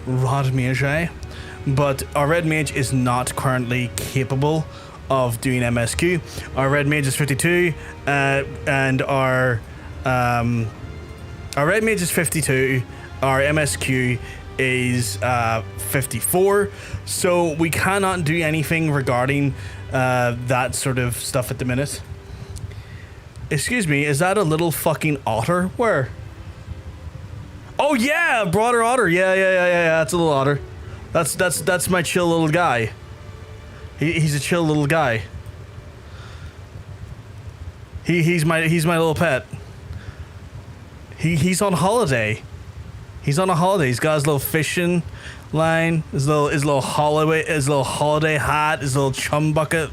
Rod Mage, but our red mage is not currently capable of doing MSQ. Our red mage is 52, and our red mage is 52. Our MSQ is 54, so we cannot do anything regarding that sort of stuff at the minute. Excuse me, is that a little fucking otter? Where? Oh yeah, broader otter. Yeah. That's a little otter. That's my chill little guy. He's a chill little guy. He's my little pet. He's on holiday. He's on a holiday. He's got his little fishing line, his little holiday hat, his little chum bucket,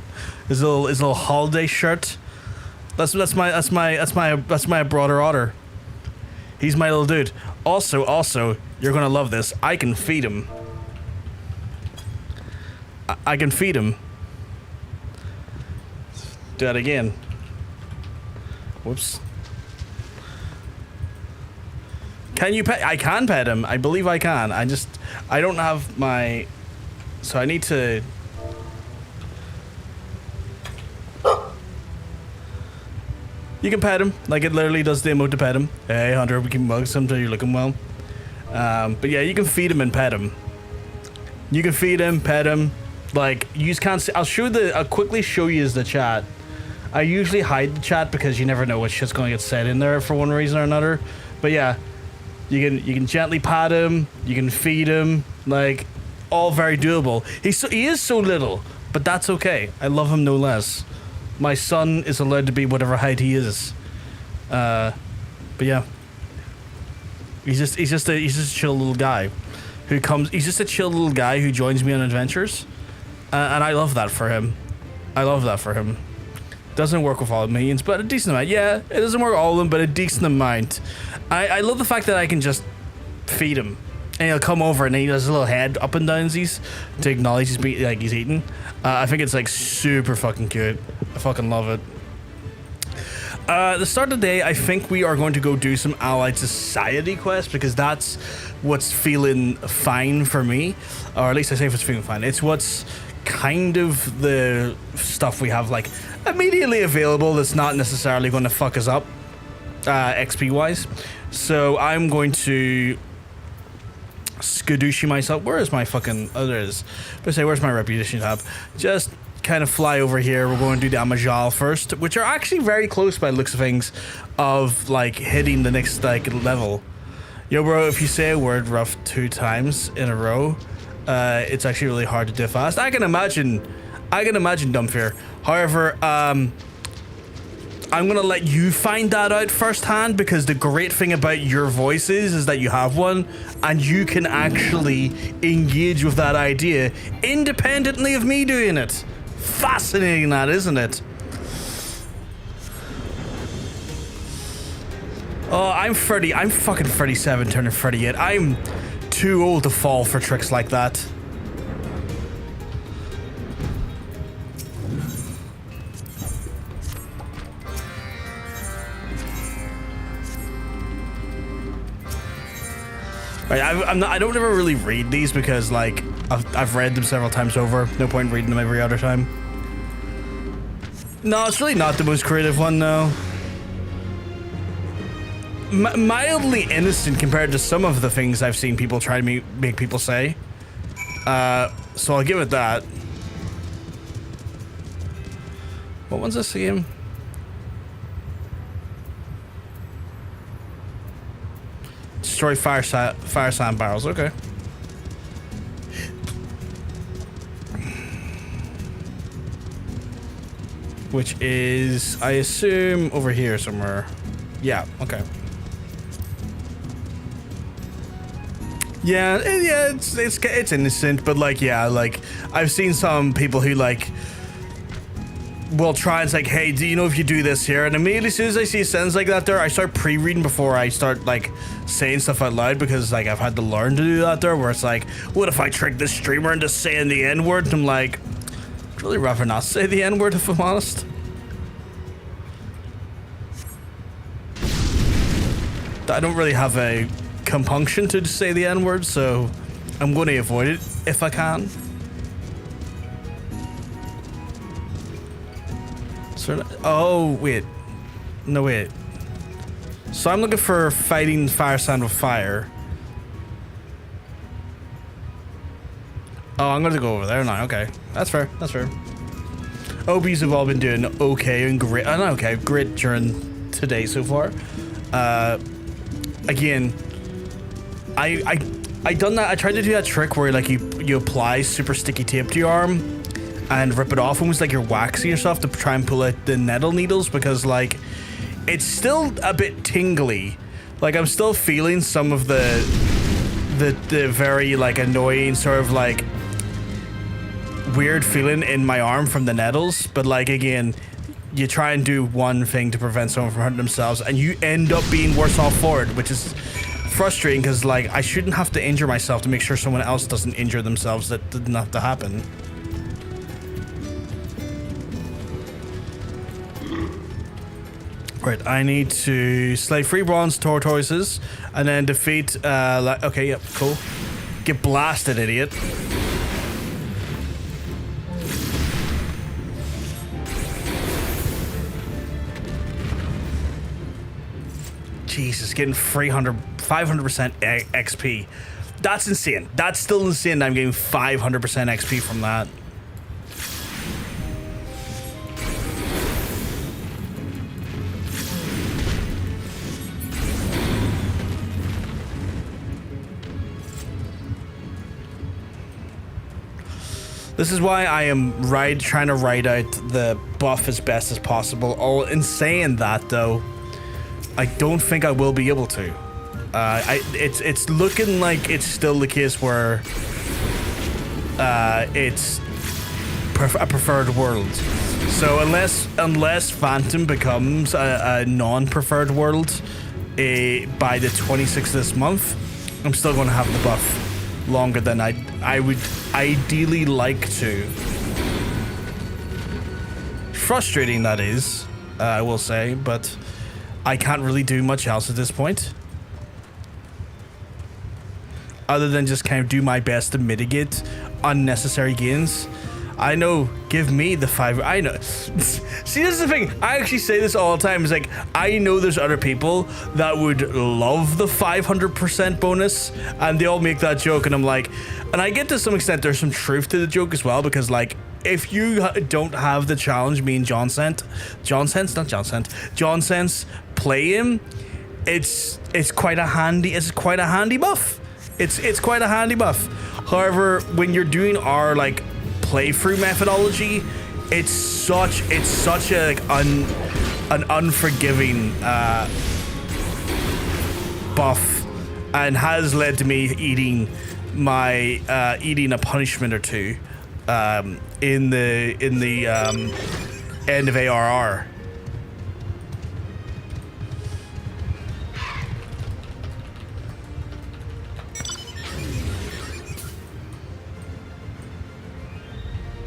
his little holiday shirt. That's my broader otter. He's my little dude. Also, you're gonna love this. I can feed him. I can feed him. Do that again. Whoops. Can you pet? I can pet him. I believe I can. I don't have my... So I need to... You can pet him. Like, it literally does the emote to pet him. Hey, Hunter, we can mug sometimes you're looking well. But yeah, you can feed him and pet him. You can feed him, pet him. Like, you just can't see... I'll quickly show you the chat. I usually hide the chat because you never know what shit's going to get said in there for one reason or another. But yeah, you can gently pat him. You can feed him. Like, all very doable. He is so little, but that's okay. I love him no less. My son is allowed to be whatever height he is. But yeah, he's just a chill little guy who comes. He's just a chill little guy who joins me on adventures, and I love that for him. Doesn't work with all the minions, but a decent amount. Yeah, it doesn't work with all of them, but a decent amount. I love the fact that I can just feed him, and he'll come over and he does his little head up and downsies to acknowledge he's eating. I think it's like super fucking cute. I fucking love it. The start of the day, I think we are going to go do some Allied Society quests because that's what's feeling fine for me, or at least I say if it's feeling fine. It's what's kind of the stuff we have like immediately available that's not necessarily going to fuck us up XP wise. So I'm going to skadooshi myself. Where is my fucking... Oh, there it is. But say, where's my reputation tab? Just kind of fly over here. We're going to do the Amalj'aa first, which are actually very close by the looks of things of like hitting the next like level. Yo bro, if you say a word rough 2 times in a row, it's actually really hard to do fast. I can imagine Dumbfear. However, I'm gonna let you find that out firsthand because the great thing about your voices is that you have one and you can actually engage with that idea independently of me doing it. Fascinating that, isn't it? Oh, I'm fucking 37 turning 38. I'm too old to fall for tricks like that. Right, I don't ever really read these because like I've read them several times over. No point in reading them every other time. No, it's really not the most creative one though. Mildly innocent compared to some of the things I've seen people try to make people say. So I'll give it that. What one's this again? Destroy fire sand barrels. Okay. Which is, I assume, over here somewhere. Yeah. Okay. Yeah. It's innocent, but like, yeah, like I've seen some people who like will try and say, like, hey, do you know if you do this here? And immediately as soon as I see a sentence like that there, I start pre-reading before I start like saying stuff out loud because like I've had to learn to do that there where it's like, what if I trick this streamer into saying the N-word? And I'm like, I'd really rather not say the N-word if I'm honest. I don't really have a compunction to say the N-word, so I'm going to avoid it if I can. So, oh, wait. No, wait. So I'm looking for fighting fire sand with fire. Oh, I'm gonna go over there now. Okay, that's fair. That's fair. OBs have all been doing okay and great. Not okay, great during today so far. Again, I done that. I tried to do that trick where like you apply super sticky tape to your arm and rip it off, almost like you're waxing yourself to try and pull out the nettle needles, because like it's still a bit tingly. Like I'm still feeling some of the very like annoying sort of like weird feeling in my arm from the nettles, but like again, you try and do one thing to prevent someone from hurting themselves and you end up being worse off for it, which is frustrating because like I shouldn't have to injure myself to make sure someone else doesn't injure themselves. That didn't have to happen. Right, I need to slay 3 bronze tortoises and then defeat like, okay, yep, cool. Get blasted, idiot. Jesus, getting 500% XP. That's insane. That's still insane that I'm getting 500% XP from that. This is why I am trying to ride out the buff as best as possible. Oh, in saying that though, I don't think I will be able to. It's looking like it's still the case where it's a preferred world. So unless Phantom becomes a non-preferred world by the 26th of this month, I'm still going to have the buff longer than I would ideally like to. Frustrating, that is, I will say, but I can't really do much else at this point. Other than just kind of do my best to mitigate unnecessary gains. I know, give me the 5. I know. See, this is the thing. I actually say this all the time. It's like, I know there's other people that would love the 500% bonus, and they all make that joke, and I'm like, and I get to some extent there's some truth to the joke as well, because like, if you don't have the challenge me and John Sense play him, it's quite a handy buff. It's quite a handy buff. However, when you're doing our like playthrough methodology, it's such a like an unforgiving buff, and has led to me eating a punishment or two in the end of ARR.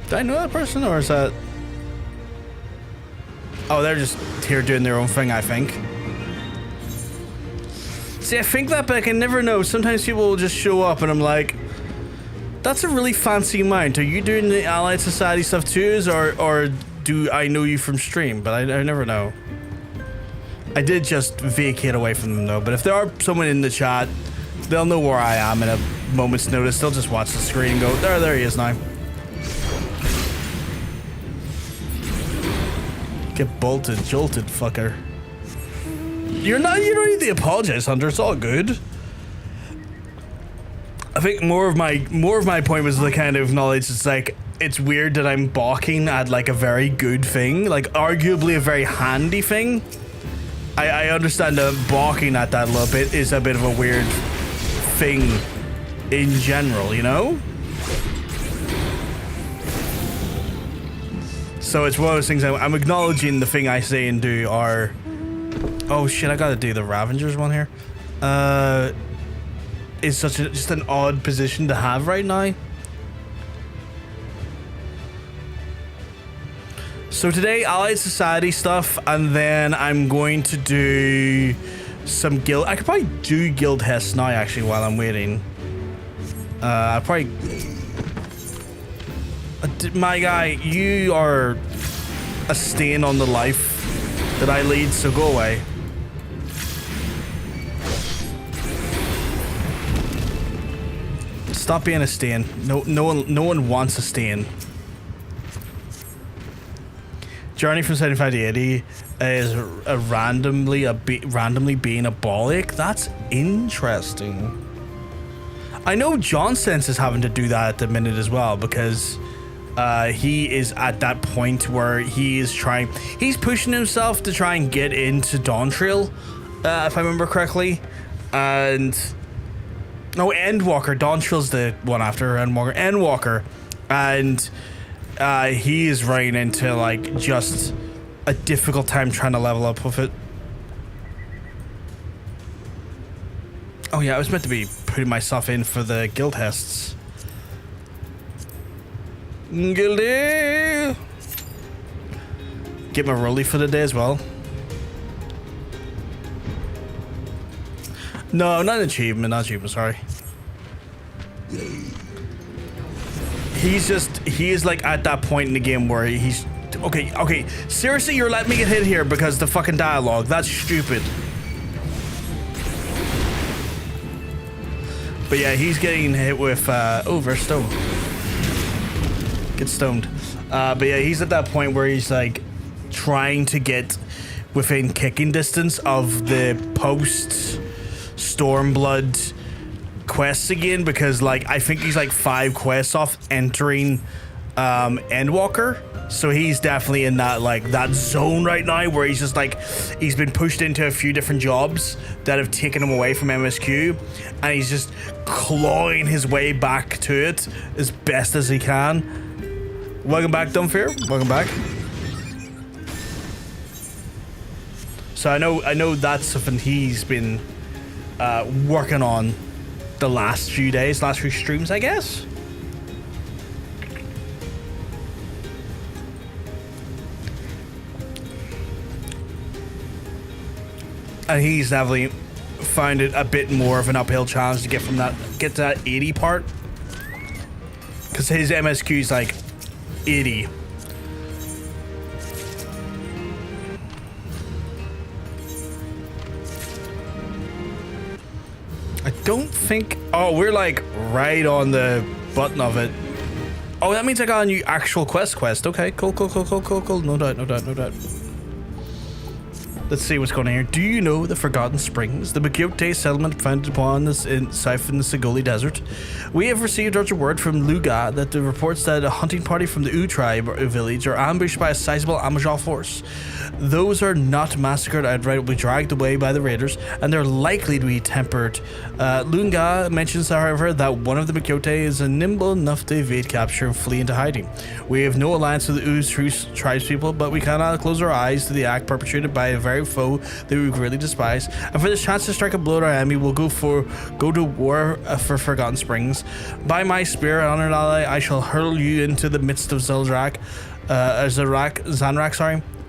Did I know that person, or is that... Oh, they're just here doing their own thing, I think. See, I think that, but I can never know. Sometimes people will just show up and I'm like, that's a really fancy mount. Are you doing the Allied Society stuff too, or do I know you from stream? But I never know. I did just vacate away from them though, but if there are someone in the chat, they'll know where I am in a moment's notice. They'll just watch the screen and go, there he is now. Get bolted, jolted, fucker. You don't need to apologize, Hunter. It's all good. I think more of my point was the kind of knowledge. It's like, it's weird that I'm balking at like a very good thing, like arguably a very handy thing. I understand that balking at that a little bit is a bit of a weird thing in general, you know? So it's one of those things. I'm acknowledging the thing I say and do are... Oh shit, I gotta do the Ravengers one here. It's just an odd position to have right now. So today, Allied Society stuff, and then I'm going to do some guild... I could probably do Guildhest now, actually, while I'm waiting. I probably... my guy, you are a stain on the life that I lead, so go away. Stop being a stain. No one wants a stain. Journey from 75 to 80 is randomly being a bollock. That's interesting. I know John Sense is having to do that at the minute as well, because he is at that point where he's pushing himself to try and get into Dawntrail, if I remember correctly. And no, Endwalker. Dawntrail's the one after Endwalker. And he is running into like just a difficult time trying to level up with it. Oh yeah, I was meant to be putting myself in for the Guildhests. Guildy! Get my rolly for the day as well. No, not achievement, sorry. He is like at that point in the game where he's... Okay, seriously, you're letting me get hit here because the fucking dialogue. That's stupid. But yeah, he's getting hit with, Verstone. Get stoned. But yeah, he's at that point where he's like trying to get within kicking distance of the post Stormblood quests again, because like I think he's like 5 quests off entering Endwalker. So he's definitely in that zone right now where he's just like, he's been pushed into a few different jobs that have taken him away from MSQ, and he's just clawing his way back to it as best as he can. Welcome back, Dumbfear. Welcome back. So I know that's something he's been working on the last few days, last few streams, I guess. And he's definitely found it a bit more of an uphill challenge to get to that 80 part, because his MSQ is like 80. I don't think... Oh, we're like right on the button of it. Oh, that means I got a new actual quest. Okay, cool. No doubt. Let's see what's going on here. Do you know the Forgotten Springs, the Miqo'te settlement founded upon this south in the Sigoli Desert? We have received urgent word from Luga that the reports that a hunting party from the U tribe village are ambushed by a sizable Amalj'aa force. Those are not massacred outright, will be dragged away by the raiders, and they're likely to be tempered. Lunga mentions, however, that one of the Miqo'te is nimble enough to evade capture and flee into hiding. We have no alliance with the U's true tribespeople, but we cannot close our eyes to the act perpetrated by a very foe that we greatly despise. And for this chance to strike a blow at our enemy, we'll go to war for Forgotten Springs. By my spear, honored ally, I shall hurl you into the midst of Zanrak.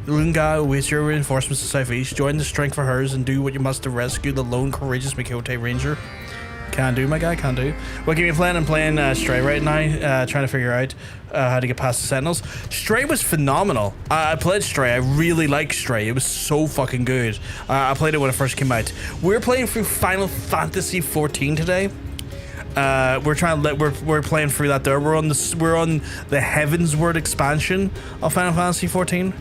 Lunga awaits your reinforcements to southeast. Join the strength for hers and do what you must to rescue the lone courageous Miqo'te ranger. Can do, my guy, can do. What game you playing? I'm playing Stray right now, trying to figure out how to get past the Sentinels. Stray was phenomenal. I played Stray. I really like Stray. It was so fucking good. I played it when it first came out. We're playing through Final Fantasy 14 today. We're playing through that there. We're on the Heavensward expansion of Final Fantasy 14.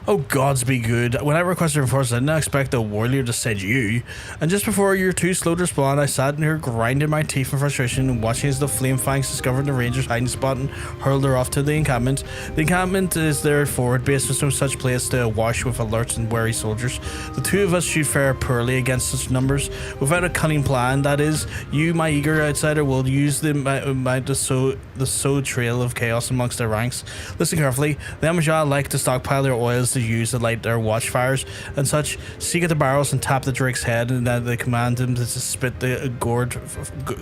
Oh, gods be good. When I requested reinforcements, I didn't expect the warrior to send you. And just before you're too slow to respond, I sat in here grinding my teeth in frustration and watching as the Flame Fangs discovered the Rangers' hiding spot and hurled her off to the encampment. The encampment is their forward base with no such place to awash with alert and wary soldiers. The two of us should fare poorly against such numbers. Without a cunning plan, that is, you, my eager outsider, will use the sow trail of chaos amongst their ranks. Listen carefully. The Amalj'aa like to stockpile their oils to use to light their watchfires and such. Seek at the barrels and tap the Drake's head, and then they command him to spit the gourd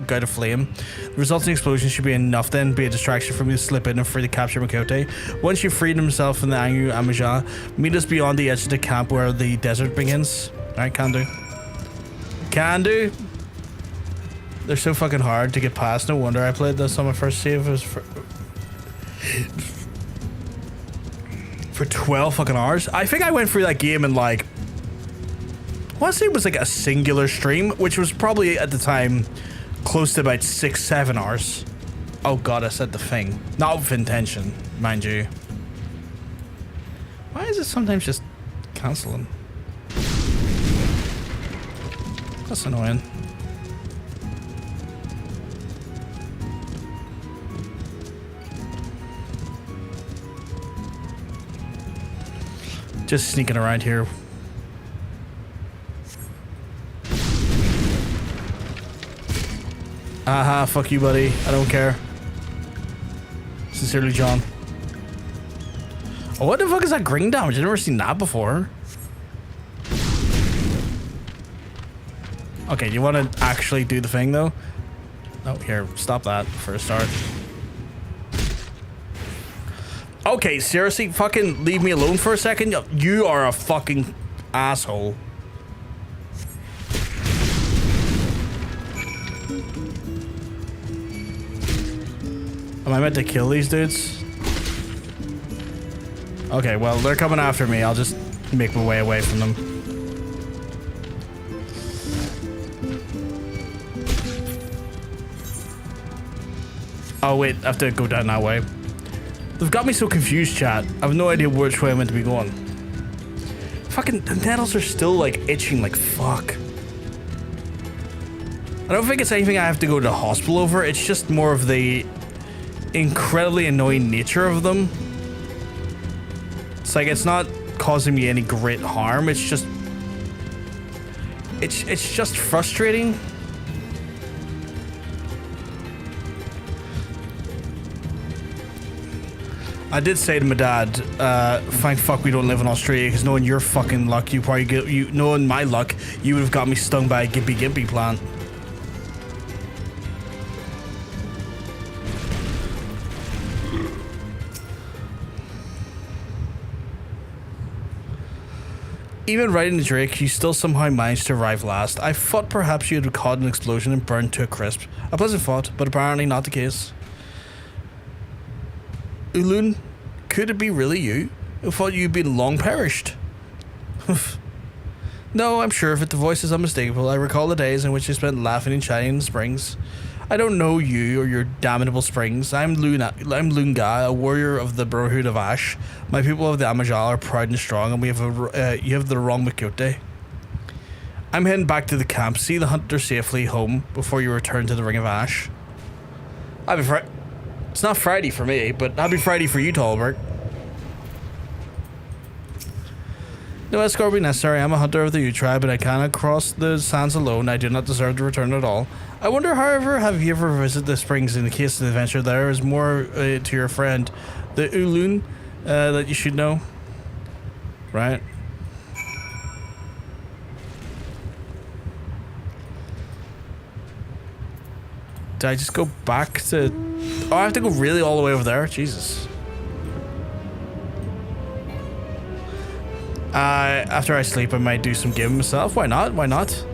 gout of flame. The resulting explosion should be enough then, be a distraction for me to slip in and free to capture Miqo'te. Once you've freed himself from the angry Amalj'aa, meet us beyond the edge of the camp where the desert begins. Alright, can do. can do. They're so fucking hard to get past. No wonder I played this on my first save. It was for 12 fucking hours. I think I went through that game in like, I want to say it was like a singular stream, which was probably at the time close to about 6-7 hours. Oh god, I said the thing. Not with intention, mind you. Why is it sometimes just cancelling? That's annoying. Just sneaking around here. Aha, fuck you, buddy. I don't care. Sincerely, John. Oh, what the fuck is that green damage? I've never seen that before. Okay, do you want to actually do the thing, though? Oh, here. Stop that for a start. Okay, seriously? Fucking leave me alone for a second? You are a fucking asshole. Am I meant to kill these dudes? Okay, well, they're coming after me. I'll just make my way away from them. Oh, wait. I have to go down that way. They've got me so confused, chat. I have no idea which way I'm meant to be going. Fucking, the nettles are still, like, itching like fuck. I don't think it's anything I have to go to the hospital over. It's just more of the incredibly annoying nature of them. It's like, it's not causing me any great harm. It's just... It's just frustrating. I did say to my dad, thank fuck we don't live in Australia, because knowing your fucking luck, you probably get, knowing my luck, you would have got me stung by a gimpy plant. Even riding the Drake, you still somehow managed to arrive last. I thought perhaps you had caused an explosion and burned to a crisp. A pleasant thought, but apparently not the case. Ulun, could it be really you? I thought you'd been long perished. No, I'm sure of it. The voice is unmistakable. I recall the days in which you spent laughing and chatting in the springs. I don't know you or your damnable springs. I'm Lunga, a warrior of the Brotherhood of Ash. My people of the Amalj'aa are proud and strong, and we have you have the wrong Miqo'te. I'm heading back to the camp. See the hunter safely home before you return to the Ring of Ash. It's not Friday for me, but happy Friday for you, Talbert. No escort will be necessary. I'm a hunter of the U tribe, but I cannot cross the sands alone. I do not deserve to return at all. I wonder, however, have you ever visited the springs? In the case of the adventure, there is more to your friend, the Ulun, that you should know. Right? Did I just go back to... Oh, I have to go really all the way over there? Jesus. After I sleep, I might do some game myself. Why not? Why not?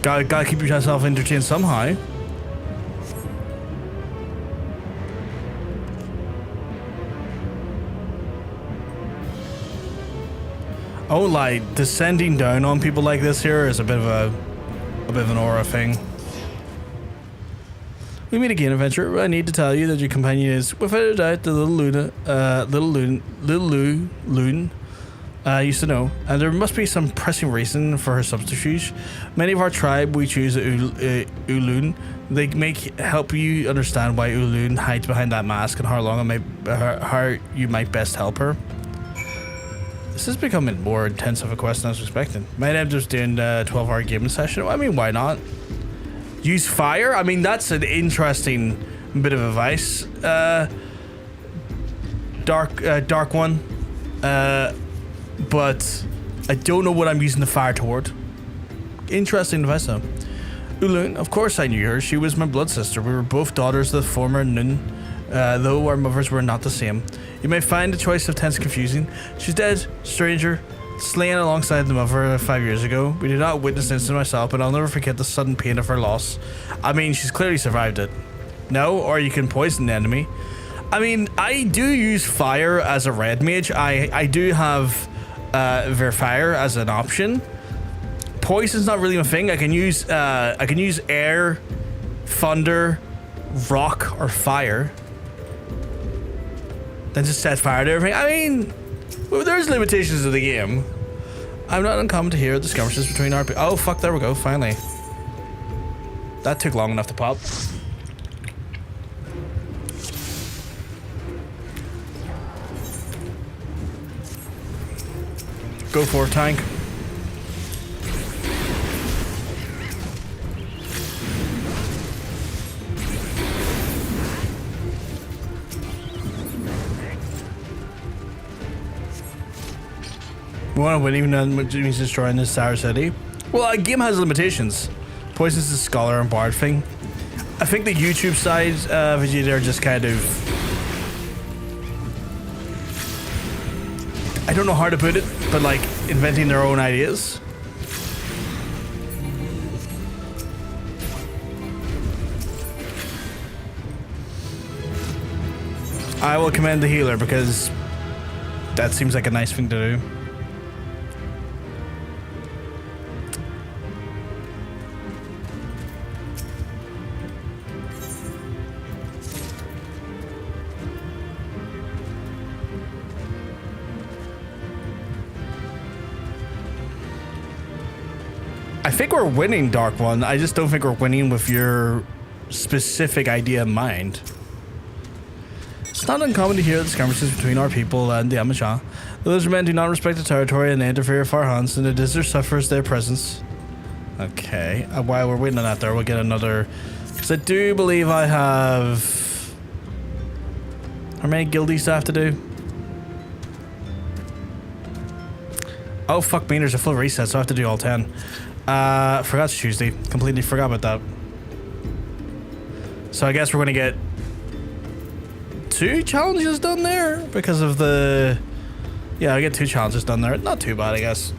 Gotta keep yourself entertained somehow. Oh, like, descending down on people like this here is a bit of an aura thing. We meet again, adventurer. I need to tell you that your companion is, without a doubt, the little Loon used to know, and there must be some pressing reason for her subterfuge. Many of our tribe, we choose Ulun. They help you understand why Ulun hides behind that mask and how you might best help her. This is becoming more intense of a quest than I was expecting. Might end up just doing a 12-hour gaming session. I mean, why not? Use fire? I mean, that's an interesting bit of advice. Dark one. But I don't know what I'm using the fire toward. Interesting advice, though. Ulun, of course I knew her. She was my blood sister. We were both daughters of the former Nun, though our mothers were not the same. You may find the choice of tense confusing. She's dead, stranger, slain alongside the mother 5 years ago. We did not witness this myself, but I'll never forget the sudden pain of her loss. I mean, she's clearly survived it. No, or you can poison the enemy. I mean, I do use fire as a red mage. I do have Vercure as an option. Poison's not really my thing. I can use air, thunder, rock, or fire. Then just set fire to everything. I mean, well, there's limitations of the game. I'm not uncommon to hear the skirmishes between RP. Oh fuck! There we go. Finally, that took long enough to pop. Go for it, tank. We want to win even though it means destroying this Sour City. Well, a game has limitations. Poison's the scholar and bard thing. I think the YouTube side Vegeta are just kind of... I don't know how to put it, but like inventing their own ideas. I will commend the healer because that seems like a nice thing to do. I think we're winning, Dark One. I just don't think we're winning with your specific idea in mind. It's not uncommon to hear the skirmishes between our people and the Amalj'aa. Those men do not respect the territory and they interfere with our hunts, and the desert suffers their presence. Okay, while we're waiting on that there, we'll get another... Because I do believe I have... How many guildies do I have to do? Oh fuck me, there's a full reset, so I have to do all 10. Forgot it's Tuesday. Completely forgot about that. So I guess we're gonna get 2 challenges done there because of the... Yeah, I get 2 challenges done there. Not too bad, I guess.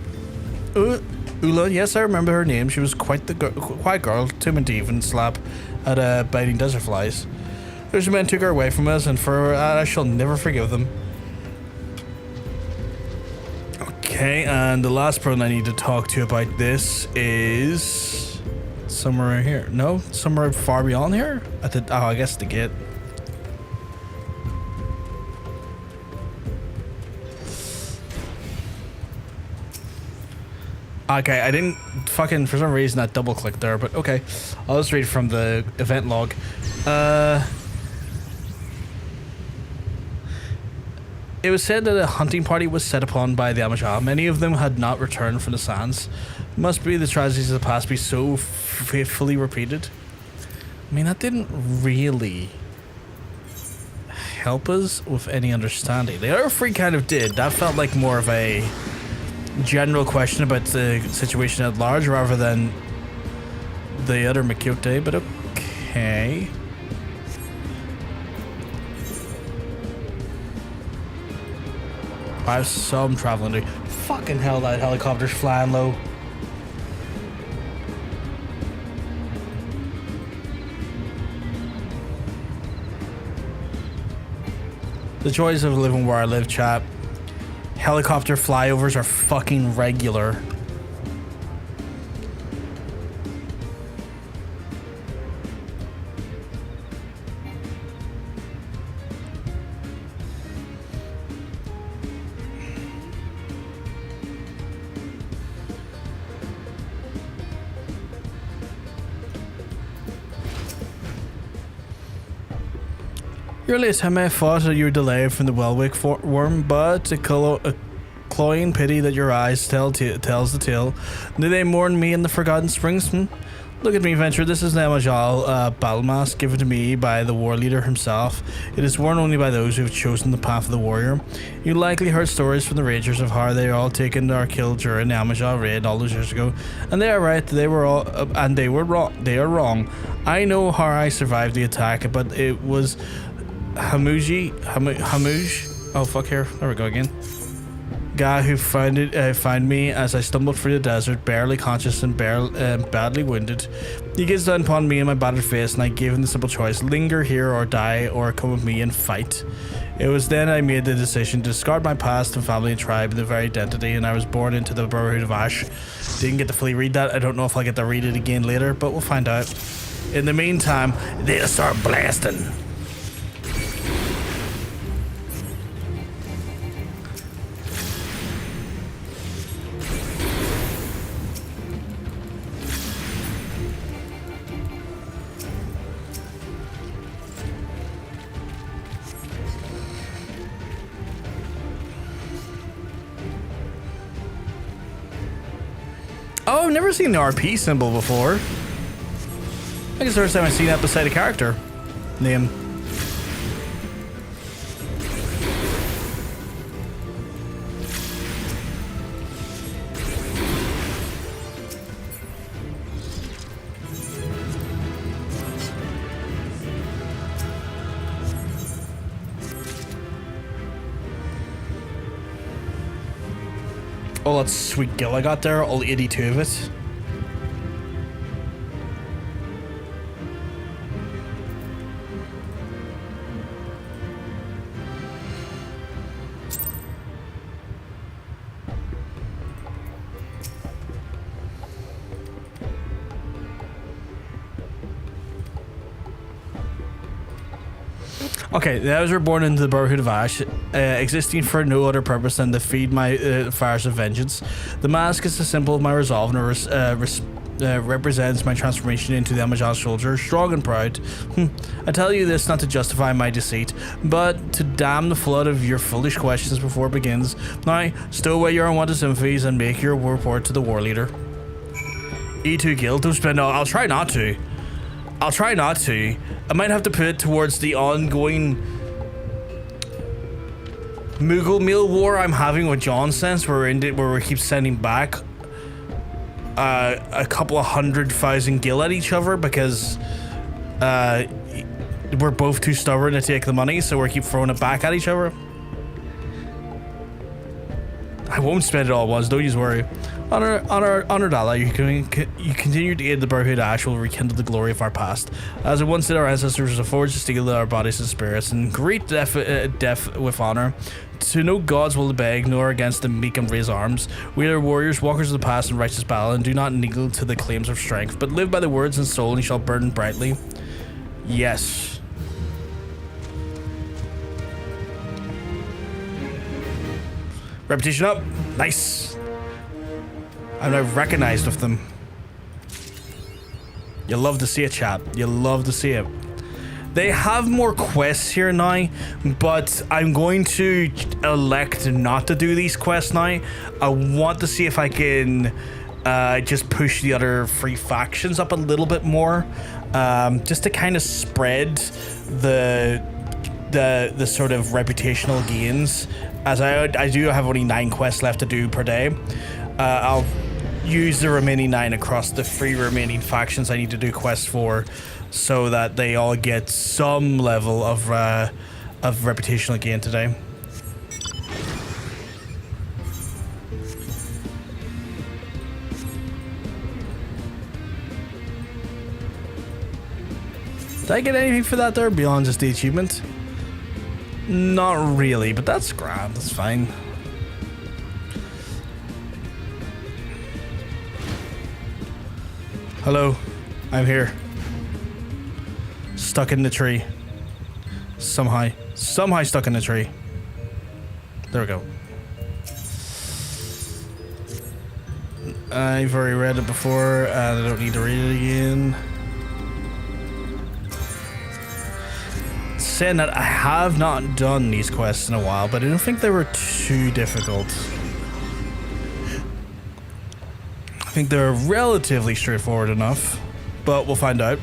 Ula, yes, I remember her name. She was quite the quiet girl, timid to even slap at biting desert flies. Those men took her away from us, and for I shall never forgive them. Okay, and the last person I need to talk to about this is somewhere here. No, somewhere far beyond here. At the I guess the gate. Okay, I didn't fucking, for some reason, that double click there, but okay. I'll just read from the event log. It was said that a hunting party was set upon by the Amalj'aa. Many of them had not returned from the sands. Must be the tragedies of the past be so faithfully repeated. I mean, that didn't really help us with any understanding. The other three kind of did. That felt like more of a general question about the situation at large rather than the other Miqo'te, but okay. I have some traveling to do. Fucking hell, that helicopter's flying low. The joys of living where I live, chat. Helicopter flyovers are fucking regular. Your latest time I thought that you were delayed from the Welwick worm, but a cloying pity that your eyes tells the tale. Do they mourn me in the Forgotten Springs? Look at me, Venture. This is the Amalj'aa battle mask given to me by the war leader himself. It is worn only by those who have chosen the path of the warrior. You likely heard stories from the Ragers of how they were all taken or killed during the Amalj'aa raid all those years ago, and they are right. They were all, and they were wrong. They are wrong. I know how I survived the attack, but it was Hamuj. Oh fuck here. There we go again. guy who found me as I stumbled through the desert, barely conscious and badly wounded. He gazed down upon me and my battered face, and I gave him the simple choice: linger here or die, or come with me and fight. It was then I made the decision to discard my past and family and tribe, the very identity, and I was born into the Brotherhood of Ash. Didn't get to fully read that. I don't know if I'll get to read it again later, but we'll find out. In the meantime, they'll start blasting. Oh, I've never seen the RP symbol before. I think it's the first time I've seen that beside a character name. Oh, that's sweet gill I got there, all 82 of it. Okay, those were born into the Brotherhood of Ash, existing for no other purpose than to feed my fires of vengeance. The mask is the symbol of my resolve and represents my transformation into the Amalj'aa soldier, strong and proud. I tell you this not to justify my deceit, but to dam the flood of your foolish questions before it begins. Now, stow away your unwanted sympathies and make your report to the war leader. E2 guild, I'll try not to. I'll try not to. I might have to put it towards the ongoing Moogle meal war I'm having with John since where we keep sending back a couple of 100,000 gil at each other because we're both too stubborn to take the money, so we keep throwing it back at each other. I won't spend it all at once, don't you worry. Honored ally, you continue to aid the Brotherhood. Ash will rekindle the glory of our past. As it once did our ancestors, a forge to steel our bodies and spirits, and great death with honor. To no gods will beg, nor against the meek and raise arms. We are warriors, walkers of the past, and righteous battle, and do not kneel to the claims of strength, but live by the words and soul, and you shall burn brightly. Yes. Reputation up. Nice. I'm now recognized with them. You love to see it, chat. You love to see it. They have more quests here now, but I'm going to elect not to do these quests now. I want to see if I can just push the other 3 factions up a little bit more, just to kind of spread the sort of reputational gains. As I do have only 9 quests left to do per day. I'll use the remaining 9 across the 3 remaining factions I need to do quests for, so that they all get some level of reputational gain today. Did I get anything for that there beyond just the achievement? Not really, but that's grand, that's fine. Hello, I'm here. Stuck in the tree. Somehow stuck in the tree. There we go. I've already read it before, and I don't need to read it again. Saying that, I have not done these quests in a while, but I don't think they were too difficult. I think they're relatively straightforward enough, but we'll find out.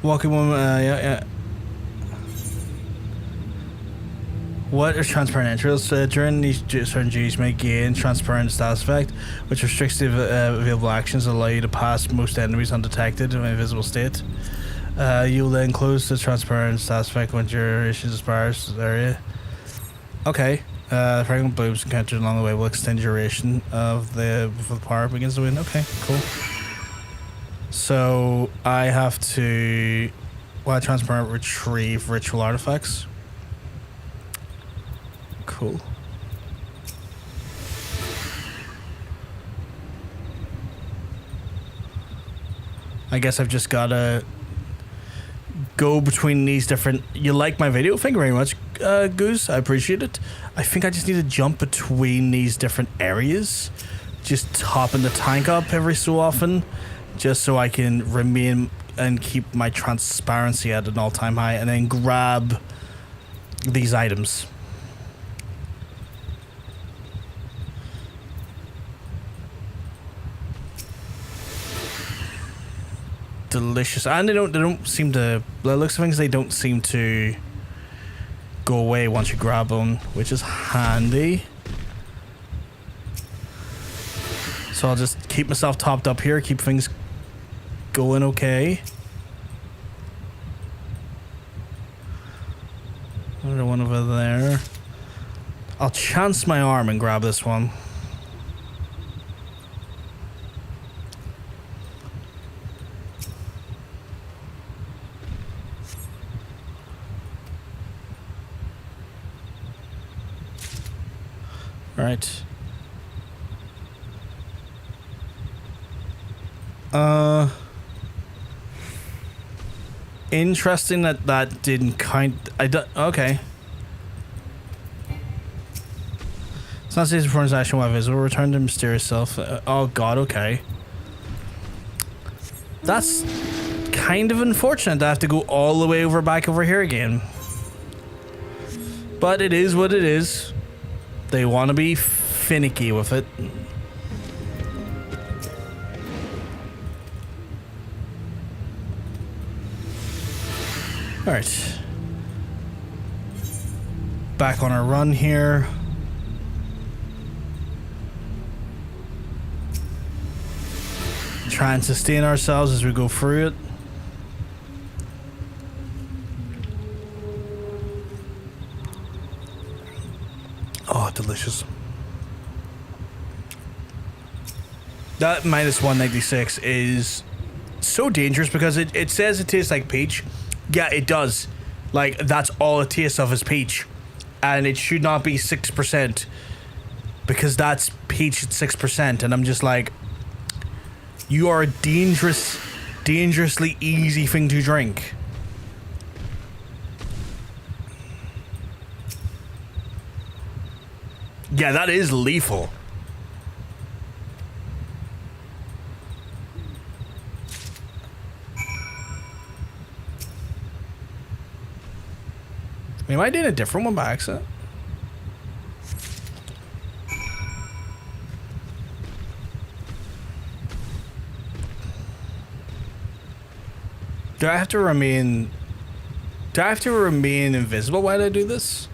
Walking woman, yeah. What are transparent entrails? During these certain duties may gain transparent status effect, which restricts the available actions that allow you to pass most enemies undetected in an invisible state. You will then close the transparent status effect when your issues expires area. Okay. Fragrant blooms encountered along the way will extend duration of the power up against the wind. Okay, cool. So I have to transparent retrieve ritual artifacts. Cool. I guess I've just gotta go between these different... You like my video? Thank you very much, Goose. I appreciate it. I think I just need to jump between these different areas. Just topping the tank up every so often. Just so I can remain and keep my transparency at an all-time high. And then grab these items. Delicious. And they don't seem to... The looks of things, they don't seem to go away once you grab them, which is handy. So I'll just keep myself topped up here, keep things going okay. Another one over there. I'll chance my arm and grab this one. Right. Interesting that didn't okay. It's not safe performance action while visible. Return to mysterious self. Oh god, okay. That's kind of unfortunate to have to go all the way back over here again. But it is what it is. They want to be finicky with it. Alright. Back on our run here. Try and sustain ourselves as we go through it. Oh, delicious. That minus 196 is so dangerous because it says it tastes like peach. Yeah, it does. Like, that's all it tastes of is peach. And it should not be 6%. Because that's peach at 6%. And I'm just like, you are a dangerously easy thing to drink. Yeah, that is lethal. Am I doing a different one by accident? Do I have to remain invisible while I do this?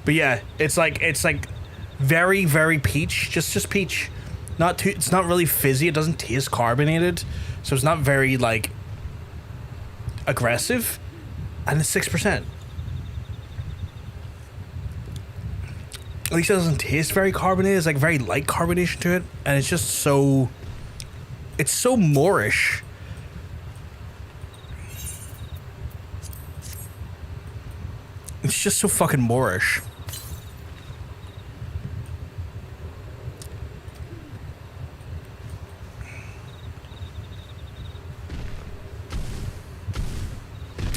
But yeah, it's like very, very peach. Just peach. It's not really fizzy. It doesn't taste carbonated. So it's not very, like, aggressive. And it's 6%. At least it doesn't taste very carbonated. It's like very light carbonation to it. And it's just so... It's so Moorish. It's just so fucking Moorish.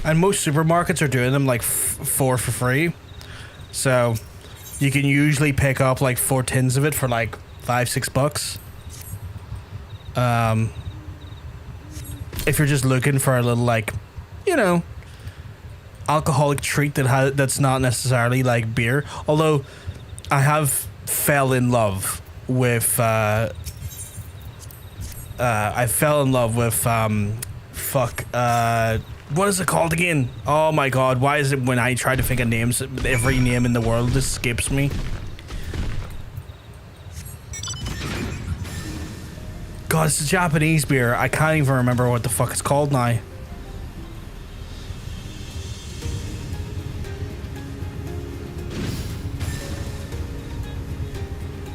And most supermarkets are doing them like 4 for free. So you can usually pick up like 4 tins of it for like $5-6. If you're just looking for a little, like, you know, alcoholic treat that's not necessarily like beer. Although I have fell in love with What is it called again? Oh my god, why is it when I try to think of names, every name in the world escapes me? God, it's a Japanese beer. I can't even remember what the fuck it's called now.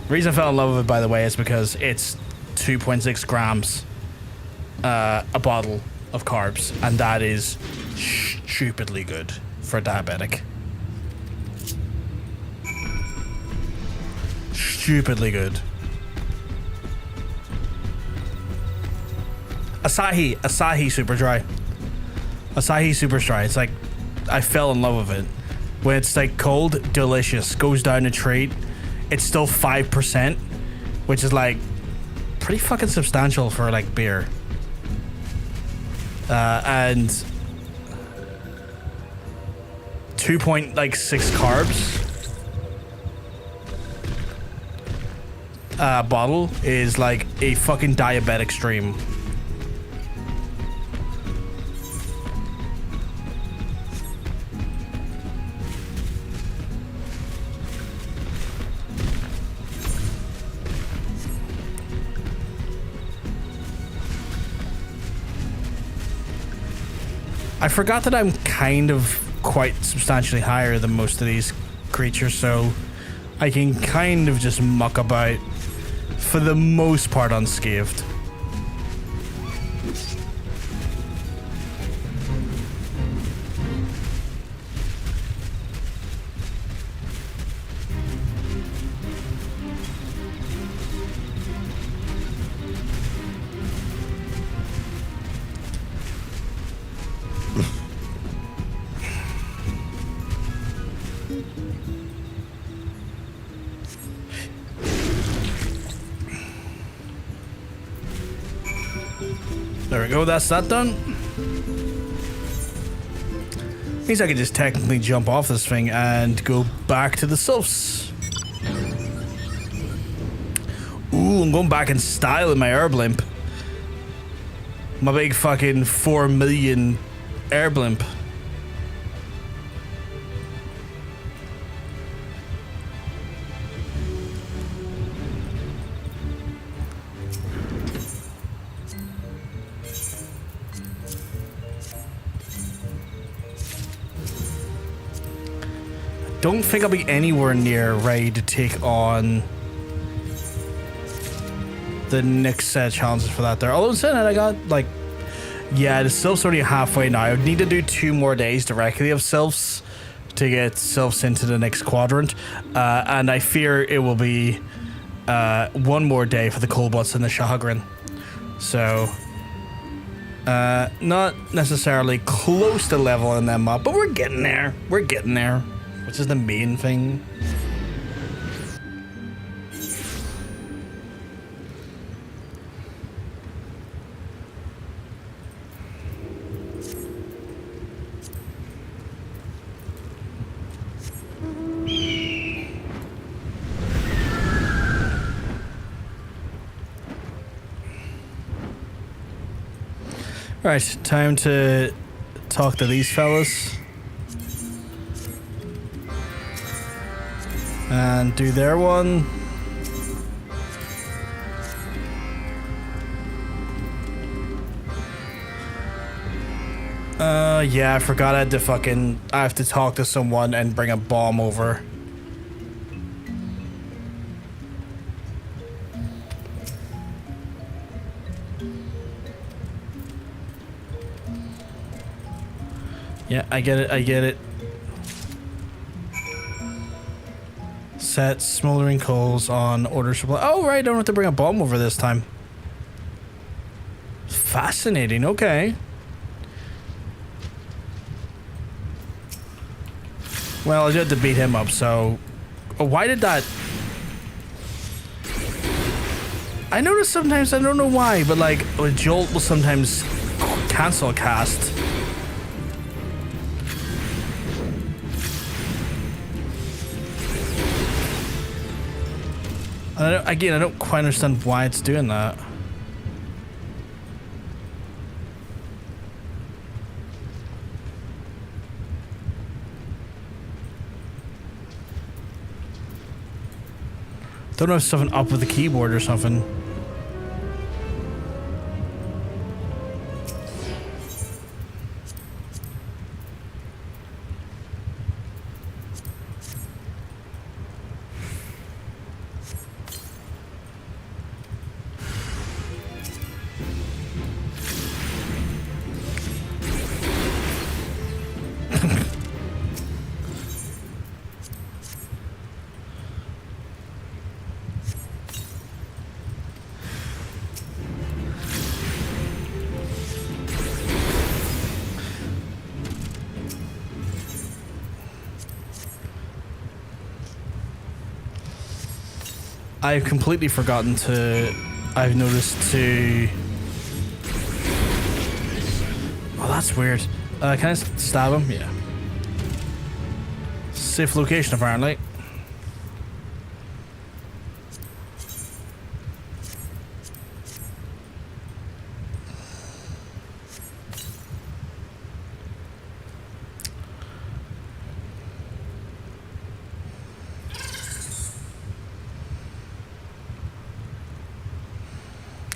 The reason I fell in love with it, by the way, is because it's 2.6 grams a bottle of carbs, and that is stupidly good for a diabetic. Stupidly good. Asahi Super Dry. Asahi Super Dry. It's like, I fell in love with it. When it's like cold, delicious. Goes down a treat. It's still 5%, which is like pretty fucking substantial for like beer. And 2.6 carbs. Bottle is like a fucking diabetic stream. I forgot that I'm kind of quite substantially higher than most of these creatures, so I can kind of just muck about for the most part unscathed. There we go, that's that done. Means I can just technically jump off this thing and go back to the Sylphs. Ooh, I'm going back in style in my air blimp. My big fucking 4 million air blimp. Don't think I'll be anywhere near ready to take on the next set of challenges for that there. Although saying that, I got like, yeah, the Sylphs already halfway now. I would need to do 2 more days directly of Sylphs to get Sylphs into the next quadrant. And I fear it will be 1 more day for the Kobolds and the Sahagin. So, not necessarily close to leveling them up, but we're getting there. We're getting there. Which is the main thing. Right, time to talk to these fellas. And do their one. Yeah, I forgot I have to talk to someone and bring a bomb over. Yeah, I get it. Set smoldering coals on order supply. Oh, right, I don't have to bring a bomb over this time. Fascinating, okay. Well, I did have to beat him up, so... Oh, why did that... I notice sometimes, I don't know why, but like, Jolt will sometimes cancel a cast. I don't quite understand why it's doing that. Don't know if something up with the keyboard or something. I've completely forgotten to... I've noticed to... Oh, that's weird. Can I stab him? Yeah. Safe location, apparently.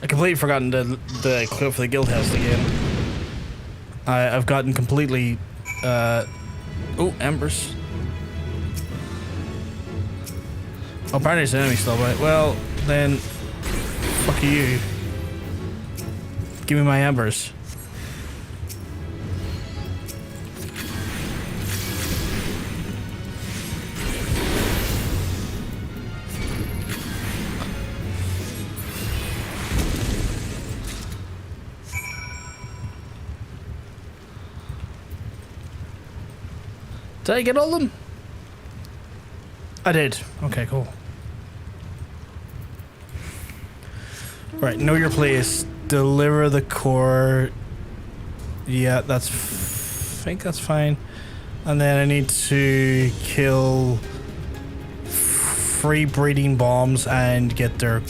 I completely forgotten the clip for the Guildhest again. I've gotten completely... oh, embers. Oh, apparently it's an enemy still, right? Well, then... Fuck you. Give me my embers. Did I get all of them? I did. Okay, cool. Right, know your place. Deliver the core. Yeah, that's... I think that's fine. And then I need to kill 3 breeding bombs and get their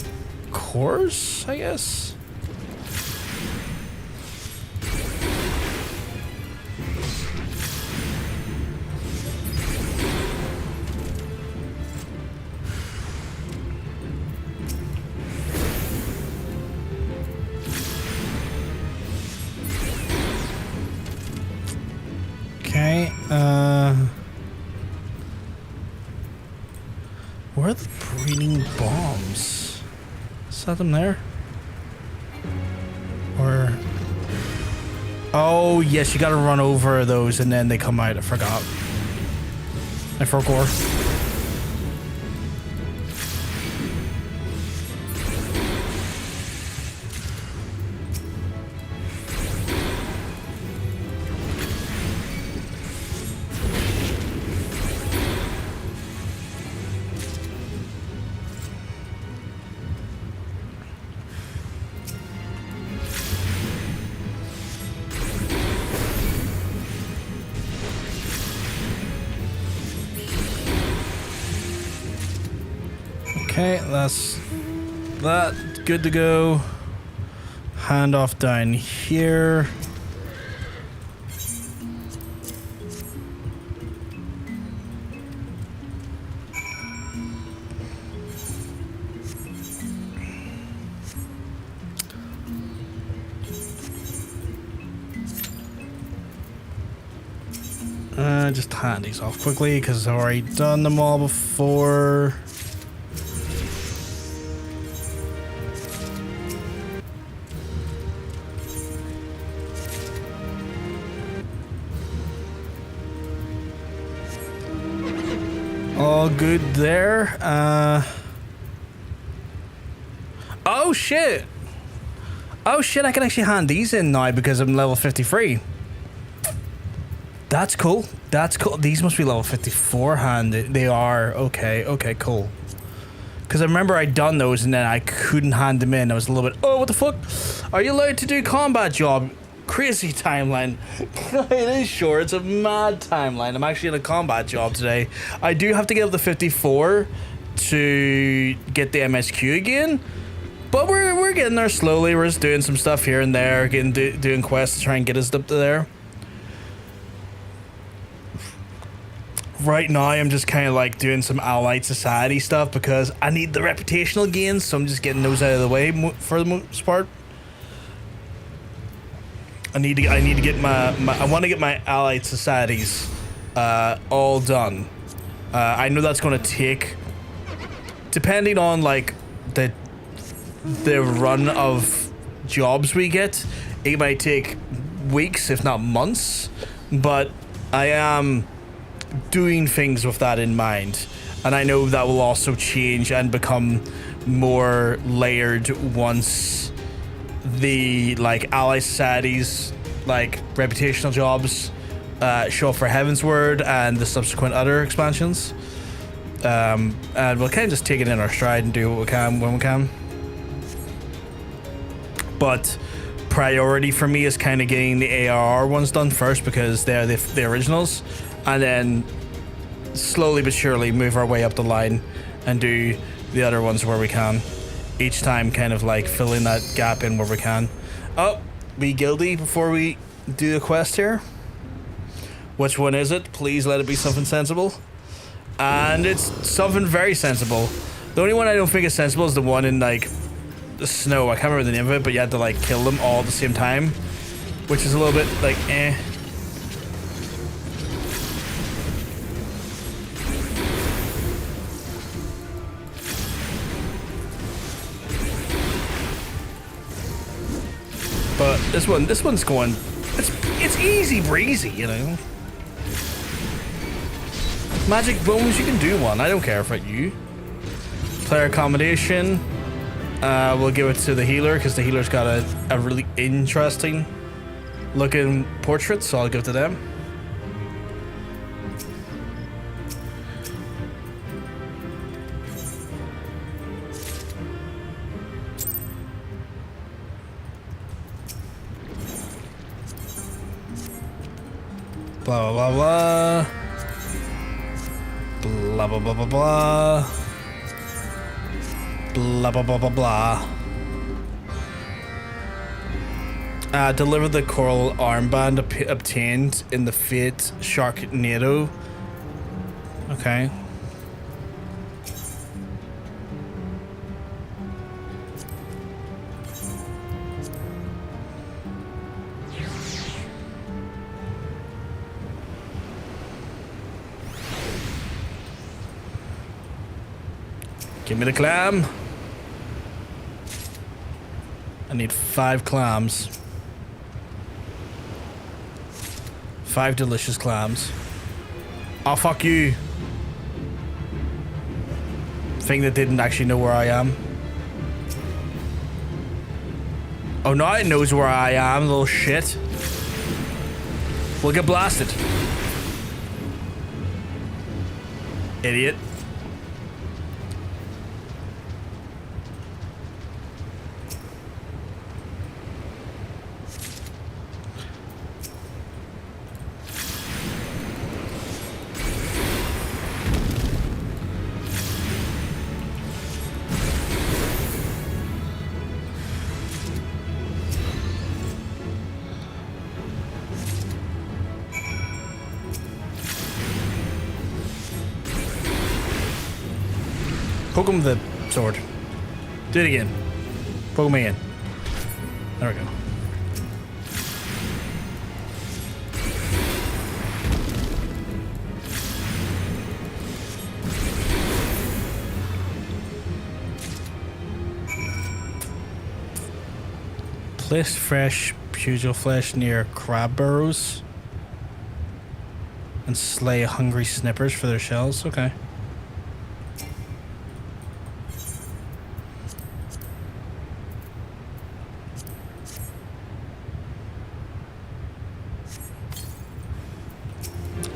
cores, I guess? Okay, where are the breeding bombs? Is that them there? Or... Oh, yes, you gotta run over those and then they come out. I forgot. I forgot. Okay, that's that. Good to go. Hand off down here. Just hand these off quickly because I've already done them all before. All good there. Oh shit! Oh shit, I can actually hand these in now because I'm level 53. That's cool. That's cool. These must be level 54 handed. They are. Okay, okay, cool. Because I remember I'd done those and then I couldn't hand them in. I was a little bit, oh, what the fuck? Are you allowed to do combat job? Crazy timeline. It is short. It's a mad timeline. I'm actually in a combat job today. I do have to get up to 54 to get the MSQ again. But we're getting there slowly. We're just doing some stuff here and there. Doing quests to try and get us up to there. right now I'm just kind of like doing some allied society stuff because I need the reputational gains, so I'm just getting those out of the way for the most part. I need to get I want to get my allied societies all done. I know that's going to take, depending on like the run of jobs we get, it might take weeks if not months, but I am doing things with that in mind, and I know that will also change and become more layered once the like ally societies, like reputational jobs, show up for Heavensward and the subsequent other expansions. And we'll kind of just take it in our stride and do what we can when we can. But priority for me is kind of getting the ARR ones done first because they're the originals, and then slowly but surely move our way up the line and do the other ones where we can. Each time kind of like filling that gap in where we can. Oh, be guilty before we do the quest here. Which one is it? Please let it be something sensible. And it's something very sensible. The only one I don't think is sensible is the one in like the snow. I can't remember the name of it, but you had to like kill them all at the same time, which is a little bit like eh. But this one's going, it's easy breezy, you know. Magic bones, you can do one. I don't care about you. Player accommodation. We'll give it to the healer because the healer's got a really interesting looking portrait, so I'll give it to them. Blah blah blah blah blah blah blah blah blah blah blah blah blah blah. Deliver the coral armband obtained in the Fate Sharknado. Okay. Give me the clam. I need 5 clams. 5 delicious clams. Oh, fuck you. Thing that didn't actually know where I am. Oh, now it knows where I am, little shit. We'll get blasted. Idiot. Poke him with the sword. Do it again. Poke me in. There we go. Place fresh pugil flesh near crab burrows and slay hungry snippers for their shells. Okay.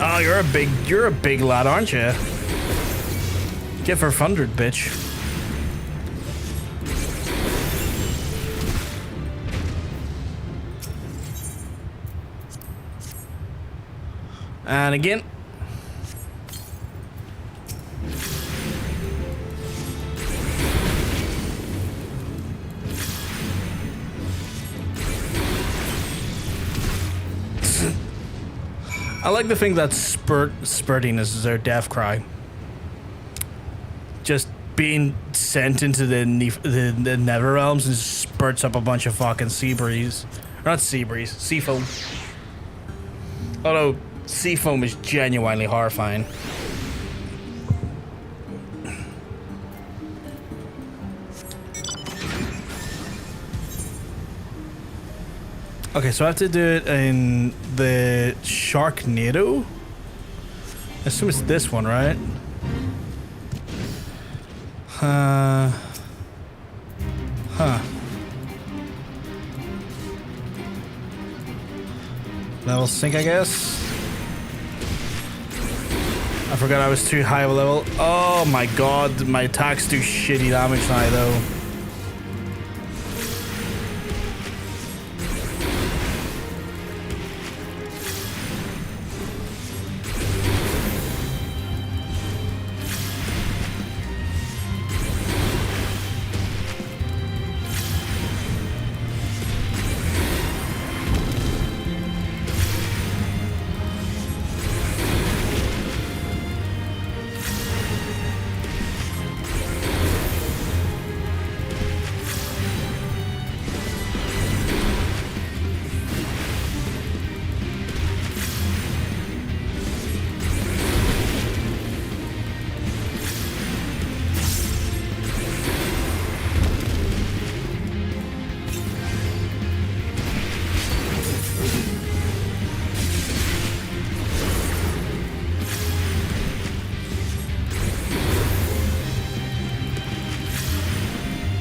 Oh, you're a big lad, aren't you? Get for 100, bitch. And again. I like the thing that spurting is their death cry. Just being sent into the nether realms and spurts up a bunch of fucking sea breeze. Or not sea breeze, sea foam. Although sea foam is genuinely horrifying. Okay, so I have to do it in the Sharknado. I assume it's this one, right? Huh. Level sync, I guess. I forgot I was too high of a level. Oh my god, my attacks do shitty damage now, though.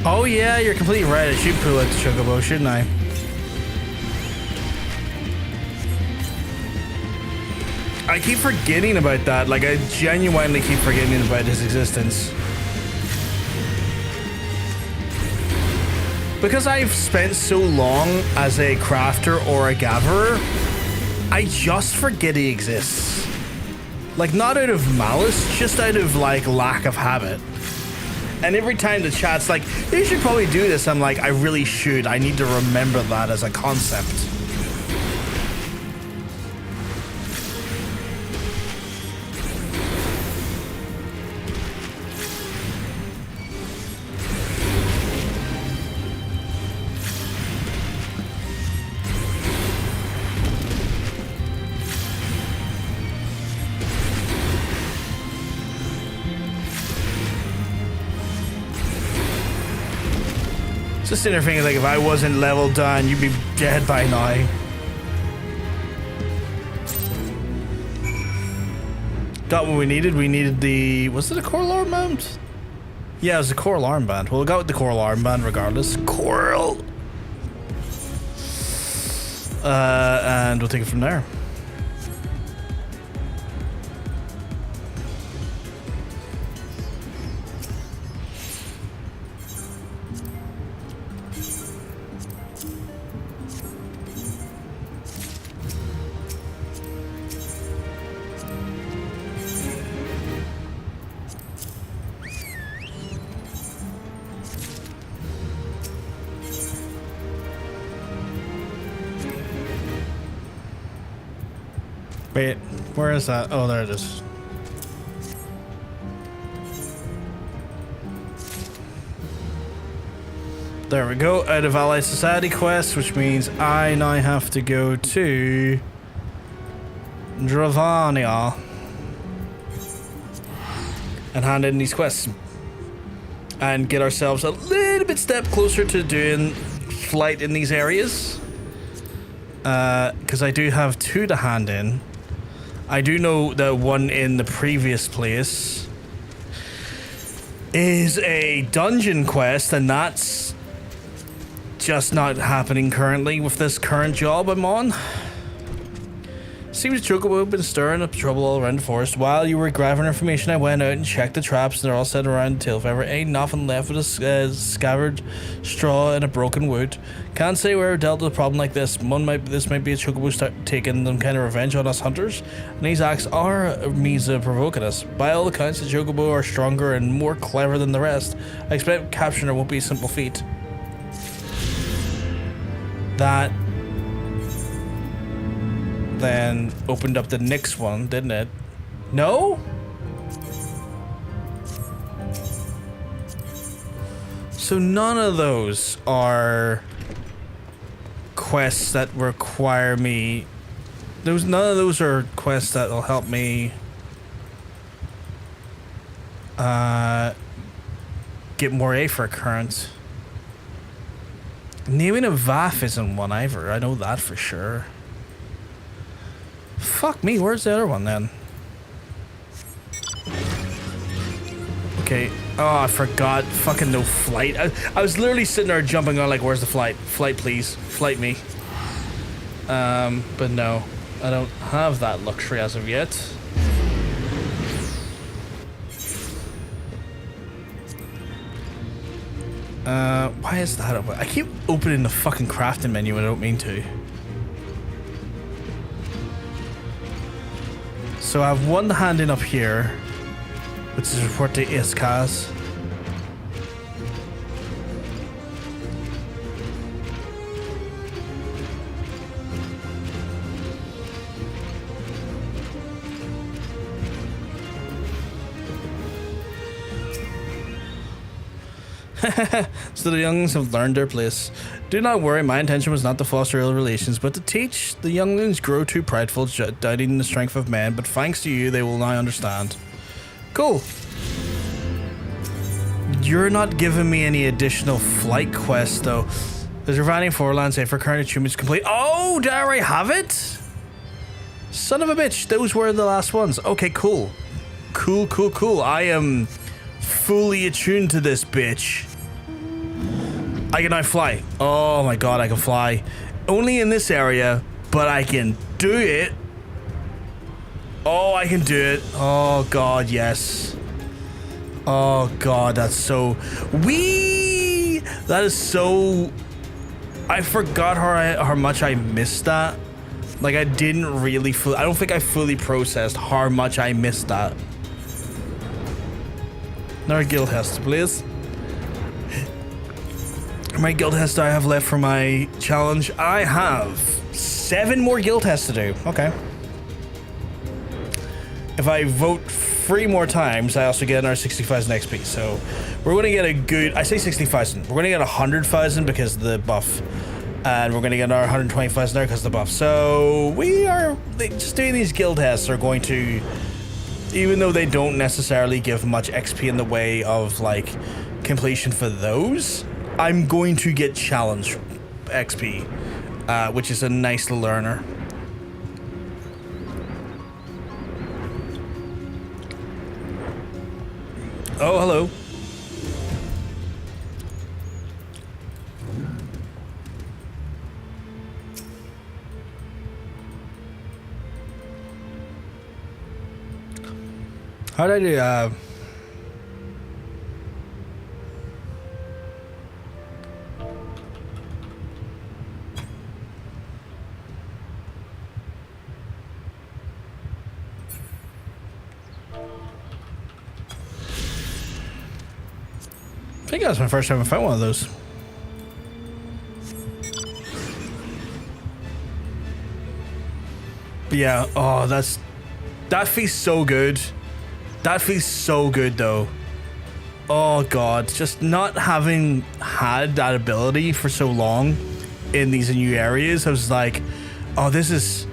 Oh yeah, you're completely right. I should pull out the chocobo, shouldn't I? I keep forgetting about that. Like, I genuinely keep forgetting about his existence. Because I've spent so long as a crafter or a gatherer, I just forget he exists. Like, not out of malice, just out of, like, lack of habit. And every time the chat's like, you should probably do this, I'm like, I really should. I need to remember that as a concept. Just in there thinking, like, if I wasn't level down, you'd be dead by now. Got what we needed. We needed the... Was it a coral armband? Yeah, it was a coral armband. Well, we got the coral armband regardless. Coral! And we'll take it from there. Wait, where is that? Oh, there it is. There we go, out of Allied Society quest, which means I now have to go to Dravania and hand in these quests and get ourselves a little bit step closer to doing flight in these areas. Because I do have 2 to hand in. I do know that one in the previous place is a dungeon quest, and that's just not happening currently with this current job I'm on. Seems Chocobo have been stirring up trouble all around the forest. While you were gathering information, I went out and checked the traps, and they're all set around the tail. If ever ain't nothing left but a scabbard straw and a broken wood. Can't say we ever dealt with a problem like this. This might be a Chocobo taking them kind of revenge on us hunters, and these acts are means of provoking us. By all accounts, the Chocobo are stronger and more clever than the rest. I expect capturing her won't be a simple feat. then opened up the next one, didn't it? No? So none of those are quests that require me. None of those are quests that will help me get more Aether currents. Naming a Vaff isn't one either. I know that for sure. Fuck me, where's the other one then? Okay. Oh, I forgot. Fucking no flight. I was literally sitting there jumping on like, where's the flight? Flight, please. Flight me. But no. I don't have that luxury as of yet. Why is that open? I keep opening the fucking crafting menu and I don't mean to. So I have one hand in up here, which is report to Ishgard. So the younglings have learned their place. Do not worry, my intention was not to foster ill relations, but to teach. The younglings grow too prideful, doubting the strength of men, but thanks to you, they will now understand. Cool. You're not giving me any additional flight quests, though. The Dravania Forelands say for current achievements complete. Oh, did I already have it? Son of a bitch, those were the last ones. Okay, cool. Cool. I am fully attuned to this bitch. I can now fly. Oh my god, I can fly. Only in this area, but I can do it. Oh, I can do it. Oh god, yes. Oh god, that's so... Wee! That is so... I forgot how much I missed that. Like, I didn't really... I don't think I fully processed how much I missed that. Another Guildhest, please. How many Guildhests do I have left for my challenge? I have 7 more Guildhests to do. Okay. If I vote 3 more times, I also get another 60,000 XP. So we're going to get a good... I say 60,000. We're going to get 100,000 because of the buff. And we're going to get another 120,000 there because of the buff. So we are... Just doing these Guildhests are going to... Even though they don't necessarily give much XP in the way of, like, completion for those... I'm going to get challenge XP, which is a nice learner. Oh, hello. How did I do? I think that was my first time I found one of those. But yeah, oh, that feels so good. That feels so good though. Oh god, just not having had that ability for so long in these new areas, I was like, oh, this is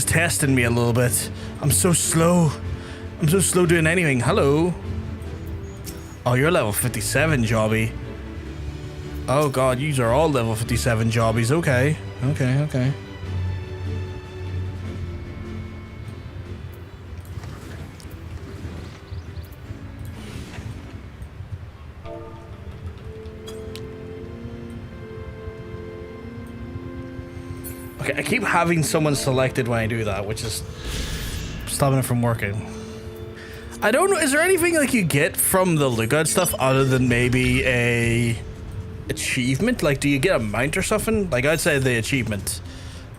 testing me a little bit. I'm so slow. I'm so slow doing anything. Hello. Oh, you're level 57, Jobby. Oh god, yous are all level 57 Jobbies. Okay. Okay. Okay, I keep having someone selected when I do that, which is stopping it from working. I don't know, is there anything like you get from the lookout stuff other than maybe a achievement? Like, do you get a mount or something? Like, outside the achievement,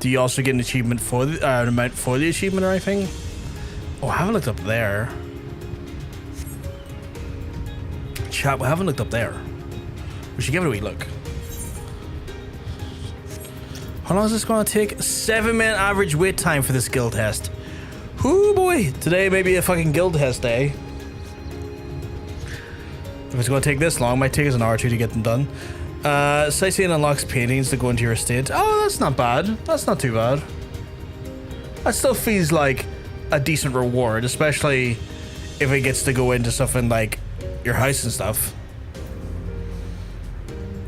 do you also get an achievement for the a mount for the achievement or anything? Oh, I haven't looked up there. Chat, we haven't looked up there. We should give it a wee look. How long is this going to take? 7-minute average wait time for this Guildhest. Whoo boy, today may be a fucking Guildhest day. If it's going to take this long, it might take us an hour or two to get them done. Sightseeing unlocks paintings to go into your estate. Oh, that's not bad. That's not too bad. That still feels like a decent reward, especially if it gets to go into something like your house and stuff.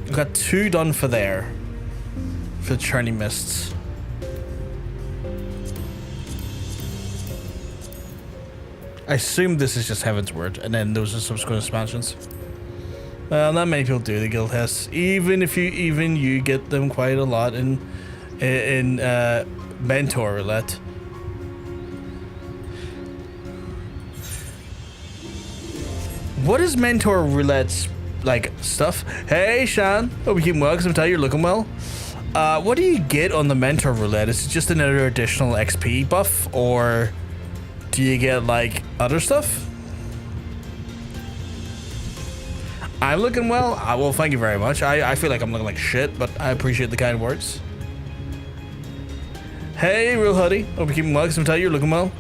We've got 2 done for there. For the Churning Mists. I assume this is just Heaven's Word, and then those are subsequent expansions. Well, not many people do the Guildhests. Even you get them quite a lot in Mentor Roulette. What is Mentor Roulette's like stuff? Hey Sean, hope you keep well, because I'm telling you, you're looking well. What do you get on the Mentor Roulette? Is it just another additional XP buff, or do you get like other stuff? I'm looking well. Well, thank you very much. I feel like I'm looking like shit, but I appreciate the kind words. Hey, Real Huddy. Hope you're keeping well, because I'm telling you, you're looking well.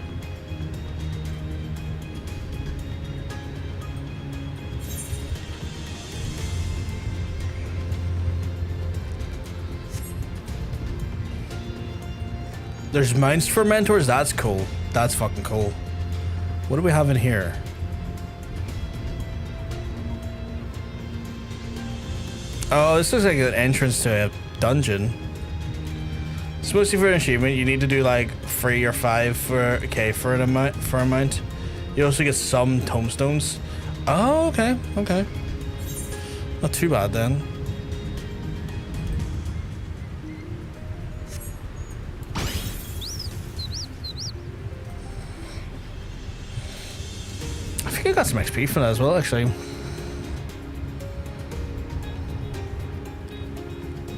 There's mounts for mentors? That's cool. That's fucking cool. What do we have in here? Oh, this looks like an entrance to a dungeon. It's mostly for an achievement. You need to do like 3 or 5 for an amount. You also get some tombstones. Oh, okay, okay. Not too bad then. I got some XP for that as well, actually.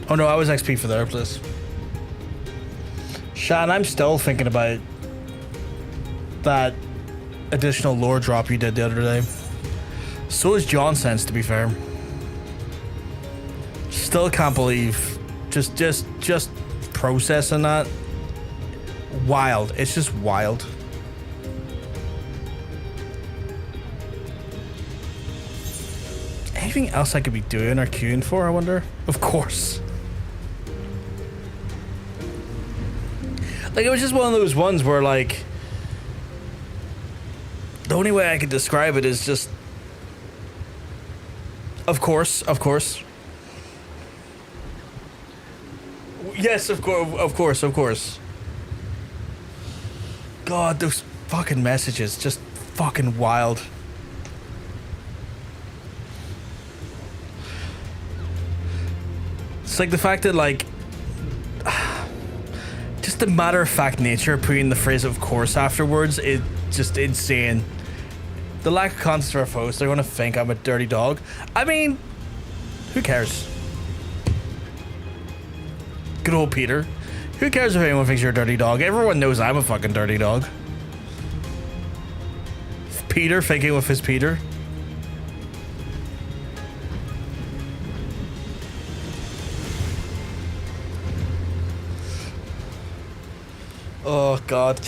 Oh no, I was XP for the other place. Shan, I'm still thinking about that additional lore drop you did the other day. So is John Sense, to be fair. Still can't believe just processing that. Wild. It's just wild. Anything else I could be doing or queuing for, I wonder? Of course. Like, it was just one of those ones where, like, the only way I could describe it is just, of course. Yes, of course. God, those fucking messages, just fucking wild. It's like the fact that, like, just the matter-of-fact nature of putting the phrase "of course" afterwards is just insane. The lack of context for our foes, they're gonna think I'm a dirty dog. I mean, who cares? Good old Peter. Who cares if anyone thinks you're a dirty dog? Everyone knows I'm a fucking dirty dog. Peter thinking with his Peter. Oh God,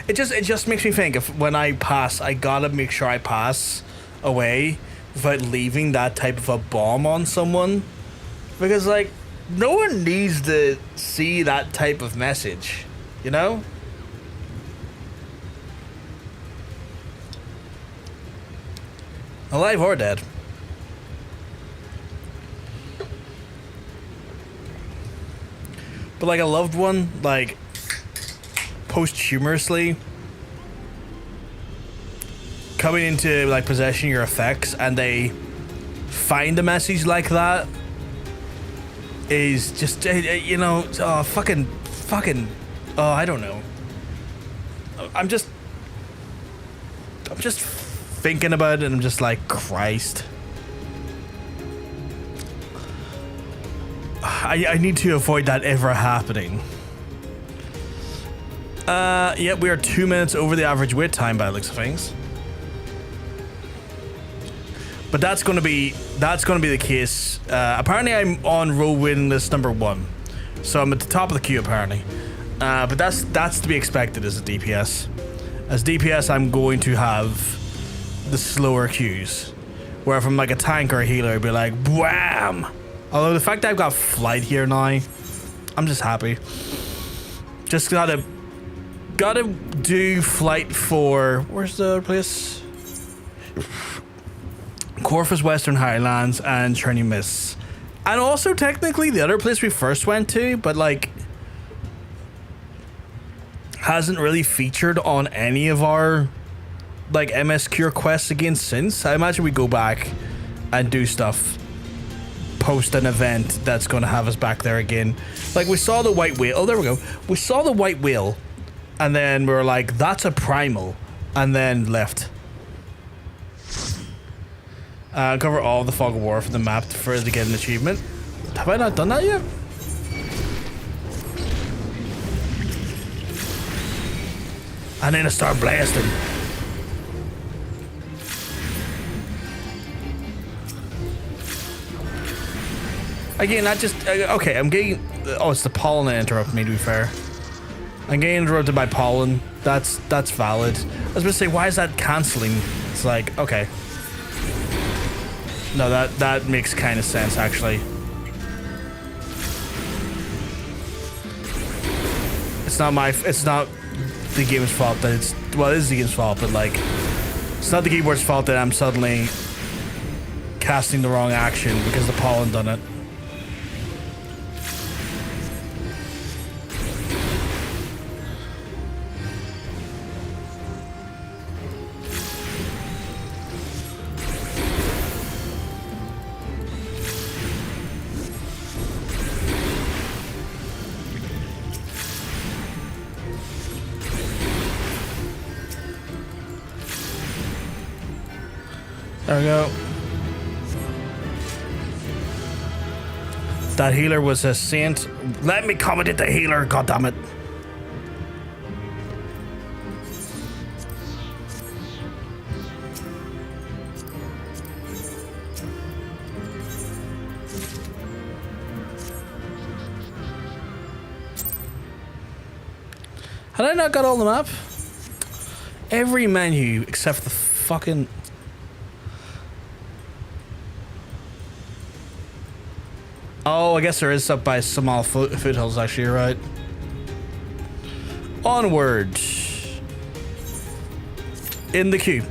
it just makes me think, if when I pass, I gotta make sure I pass away without leaving that type of a bomb on someone, because like no one needs to see that type of message, you know? Alive or dead. But like a loved one, like posthumously coming into like possession of your effects, and they find a message like that is just, you know, fucking, I don't know. I'm just thinking about it, and I'm just like, Christ. I need to avoid that ever happening. Yeah, we are 2 minutes over the average wait time by the looks of things. But that's gonna be the case. Apparently, I'm on row win list number 1, so I'm at the top of the queue apparently. But that's to be expected as a DPS. As DPS, I'm going to have the slower queues, where if I'm like a tank or a healer, I'd be like wham. Although the fact that I've got flight here now, I'm just happy. Just gotta do flight for, where's the other place? Corvus Western Highlands and Churning Mists. And also technically the other place we first went to, but like hasn't really featured on any of our like MS Cure quests again since. I imagine we go back and do stuff post an event that's going to have us back there again. Like we saw the white whale. Oh, there we go. We saw the white whale and then we were like, that's a primal, and then left. Cover all the fog of war for the map for us to get an achievement. Have I not done that yet? And then I start blasting. Again, that just... okay, I'm getting... oh, it's the pollen that interrupted me, to be fair. I'm getting interrupted by pollen. That's valid. I was going to say, why is that cancelling? It's like, okay. No, that makes kind of sense, actually. It's not the game's fault that it's... well, it is the game's fault, but like... it's not the keyboard's fault that I'm suddenly casting the wrong action because the pollen done it. There we go. That healer was a saint. Let me commentate the healer, goddammit. Had I not got all the map? Every menu except the fucking... oh, I guess there is up by Samal foothills, actually, you're right. Onward. In the queue.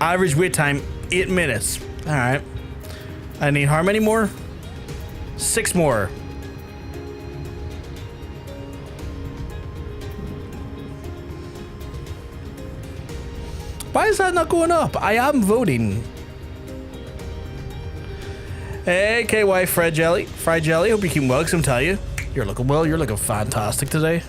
Average wait time, 8 minutes. Alright. I need how many more? 6 more. Why is that not going up? I am voting. Hey, KY Fried Jelly. Fried Jelly, hope you keep well, 'cause I'm telling you, you're looking well, you're looking fantastic today.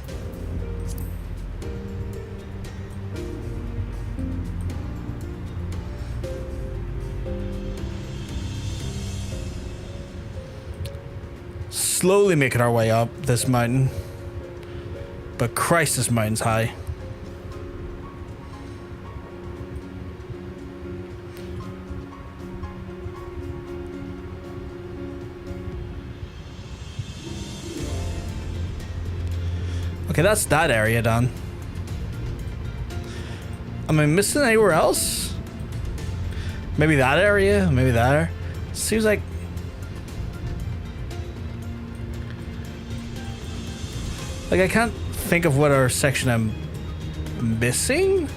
Slowly making our way up this mountain. But Christ, this mountain's high. Okay, that's that area done. Am I missing anywhere else? Maybe that area? Maybe that area? Seems like... like I can't think of what our section I'm missing?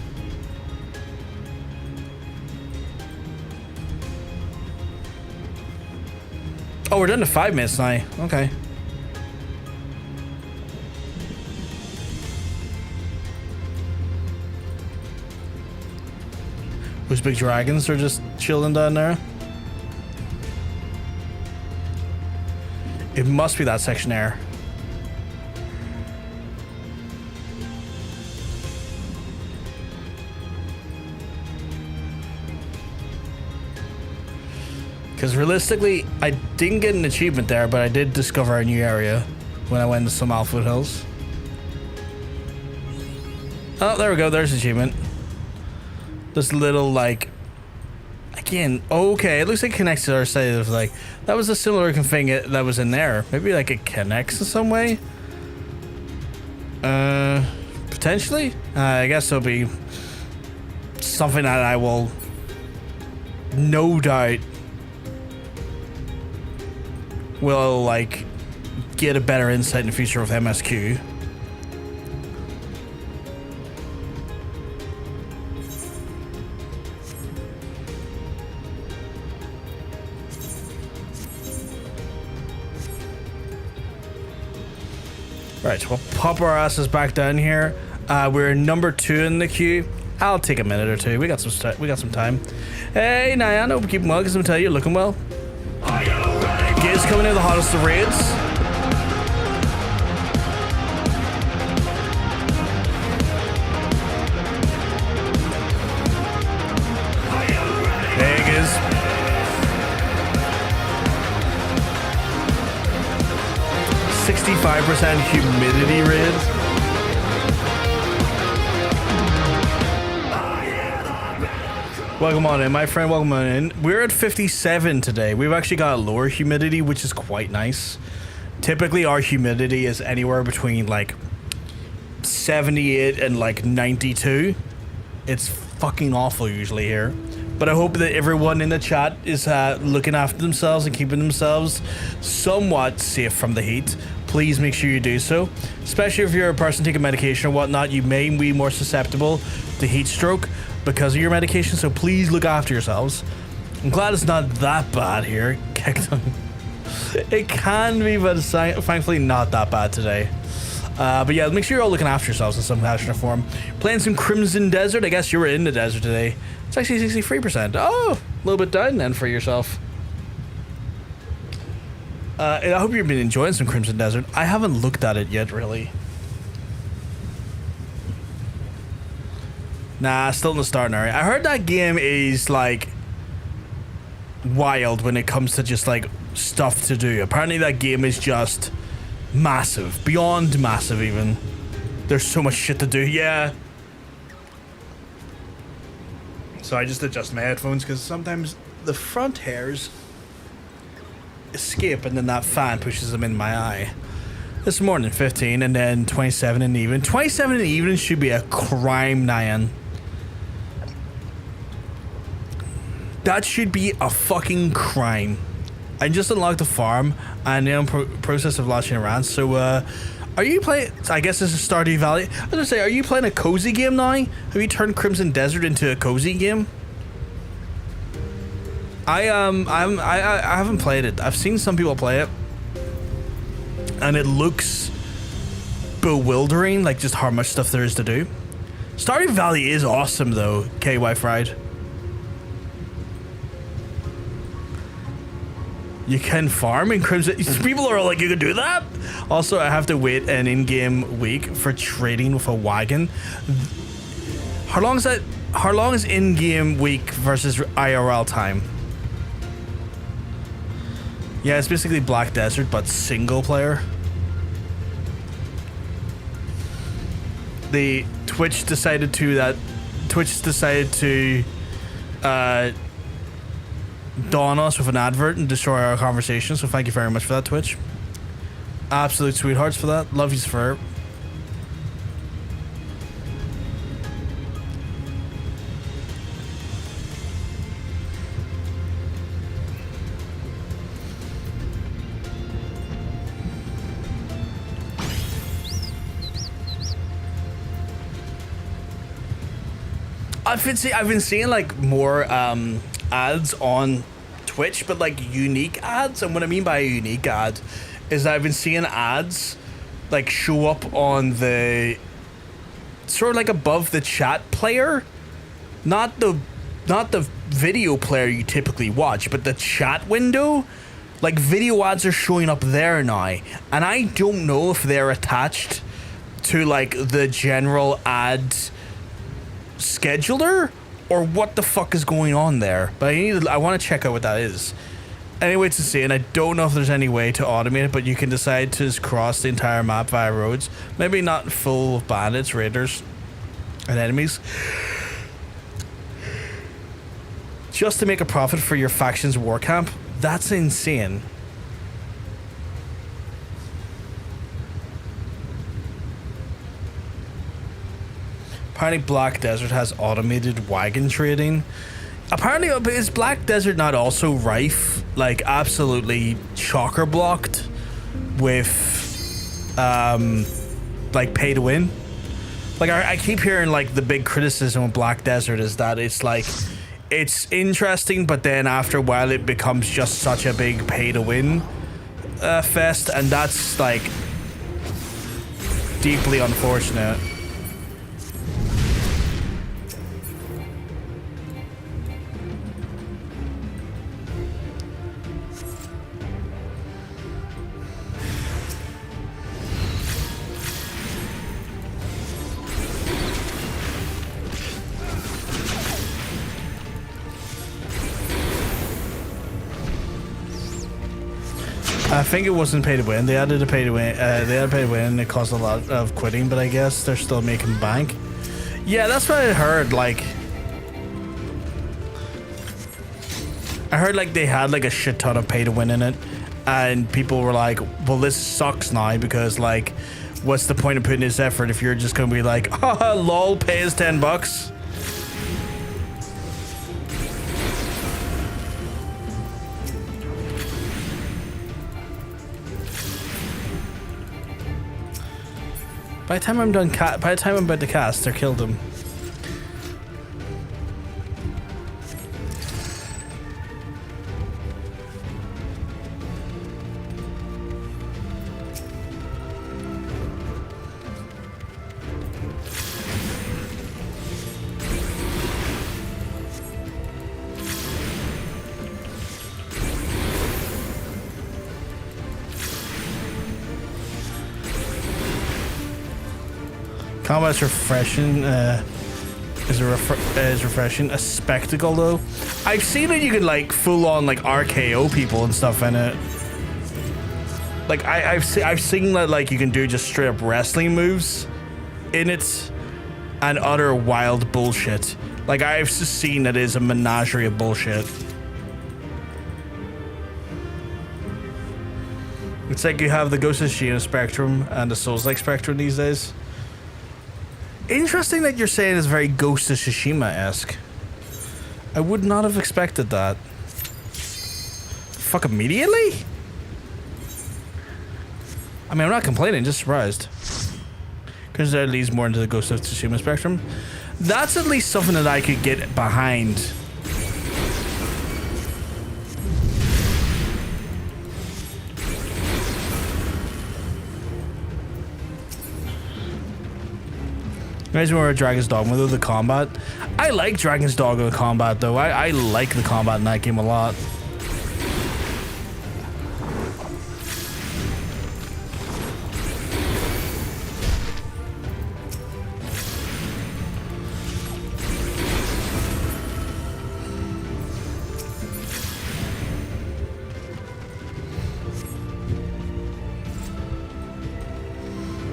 Oh, we're down to 5 minutes now. Okay. Those big dragons are just chilling down there. It must be that section there. Because realistically, I didn't get an achievement there, but I did discover a new area when I went to Samal foothills. Oh, there we go. There's the achievement. This little, like, I Again, okay, it looks like it connects to our side of like, that was a similar thing that was in there. Maybe like it connects in some way? Potentially? I guess it'll be something that I will no doubt will like get a better insight in the future of MSQ. Right, we'll pop our asses back down here. We're number 2 in the queue. I'll take a minute or two. We got some time. Hey, Nyan, hope you keep mugging. I'm tell you, you're looking well. Giz coming in the hottest of raids. Hey, Giz. 65% humidity raids. Welcome on in, my friend. Welcome on in. We're at 57 today. We've actually got a lower humidity, which is quite nice. Typically, our humidity is anywhere between like 78 and like 92. It's fucking awful usually here. But I hope that everyone in the chat is looking after themselves and keeping themselves somewhat safe from the heat. Please make sure you do so. Especially if you're a person taking medication or whatnot, you may be more susceptible to heat stroke because of your medication, so please look after yourselves. I'm glad it's not that bad here. It can be, but it's thankfully not that bad today. But yeah, make sure you're all looking after yourselves in some fashion or form. Playing some Crimson Desert. I guess you were in the desert today. It's actually 63%. Oh, a little bit down then for yourself. And I hope you've been enjoying some Crimson Desert. I haven't looked at it yet, really. Nah, still in the starting area. I heard that game is, like, wild when it comes to just, like, stuff to do. Apparently that game is just massive. Beyond massive, even. There's so much shit to do. Yeah. So I just adjust my headphones because sometimes the front hairs escape and then that fan pushes them in my eye. This morning 15 and then 27 in the evening. 27 in the evening should be a crime, Nyan. That should be a fucking crime. I just unlocked the farm and now I'm process of launching around. So are you playing, I guess this is Stardew Valley. I was gonna say, are you playing a cozy game now? Have you turned Crimson Desert into a cozy game? I haven't played it. I've seen some people play it, and it looks bewildering, like just how much stuff there is to do. Stardew Valley is awesome though, KY Fried. You can farm in Crimson. People are like, you can do that? Also, I have to wait an in-game week for trading with a wagon. How long is that? How long is in-game week versus IRL time? Yeah, it's basically Black Desert, but single player. Twitch decided to dawn us with an advert and destroy our conversation, so thank you very much for that, Twitch. Absolute sweethearts for that. Love yous for it. I've been seeing like more ads on Twitch, but like unique ads. And what I mean by a unique ad is that I've been seeing ads like show up on the sort of like above the chat player, not the video player you typically watch, but the chat window. Like video ads are showing up there now, and I don't know if they're attached to like the general ad scheduler or what the fuck is going on there, but I want to check out what that is. Anyway, to see, and I don't know if there's any way to automate it, but you can decide to just cross the entire map via roads. Maybe not full of bandits, raiders, and enemies. just to make a profit for your faction's war camp. That's insane. Apparently Black Desert has automated wagon trading. Apparently, is Black Desert not also rife, like absolutely chocker blocked with like pay to win? Like I keep hearing like the big criticism of Black Desert is that it's like, it's interesting, but then after a while it becomes just such a big pay to win fest, and that's like deeply unfortunate. I think it wasn't pay to win. They added a pay to win. They had a pay to win, and it caused a lot of quitting. But I guess they're still making bank. Yeah, that's what I heard. Like, I heard like they had like a shit ton of pay to win in it, and people were like, "Well, this sucks now because like, what's the point of putting this effort if you're just gonna be like, oh, lol, pay us $10." By the time I'm done, by the time I'm about to cast, they're killed him. Combat's refreshing. Is refreshing. A spectacle though. I've seen that you can like full on like RKO people and stuff in it. Like I've seen that like you can do just straight up wrestling moves in it, and utter wild bullshit. Like I've just seen that is a menagerie of bullshit. It's like you have the Ghost of Tsushima spectrum and the Souls-like spectrum these days. Interesting that you're saying it's very Ghost of Tsushima-esque. I would not have expected that. Fuck, immediately? I mean, I'm not complaining, just surprised. Because that leads more into the Ghost of Tsushima spectrum. That's at least something that I could get behind. Reminds me more of Dragon's Dogma though, the combat. I like Dragon's Dogma combat though. I like the combat in that game a lot.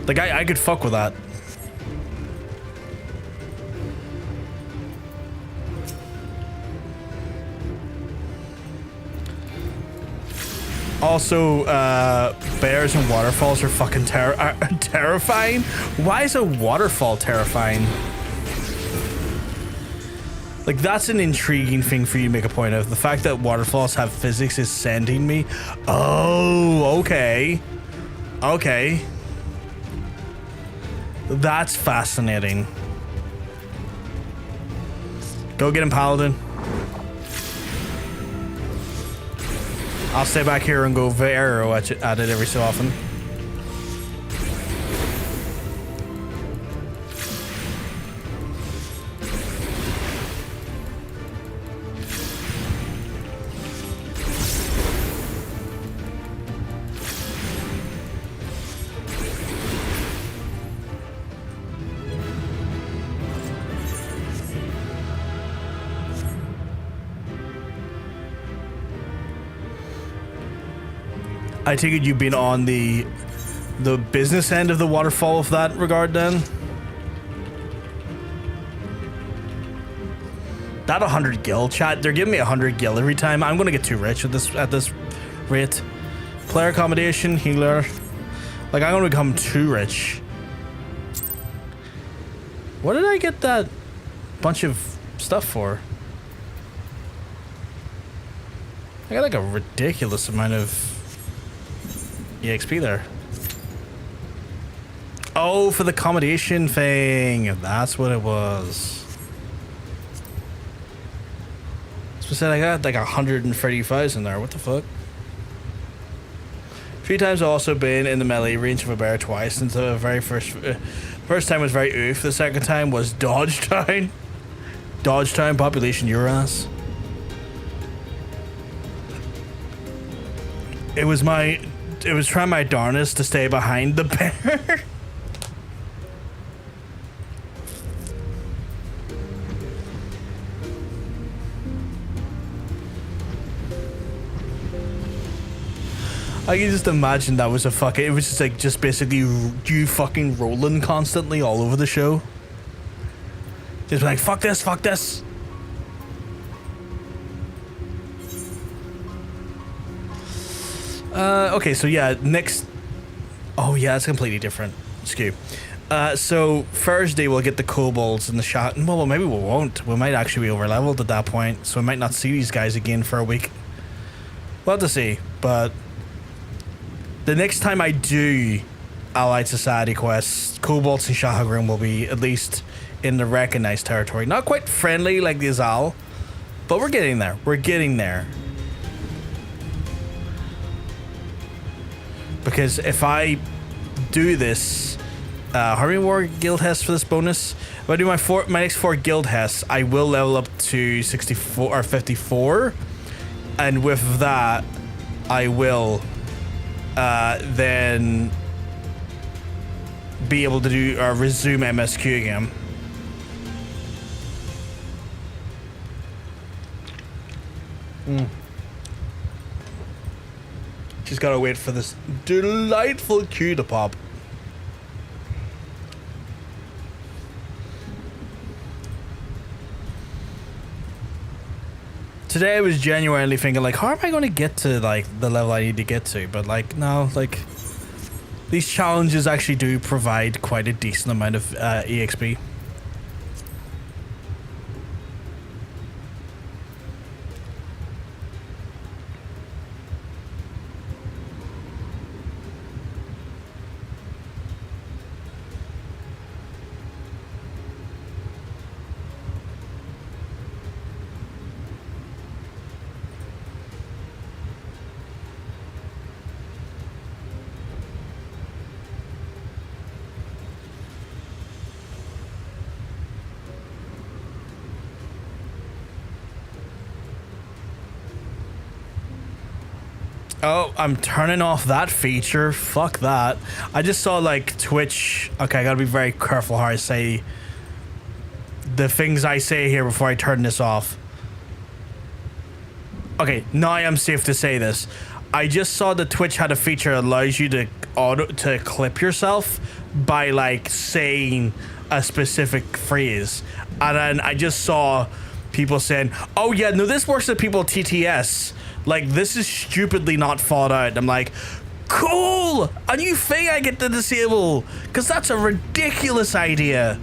Like I could fuck with that. Also, bears and waterfalls are fucking terrifying. Why is a waterfall terrifying? Like, that's an intriguing thing for you to make a point of. The fact that waterfalls have physics is sending me. Oh, okay. Okay. That's fascinating. Go get him, Paladin. I'll stay back here and go arrow at it every so often. I take it you've been on the business end of the waterfall of that regard then? That 100 gil, chat. They're giving me 100 gil every time. I'm gonna get too rich at this rate. Player accommodation, healer. Like, I'm gonna become too rich. What did I get that bunch of stuff for? I got like a ridiculous amount of EXP there. Oh, for the accommodation thing. That's what it was. So I got like 130,000 there. What the fuck? 3 times I've also been in the melee range of a bear twice. Since the very first time was very oof. The second time was Dodge Town. Dodge Town, population your ass. It was trying my darnest to stay behind the bear. I can just imagine that was it was just like, basically you fucking rolling constantly all over the show. Just be like, fuck this, fuck this. Okay, so yeah, next... Oh yeah, it's completely different. Skew. So Thursday we'll get the Kobolds and the shot. Well, maybe we won't. We might actually be over leveled at that point, so we might not see these guys again for a week. We'll have to see, but the next time I do Allied Society quests, Kobolds and Sahagin will be at least in the recognized territory. Not quite friendly like the Azal, but we're getting there. We're getting there. Because if I do this, how many more Guildhest for this bonus? If I do my next 4 Guildhests, I will level up to 64 or 54, and with that, I will then be able to do resume MSQ again. Just gotta wait for this delightful queue to pop. Today I was genuinely thinking, like, how am I going to get to, like, the level I need to get to? But, like, no, like, these challenges actually do provide quite a decent amount of EXP. Oh, I'm turning off that feature. Fuck that. I just saw, like, Twitch. Okay, I gotta be very careful how I say the things I say here before I turn this off. Okay, now I am safe to say this. I just saw that Twitch had a feature that allows you to clip yourself by, like, saying a specific phrase. And then I just saw people saying, oh yeah, no, this works with people TTS. Like, this is stupidly not thought out. I'm like, cool! A new thing I get to disable! Because that's a ridiculous idea.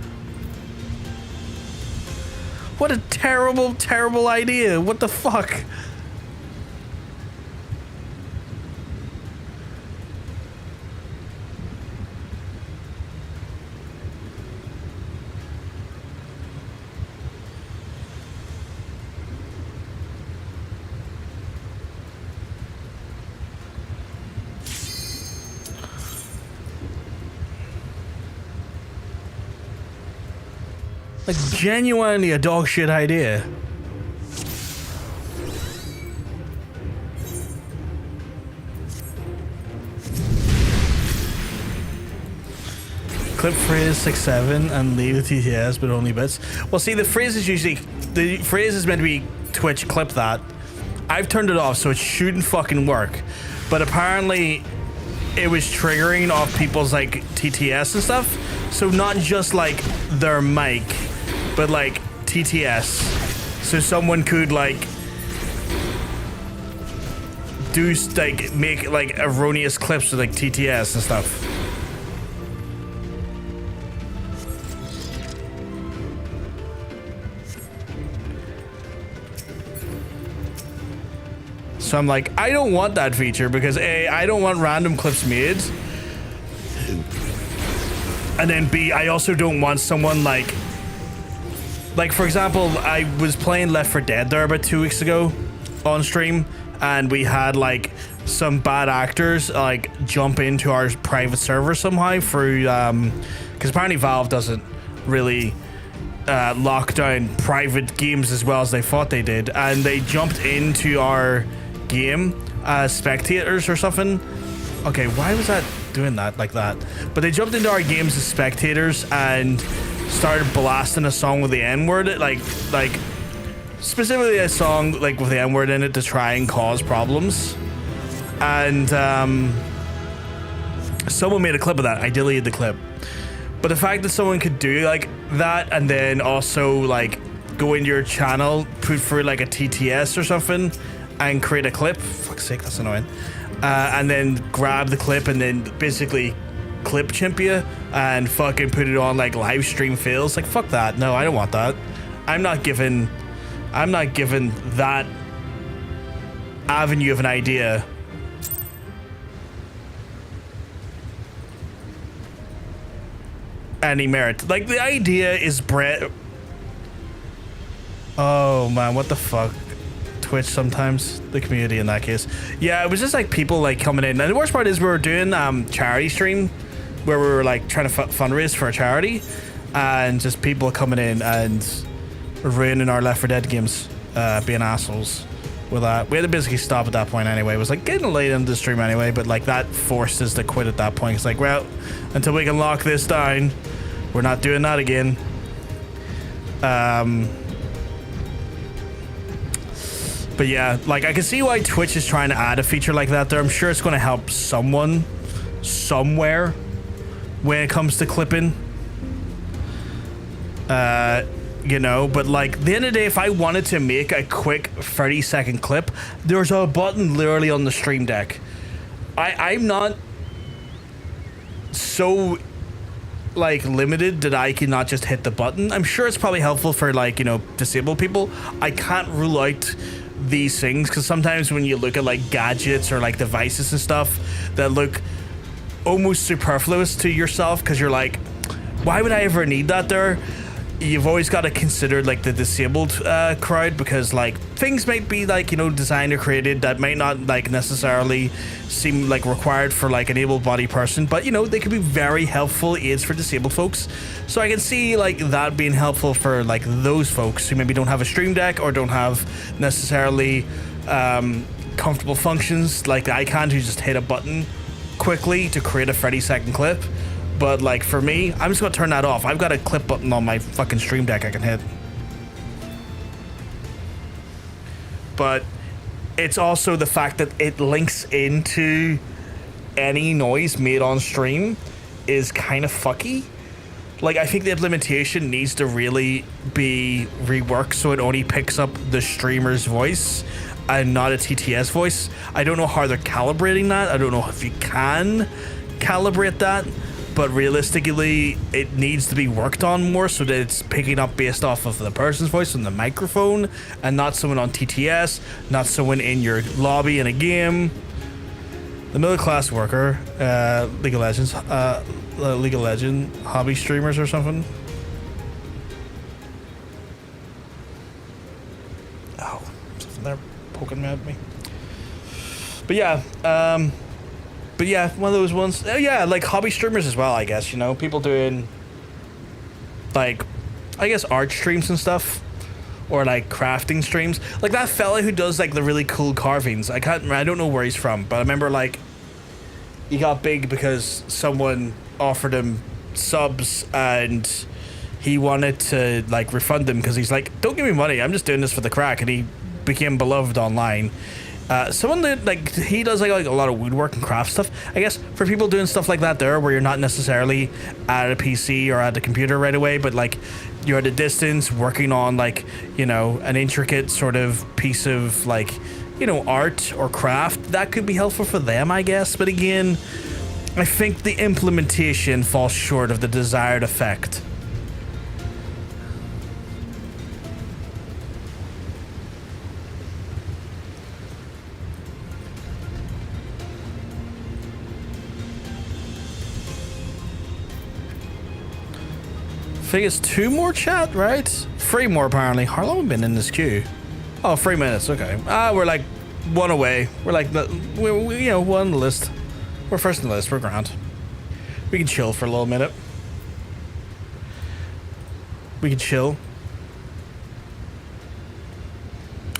What a terrible, terrible idea. What the fuck? Like, genuinely a dog shit idea. Clip phrase 6-7 and leave the TTS, but only bits. Well, see, the phrase is meant to be Twitch clip that. I've turned it off, so it shouldn't fucking work. But apparently, it was triggering off people's, like, TTS and stuff. So not just, like, their mic, but, like, TTS. So someone could like do like make like erroneous clips with like TTS and stuff. So I'm like, I don't want that feature because A, I don't want random clips made. And then B, I also don't want someone like for example, I was playing Left 4 Dead there about 2 weeks ago on stream, and we had like some bad actors like jump into our private server somehow through because apparently Valve doesn't really lock down private games as well as they thought they did, and they jumped into our game as spectators or something. Okay, why was that doing that like that? But they jumped into our games as spectators and started blasting a song with the N-word, like specifically a song like with the N-word in it to try and cause problems. And someone made a clip of that. I deleted the clip. But the fact that someone could do like that and then also like go into your channel, put through like a TTS or something and create a clip, fuck's sake, that's annoying. And then grab the clip and then basically clip chimp you and fucking put it on like live stream fails. Like, fuck that. No, I don't want that. I'm not giving that avenue of an idea any merit. Like, the idea is oh man, what the fuck? Twitch sometimes, the community in that case. Yeah, it was just like people like coming in, and the worst part is we were doing charity stream where we were like trying to fundraise for a charity, and just people coming in and ruining our Left 4 Dead games, being assholes with that. We had to basically stop at that point anyway. It was like getting late into the stream anyway, but like that forced us to quit at that point. It's like, well, until we can lock this down, we're not doing that again. But yeah, like I can see why Twitch is trying to add a feature like that there. I'm sure it's going to help someone somewhere when it comes to clipping. You know, but like at the end of the day, if I wanted to make a quick 30-second clip, there's a button literally on the stream deck. I'm not so like limited that I cannot just hit the button. I'm sure it's probably helpful for like, you know, disabled people. I can't rule out these things because sometimes when you look at like gadgets or like devices and stuff that look almost superfluous to yourself because you're like, why would I ever need that there? You've always got to consider like the disabled crowd, because like things might be like, you know, designed or created that might not like necessarily seem like required for like an able-bodied person, but you know, they could be very helpful aids for disabled folks. So I can see like that being helpful for like those folks who maybe don't have a stream deck or don't have necessarily comfortable functions like I can, to just hit a button quickly to create a 30-second clip. But like for me, I'm just gonna turn that off. I've got a clip button on my fucking stream deck I can hit. But it's also the fact that it links into any noise made on stream is kind of fucky. Like, I think the implementation needs to really be reworked so it only picks up the streamer's voice and not a TTS voice. I don't know how they're calibrating that. I don't know if you can calibrate that. But realistically, it needs to be worked on more so that it's picking up based off of the person's voice on the microphone and not someone on TTS, not someone in your lobby in a game. The middle class worker, League of Legends, League of Legends hobby streamers or something. Oh, something there poking at me. But yeah, But yeah, one of those ones. Yeah, like hobby streamers as well, I guess, you know. People doing, like, I guess art streams and stuff. Or, like, crafting streams. Like, that fella who does, like, the really cool carvings. I don't know where he's from. But I remember, like, he got big because someone offered him subs and he wanted to, like, refund them because he's like, don't give me money. I'm just doing this for the crack. And he became beloved online. Someone that, like, he does like a lot of woodwork and craft stuff. I guess for people doing stuff like that there, where you're not necessarily at a PC or at a computer right away, but like you're at a distance working on, like, you know, an intricate sort of piece of, like, you know, art or craft, that could be helpful for them, I guess. But again, I think the implementation falls short of the desired effect. I think it's 2 more, chat, right? 3 more, apparently. How long have we been in this queue? Oh, 3 minutes, okay. We're like 1 away. We're like, we you know, 1 on the list. We're first on the list, we're grand. We can chill for a little minute. We can chill.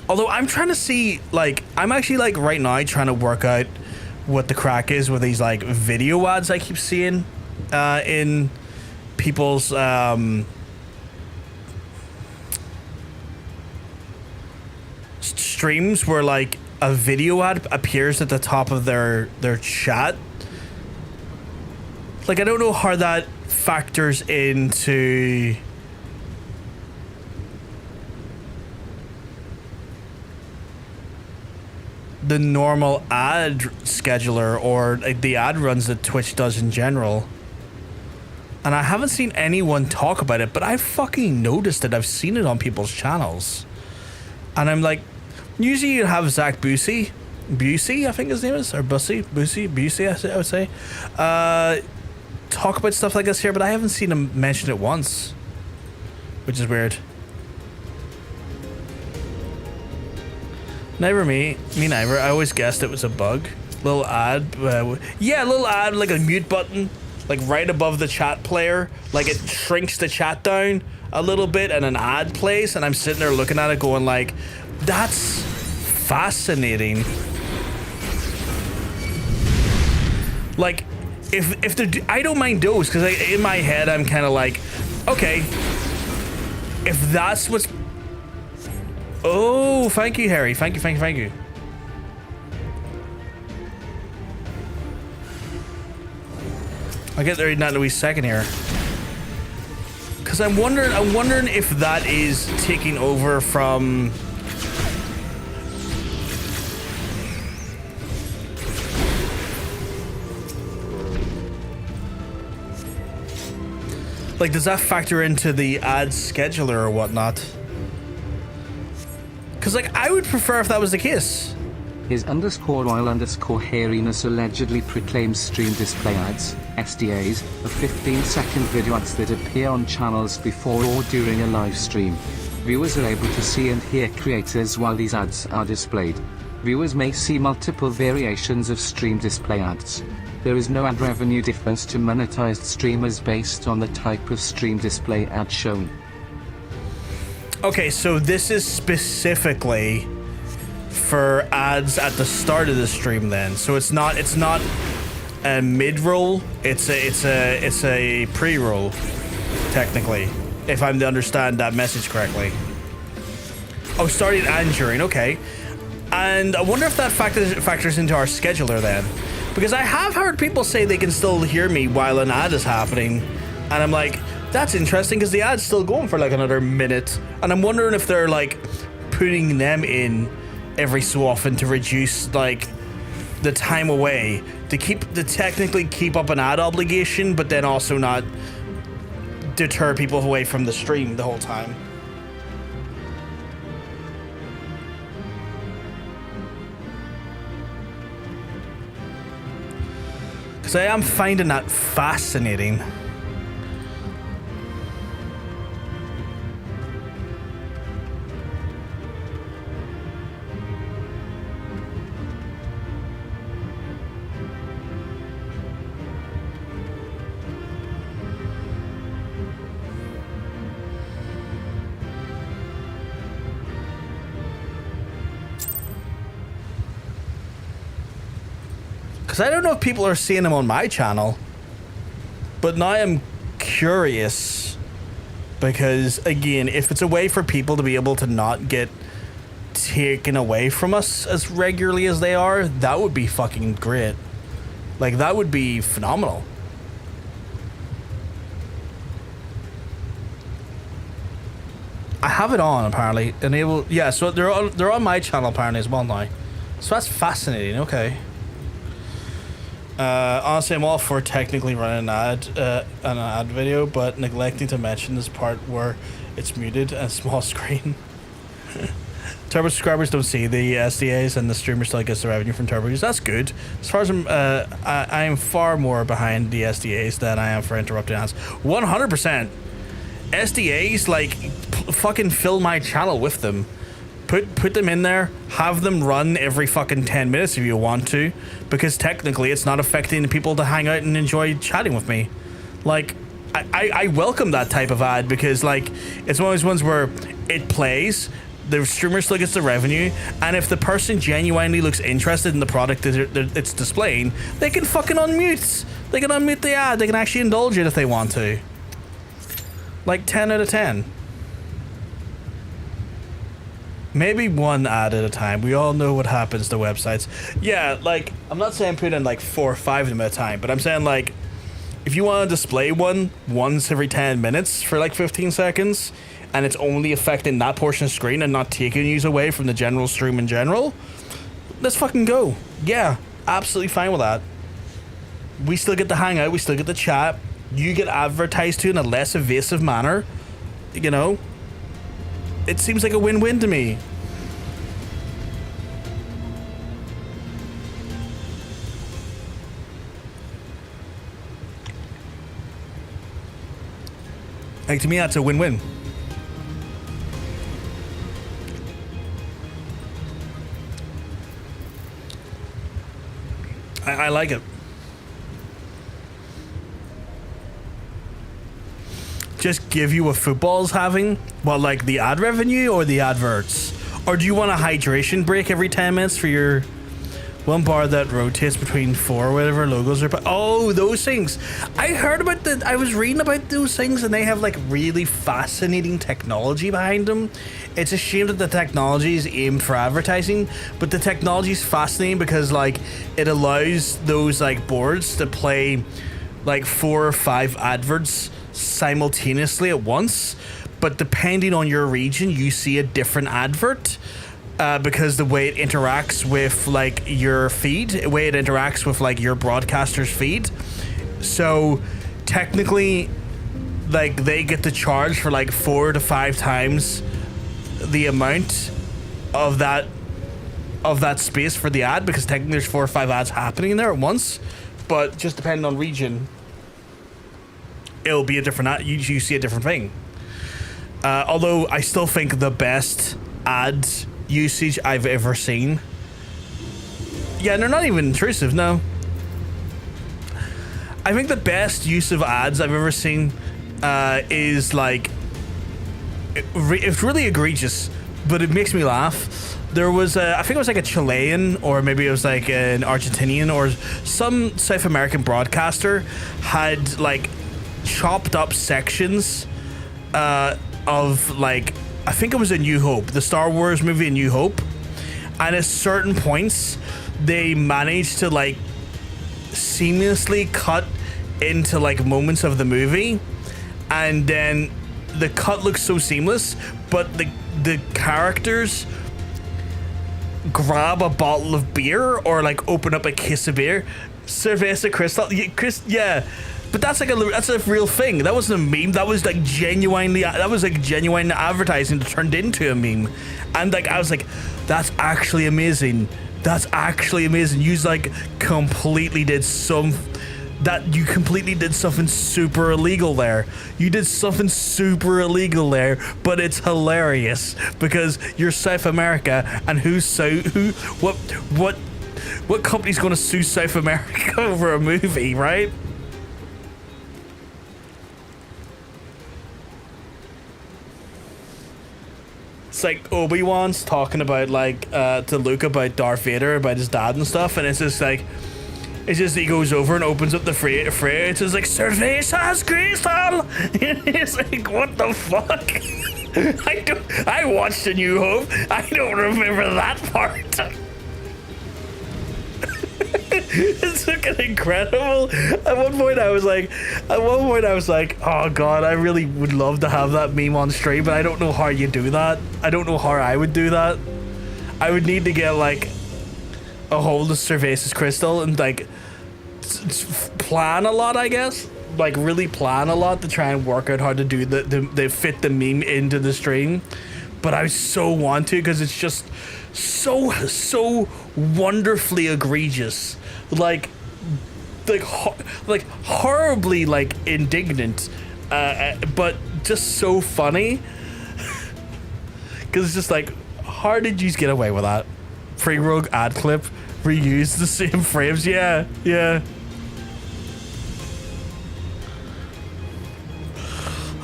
Although I'm trying to see, like, I'm actually, like, right now trying to work out what the crack is with these, like, video ads I keep seeing in people's streams, where like a video ad appears at the top of their chat. Like, I don't know how that factors into the normal ad scheduler or like the ad runs that Twitch does in general. And I haven't seen anyone talk about it, but I fucking noticed it. I've seen it on people's channels. And I'm like, usually you have Zach Busey, I think his name is, or Busey, I would say, talk about stuff like this here, but I haven't seen him mention it once, which is weird. Never me neither. I always guessed it was a bug. Little ad, yeah, little ad, like a mute button. Like right above the chat player, like it shrinks the chat down a little bit and an ad plays, and I'm sitting there looking at it going like, that's fascinating. Like, if they're, I don't mind those, because in my head I'm kind of like, okay, if that's what's, oh, thank you, Harry, thank you. I'll get there in that in a wee second here. Because I'm wondering if that is taking over from... Like, does that factor into the ad scheduler or whatnot? Because, like, I would prefer if that was the case. His _while_ hairiness allegedly proclaims stream display ads, SDAs, of 15-second video ads that appear on channels before or during a live stream. Viewers are able to see and hear creators while these ads are displayed. Viewers may see multiple variations of stream display ads. There is no ad revenue difference to monetized streamers based on the type of stream display ad shown. Okay, so this is specifically for ads at the start of the stream then. So it's not a mid-roll, it's a pre-roll, technically, if I'm to understand that message correctly. Oh, starting and during, okay. And I wonder if that factors into our scheduler then. Because I have heard people say they can still hear me while an ad is happening. And I'm like, that's interesting, because the ad's still going for like another minute. And I'm wondering if they're like putting them in every so often to reduce like the time away, to technically keep up an ad obligation, but then also not deter people away from the stream the whole time. Because I am finding that fascinating. Because I don't know if people are seeing them on my channel, but now I'm curious, because again, if it's a way for people to be able to not get taken away from us as regularly as they are, that would be fucking great. Like, that would be phenomenal. I have it on, apparently. Enable, yeah, so they're on my channel apparently as well now. So that's fascinating. Okay. Honestly, I'm all for technically running an ad video, but neglecting to mention this part where it's muted and small screen. Turbo subscribers don't see the SDAs, and the streamer still gets the revenue from Turbo use. That's good. As far as I am far more behind the SDAs than I am for interrupting ads. 100%. SDAs, like, fucking fill my channel with them. Put them in there. Have them run every fucking 10 minutes if you want to, because technically it's not affecting people to hang out and enjoy chatting with me. Like, I welcome that type of ad, because, like, it's one of those ones where it plays, the streamer still gets the revenue, and if the person genuinely looks interested in the product that it's displaying, they can fucking unmute. They can unmute the ad. They can actually indulge it if they want to. Like, 10 out of 10. Maybe one ad at a time. We all know what happens to websites. Yeah, like, I'm not saying put in like 4 or 5 of them at a time, but I'm saying, like, if you want to display one once every 10 minutes for like 15 seconds, and it's only affecting that portion of the screen and not taking you away from the general stream in general, let's fucking go. Yeah, absolutely fine with that. We still get to hang out, we still get to chat, you get advertised to in a less evasive manner, you know? It seems like a win-win to me. Like, to me, that's a win-win. I like it. Just give you what football's having? Well, like the ad revenue or the adverts? Or do you want a hydration break every 10 minutes for your one bar that rotates between 4 or whatever logos are? Oh, those things. I heard about I was reading about those things, and they have like really fascinating technology behind them. It's a shame that the technology is aimed for advertising, but the technology is fascinating because, like, it allows those like boards to play like 4 or 5 adverts simultaneously at once, but depending on your region you see a different advert, because the way it interacts with like your feed, the way it interacts with like your broadcaster's feed. So technically, like, they get to charge for like 4 to 5 times the amount of that space for the ad, because technically there's 4 or 5 ads happening in there at once, but just depending on region, it'll be a different ad. You see a different thing. Although I still think the best ad usage I've ever seen. Yeah, they're not even intrusive, no. I think the best use of ads I've ever seen is like, it's really egregious, but it makes me laugh. There was I think it was like a Chilean, or maybe it was like an Argentinian, or some South American broadcaster had like chopped up sections of, like, I think it was A New Hope, the Star Wars movie A New Hope, and at certain points they managed to like seamlessly cut into like moments of the movie, and then the cut looks so seamless, but the characters grab a bottle of beer or like open up a case of beer, Cerveza Crystal, yeah. But that's like that's a real thing. That wasn't a meme. That was like genuine advertising that turned into a meme. And like, I was like, that's actually amazing. That's actually amazing. You like completely did something super illegal there. You did something super illegal there, but it's hilarious because you're South America, and what company's gonna sue South America over a movie, right? It's like Obi-Wan's talking about like to Luke about Darth Vader, about his dad and stuff, and it's just like, it's just he goes over and opens up the fridge. It's just like, Cerveza's crystal. It's like, what the fuck? I watched A New Hope. I don't remember that part. It's fucking incredible. At one point I was like, oh god, I really would love to have that meme on stream, but I don't know how you do that. I don't know how I would do that. I would need to get like a hold of Cerveza's crystal and like plan a lot, I guess. Like really plan a lot to try and work out how to do the fit the meme into the stream. But I so want to, because it's just so wonderfully egregious, like horribly like indignant, but just so funny. Because it's just like, how did you get away with that? Free rogue ad clip, reuse the same frames. Yeah.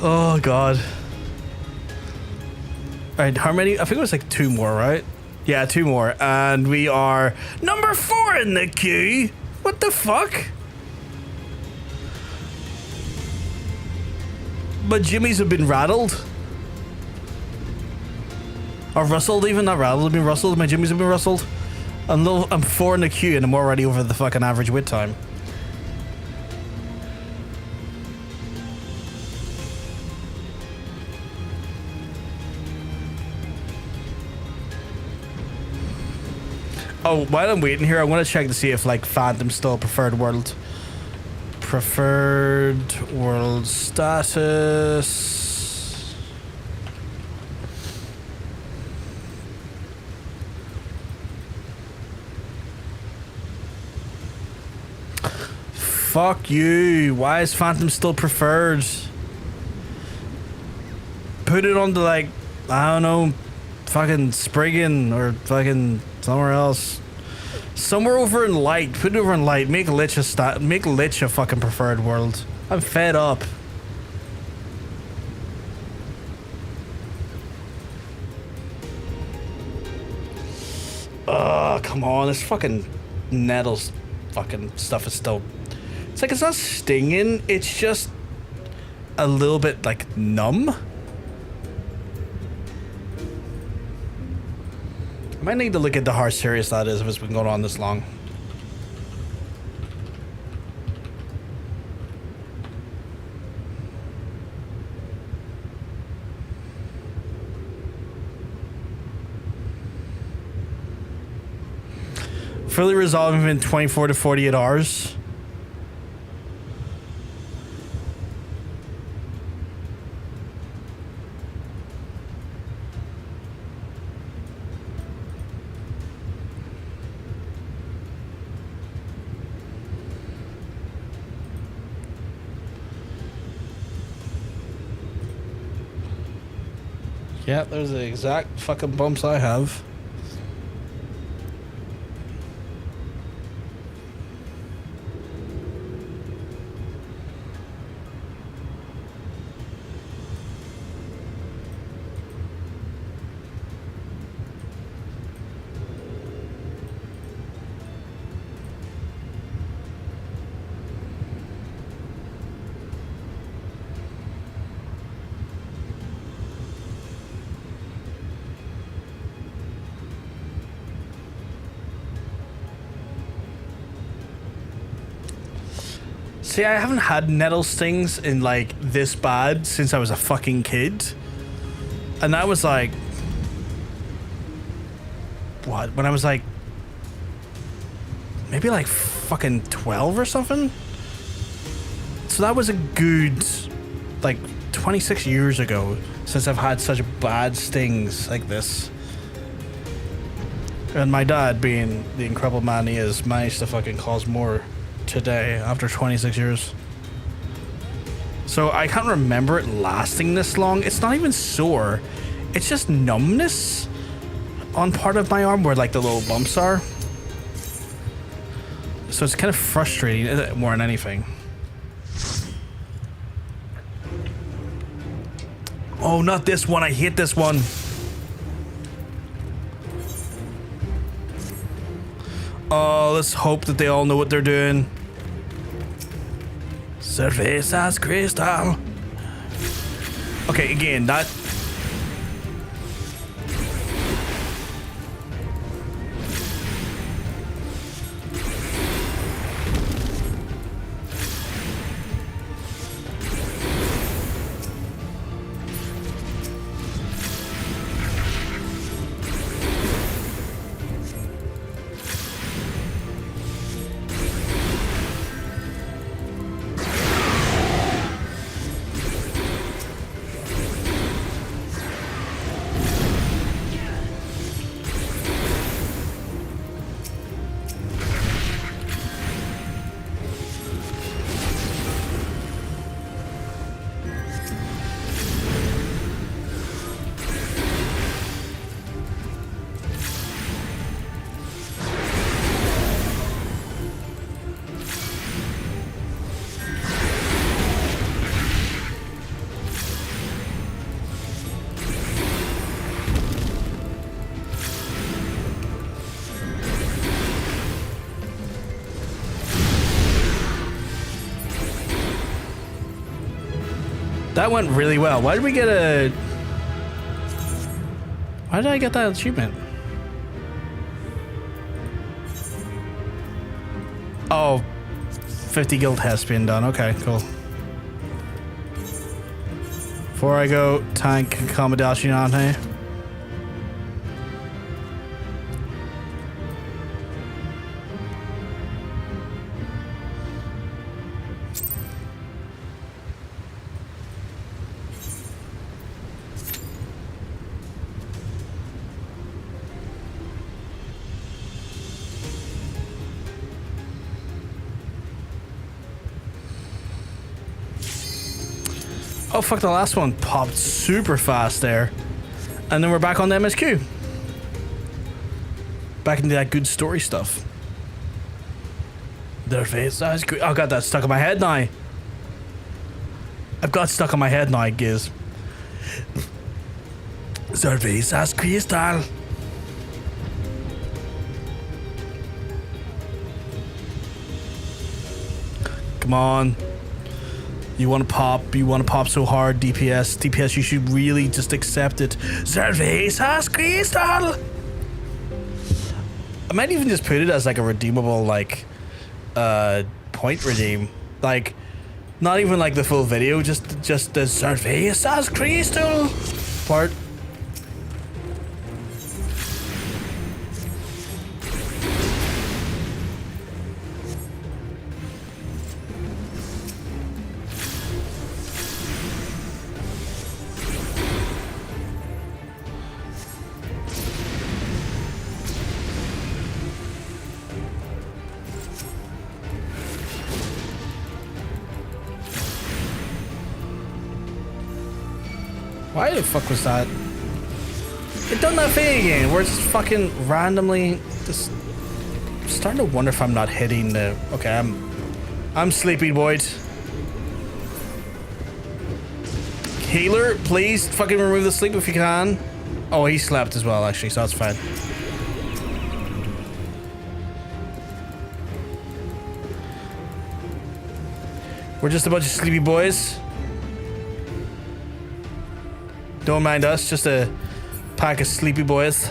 Oh god. Alright, how many? I think it was like 2 more, right? Yeah, 2 more. And we are number 4 in the queue. What the fuck? My jimmies have been rattled. Or rustled even, not rattled, have been rustled. My jimmies have been rustled. I'm 4 in the queue and I'm already over the fucking average wait time. Oh, while I'm waiting here, I want to check to see if like Phantom's still a preferred world. Preferred world status. Fuck you. Why is Phantom still preferred? Put it on to like, I don't know, fucking Spriggan or fucking somewhere else. Somewhere over in light. Put it over in light. Make Lich a fucking preferred world. I'm fed up. Come on. This fucking nettles fucking stuff is still... It's like, it's not stinging. It's just a little bit like numb. I might need to look into how serious that is if it's been going on this long. Fully resolving in 24 to 48 hours. Yeah, those are the exact fucking bumps I have. See, I haven't had nettle stings in like this bad since I was a fucking kid. And that was like... What? When I was like... Maybe like fucking 12 or something? So that was a good... Like 26 years ago since I've had such bad stings like this. And my dad, being the incredible man he is, managed to fucking cause more today after 26 years. So I can't remember it lasting this long. It's not even sore. It's just numbness on part of my arm where like the little bumps are. So it's kind of frustrating more than anything. Oh, not this one. I hate this one. Oh, let's hope that they all know what they're doing. Cerveza's crystal. Okay, again, that That went really well. Why did we get a... Why did I get that achievement? Oh, 50 Guildhest being done. Okay, cool. Before I go tank accommodation on here. Oh fuck, the last one popped super fast there. And then we're back on the MSQ. Back into that good story stuff. Their face, that's good. Oh god, that's stuck in my head now. I've got stuck in my head now, Giz. Cerveza's crystal. Come on. You want to pop so hard, DPS, you should really just accept it. Cerveza's crystal! I might even just put it as like a redeemable, like, point redeem. Like, not even like the full video, just the Cerveza's crystal part. Why the fuck was that? It done that thing again, where it's just fucking randomly just... I'm starting to wonder if I'm not hitting the... Okay, I'm sleepy, boys. Healer, please fucking remove the sleep if you can. Oh, he slept as well, actually, so that's fine. We're just a bunch of sleepy boys. Don't mind us, just a pack of sleepy boys.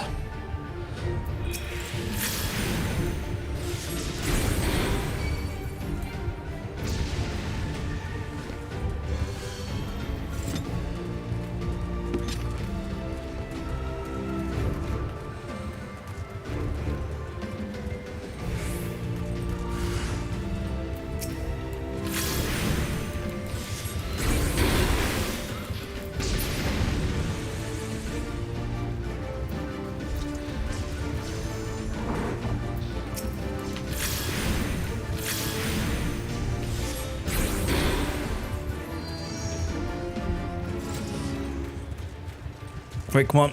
Wait, come on.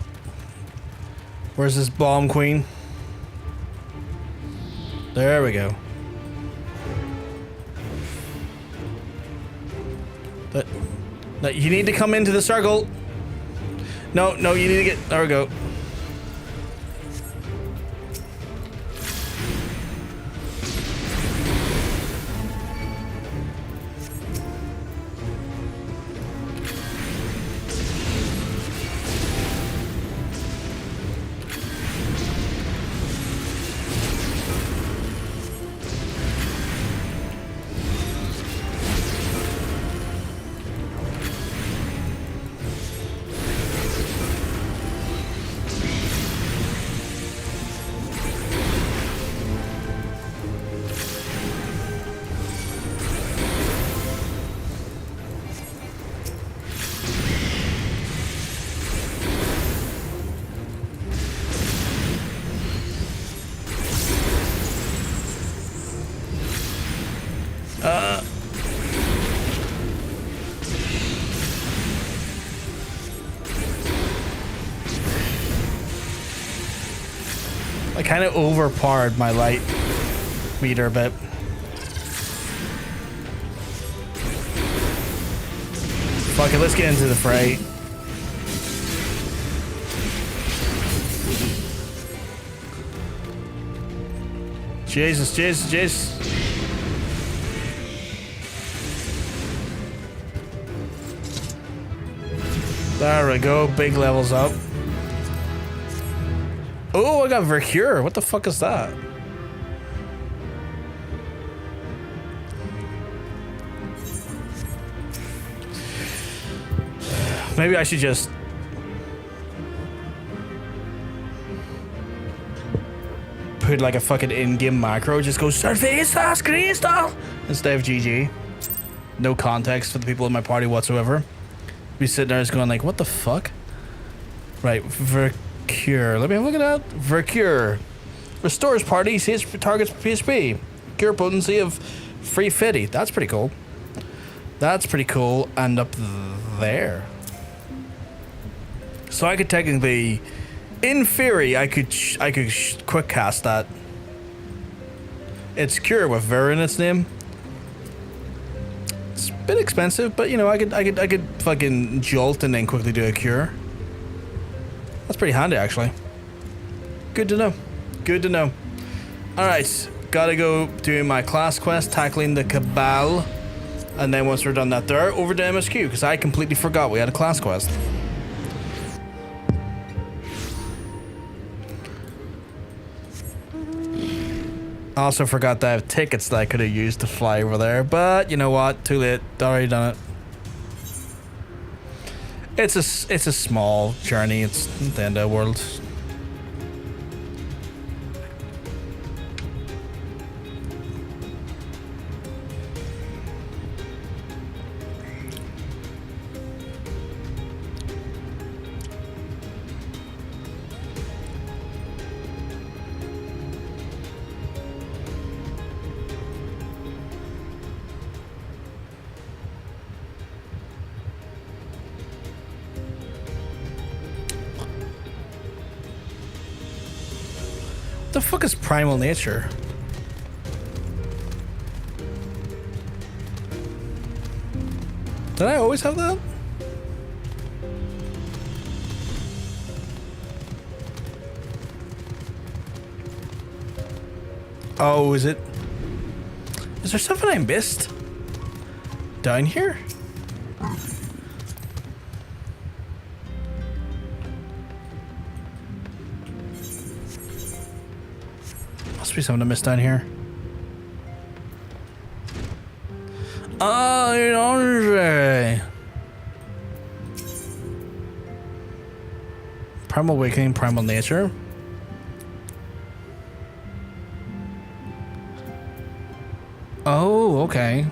Where's this bomb queen? There we go. That you need to come into the circle. No, you need to get... There we go. I kind of overpowered my light meter a bit. Fuck it, let's get into the fray. Jesus. There we go. Big levels up. Oh, I got Vercure. What the fuck is that? Maybe I should just... put like a fucking in-game macro. Just go Cerveza Crystal instead of GG. No context for the people in my party whatsoever. Be sitting there just going like, what the fuck? Right, Vercure. Let me have a look at that. Vercure. Restores party CH targets PSP. Cure potency of 350. That's pretty cool. That's pretty cool. And up there. So I could technically, in theory, I could quick cast that. It's Cure with Ver in its name. It's a bit expensive, but you know, I could fucking jolt and then quickly do a cure. That's pretty handy, actually. Good to know. Good to know. All right, gotta go do my class quest, tackling the Cabal, and then once we're done that, there, over to MSQ because I completely forgot we had a class quest. I also forgot that I have tickets that I could have used to fly over there, but you know what? Too late. Already done it. It's a small journey. It's the end of the world. What the fuck is primal nature? Did I always have that? Oh, is it? Is there something I missed? Down here? Must be something I missed down here. Oh, Andre. Primal Awakening, Primal Nature. Oh, okay.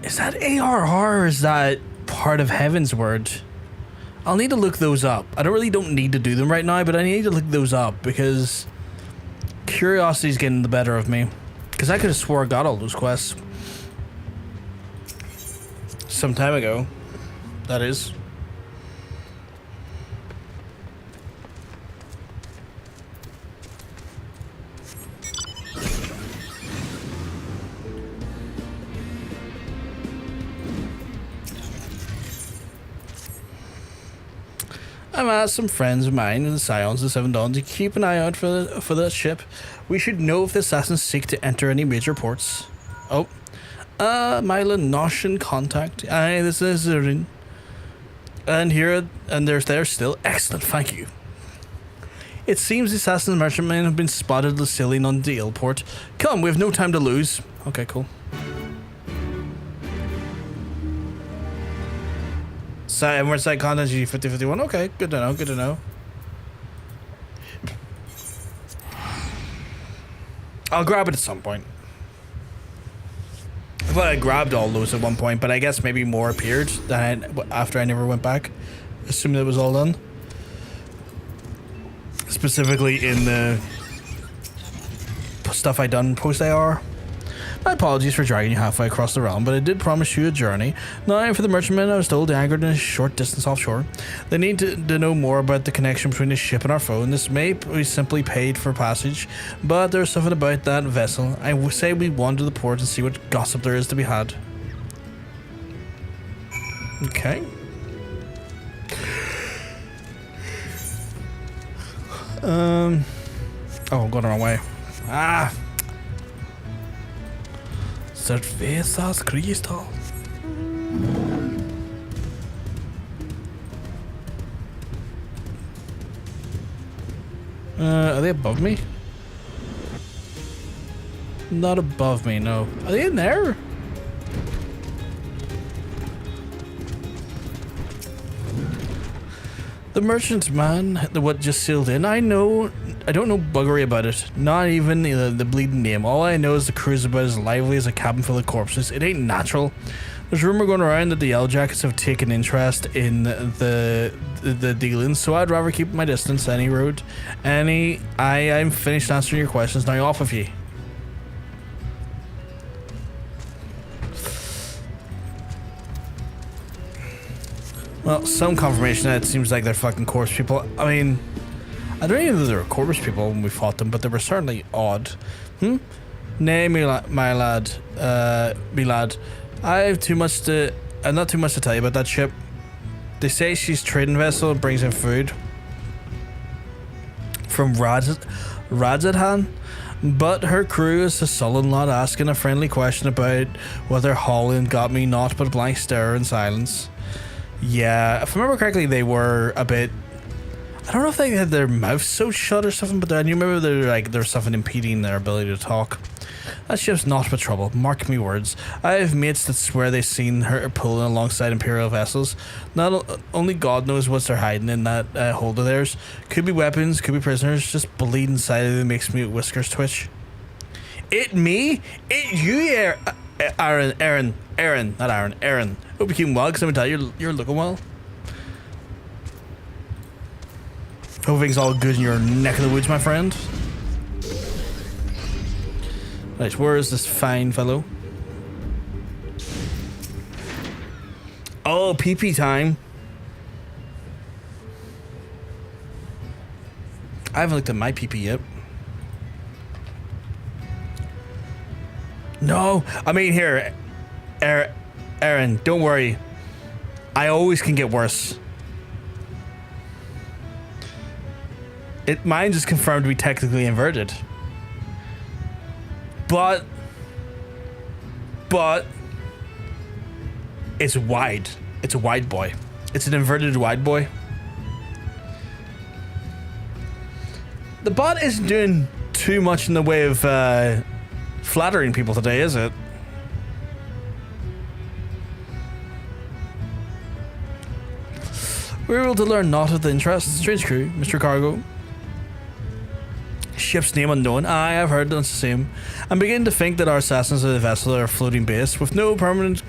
Is that ARR or is that part of Heaven's Word? I'll need to look those up. I don't need to do them right now, but I need to look those up because curiosity's getting the better of me. Because I could have swore I got all those quests some time ago. That is. I've asked some friends of mine in the Scions of the Seven Dawns to keep an eye out for that ship. We should know if the assassins seek to enter any major ports. Oh. My Lenosian contact. Aye, this is Zurin. And here, and there's there still. Excellent, thank you. It seems the assassins and merchantmen have been spotted sailing on the port. Come, we have no time to lose. Okay, cool. Everyone side content G5051. Okay, good to know, good to know. I'll grab it at some point. I thought I grabbed all those at one point, but I guess maybe more appeared after I never went back. Assuming it was all done. Specifically in the stuff I done post-AR. My apologies for dragging you halfway across the realm, but I did promise you a journey. Now, for the merchantmen, I was told they anchored in a short distance offshore. They need to know more about the connection between the ship and our foe, and this may be simply paid for passage, but there's something about that vessel. I say we wander the port and see what gossip there is to be had. Okay. Oh, I'm going the wrong way. Ah! Cerveza's crystal. Are they above me? Not above me, no. Are they in there? The merchantman, what just sailed in, I don't know buggery about it. Not even the bleeding name. All I know is the crew's about as lively as a cabin full of corpses. It ain't natural. There's rumor going around that the Yellowjackets have taken interest in the dealings, so I'd rather keep my distance any road. I'm finished answering your questions, now off of you. Well, some confirmation that it seems like they're fucking corpse people. I mean, I don't even know they were corpse people when we fought them, but they were certainly odd. Nay, me lad. I've not too much to tell you about that ship. They say she's a trading vessel and brings in food from Radzadhan, but her crew is a sullen lot asking a friendly question about whether Holland got me naught but a blank stare and silence. Yeah, if I remember correctly, they were a bit... I don't know if they had their mouths sewed shut or something, but then you remember there's something impeding their ability to talk. That ship's not but trouble, mark me words. I have mates that swear they've seen her pulling alongside Imperial vessels. Not only God knows what they're hiding in that hold of theirs. Could be weapons, could be prisoners, just bleeding silently makes me whiskers twitch. It me? It you, Aaron. Hope you keep well, because I'm gonna tell you, you're looking well. Hope everything's all good in your neck of the woods, my friend. Right, where is this fine fellow? Oh, PP time. I haven't looked at my PP yet. No, I mean here, Aaron, don't worry. I always can get worse. Mine just confirmed to be technically inverted. But it's wide. It's a wide boy. It's an inverted wide boy. The bot isn't doing too much in the way of flattering people today, is it? We're able to learn naught of the interest. Strange crew, Mr. Cargo. Ship's name unknown. Aye, I've heard that's the same. I'm beginning to think that our assassins of the vessel are a floating base. With no permanent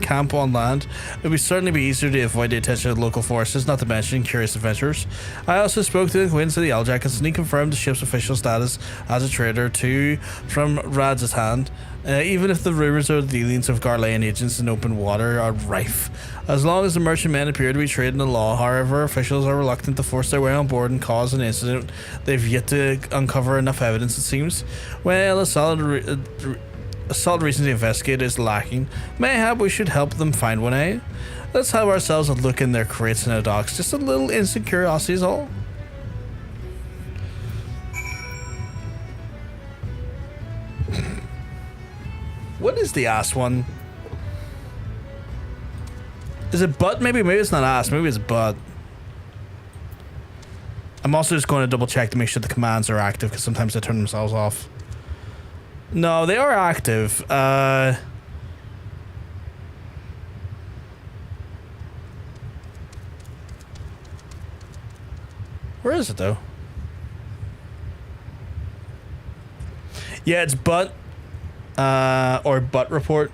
camp on land, it would certainly be easier to avoid the attention of local forces, not to mention curious adventurers. I also spoke to the acquaintance of the Yellowjackets, and he confirmed the ship's official status as a trader from Radzadhan. Even if the rumors of the dealings of Garlean agents in open water are rife. As long as the merchantmen appear to be trading the law, however, officials are reluctant to force their way on board and cause an incident they've yet to uncover enough evidence, it seems. Well, a solid reason to investigate is lacking. Mayhap we should help them find one, eh? Let's have ourselves a look in their crates and their docks. Just a little instant curiosity is all. What is the ass one? Is it butt? Maybe it's not ass. Maybe it's butt. I'm also just going to double check to make sure the commands are active, because sometimes they turn themselves off. No, they are active. Where is it though? Yeah, it's butt. Or butt report.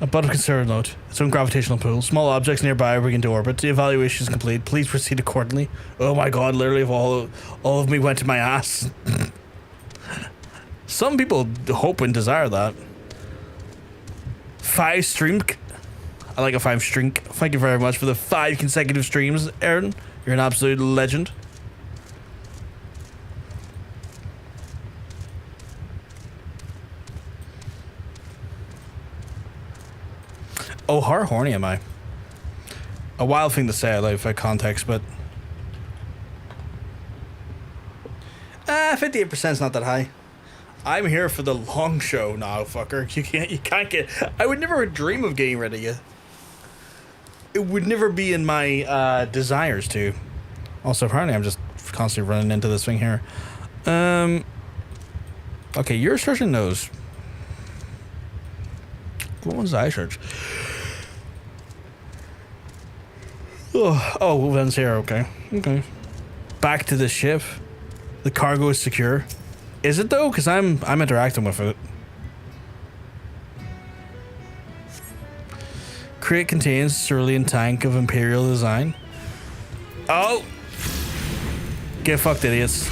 A butt of considered note. Its own gravitational pull. Small objects nearby are beginning to orbit. The evaluation is complete. Please proceed accordingly. Oh my god, literally if all of me went to my ass. Some people hope and desire that. 5 stream. I like a 5 stream. Thank you very much for the 5 consecutive streams, Aaron. You're an absolute legend. Oh, how horny am I? A wild thing to say out loud for context, but... 58% is not that high. I'm here for the long show now, fucker. You can't get... I would never dream of getting rid of you. It would never be in my desires to. Also, apparently I'm just constantly running into this thing here. Okay, you're searching those. What one's I search? Oh, Ven's here. Okay. Back to the ship. The cargo is secure. Is it though? Because I'm interacting with it. Crate contains cerulean tank of Imperial design. Oh! Get fucked, idiots.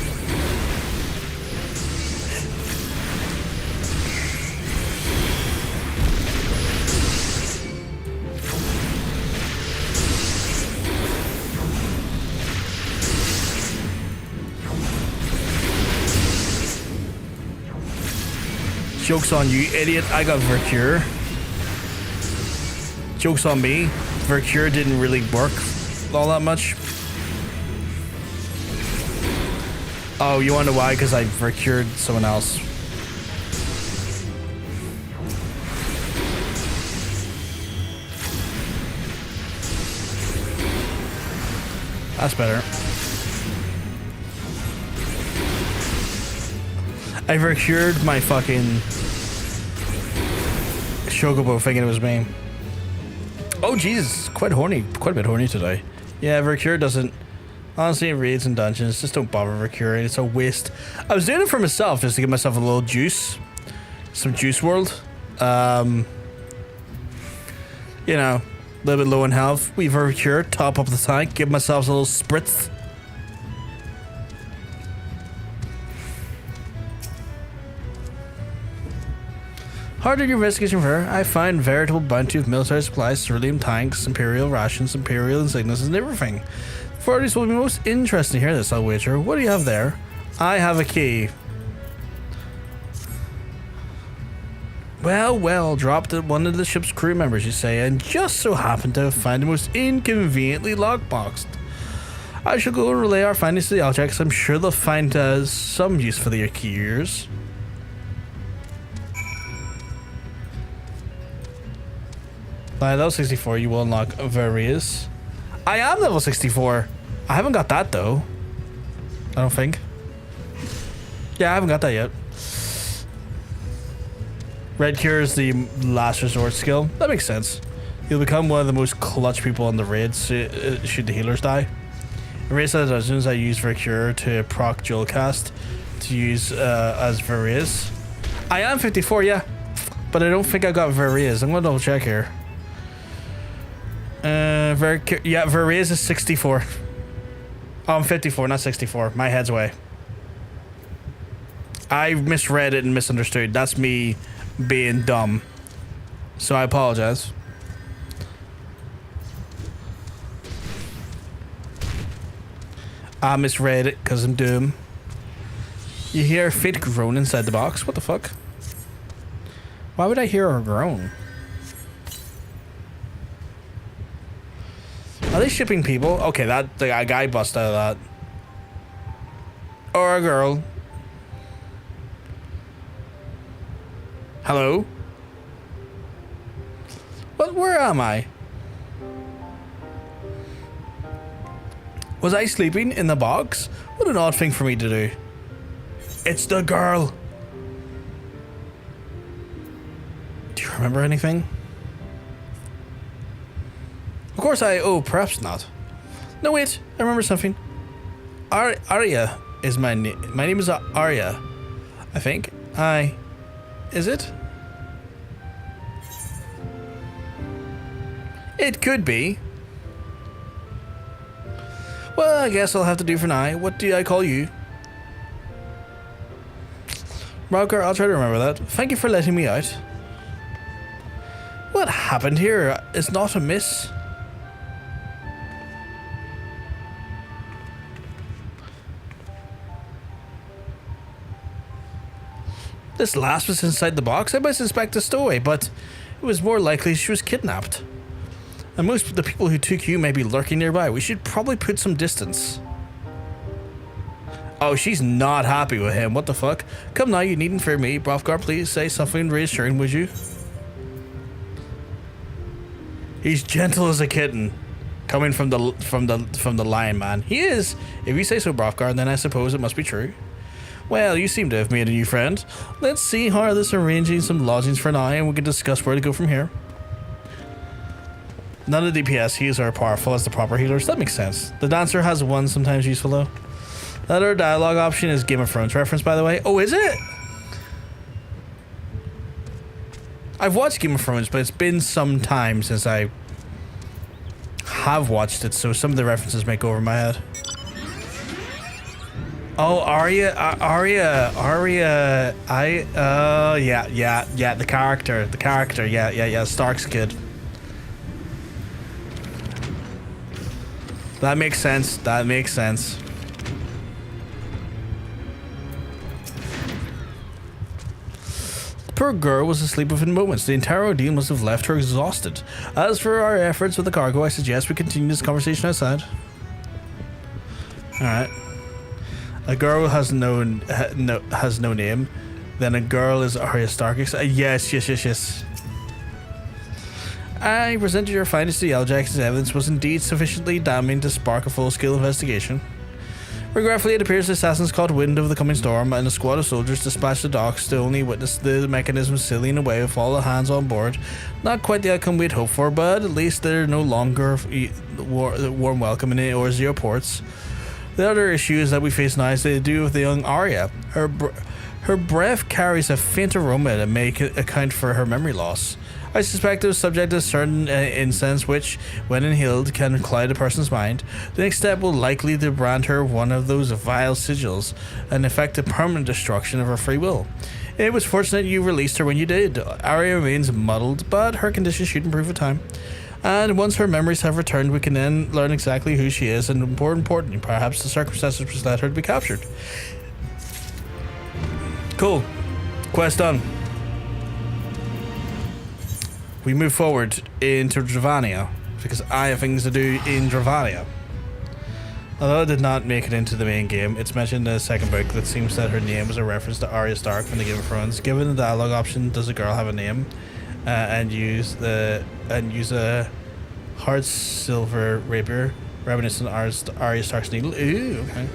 Joke's on you, idiot. I got Vercure. Joke's on me. Vercure didn't really work all that much. Oh, you wonder why? Because I Vercured someone else. That's better. I Vercured my fucking Chocobo thinking it was me. Oh Jesus, quite a bit horny today. Yeah, Vercure doesn't. Honestly, in raids and dungeons, just don't bother Vercuring. It's a waste. I was doing it for myself, just to give myself a little juice. Some juice world. You know, a little bit low in health. We Vercure, top up the tank, give myself a little spritz. Hard in your investigation for her, I find veritable bounty of military supplies, cerulean tanks, Imperial rations, Imperial insignias, and everything. The authorities will be most interested to hear this, I'll wager. What do you have there? I have a key. Well, dropped at one of the ship's crew members, you say, and just so happened to find it most inconveniently lockboxed. I shall go and relay our findings to the objects. I'm sure they'll find some use for their keys. By level 64, you will unlock various. I am level 64. I haven't got that though. I don't think. Yeah, I haven't got that yet. Red Cure is the last resort skill. That makes sense. You'll become one of the most clutch people on the raids should the healers die. In raids as dungeons, I use Vercure to proc dual cast to use as Various. I am 54, yeah. But I don't think I got Various. I'm gonna double check here. Vercure, yeah, Various is 64. Oh, I'm 54, not 64. My head's away. I misread it and misunderstood. That's me being dumb. So I apologize. I misread it because I'm dumb. You hear a faint groan inside the box. What the fuck? Why would I hear her groan? Are they shipping people? Okay, that the guy bust out of that. Or a girl. Hello? What? Where am I? Was I sleeping in the box? What an odd thing for me to do. It's the girl. Do you remember anything? Of course oh, perhaps not. No, wait, I remember something. Arya is my name. My name is Arya, I think. Is it? It could be. Well, I guess I'll have to do for now. What do I call you? Rocker, I'll try to remember that. Thank you for letting me out. What happened here? It's not a miss. This last was inside the box. I might suspect a stowaway, but it was more likely she was kidnapped. And most of the people who took you may be lurking nearby. We should probably put some distance. Oh, she's not happy with him. What the fuck? Come now, you needn't fear me. Hrothgar, please say something reassuring, would you? He's gentle as a kitten. Coming from the lion man. He is. If you say so, Hrothgar, then I suppose it must be true. Well, you seem to have made a new friend. Let's see how this arranging some lodgings for now, and we can discuss where to go from here. None of the DPS heals are powerful as the proper healers. That makes sense. The dancer has one sometimes useful though. The other dialogue option is Game of Thrones reference, by the way. Oh, is it? I've watched Game of Thrones, but it's been some time since I have watched it, so some of the references may go over my head. Oh, Arya, yeah, the character, yeah, Stark's kid. That makes sense. The poor girl was asleep within moments. The entire ordeal must have left her exhausted. As for our efforts with the cargo, I suggest we continue this conversation outside. Alright. A girl has no name. Then a girl is Arya Stark. Yes. I presented your findings to the Eljacks as evidence was indeed sufficiently damning to spark a full-scale investigation. Regretfully, it appears the assassins caught wind of the coming storm, and a squad of soldiers dispatched to docks to only witness the mechanism sailing away with all the hands on board. Not quite the outcome we'd hoped for, but at least they're no longer warm welcome in or zero ports. The other issue is that we face now is to do with the young Arya. Her breath carries a faint aroma that may account for her memory loss. I suspect it was subject to a certain incense which, when inhaled, can cloud a person's mind. The next step will likely to brand her one of those vile sigils and effect a permanent destruction of her free will. It was fortunate you released her when you did. Arya remains muddled, but her condition should improve with time. And once her memories have returned, we can then learn exactly who she is and, more importantly, perhaps the circumstances which led her to be captured. Cool. Quest done. We move forward into Dravania, because I have things to do in Dravania. Although it did not make it into the main game, it's mentioned in the second book that seems that her name is a reference to Arya Stark from the Game of Thrones. Given the dialogue option, does the girl have a name? And use a hard silver rapier reminiscent of Arya Stark's needle. Ooh, okay.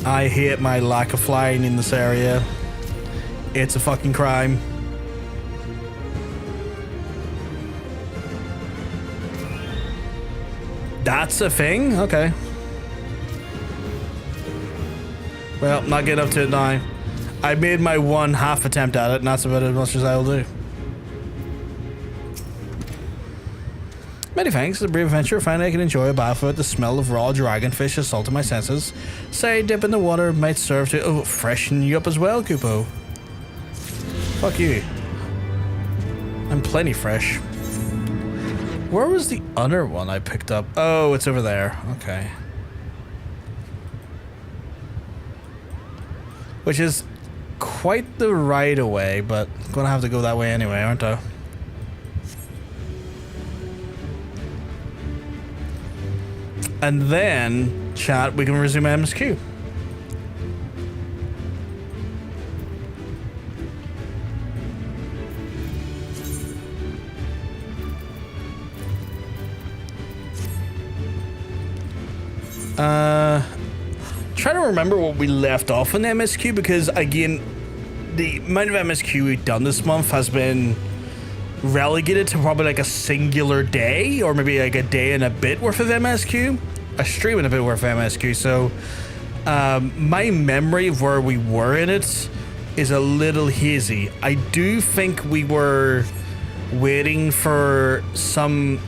I hate my lack of flying in this area. It's a fucking crime. That's a thing? Okay. Well, not getting up to it now. I made my one half attempt at it, and that's about as much as I will do. Many thanks. It's a brave adventure. Finally, I can enjoy a bath without the smell of raw dragonfish assaulting my senses. Say, dip in the water might serve to freshen you up as well, Kupo. Fuck you. I'm plenty fresh. Where was the other one I picked up? Oh, it's over there. Okay. Which is quite the right away, but I'm gonna have to go that way anyway, aren't I? And then, chat, we can resume MSQ. Trying to remember what we left off in MSQ, because again, the amount of MSQ we've done this month has been relegated to probably like a singular day, or maybe like a day and a bit worth of MSQ, a stream and a bit worth of MSQ. So my memory of where we were in it is a little hazy. I do think we were waiting for some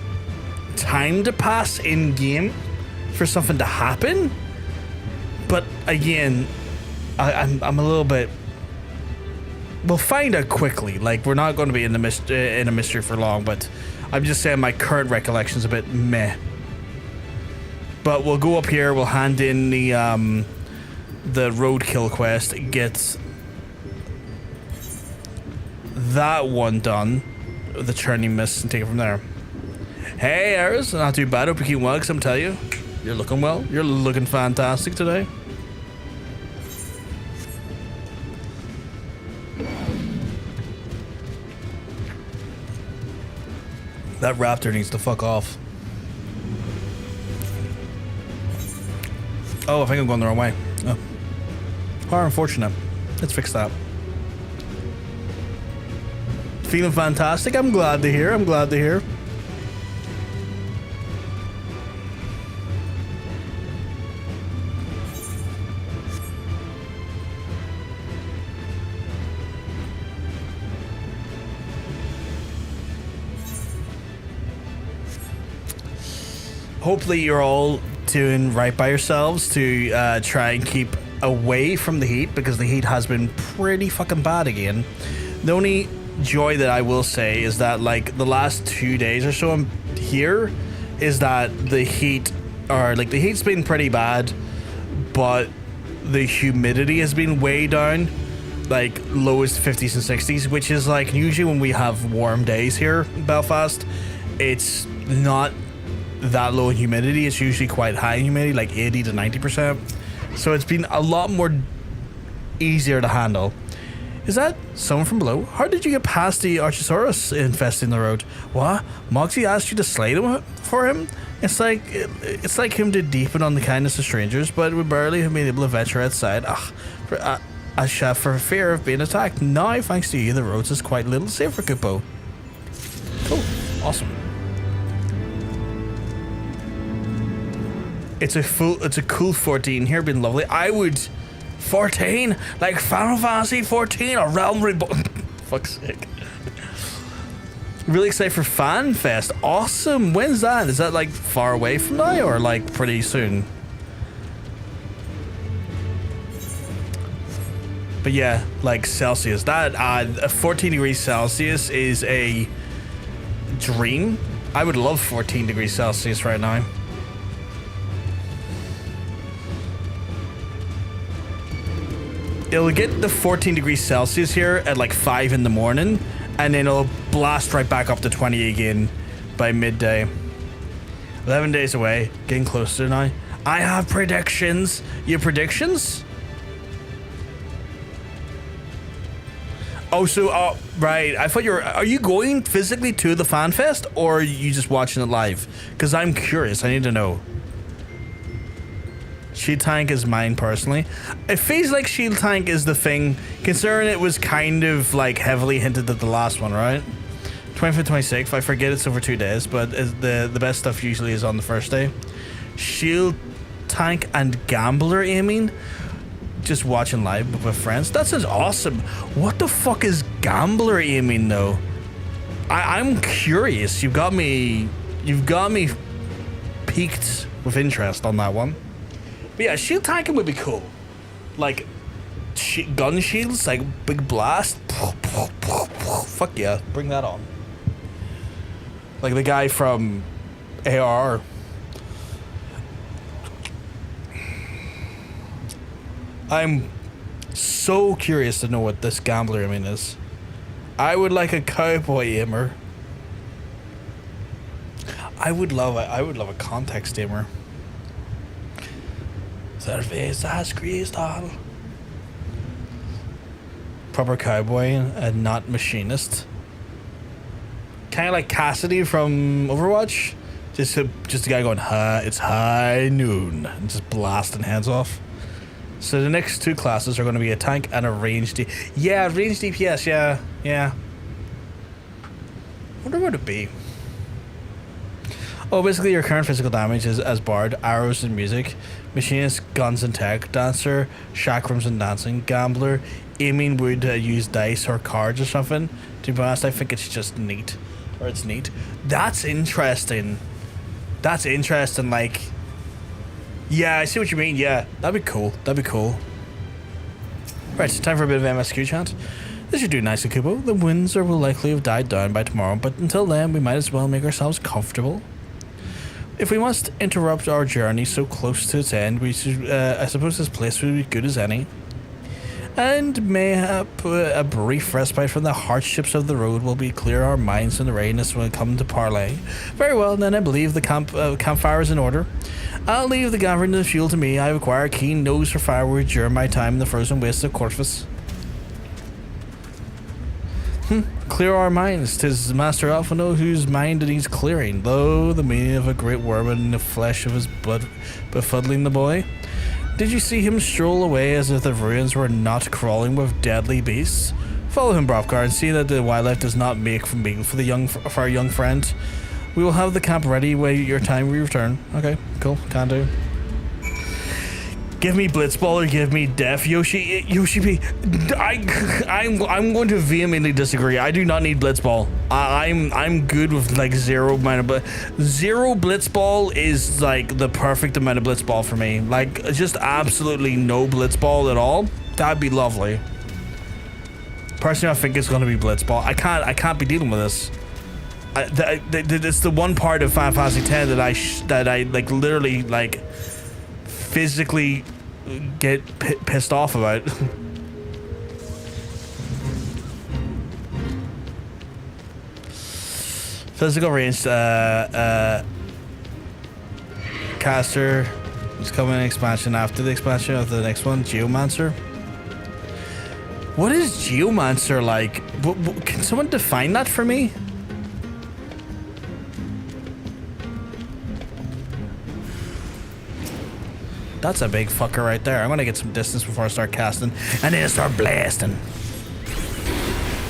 time to pass in game for something to happen, but again, I'm a little bit. We'll find out quickly. Like, we're not going to be in a mystery for long, but I'm just saying my current recollection's a bit meh. But we'll go up here. We'll hand in the roadkill quest. Get that one done, the churning mist, and take it from there. Hey, Aris, not too bad. Hope you keep well, 'cause I'm telling you, you're looking well. You're looking fantastic today. That raptor needs to fuck off. Oh, I think I'm going the wrong way. Oh. How unfortunate. Let's fix that. Feeling fantastic. I'm glad to hear. I'm glad to hear. Hopefully you're all doing right by yourselves to try and keep away from the heat, because the heat has been pretty fucking bad again. The only joy that I will say is that, like, the last 2 days or so I'm here is that the heat, or like the heat's been pretty bad, but the humidity has been way down, like lowest 50s and 60s, which is like usually when we have warm days here in Belfast, it's not that low in humidity. It's usually quite high in humidity, like 80 to 90%. So it's been a lot more easier to handle. Is that someone from below? How did you get past the Archosaurus infesting the road? What? Moxie asked you to slay them for him? It's like him to deepen on the kindness of strangers, but we barely have been able to venture outside. A chef for fear of being attacked. Now, thanks to you, the roads is quite a little safer, Kupo. Cool. Awesome. It's a cool 14 here, been lovely. I would 14, like Final Fantasy 14 or Realm Reborn. Fuck's sake. Really excited for Fan Fest. Awesome. When's that? Is that like far away from now or like pretty soon? But yeah, like Celsius. That 14 degrees Celsius is a dream. I would love 14 degrees Celsius right now. It'll get the 14 degrees Celsius here at like 5 in the morning, and then it'll blast right back up to 20 again by midday. 11 days away, getting closer now. I have predictions. You have predictions? Oh, so, right. I thought are you going physically to the Fan Fest, or are you just watching it live? Because I'm curious. I need to know. Shield Tank is mine personally. It feels like Shield Tank is the thing, considering it was kind of like heavily hinted at the last one, right? 25th, 26th. I forget it's over 2 days, but the best stuff usually is on the first day. Shield Tank and Gambler aiming. Just watching live with friends. That sounds awesome. What the fuck is Gambler aiming though? I'm curious. You've got me piqued with interest on that one. But yeah, shield tanking would be cool. Like, gun shields, like big blast. Fuck yeah, bring that on. Like the guy from AR. I'm so curious to know what this Gambler aiming is. I would like a cowboy aimer. I would love a context aimer. Cerveza crystal. Proper cowboy and not machinist. Kind of like Cassidy from Overwatch. Just a guy going, it's high noon, and just blasting heads off. So the next two classes are going to be a tank and a ranged ranged DPS, yeah. Wonder what it'd be. Oh, basically your current physical damage is as Bard, arrows and music, machinist, guns and tech, dancer, chakrams and dancing, gambler, aiming would use dice or cards or something. To be honest, I think it's just neat. Or it's neat. That's interesting. Like, yeah, I see what you mean. Yeah, that'd be cool. Right, so time for a bit of MSQ chant. This should do nicely, Kubo. The winds will likely have died down by tomorrow, but until then, we might as well make ourselves comfortable. If we must interrupt our journey so close to its end, we should, I suppose this place would be good as any. and mayhap a brief respite from the hardships of the road will be clear our minds and the readiness when it comes to parley. Very well, then I believe the campfire is in order. I'll leave the gathering of the fuel to me. I require a keen nose for firewood during my time in the frozen wastes of Corvus. Clear our minds. 'Tis Master Alphino whose mind it needs clearing, though the meaning of a great worm in the flesh of his blood befuddling the boy. Did you see him stroll away as if the ruins were not crawling with deadly beasts? Follow him, Brovkar, and see that the wildlife does not make from being for our young friend. We will have the camp ready when your time we return. Okay, cool, can do. Give me Blitzball or give me Def. Yoshi P. I'm going to vehemently disagree. I do not need Blitzball. I'm good with like 0 mana, but 0 Blitzball is like the perfect amount of Blitzball for me. Like just absolutely no Blitzball at all. That'd be lovely. Personally, I think it's going to be Blitzball. I can't be dealing with this. It's the one part of Final Fantasy X that I like literally like physically get pissed off about. Physical range caster is coming in expansion after the expansion of the next one, Geomancer. What is Geomancer like? Can someone define that for me? That's a big fucker right there. I'm gonna get some distance before I start casting, and then start blasting.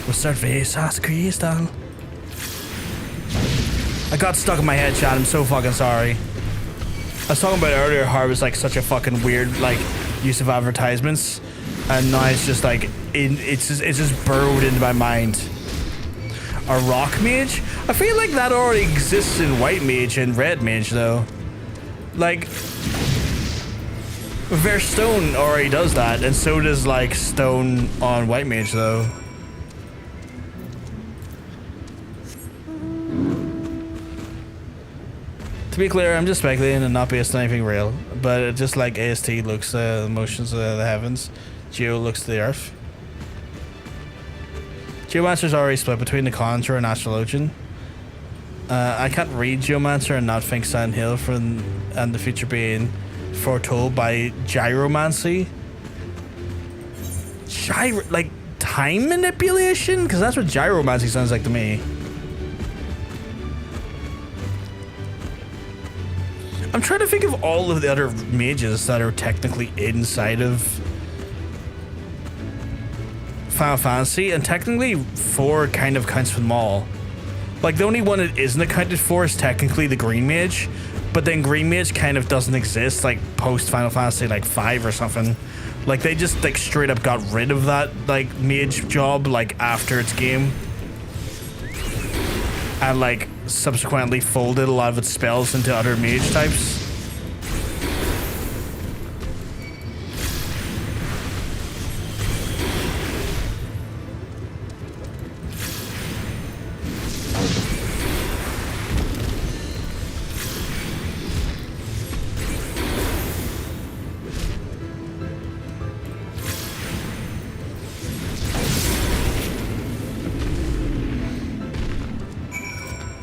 We'll start Cerveza crystal. I got stuck in my head, chat. I'm so fucking sorry. I was talking about earlier how it was like such a fucking weird like use of advertisements, and now it's just like it's just burrowed into my mind. A rock mage? I feel like that already exists in white mage and red mage though. Like Verstone already does that, and so does like stone on white mage though. To be clear, I'm just speculating and not based on anything real, but it just like AST looks the motions of the heavens, Geo looks to the earth. Geomancer's already split between the Conjurer and Astrologian. I can't read Geomancer and not think Silent Hill and the future being foretold by gyromancy. Like time manipulation? Because that's what gyromancy sounds like to me. I'm trying to think of all of the other mages that are technically inside of Final Fantasy, and technically 4 kind of counts for them all. Like the only one that isn't accounted for is technically the Green Mage, but then Green Mage kind of doesn't exist like post Final Fantasy like 5 or something. Like they just like straight up got rid of that like mage job like after its game, and like subsequently folded a lot of its spells into other mage types.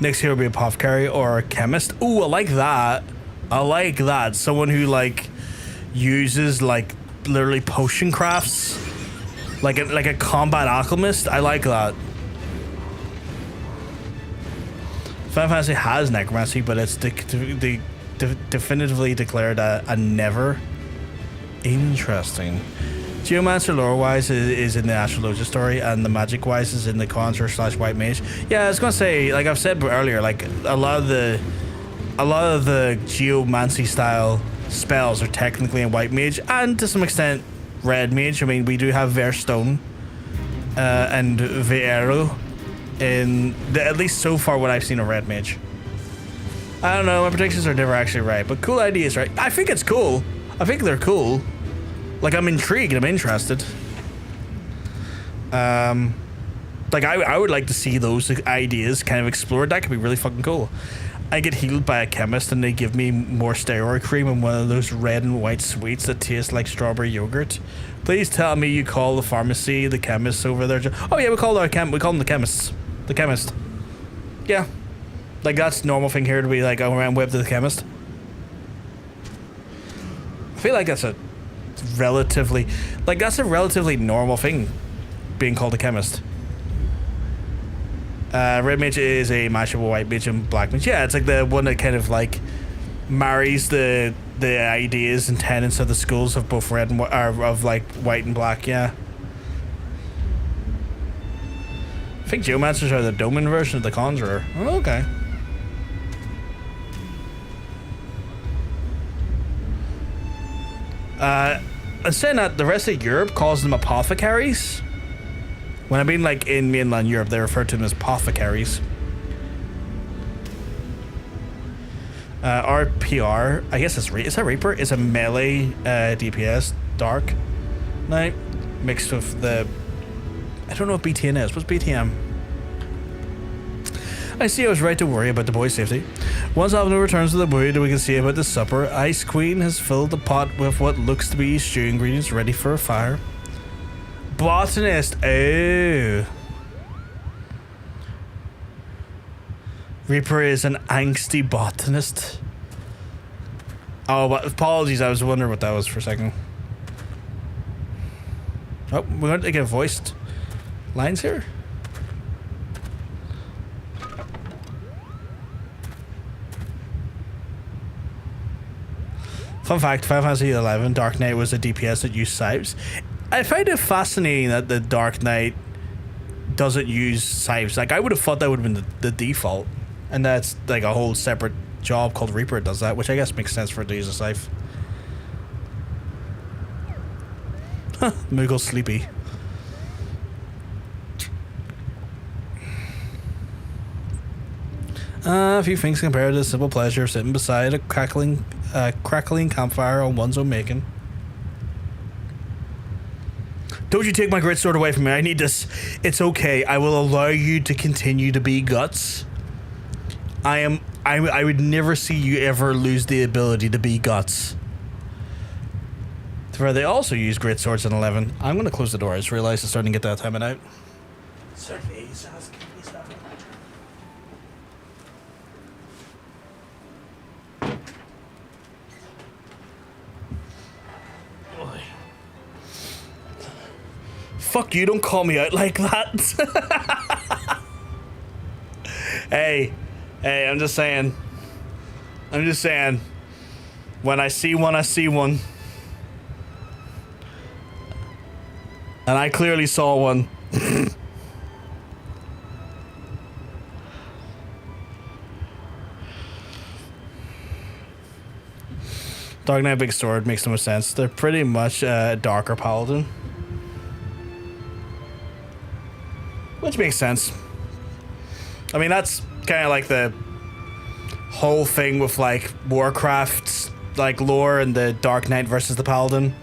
Next here will be a apothecary or a chemist. Ooh, I like that. I like that. Someone who like uses like literally potion crafts, like a combat alchemist. I like that. Final Fantasy has necromancy, but it's definitively declared a never. Interesting. Geomancer lore-wise is in the Astrologia story, and the magic-wise is in the Conjurer / White Mage. Yeah, I was gonna say, like I've said earlier, like a lot of the Geomancy style spells are technically in White Mage, and to some extent Red Mage. I mean, we do have Verstone and Veero in at least so far what I've seen of Red Mage. I don't know, my predictions are never actually right, but cool ideas, right? I think it's cool. I think they're cool. Like, I'm intrigued, I'm interested. Like, I would like to see those ideas kind of explored. That could be really fucking cool. I get healed by a chemist and they give me more steroid cream and one of those red and white sweets that taste like strawberry yogurt. Please tell me you call the pharmacy the chemists over there. Oh yeah, we call them the chemists. The chemist. Yeah. Like, that's normal thing here to be like, go around web to the chemist. I feel like that's a relatively normal thing, being called a chemist. Red mage is a mashup of white mage and black mage. Yeah, it's like the one that kind of like marries the ideas and tenets of the schools of both red and of like white and black. Yeah, I think geomancers are the Deylmon version of the conjurer. Oh, okay. I'm saying that the rest of Europe calls them apothecaries. When I mean like in mainland Europe, they refer to them as apothecaries. RPR, I guess is that Reaper? It's a melee DPS Dark Knight mixed with the... I don't know what BTN is. What's BTM? I see I was right to worry about the boy's safety. Once Avenue returns to the wood, we can see about the supper. Ice Queen has filled the pot with what looks to be stew ingredients ready for a fire. Botanist. Oh. Reaper is an angsty botanist. Oh, but apologies. I was wondering what that was for a second. Oh, we're going to get voiced lines here. Fun fact, Final Fantasy XI, Dark Knight was a DPS that used scythes. I find it fascinating that the Dark Knight doesn't use scythes. Like, I would have thought that would have been the default. And that's like a whole separate job called Reaper does that, which I guess makes sense for it to use a scythe. Huh, Moogle's sleepy. A few things compared to the simple pleasure of sitting beside a crackling campfire on one's own making. Don't you take my great sword away from me. I need this. It's okay. I will allow you to continue to be Guts. I would never see you ever lose the ability to be Guts. Where they also use great swords in 11. I'm going to close the door. I just realized it's starting to get that time of night. Cerveza. Fuck you, don't call me out like that. Hey, I'm just saying. When I see one, I see one. And I clearly saw one. Dark Knight Big Sword makes no more sense. They're pretty much a darker paladin. Which makes sense. I mean, that's kind of like the whole thing with like Warcraft's like lore and the Dark Knight versus the Paladin.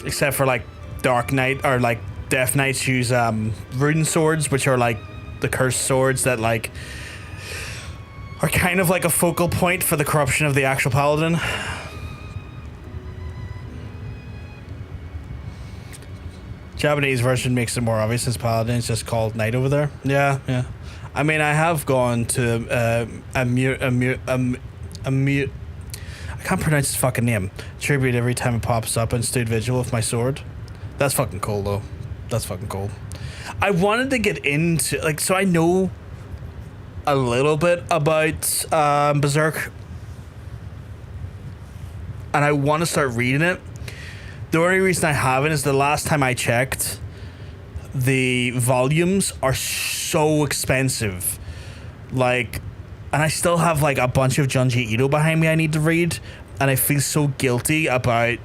Except for like Dark Knight or like Death Knights use rune swords, which are like the cursed swords that like are kind of like a focal point for the corruption of the actual Paladin. Japanese version makes it more obvious since Paladin is just called Knight over there. Yeah. I mean, I have gone to I can't pronounce his fucking name. Tribute every time it pops up and stood vigil with my sword. That's fucking cool though. That's fucking cool. I wanted to get into like, so I know a little bit about Berserk, and I want to start reading it. The only reason I haven't is the last time I checked, the volumes are so expensive. Like, and I still have like a bunch of Junji Ito behind me I need to read, and I feel so guilty about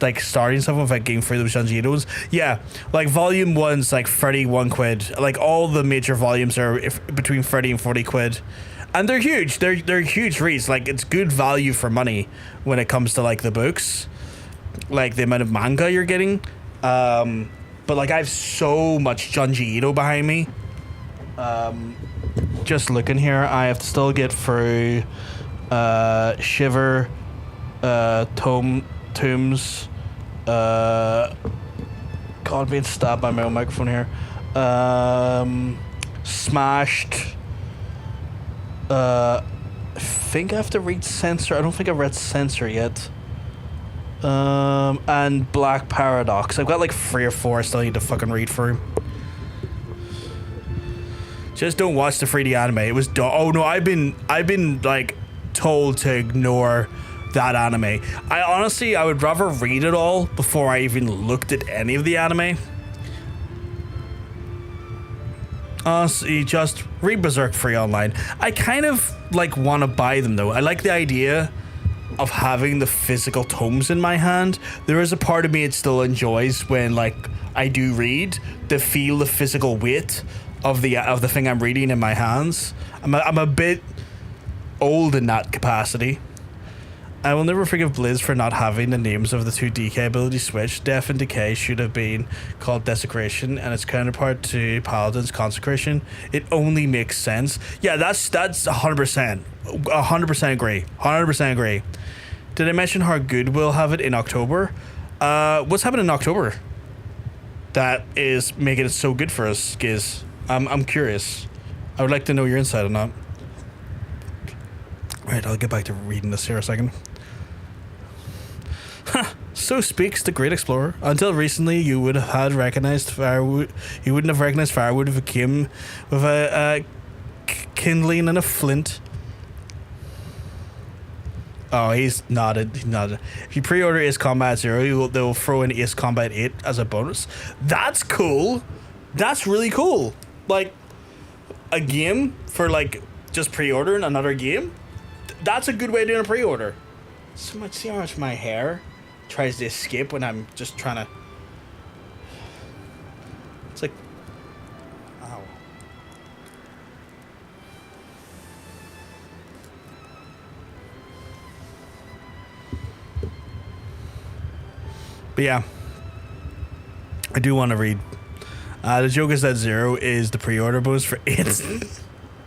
like starting something without getting through those Junji Itos. Yeah, like volume 1's like 31 quid. Like all the major volumes are between 30 and 40 quid. And they're huge. They're huge reads. Like, it's good value for money when it comes to like the books. like the amount of manga you're getting. But like I have so much Junji Ito behind me. Just looking here, I have to still get through Shiver, Tombs, God, being stabbed by my own microphone here. Smashed. I think I have to read Censor. I don't think I've read Censor yet. And Black Paradox. I've got like 3 or 4 I still need to fucking read through. Just don't watch the 3D anime. It was oh no, I've been like told to ignore that anime. I would rather read it all before I even looked at any of the anime. Honestly, just read Berserk free online. I kind of like want to buy them though. I like the idea of having the physical tomes in my hand. There is a part of me it still enjoys when like I do read to feel the physical weight of the thing I'm reading in my hands. I'm a bit old in that capacity. I will never forgive Blizz for not having the names of the 2 DK abilities switched. Death and Decay should have been called Desecration, and its counterpart to Paladin's Consecration. It only makes sense. Yeah, that's 100%. 100% agree. 100% agree. Did I mention how good we'll have it in October? What's happening in October that is making it so good for us, Giz? I'm curious. I would like to know your insight on that. Right, I'll get back to reading this here a second. So speaks the great explorer. Until recently, you would have had recognized firewood. You wouldn't have recognized firewood if it came with a kindling and a flint. Oh, he's nodded. He nodded. If you pre-order Ace Combat 0, they'll throw in Ace Combat 8 as a bonus. That's cool. That's really cool. Like a game for like just pre-ordering another game. That's a good way of doing a pre-order. See how much my hair tries to escape when I'm just trying to. It's like, ow. But yeah, I do want to read. The joke is that 0 is the pre-order bonus for 8.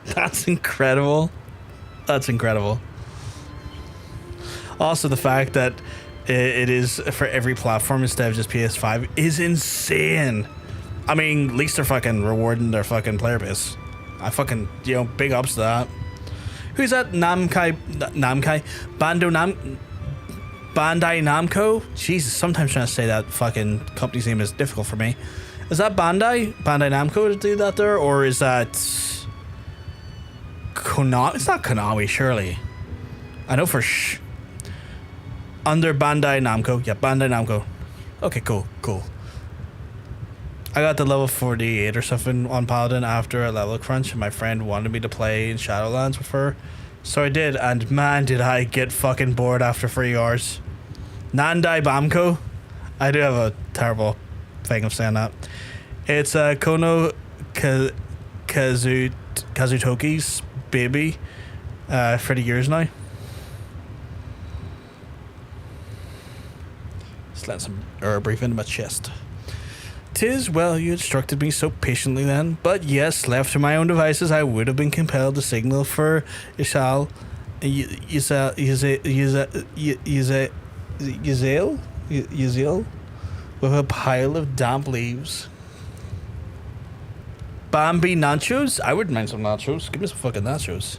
That's incredible. That's incredible. Also, the fact that it is for every platform instead of just PS5 is insane. I mean, at least they're fucking rewarding their fucking player base. I fucking, big ups to that. Who's that? Bandai Namco? Jesus, sometimes trying to say that fucking company's name is difficult for me. Is that Bandai Namco to do that there? Or is that Konami? It's not Konami, surely. I know for under Bandai Namco. Yeah, Bandai Namco. Okay, cool. I got to level 48 or something on Paladin after a level crunch, and my friend wanted me to play in Shadowlands with her. So I did, and man, did I get fucking bored after 3 hours. Nandai Bamco. I do have a terrible thing of saying that. It's Kono Kazutoki's baby for the years now. Just let some air breathe into my chest. 'Tis well you instructed me so patiently then, but yes, left to my own devices, I would have been compelled to signal for Ishal, Yazel, with a pile of damp leaves. Bambi nachos? I wouldn't mind some nachos. Give me some fucking nachos.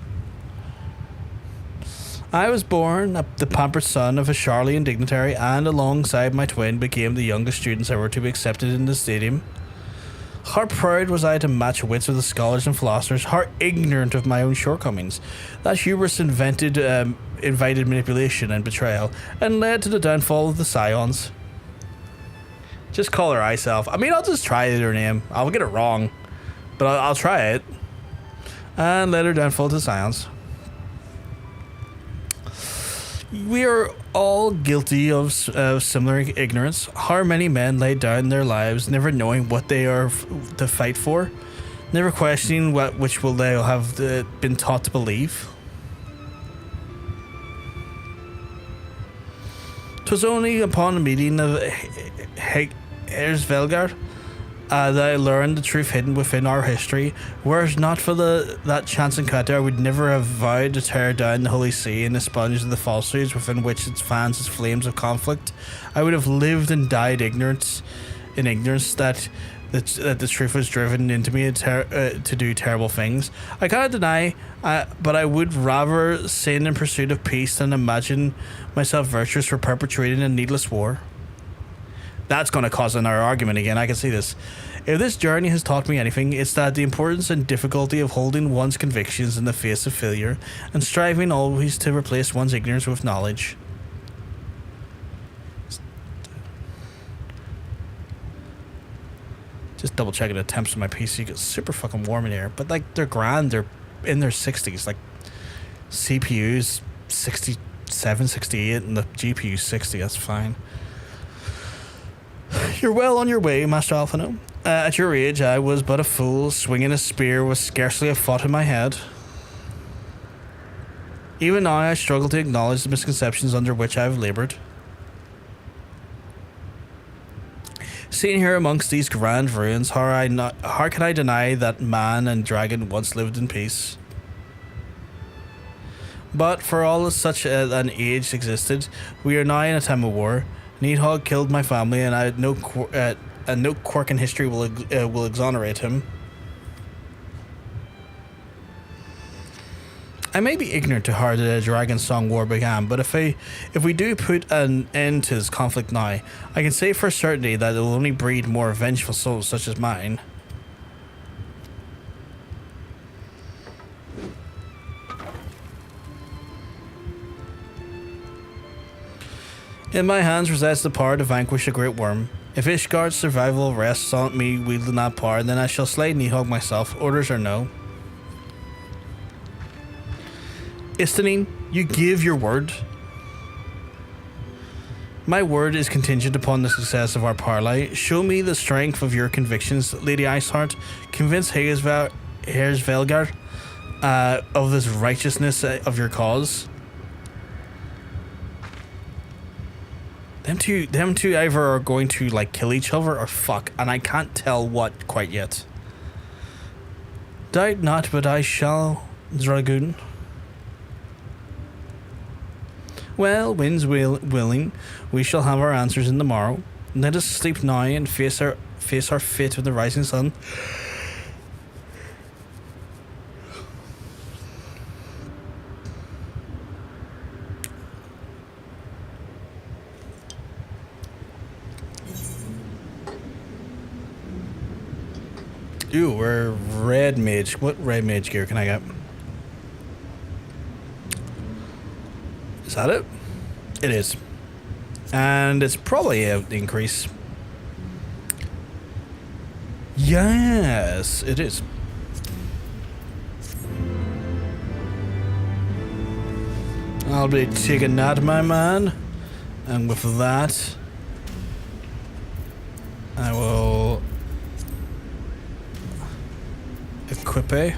I was born the pampered son of a Charlian dignitary, and alongside my twin became the youngest students ever to be accepted in the stadium. How proud was I to match wits with the scholars and philosophers, how ignorant of my own shortcomings. That hubris invited manipulation and betrayal, and led to the downfall of the Scions. Just call her Iself. I mean, I'll just try her name. I'll get it wrong, but I'll try it. And led her downfall to the Scions. We are all guilty of similar ignorance. How many men lay down their lives never knowing what they are to fight for, never questioning which will they have been taught to believe. 'Twas only upon a meeting of Hraesvelgr that I learned the truth hidden within our history. Were it not for that chance encounter, I would never have vowed to tear down the Holy See and expunge the falsehoods within which it fans its flames of conflict. I would have lived and died in ignorance that the truth was driven into me to do terrible things. I cannot deny, but I would rather sin in pursuit of peace than imagine myself virtuous for perpetuating a needless war. That's going to cause another argument again, I can see this. If this journey has taught me anything, it's that the importance and difficulty of holding one's convictions in the face of failure, and striving always to replace one's ignorance with knowledge. Just double checking the temps on my PC, it's super fucking warm in here. But like, they're grand, they're in their 60s. Like, CPU's 67, 68, and the GPU's 60, that's fine. You're well on your way, Master Alphino. At your age, I was but a fool, swinging a spear with scarcely a thought in my head. Even now, I struggle to acknowledge the misconceptions under which I have laboured. Sitting here amongst these grand ruins, how can I deny that man and dragon once lived in peace? But for all such an age existed, we are now in a time of war. Needhog killed my family, and I had no quirk in history will exonerate him. I may be ignorant to how the Dragonsong War began, but if we do put an end to this conflict now, I can say for certainty that it will only breed more vengeful souls such as mine. In my hands resides the power to vanquish a great worm. If Ishgard's survival rests on me wielding that power, then I shall slay Needhog myself, orders or no. Istanine, you give your word. My word is contingent upon the success of our parley. Show me the strength of your convictions, Lady Iceheart. Convince Hraesvelgr of this righteousness of your cause. Them two either are going to like kill each other or fuck, and I can't tell what quite yet. Doubt not, but I shall, Dragoon. Well, winds willing, we shall have our answers in the morrow. Let us sleep now and face our fate with the rising sun. Ooh, we're red mage. What red mage gear can I get? Is that it? It is. And it's probably an increase. Yes, it is. I'll be taking that, my man. And with that, I will equip.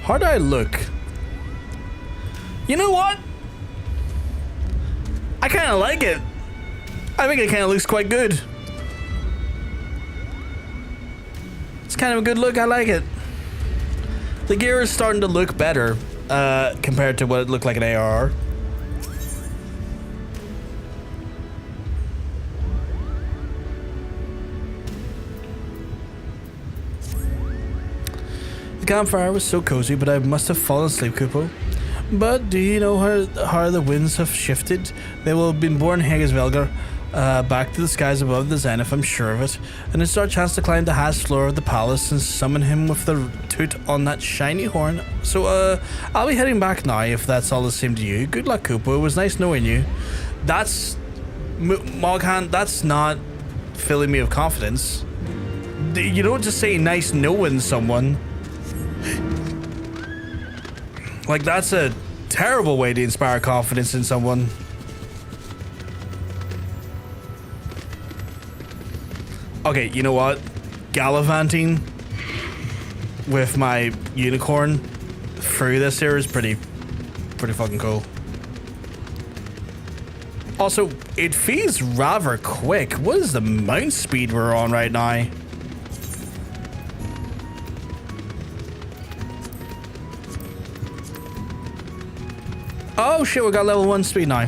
How do I look? You know what? I kind of like it. I think it kind of looks quite good. It's kind of a good look. I like it. The gear is starting to look better compared to what it looked like in ARR. The campfire was so cozy, but I must have fallen asleep, Kupo. But do you know how the winds have shifted? They will have been born Hraesvelgr back to the skies above the zenith, I'm sure of it. And it's our chance to climb the highest floor of the palace and summon him with the toot on that shiny horn. So I'll be heading back now if that's all the same to you. Good luck, Kupo. It was nice knowing you. That's... Moghan, that's not filling me with confidence. You don't just say nice knowing someone. Like, that's a terrible way to inspire confidence in someone. Okay, you know what? Gallivanting with my unicorn through this here is pretty pretty fucking cool. Also, it feels rather quick. What is the mount speed we're on right now? Oh shit, we got level 1 speed now.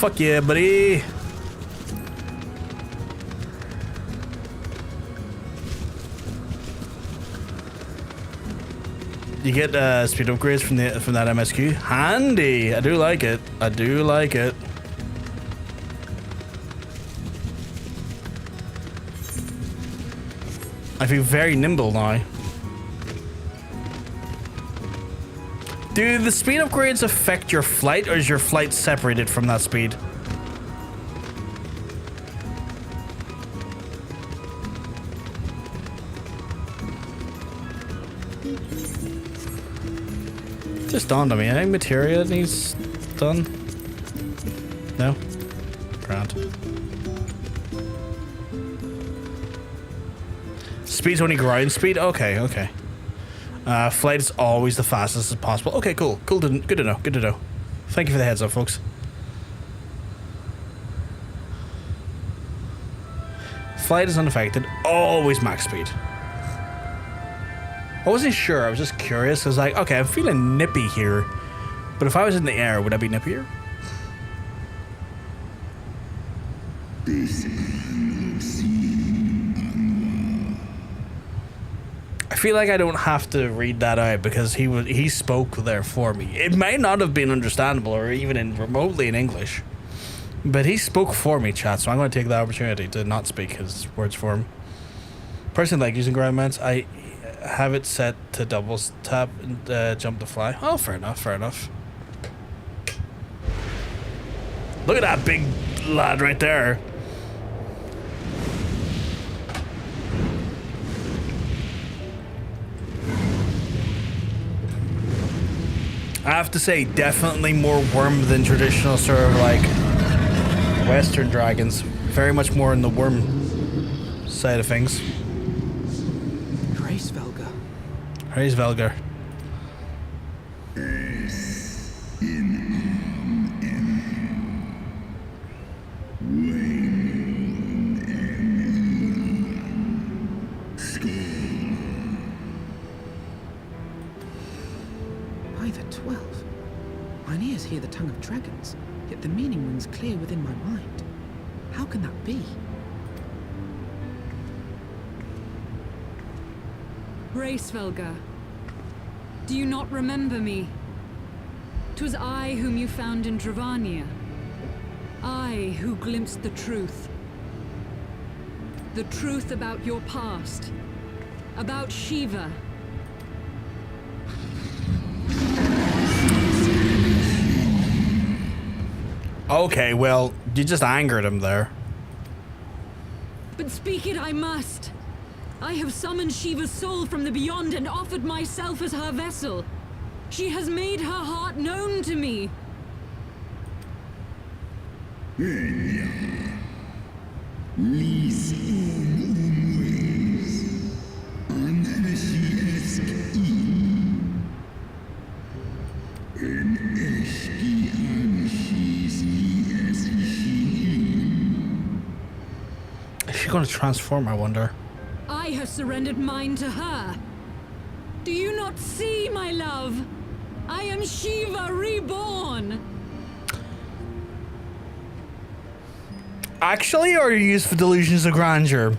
Fuck yeah, buddy. You get speed upgrades from that MSQ. Handy. I do like it. I do like it. I feel very nimble now. Do the speed upgrades affect your flight, or is your flight separated from that speed? Just dawned on me. Any materia needs done? No? Grand. Speed's only ground speed? Okay, okay. Flight is always the fastest as possible. Okay, cool. Cool. Good to know. Good to know. Thank you for the heads up, folks. Flight is unaffected. Always max speed. I wasn't sure. I was just curious. I was like, okay, I'm feeling nippy here. But if I was in the air, would I be nippier? I feel like I don't have to read that out because he spoke there for me. It may not have been understandable or even remotely in English. But he spoke for me, chat, so I'm going to take the opportunity to not speak his words for him. Personally, like using ground mounts, I have it set to double tap and jump to fly. Oh, fair enough, fair enough. Look at that big lad right there. I have to say, definitely more worm than traditional sort of like Western dragons. Very much more in the worm side of things. Hraesvelgr. Hraesvelgr. By the 12. Mine ears hear the tongue of dragons, yet the meaning rings clear within my mind. How can that be? Hraesvelgr, do you not remember me? 'Twas I whom you found in Dravania. I who glimpsed the truth. The truth about your past. About Shiva. Okay, well, you just angered him there. But speak it I must. I have summoned Shiva's soul from the beyond and offered myself as her vessel. She has made her heart known to me. Is she going to transform, I wonder? I have surrendered mine to her. Do you not see, my love? I am Shiva reborn. Actually, or are you used for delusions of grandeur?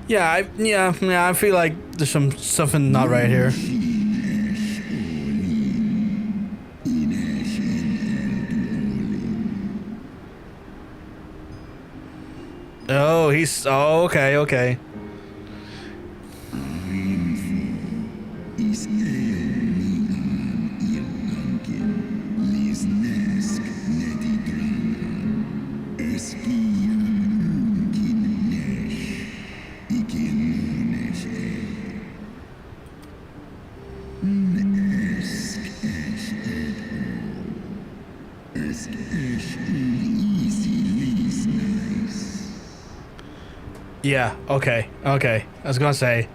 Yeah, I feel like there's something not right here. Oh, okay. Yeah, okay. I was gonna say,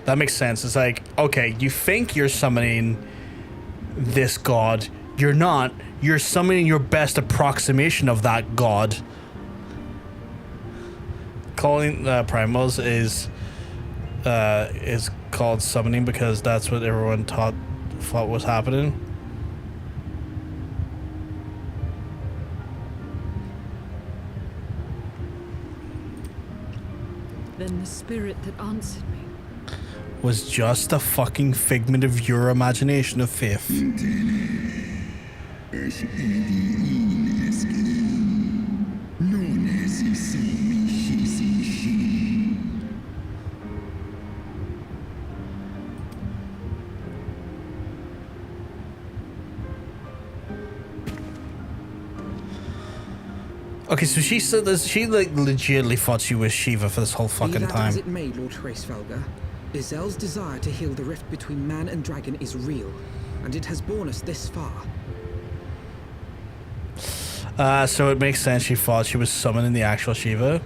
that makes sense. It's like, okay, you think you're summoning this god. You're not. You're summoning your best approximation of that god. Calling primals is called summoning because that's what everyone thought was happening. Then the spirit that answered me Was just a fucking figment of your imagination of faith. Okay, so she said this. She like legitimately thought she was Shiva for this whole fucking time. As it may, Lord Hraesvelgr, Izel's desire to heal the rift between man and dragon is real, and it has borne us this far. So it makes sense she thought she was summoning the actual Shiva.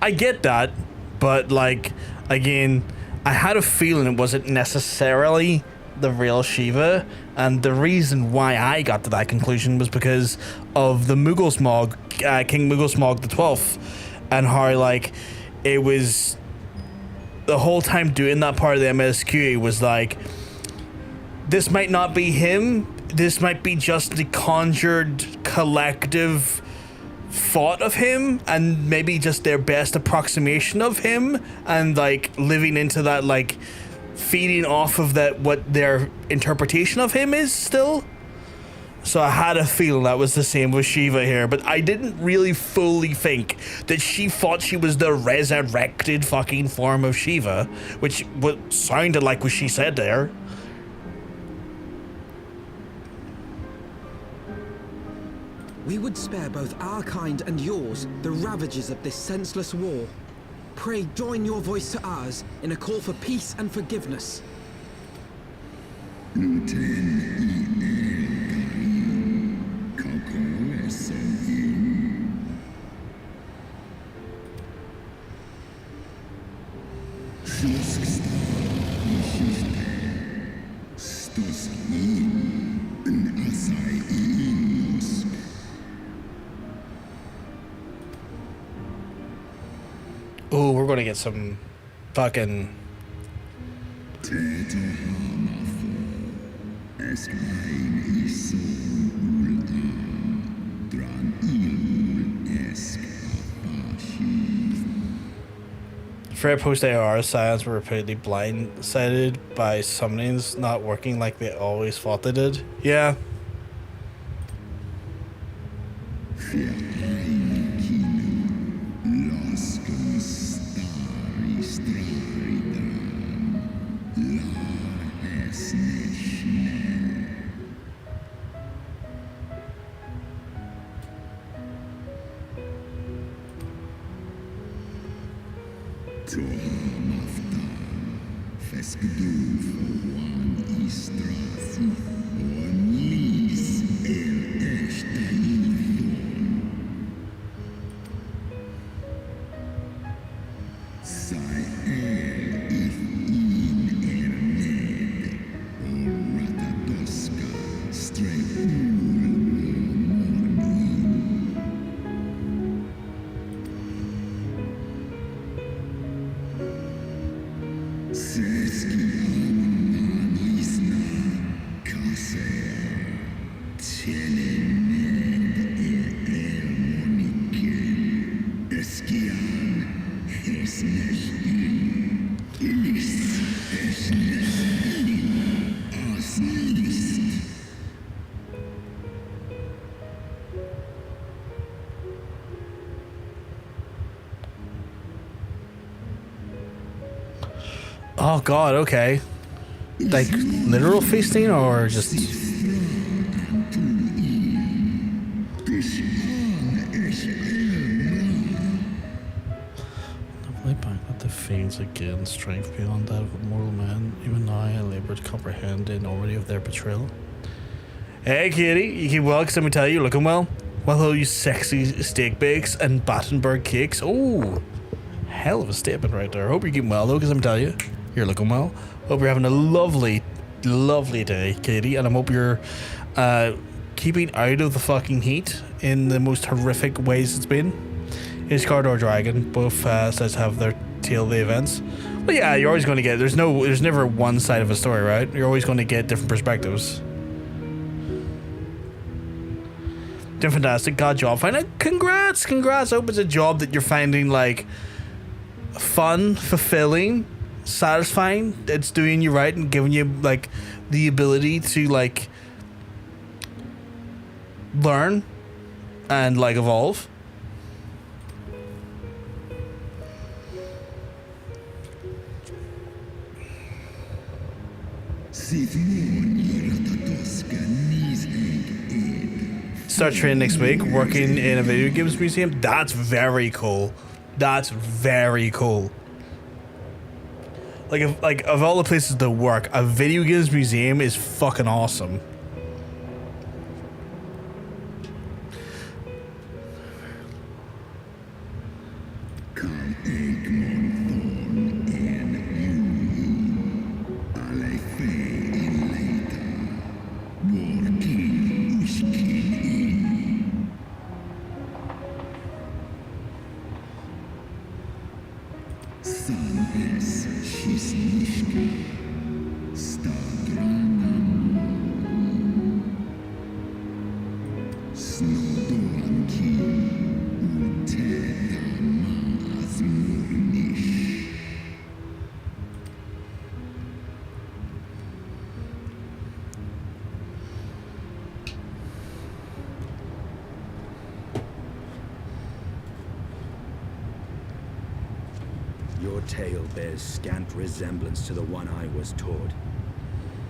I get that, but like, again, I had a feeling it wasn't necessarily the real Shiva, and the reason why I got to that conclusion was because of the Mughal King Mughal the 12th, and how like it was the whole time doing that part of the MSQ was like, this might not be him, this might be just the conjured collective thought of him, and maybe just their best approximation of him, and like living into that, like feeding off of that, what their interpretation of him is still. So I had a feeling that was the same with Shiva here, but I didn't really fully think that she thought she was the resurrected fucking form of Shiva, which what sounded like what she said there. We would spare both our kind and yours the ravages of this senseless war. Pray join your voice to ours in a call for peace and forgiveness. Oh, we're gonna get some fucking... Fred post AR science were repeatedly blindsided by summonings not working like they always thought they did. Yeah. Oh god, okay. Like literal feasting or just... The fiends again, strength beyond that of a mortal man. Even now I labour to comprehend the enormity of their betrayal. Hey kitty, you keep well, 'cause let me tell you, you're looking well. Well, hello you sexy steak bakes and Battenberg cakes. Oh, Hell of a statement right there. Hope you're keeping well though, because I'm telling you, you're looking well. Hope you're having a lovely, lovely day, Katie, and I hope you're keeping out of the fucking heat in the most horrific ways it's been. Ishgard or Dragon, both sides have their tail of the events. But yeah, you're always going to get, there's never one side of a story, right? You're always going to get different perspectives. Doing fantastic. Got a job finding. Congrats. I hope it's a job that you're finding like fun, fulfilling, satisfying. It's doing you right and giving you like the ability to like learn and like evolve. Start training next week, working in a video games museum. That's very cool. Like of all the places to work, a video games museum is fucking awesome. Your tale bears scant resemblance to the one I was taught.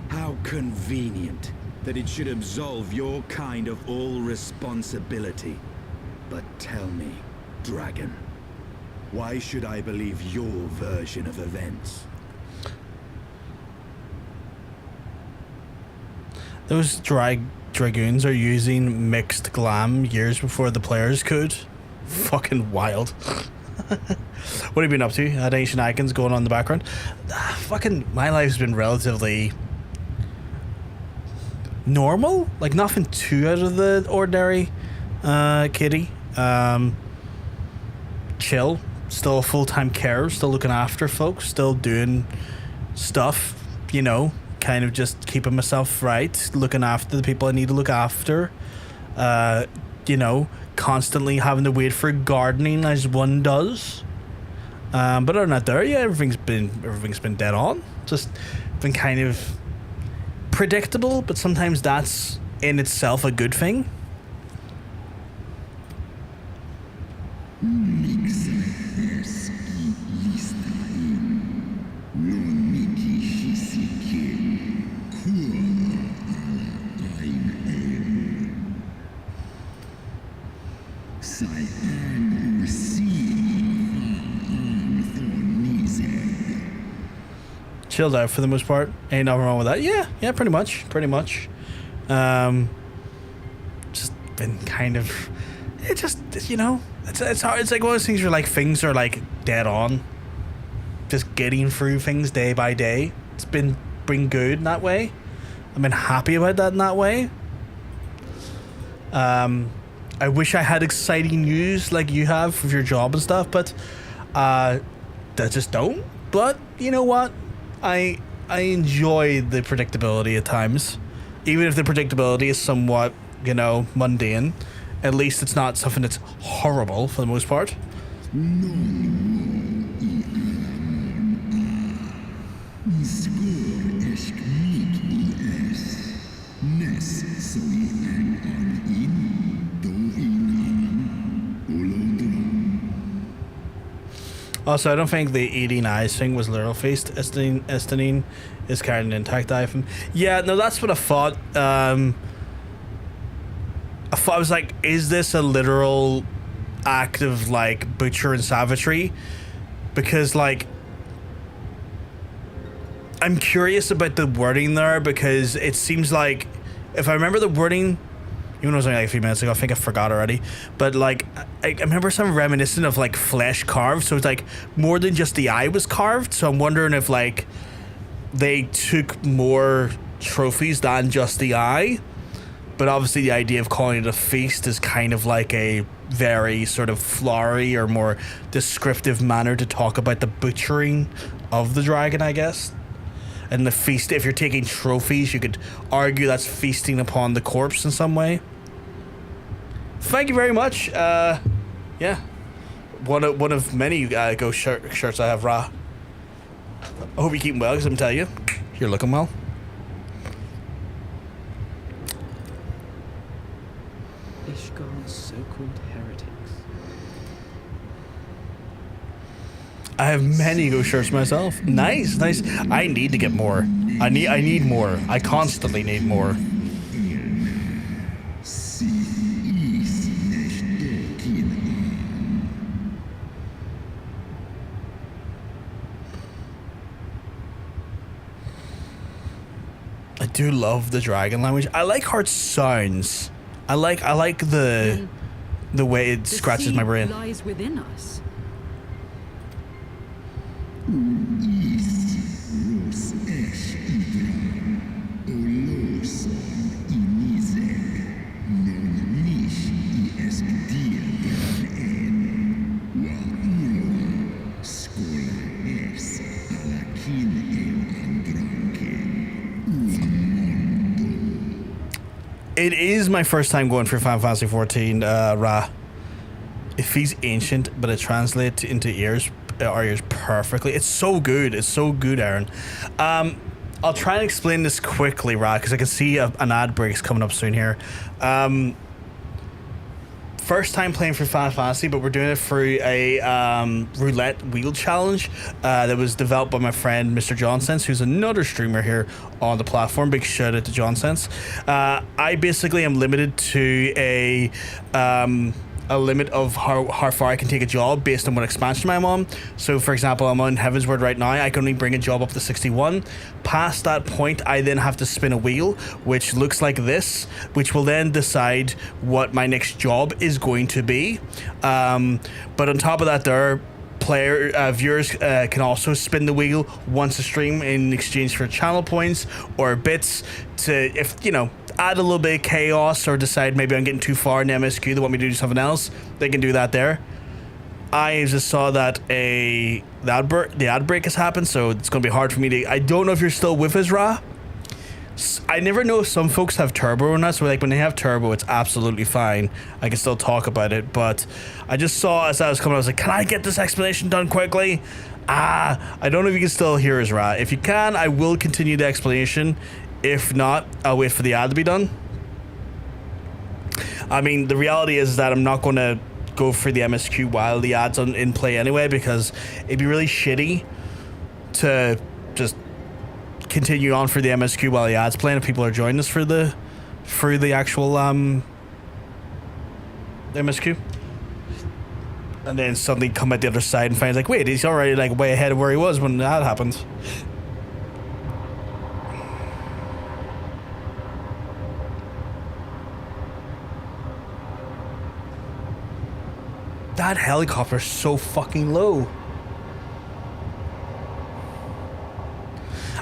How convenient that it should absolve your kind of all responsibility. But tell me, Dragon, why should I believe your version of events? Those dragoons are using mixed glam years before the players could. Fucking wild. What have you been up to? Had any shenanigans going on in the background? Fucking, my life's been relatively normal. Like, nothing too out of the ordinary, Kitty. Chill. Still a full-time carer. Still looking after folks. Still doing stuff, you know. Kind of just keeping myself right. Looking after the people I need to look after. You know, constantly having to wait for gardening as one does. But other than that, everything's been dead on. Just been kind of predictable, but sometimes that's in itself a good thing. Chilled out for the most part. Ain't nothing wrong with that. Yeah, pretty much. Just been kind of, it just, you know, it's hard. It's like one of those things where like things are like dead on. Just getting through things day by day. It's been good in that way. I've been happy about that in that way. I wish I had exciting news like you have with your job and stuff, but I just don't. But you know what? I enjoy the predictability at times. Even if the predictability is somewhat, you know, mundane, at least it's not something that's horrible for the most part. Also, I don't think the eating eyes thing was literal faced. Estinine is carrying an intact eye from. Yeah, no, that's what I thought. I was like, is this a literal act of like butcher and savagery? Because like, I'm curious about the wording there, because it seems like, if I remember the wording Even though it was only like a few minutes ago, I think I forgot already. But like, I remember some reminiscent of like flesh carved, so it's like more than just the eye was carved. So I'm wondering if like they took more trophies than just the eye. But obviously the idea of calling it a feast is kind of like a very sort of flowery or more descriptive manner to talk about the butchering of the dragon, I guess. And the feast, if you're taking trophies, you could argue that's feasting upon the corpse in some way. Thank you very much. Yeah. One of many ghost shirts I have, Ra. I hope you're keeping well, because I'm telling you, you're looking well. Ishgard's so-called heretics. I have many ghost shirts myself. Nice. I need to get more. I need more. I constantly need more. I do love the dragon language. I like how it sounds. I like the way it scratches my brain. Lies within us. It is my first time going for Final Fantasy 14, Ra. It feels ancient, but it translates into our ears perfectly. It's so good. It's so good, Aaron. I'll try and explain this quickly, Ra, because I can see an ad break's coming up soon here. First time playing for Final Fantasy, but we're doing it through a roulette wheel challenge that was developed by my friend Mr. John Sense, who's another streamer here on the platform. Big shout out to John Sense. I basically am limited to a limit of how far I can take a job based on what expansion I'm on. So for example, I'm on Heavensward right now. I can only bring a job up to 61. Past that point, I then have to spin a wheel, which looks like this, which will then decide what my next job is going to be. But on top of that, there are viewers can also spin the wheel once a stream in exchange for channel points or bits to, if you know, add a little bit of chaos or decide maybe I'm getting too far in the MSQ, they want me to do something else, they can do that there. I just saw that the ad break has happened, so it's going to be hard for me to... I don't know if you're still with us, Ra. I never know if some folks have turbo or not, so like when they have turbo, it's absolutely fine. I can still talk about it, but I just saw as I was coming, I was like, can I get this explanation done quickly? I don't know if you can still hear us, Ra. If you can, I will continue the explanation. If not, I'll wait for the ad to be done. I mean, the reality is that I'm not going to go for the MSQ while the ad's in play anyway, because it'd be really shitty to just continue on for the MSQ while the ad's playing if people are joining us for the actual MSQ. And then suddenly come at the other side and find like, wait, he's already like way ahead of where he was when that happened. That helicopter's so fucking low.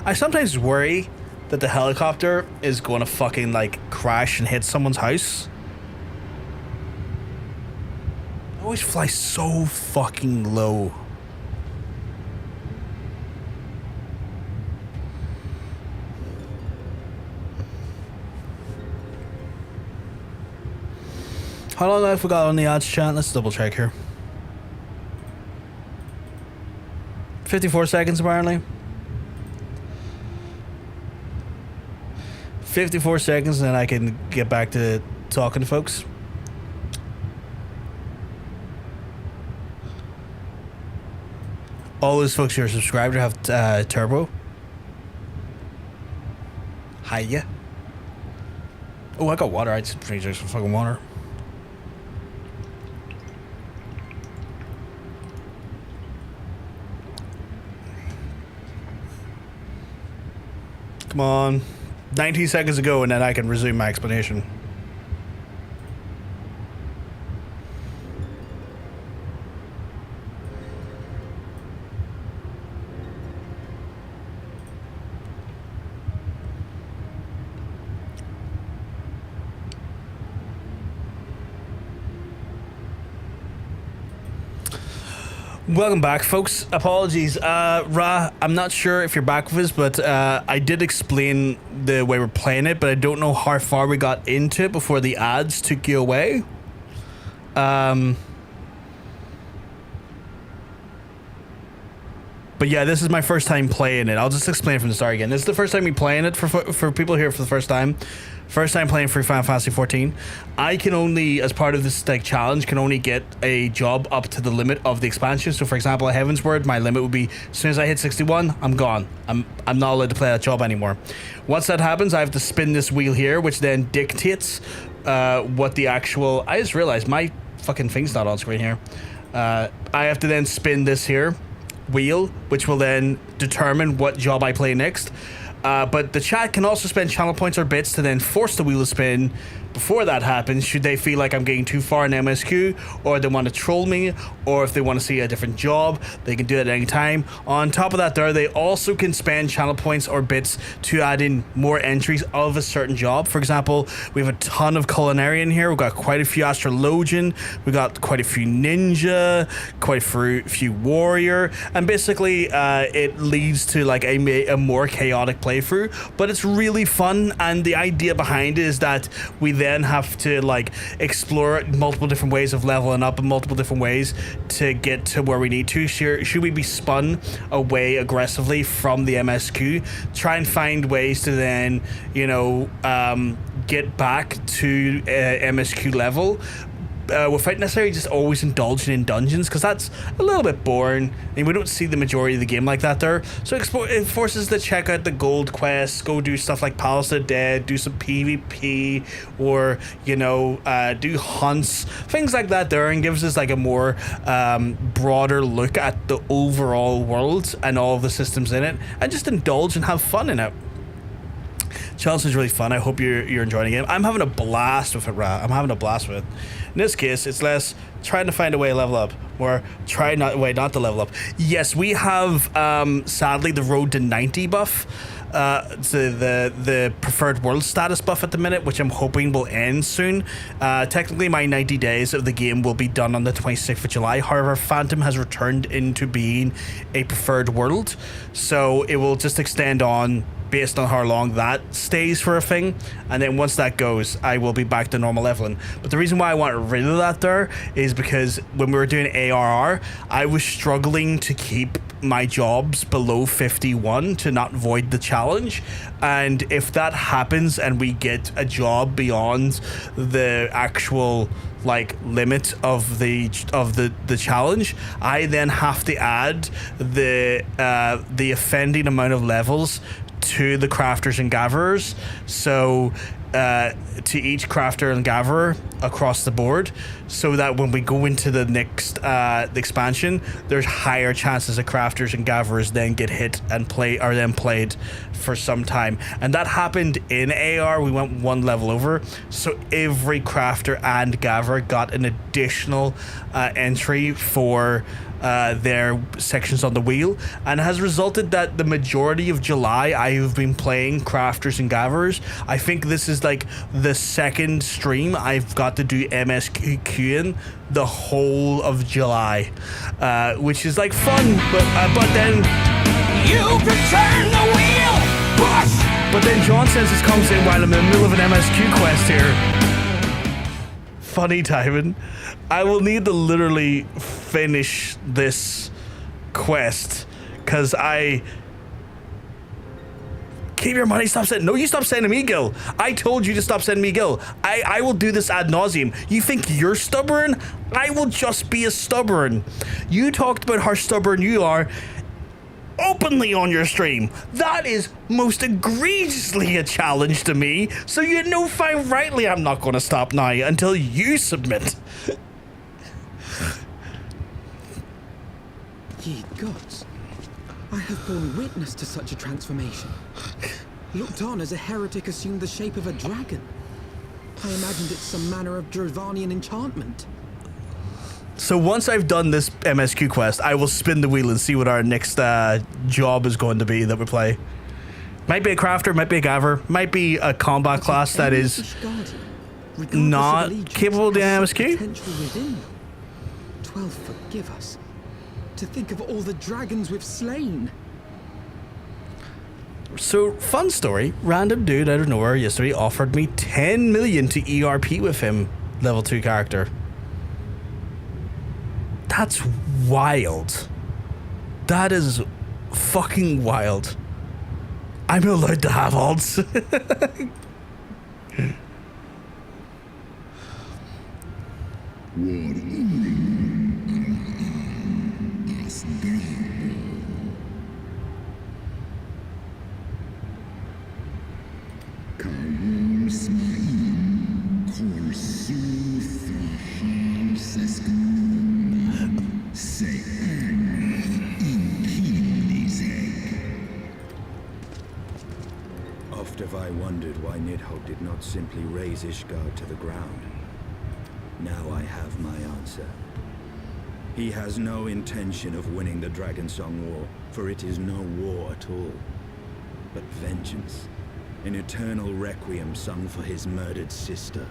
I sometimes worry that the helicopter is going to fucking like crash and hit someone's house. It always flies so fucking low. How long have we got on the odds chat? Let's double check here. 54 seconds apparently. 54 seconds and then I can get back to talking to folks. All those folks who are subscribed have turbo. Hiya. Oh, I got water. I just drink some fucking water. Come on. 19 seconds ago, and then I can resume my explanation. Welcome back, folks. Apologies. Ra, I'm not sure if you're back with us, but I did explain the way we're playing it, but I don't know how far we got into it before the ads took you away. But yeah, this is my first time playing it. I'll just explain from the start again. This is the first time me playing it for people here for the first time. First time playing for Final Fantasy 14. I can only, as part of this like challenge, can only get a job up to the limit of the expansion. So for example, at Heaven's Word, my limit would be as soon as I hit 61, I'm gone. I'm not allowed to play that job anymore. Once that happens, I have to spin this wheel here, which then dictates what the actual. I just realized my fucking thing's not on screen here. I have to then spin this here wheel, which will then determine what job I play next. But the chat can also spend channel points or bits to then force the wheel to spin before that happens, should they feel like I'm getting too far in MSQ, or they want to troll me, or if they want to see a different job, they can do it at any time. On top of that, they also can spend channel points or bits to add in more entries of a certain job. For example, we have a ton of Culinarian here. We've got quite a few Astrologian, we got quite a few Ninja, quite a few Warrior, and basically it leads to like a more chaotic playthrough, but it's really fun. And the idea behind it is that we then have to like explore multiple different ways of leveling up and multiple different ways to get to where we need to. Should we be spun away aggressively from the MSQ, try and find ways to then, you know, get back to MSQ level without necessarily just always indulging in dungeons, because that's a little bit boring and we don't see the majority of the game like that there. So it forces to check out the gold quests, go do stuff like Palace of the Dead, do some PvP, or, you know, do hunts, things like that there, and gives us like a more broader look at the overall world and all of the systems in it, and just indulge and have fun in it. Challenge is really fun. I hope you're enjoying the game. I'm having a blast with it, Ra. I'm having a blast with it. In this case, it's less trying to find a way to level up, or try not to level up. Yes, we have sadly the road to 90 buff, the preferred world status buff at the minute, which I'm hoping will end soon. Technically, my 90 days of the game will be done on the 26th of July. However, Phantom has returned into being a preferred world, so it will just extend on based on how long that stays for a thing, and then once that goes, I will be back to normal leveling. But the reason why I want rid of that there is because when we were doing ARR, I was struggling to keep my jobs below 51 to not void the challenge, and if that happens and we get a job beyond the actual like limit of the challenge, I then have to add the offending amount of levels to the crafters and gatherers, so to each crafter and gatherer across the board, so that when we go into the next the expansion, there's higher chances of crafters and gatherers then get hit and played for some time. And that happened in AR. We went one level over, so every crafter and gatherer got an additional entry for their sections on the wheel, and has resulted that the majority of July I have been playing crafters and gatherers. I think this is like the second stream I've got to do MSQing the whole of July, which is like fun, but then You return the wheel, push! But then John says this comes in while I'm in the middle of an MSQ quest here. Funny timing. I will need to literally finish this quest, because I... Keep your money, stop sending... No, you stop sending me Gil. I told you to stop sending me Gil. I will do this ad nauseum. You think you're stubborn? I will just be as stubborn. You talked about how stubborn you are openly on your stream. That is most egregiously a challenge to me, so you know fine rightly I'm not going to stop now until you submit. Ye gods, I have borne witness to such a transformation. Looked on as a heretic assumed the shape of a dragon. I imagined it's some manner of Dravanian enchantment. So once I've done this MSQ quest, I will spin the wheel and see what our next job is going to be that we play. Might be a crafter, might be a gatherer, might be a combat class that is not capable of the MSQ. 12 forgive us. To think of all the dragons we've slain. So, fun story. Random dude out of nowhere yesterday offered me 10 million to ERP with him. Level 2 character. That's wild. That is fucking wild. I'm allowed to have odds. Oft have I wondered why Nidhogg did not simply raze Ishgard to the ground. Now I have my answer. He has no intention of winning the Dragonsong War, for it is no war at all, but vengeance. An eternal requiem sung for his murdered sister.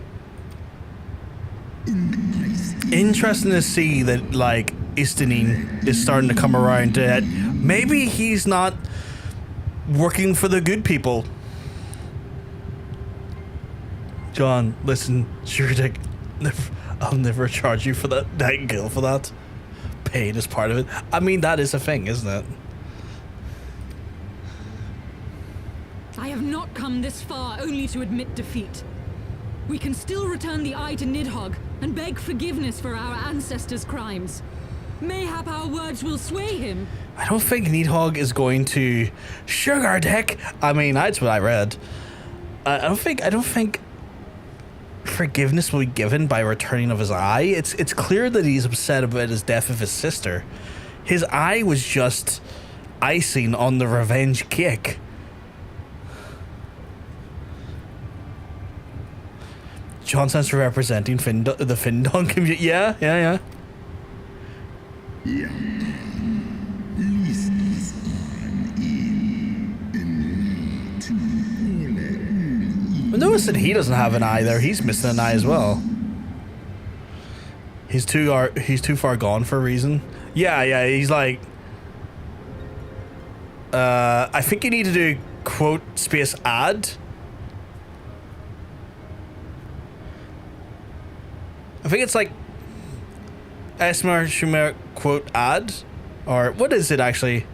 Interesting to see that, like, Istanin is starting to come around to it. Maybe he's not working for the good people. John, listen, sure, Dick. I'll never charge you for that Nightingale for that. Pain is part of it. I mean, that is a thing, isn't it? I have not come this far only to admit defeat. We can still return the eye to Nidhogg and beg forgiveness for our ancestors' crimes. Mayhap our words will sway him. I don't think Nidhogg is going to sugar dick. I mean, that's what I read. I don't think forgiveness will be given by returning of his eye. It's clear that he's upset about his death of his sister. His eye was just icing on the revenge cake. John stands for representing the Findon community. Yeah. But notice that he doesn't have an eye there. He's missing an eye as well. He's too far gone for a reason. Yeah. He's like, I think you need to do quote space add. I think it's like Esmer Shumer quote add, or what is it actually?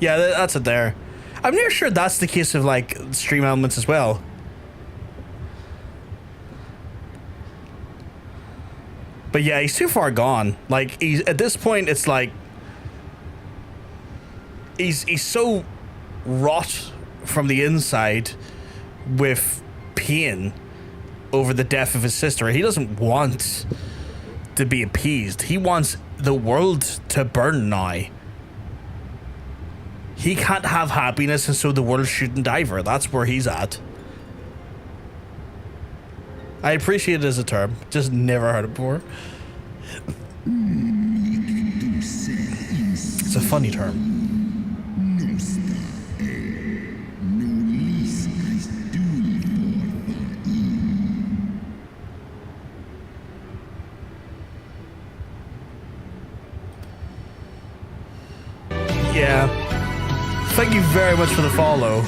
Yeah, that's it there. I'm near sure that's the case of like stream elements as well. But yeah, he's too far gone. Like he's at this point, it's like he's so rot from the inside with pain over the death of his sister. He doesn't want to be appeased. He wants the world to burn now. He can't have happiness, and so the world shouldn't either. That's where he's at. I appreciate it as a term. Just never heard it before. It's a funny term. Yeah. Thank you very much for the follow.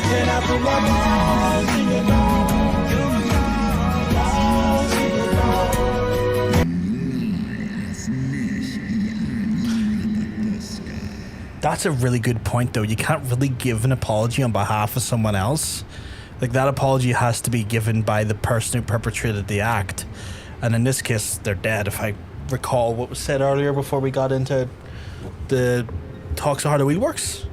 That's a really good point, though. You can't really give an apology on behalf of someone else. Like, that apology has to be given by the person who perpetrated the act. And in this case, they're dead, if I recall what was said earlier before we got into the talks of how the wheel works.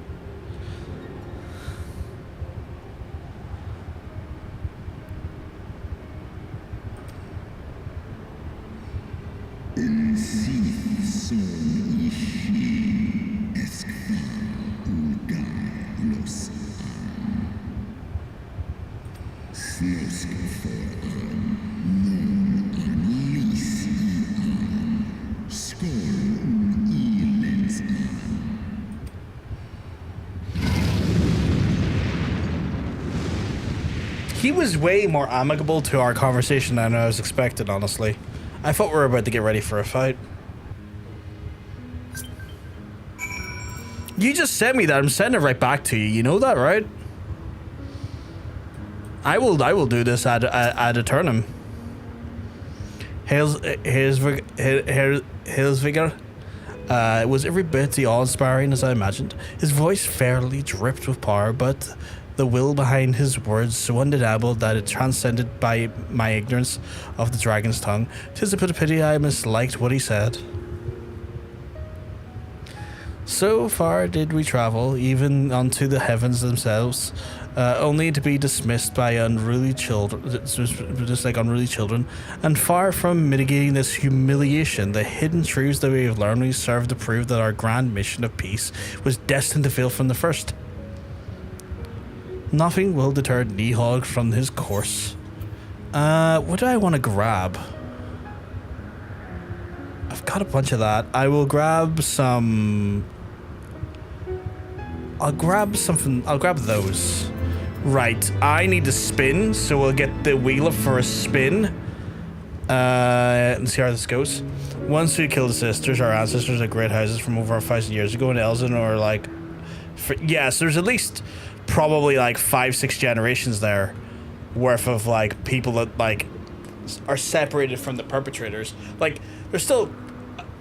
He was way more amicable to our conversation than I was expecting, honestly. I thought we were about to get ready for a fight. You just sent me that. I'm sending it right back to you. You know that, right? I will do this ad eternum. Hraesvelgr was every bit the awe-inspiring as I imagined. His voice fairly dripped with power, but the will behind his words so undeniable that it transcended by my ignorance of the dragon's tongue. 'Tis a pity I misliked what he said. So far did we travel, even unto the heavens themselves, only to be dismissed by unruly children, just like unruly children. And far from mitigating this humiliation, the hidden truths that we have learned, we serve to prove that our grand mission of peace was destined to fail from the first. Nothing will deter Nihog from his course. What do I want to grab? I've got a bunch of that. I will grab some... I'll grab something. I'll grab those. Right. I need to spin, so we'll get the wheel up for a spin. And see how this goes. Once we killed the sisters, our ancestors at great houses from over 1,000 years ago in Elzen, or like... yes, there's at least probably like 5-6 generations there worth of like people that like are separated from the perpetrators. Like, there's still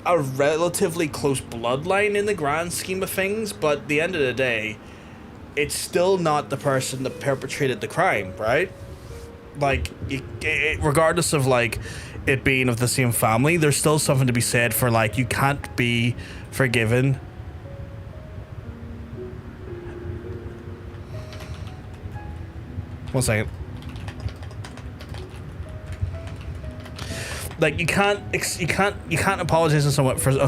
a relatively close bloodline in the grand scheme of things, but at the end of the day, it's still not the person that perpetrated the crime, right? Like, regardless of like it being of the same family, there's still something to be said for like you can't be forgiven. One second. Like, you can't apologize on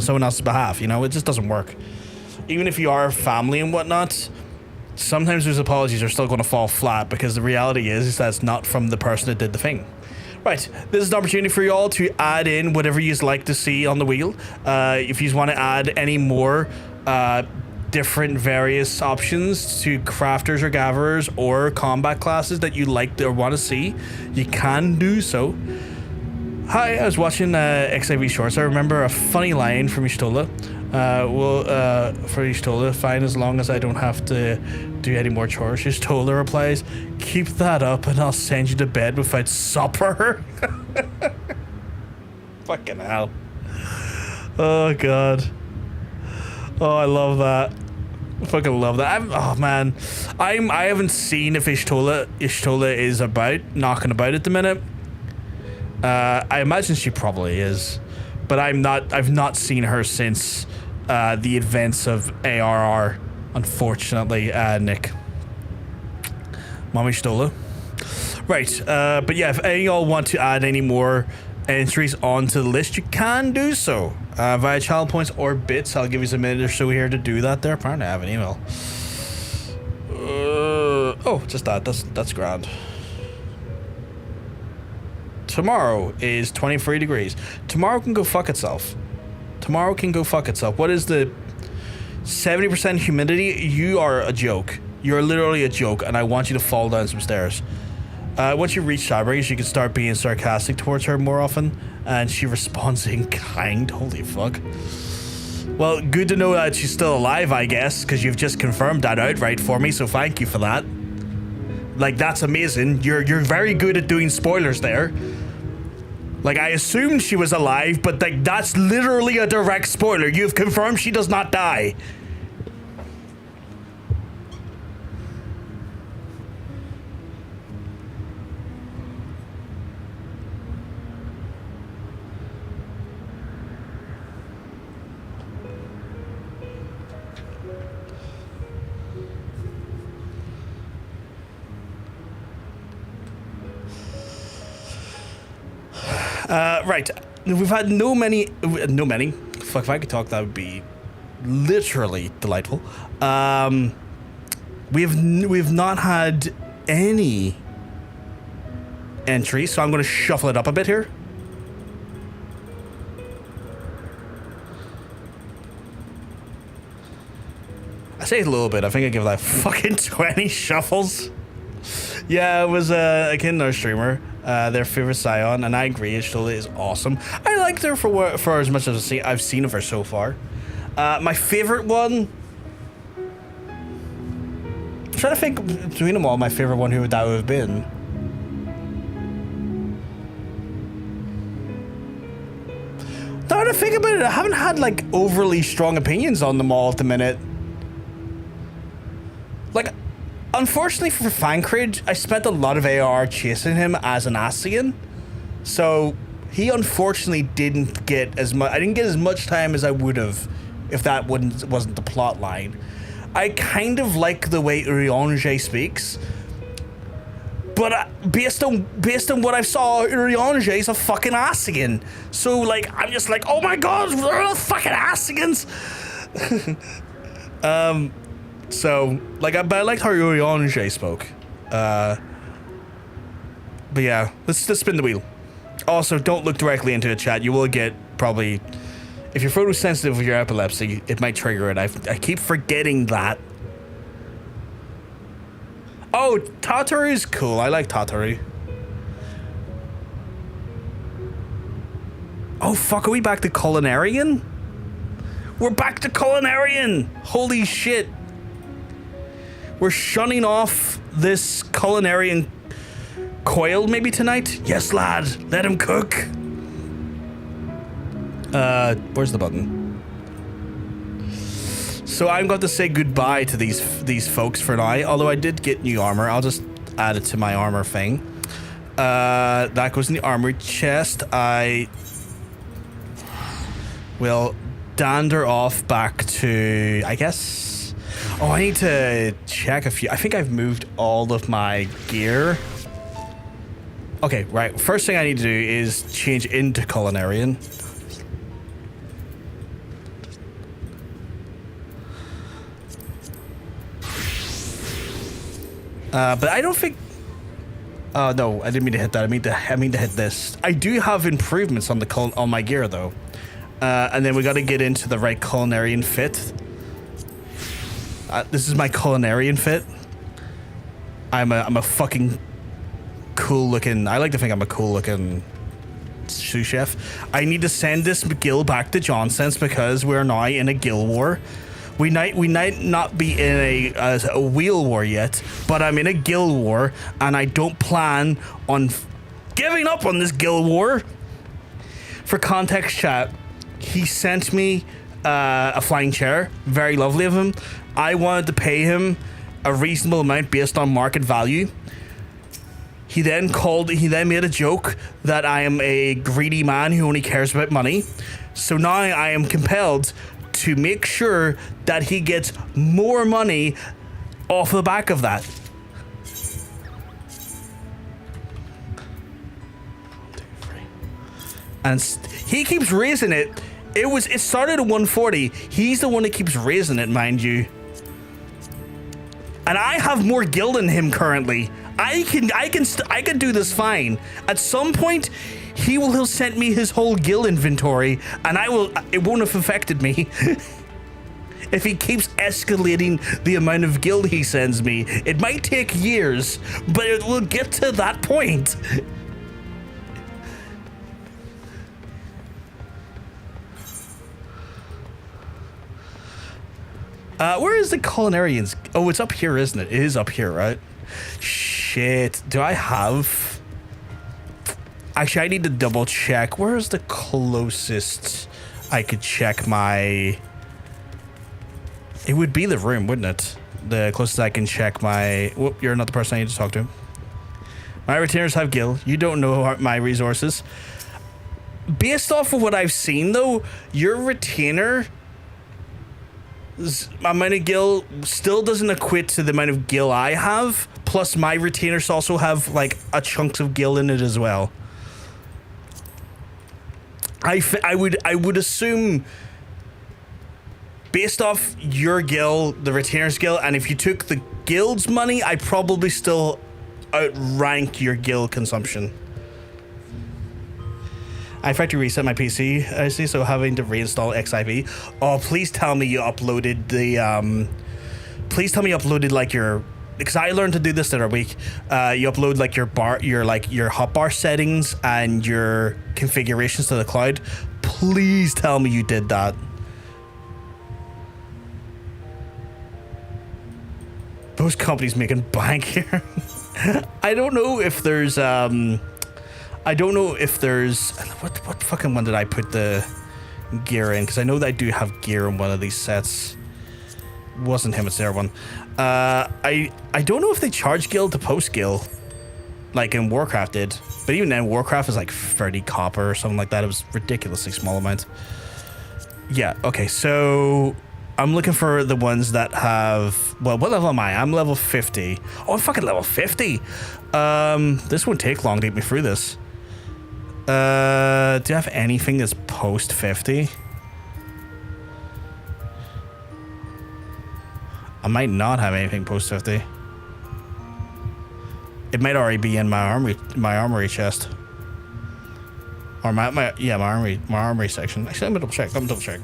someone else's behalf. You know, it just doesn't work. Even if you are family and whatnot, sometimes those apologies are still going to fall flat because the reality is that it's not from the person that did the thing. Right, this is an opportunity for you all to add in whatever you'd like to see on the wheel. If you want to add any more different various options to crafters or gatherers or combat classes that you like or want to see, you can do so. Hi, I was watching XIV Shorts. I remember a funny line from Y'shtola. For Y'shtola, fine as long as I don't have to do any more chores. Y'shtola replies, keep that up and I'll send you to bed without supper. Fucking hell. Oh, God. Oh, I love that. I fucking love that. I haven't seen if Y'shtola is knocking about at the minute. I imagine she probably is, but I've not seen her since the events of ARR, unfortunately, Nick. Mommy Y'shtola. Right, but yeah, if any of y'all want to add any more entries onto the list, you can do so via channel points or bits. I'll give you a minute or so here to do that there. Apparently I have an email. Oh, just that. That's grand. Tomorrow is 23 degrees. Tomorrow can go fuck itself. Tomorrow can go fuck itself. What is the 70% humidity? You are a joke. You're literally a joke, and I want you to fall down some stairs. Once you reach Cyber, you can start being sarcastic towards her more often, and she responds in kind. Holy fuck. Well, good to know that she's still alive, I guess, because you've just confirmed that outright for me, so thank you for that. Like, that's amazing. You're very good at doing spoilers there. Like, I assumed she was alive, but like that's literally a direct spoiler. You've confirmed she does not die. Right, we've had no many, fuck, if I could talk, that would be literally delightful. We've not had any entries, so I'm going to shuffle it up a bit here. I say a little bit, I think I give that fucking 20 shuffles. Yeah, it was a kid in our streamer, their favorite Scion, and I agree, Y'shtola is awesome. I liked her for as much as I've seen of her so far. My favorite one, trying to think between them all, my favorite one, who would that have been? Now that I think about it, I haven't had like overly strong opinions on them all at the minute. Like, unfortunately for Fancred, I spent a lot of AR chasing him as an Ascian, so he unfortunately didn't get as much. I didn't get as much time as I would have if that wasn't the plot line. I kind of like the way Urianger speaks, but based on what I saw, Urianger is a fucking Ascian. So like, I'm just like, oh my god, they're all fucking Ascians. So like, but I liked how Urianger spoke. But yeah, let's spin the wheel. Also, don't look directly into the chat. You will get probably, if you're photosensitive with your epilepsy, it might trigger it. I keep forgetting that. Oh, Tataru is cool. I like Tataru. Oh fuck, are we back to Culinarian? We're back to Culinarian! Holy shit. We're shunning off this Culinarian coil maybe tonight? Yes, lad. Let him cook. Where's the button? So I'm going to say goodbye to these folks for now. Although I did get new armor. I'll just add it to my armor thing. That goes in the armory chest. I will dander off back to, I guess. Oh, I need to check a few. I think I've moved all of my gear. Okay, right. First thing I need to do is change into Culinarian. But I don't think. Oh no, I didn't mean to hit that. I mean to hit this. I do have improvements on on my gear though, and then we got to get into the right Culinarian fit. This is my Culinarian fit. I'm a fucking cool looking. I like to think I'm a cool looking sous chef. I need to send this guild back to Johnson's because we're now in a guild war. We might not be in a wheel war yet, but I'm in a guild war, and I don't plan on giving up on this guild war. For context, chat, he sent me a flying chair. Very lovely of him. I wanted to pay him a reasonable amount based on market value. He then made a joke that I am a greedy man who only cares about money. So now I am compelled to make sure that he gets more money off the back of that. And he keeps raising it. It started at 140. He's the one that keeps raising it, mind you. And I have more guild than him currently. I can do this fine. At some point, he'll send me his whole guild inventory, and it won't have affected me. If he keeps escalating the amount of guild he sends me. It might take years, but it will get to that point. Where is the Culinarians? Oh, it's up here, isn't it? It is up here, right? Shit. Do I have... Actually, I need to double check. Where is the closest I could check my... It would be the room, wouldn't it? The closest I can check my... Whoop, you're not the person I need to talk to. My retainers have guild. You don't know my resources. Based off of what I've seen, though, your retainer... amount of gil still doesn't equate to the amount of gil I have. Plus, my retainers also have like a chunks of gil in it as well. I would assume, based off your gil, the retainers gil, and if you took the guild's money, I probably still outrank your gil consumption. I factory reset my PC, I see, so having to reinstall XIV. Oh, please tell me you uploaded the, please tell me you uploaded like your, because I learned to do this the other week. You upload like your hotbar settings and your configurations to the cloud. Please tell me you did that. Those companies making bank here. I don't know if there's what fucking one did I put the gear in? Because I know that I do have gear in one of these sets. Wasn't him, it's their one. I don't know if they charge guild to post guild like in Warcraft did, but even then Warcraft is like 30 copper or something like that. It was ridiculously small amount. Yeah, okay, so I'm looking for the ones that have, well, what level am I? I'm level 50. Oh, I'm fucking level 50. This won't take long to get me through this. Do I have anything that's post 50? I might not have anything post 50. It might already be in my armory chest. Or my armory section. Actually, let me double check.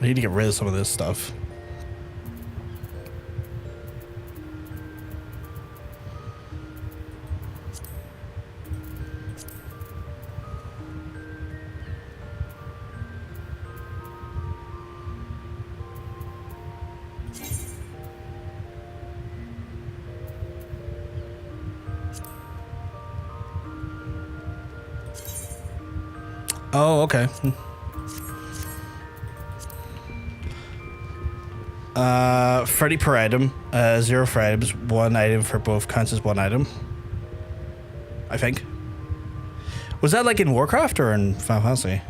I need to get rid of some of this stuff. Oh, okay. Freddy per item. 0 for items. 1 item for both counts as 1 item. I think. Was that like in Warcraft or in Final Fantasy?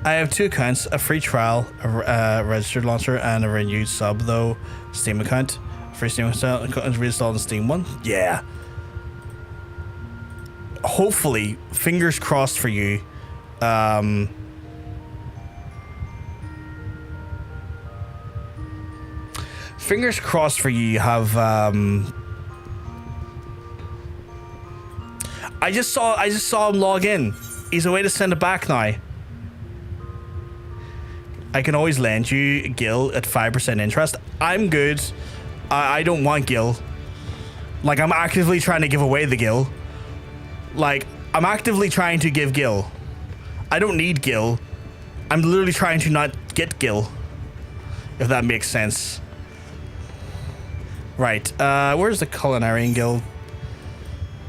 I have 2 accounts, a free trial, a registered launcher, and a renewed sub though Steam account. Free Steam account reinstalled in Steam one. Yeah. Hopefully, fingers crossed for you. Fingers crossed for you have I just saw him log in. He's a way to send it back now. I can always lend you Gil at 5% interest. I'm good. I don't want Gil. Like, I'm actively trying to give away the Gil. Like, I'm actively trying to give Gil. I don't need Gil. I'm literally trying to not get Gil. If that makes sense. Right. Where's the Culinarian Guild?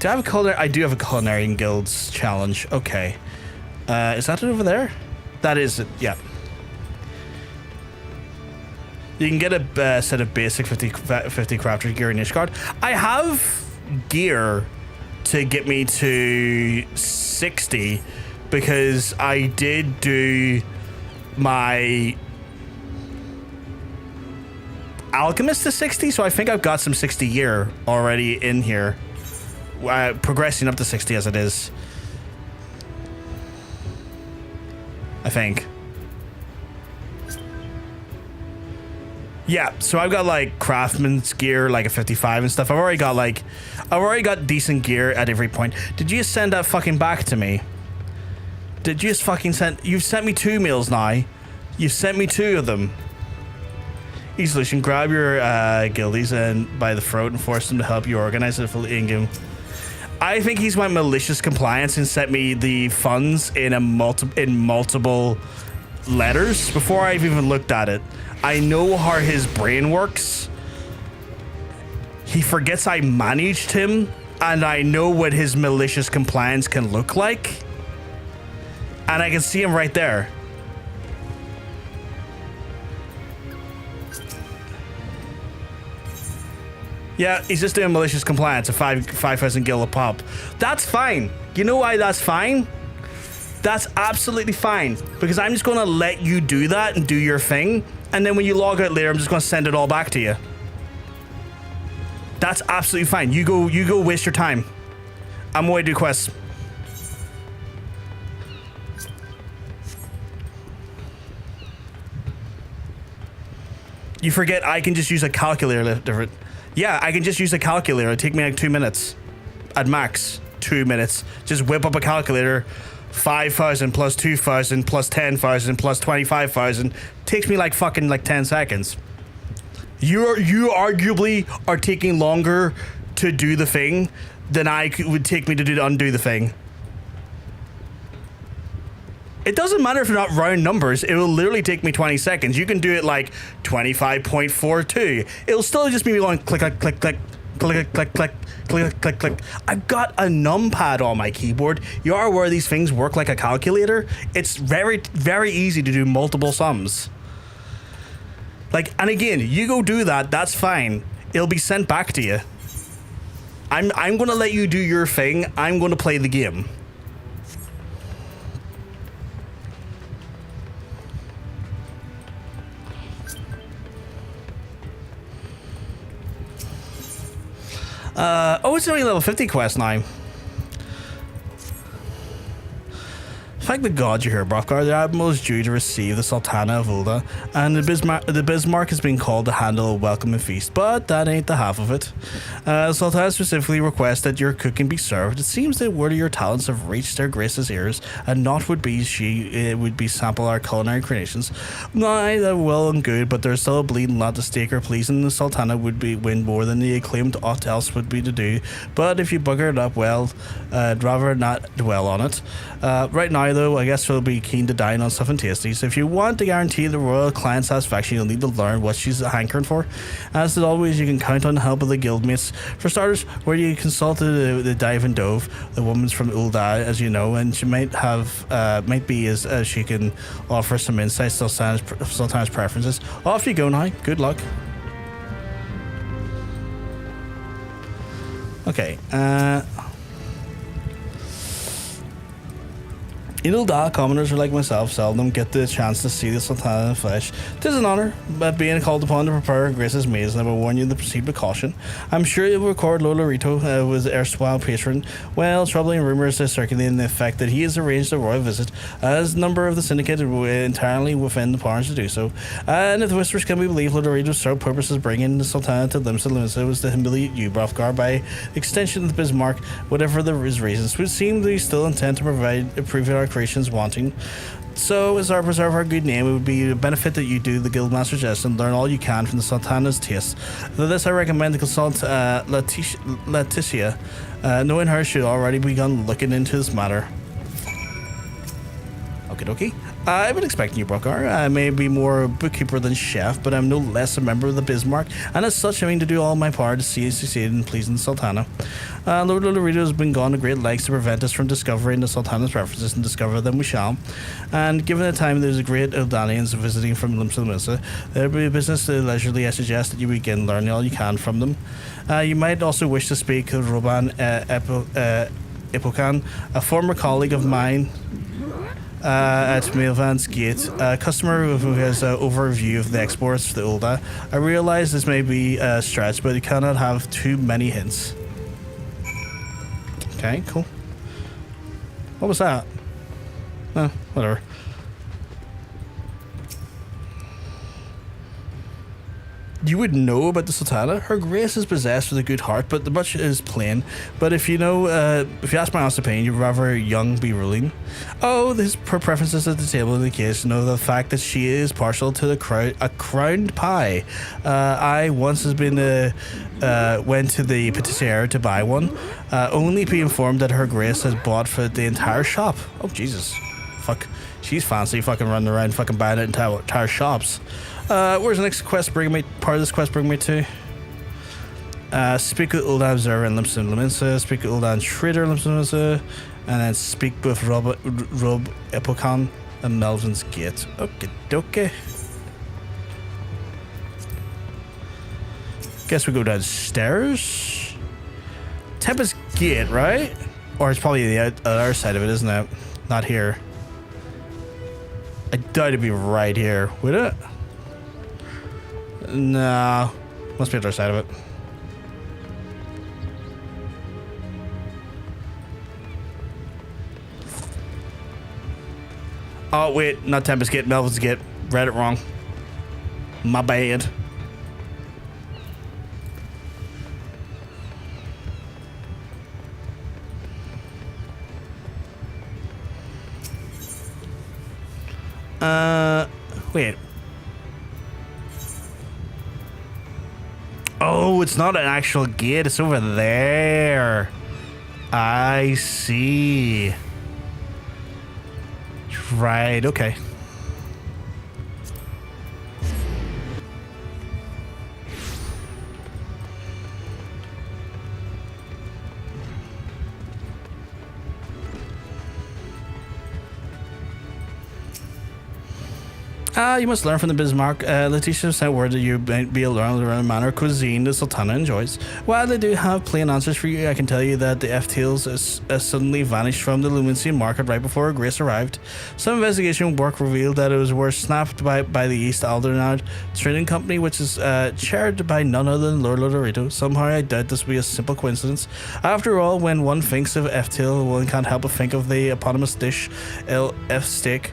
Do I have a Culinarian? I do have a Culinarian Guild's challenge. Okay. Is that it over there? That is it. Yeah. You can get a set of basic 50 crafter gear in Ishgard. I have gear to get me to 60 because I did do my alchemist to 60, so I think I've got some 60 gear already in here. Progressing up to 60 as it is. I think. Yeah, so I've got like craftsman's gear, like a 55 and stuff. I've already got decent gear at every point. Did you just send that fucking back to me? Did you just fucking send? You've sent me 2 meals now. You've sent me 2 of them. Easy solution: grab your guildies and by the throat and force them to help you organize it for in-game. I think he's went malicious compliance and sent me the funds in multiple letters before I've even looked at it. I know how his brain works. He forgets I managed him, and I know what his malicious compliance can look like. And I can see him right there. Yeah, he's just doing malicious compliance at 5,000 gil a pop. That's fine. You know why that's fine? That's absolutely fine. Because I'm just going to let you do that and do your thing. And then when you log out later, I'm just going to send it all back to you. That's absolutely fine. You go waste your time. I'm going to do quests. You forget I can just use a calculator. Yeah, I can just use a calculator. It'll take me like 2 minutes. At max, 2 minutes. Just whip up a calculator. 5,000 plus 2,000 plus 10,000 plus 25,000 takes me like fucking like 10 seconds. You arguably are taking longer to do the thing than would take me to undo the thing. It doesn't matter if you're not round numbers. It will literally take me 20 seconds. You can do it like 25.42. It'll still just be going click, click, click, click, click, click, click, click, click, click. I've got a numpad on my keyboard. You are aware these things work like a calculator. It's very, very easy to do multiple sums. Like, and again, you go do that. That's fine. It'll be sent back to you. I'm going to let you do your thing. I'm going to play the game. It's only a level 50 quest now. Thank the gods you're here, Hrothgar. The Admiral is due to receive the Sultana of Ulda, and the Bismarck has been called to handle a welcoming feast, but that ain't the half of it. The Sultana specifically requests that your cooking be served. It seems that word of your talents have reached their grace's ears, and not would be sample our culinary creations. Now, they're well and good, but there's still a bleeding lot to stake or pleasing. The Sultana would win more than the acclaimed aught else would be to do, but if you bugger it up well, I'd rather not dwell on it. Right now, though, I guess we'll be keen to dine on something tasty. So if you want to guarantee the royal client satisfaction, you'll need to learn what she's hankering for. As always, you can count on the help of the guildmates. For starters, where you consulted the Dive and Dove, the woman's from Ulda, as you know, and she might be as she can offer some insights to Sultana's preferences. Off you go now. Good luck. Okay, in Ulda, commoners are like myself seldom get the chance to see the Sultana in the flesh. It is an honour, but being called upon to prepare Grace's maze, and I will warn you to proceed with caution. I'm sure you will record Lolorito was erstwhile patron. Well, troubling rumours are circulating the effect that he has arranged a royal visit, as a number of the syndicate are entirely within the powers to do so. And if the whispers can be believed, Lolorito's sole purpose is bringing the Sultana to Limsa was to humiliate you, Hrothgar, by extension of the Bismarck, whatever his reasons, would seem to be still intent to prove our creations wanting. So, as our preserve our good name, it would be a benefit that you do the Guildmaster's test and learn all you can from the Sultana's taste. For this, I recommend to consult Letitia. Knowing her, should already begun looking into this matter. Okie dokie. I've been expecting you, Hrothgar. I may be more bookkeeper than chef, but I'm no less a member of the Bismarck, and as such, I mean to do all my part to see you succeed in pleasing the Sultana. Lord Lolorito has been gone to great lengths to prevent us from discovering the Sultana's preferences, and discover them we shall. And given the time there's a great Eldanians visiting from Limsa, there'll be a business to leisurely. I suggest that you begin learning all you can from them. You might also wish to speak to Roban Epokan, a former colleague of mine at Mailvan's Gate, a customer who has an overview of the exports to Ulda. I realize this may be a stretch, but you cannot have too many hints. Okay, cool. What was that? Oh, whatever. You would know about the Sultana. Her grace is possessed with a good heart, but the much is plain. But if you ask my honest opinion, you'd rather young be ruling. Oh, her preferences at the table indicate the fact that she is partial to a crowned pie. I once went to the patisserie to buy one, only to be informed that her grace has bought for the entire shop. Oh, Jesus. Fuck. She's fancy fucking running around fucking buying entire shops. Where's the next quest bring me? Part of this quest bring me to? Speak with Uldan Observer and Limsa, speak with Uldan Trader and Limsa, and then speak with Rob Epokan and Melvin's Gate. Okay, dokie. Guess we go downstairs. Tempest Gate, right? Or it's probably the other side of it, isn't it? Not here. I doubt it'd be right here, would it? No, must be the other side of it. Oh wait, not Tempest Gate, Melvin's Gate. Read it wrong. My bad. Wait. Oh, Oh, it's not an actual gate. It's over there. I see. Right, okay. You must learn from the Bismarck. Letitia sent word that you might be around the manner of cuisine the Sultana enjoys. While they do have plain answers for you, I can tell you that the F-Tails suddenly vanished from the Lumensian market right before Grace arrived. Some investigation work revealed that it was snapped by the East Aldernard Trading Company, which is chaired by none other than Lord Lodorito. Somehow I doubt this will be a simple coincidence. After all, when one thinks of F-Tail, one can't help but think of the eponymous dish, F-Steak.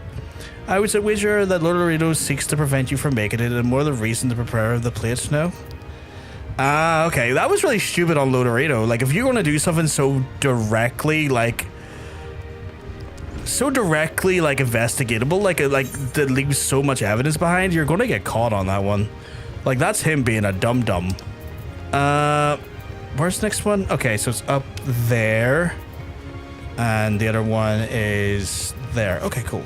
I would say wager that Lord Dorito seeks to prevent you from making it, and more the reason to prepare the plate now. Okay, that was really stupid on Lord Dorito. Like, if you're going to do something so directly investigatable, like that leaves so much evidence behind, you're going to get caught on that one. Like, that's him being a dum-dum. Where's the next one? Okay, so it's up there, and the other one is there. Okay, cool.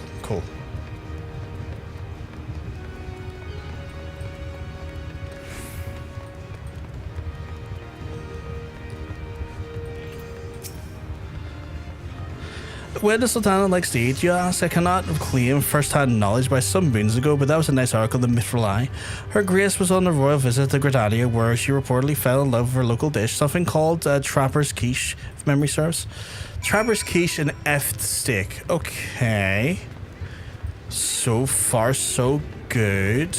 Where the Sultana likes to eat, you ask? I cannot claim first-hand knowledge by some moons ago, but that was a nice article in the Mythful Eye. Her Grace was on a royal visit to Gridania, where she reportedly fell in love with her local dish, something called Trapper's Quiche, if memory serves. Trapper's Quiche and F-Steak. Okay. So far, so good.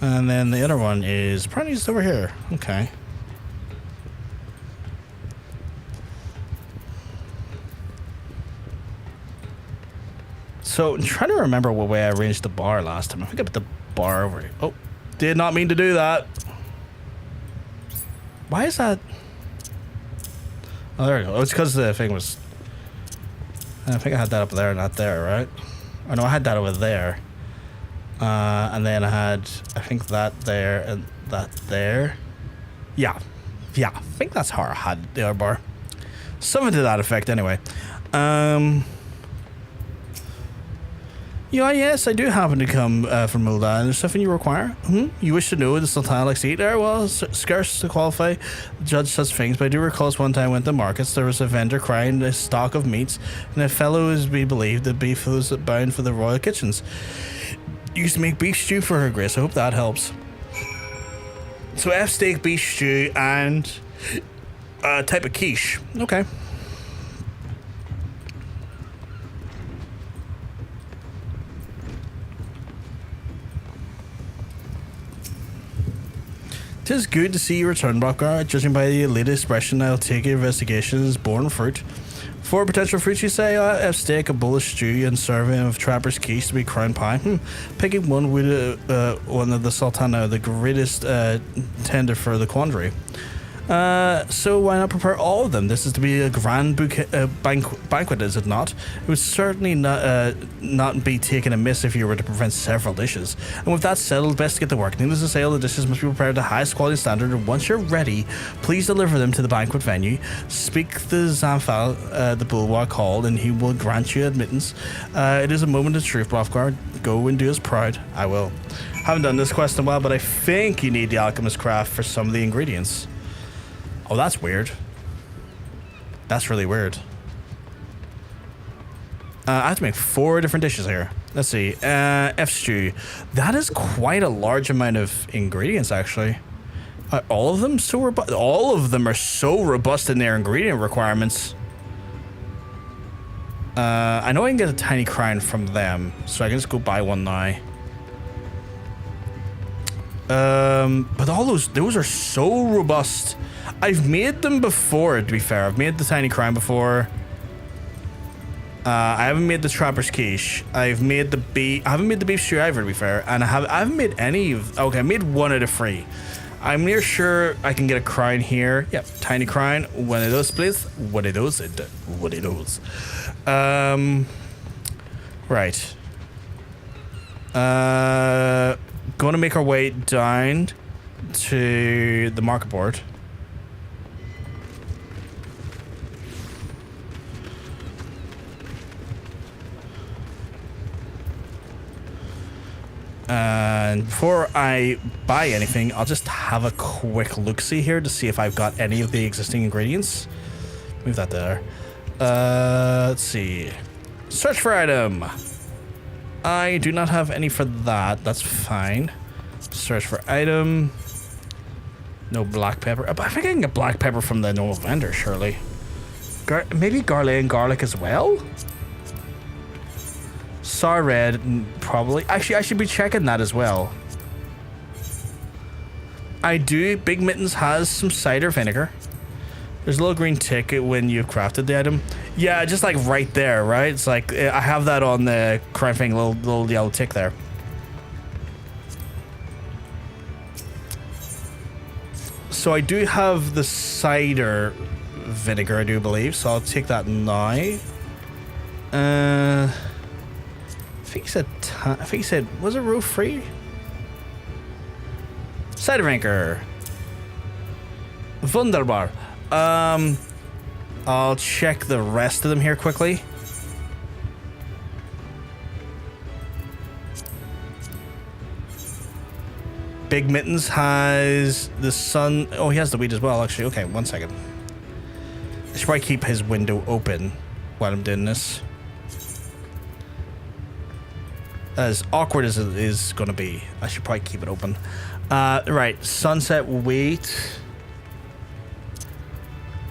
And then the other one is apparently just over here. Okay. So I'm trying to remember what way I arranged the bar last time. I think I put the bar over here. Oh, did not mean to do that. Why is that? Oh, there we go. Oh, it's because the thing was... I think I had that up there, not there, right? Oh, no, I had that over there. And then I had, I think that there and that there. Yeah, I think that's how I had the other bar. Something to that effect, anyway. Yeah, yes, I do happen to come from Amalj'aa. There's something you require? You wish to know the Sultana likes to eat there? Well, scarce to qualify judge such things, but I do recall one time I went to markets, there was a vendor crying a stock of meats, and a fellow is be believed that beef was bound for the royal kitchens. Used to make beef stew for her Grace. I hope that helps. So F-Steak, beef stew, and a type of quiche. Okay. Tis good to see you return, Brockgar. Judging by the latest expression, I'll take your investigation as born fruit. For potential fruits, you say, F-Steak, a bowl of stew, and serving of Trapper's Quiche to be crown pie. Picking one with one of the Sultana, the greatest tender for the quandary. So why not prepare all of them? This is to be a grand banquet, is it not? It would certainly not be taken amiss if you were to prevent several dishes. And with that settled, best to get to work. Needless to say, all the dishes must be prepared to the highest quality standard, and once you're ready, please deliver them to the banquet venue. Speak the Zamfal, the Bulwark Hall, and he will grant you admittance. It is a moment of truth, Brothgar. Go and do us proud. I will. Haven't done this quest in a while, but I think you need the Alchemist Craft for some of the ingredients. Oh, that's weird. That's really weird. I have to make 4 different dishes here. Let's see. F stew. That is quite a large amount of ingredients, actually. All of them so robust. All of them are so robust in their ingredient requirements. I know I can get a tiny crown from them, so I can just go buy one now. But all those are so robust. I've made them before, to be fair. I've made the tiny crown before. I haven't made the Trapper's Quiche. I've made the beef. I haven't made the beef stew either, to be fair. And I haven't made any of. Okay, I made 1 out of 3. I'm near sure I can get a crown here. Yep, tiny crown. One of those, please. One of those. One of those. Right. Gonna make our way down to the market board. And before I buy anything, I'll just have a quick look-see here to see if I've got any of the existing ingredients. Move that there. Let's see. Search for item. I do not have any for that. That's fine. Search for item. No black pepper. I think I can get black pepper from the normal vendor, surely. Maybe garlic and garlic as well? Sour red, probably. Actually, I should be checking that as well. I do. Big Mittens has some cider vinegar. There's a little green tick when you've crafted the item. Yeah, just like right there, right? It's like, I have that on the crime thing, little yellow tick there. So I do have the cider vinegar, I do believe. So I'll take that now. I think he said, was it row free? Cider vinegar. Wunderbar. I'll check the rest of them here quickly. Big Mittens has the sun. Oh, he has the wheat as well, actually. Okay, 1 second. I should probably keep his window open while I'm doing this. As awkward as it is going to be, I should probably keep it open. Right, sunset wheat.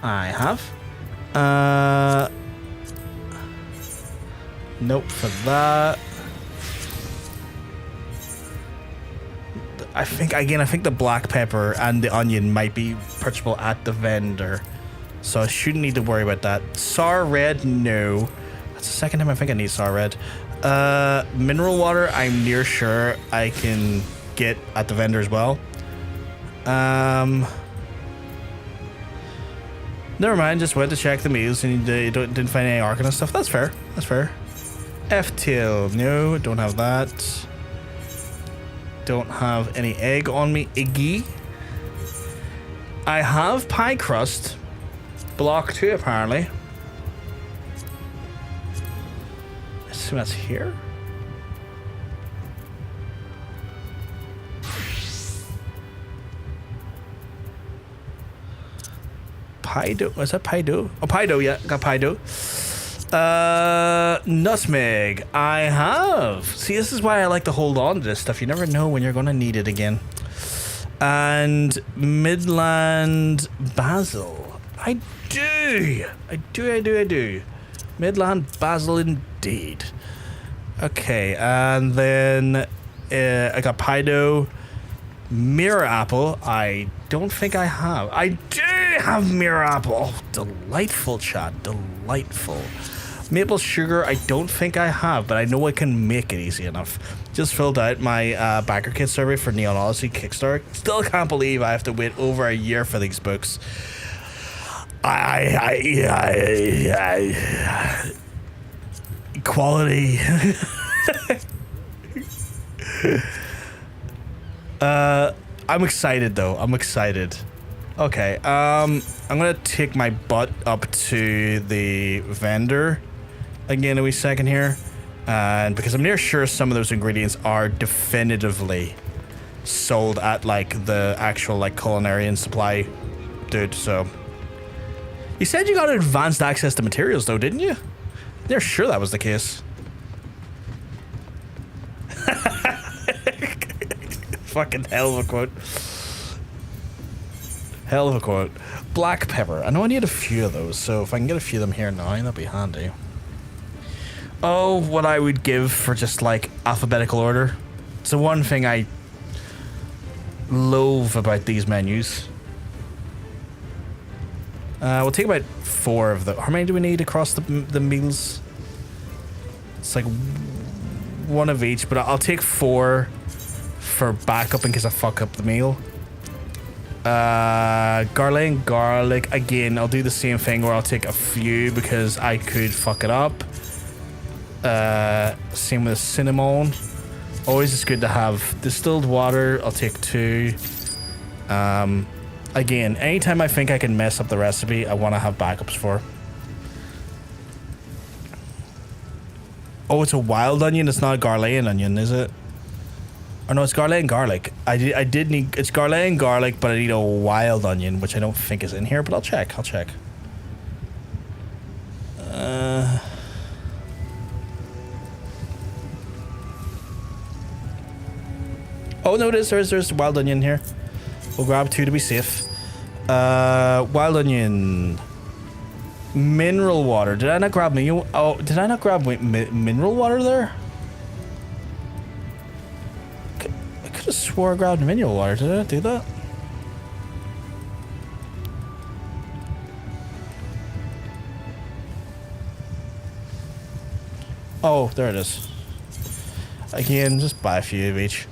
I have. Nope for that. I think the black pepper and the onion might be purchasable at the vendor, so I shouldn't need to worry about that. Sour red, no. That's the second time I think I need sour red. Mineral water, I'm near sure I can get at the vendor as well. Never mind, just went to check the meals and didn't find any Arcana stuff. That's fair. That's fair. F-Tail, no, don't have that. Don't have any egg on me, Iggy. I have pie crust. Block 2, apparently. I assume that's here. Pie dough. Was that pie dough? Oh, pie dough, yeah. Got pie dough. Nutmeg. I have. See, this is why I like to hold on to this stuff. You never know when you're going to need it again. And Midland Basil. I do. Midland Basil indeed. Okay, and then I got pie dough. Mirror apple. I don't think I have. I do have mirror apple. Oh, delightful, chat. Delightful. Maple sugar, I don't think I have, but I know I can make it easy enough. Just filled out my backer kit survey for Neon Odyssey Kickstarter. Still can't believe I have to wait over a year for these books. Quality. I'm excited though. I'm excited. Okay, I'm gonna take my butt up to the vendor again a wee second here, and because I'm near sure some of those ingredients are definitively sold at like the actual like Culinarian supply dude. So you said you got advanced access to materials though, didn't you? They're sure that was the case. Fucking hell of a quote. Hell of a quote. Black pepper. I know I need a few of those, so if I can get a few of them here now, that'd be handy. Oh, what I would give for just like alphabetical order. It's the one thing I loathe about these menus. We'll take about 4 of them. How many do we need across the meals? It's like 1 of each, but I'll take 4 for backup in case I fuck up the meal. Garlic and garlic. Again, I'll do the same thing where I'll take a few because I could fuck it up. Same with cinnamon. Always it's good to have distilled water. I'll take 2. Again, anytime I think I can mess up the recipe, I want to have backups for. Oh, it's a wild onion. It's not a Garlean onion, is it? Or no, it's Garlean garlic. I did need... It's Garlean garlic, but I need a wild onion, which I don't think is in here, but I'll check. Oh, no, there's wild onion here. We'll grab 2 to be safe. Wild onion. Mineral water. Did I not grab did I not grab mineral water there? I could have swore I grabbed mineral water. Did I not do that? Oh, there it is. Again, just buy a few of each.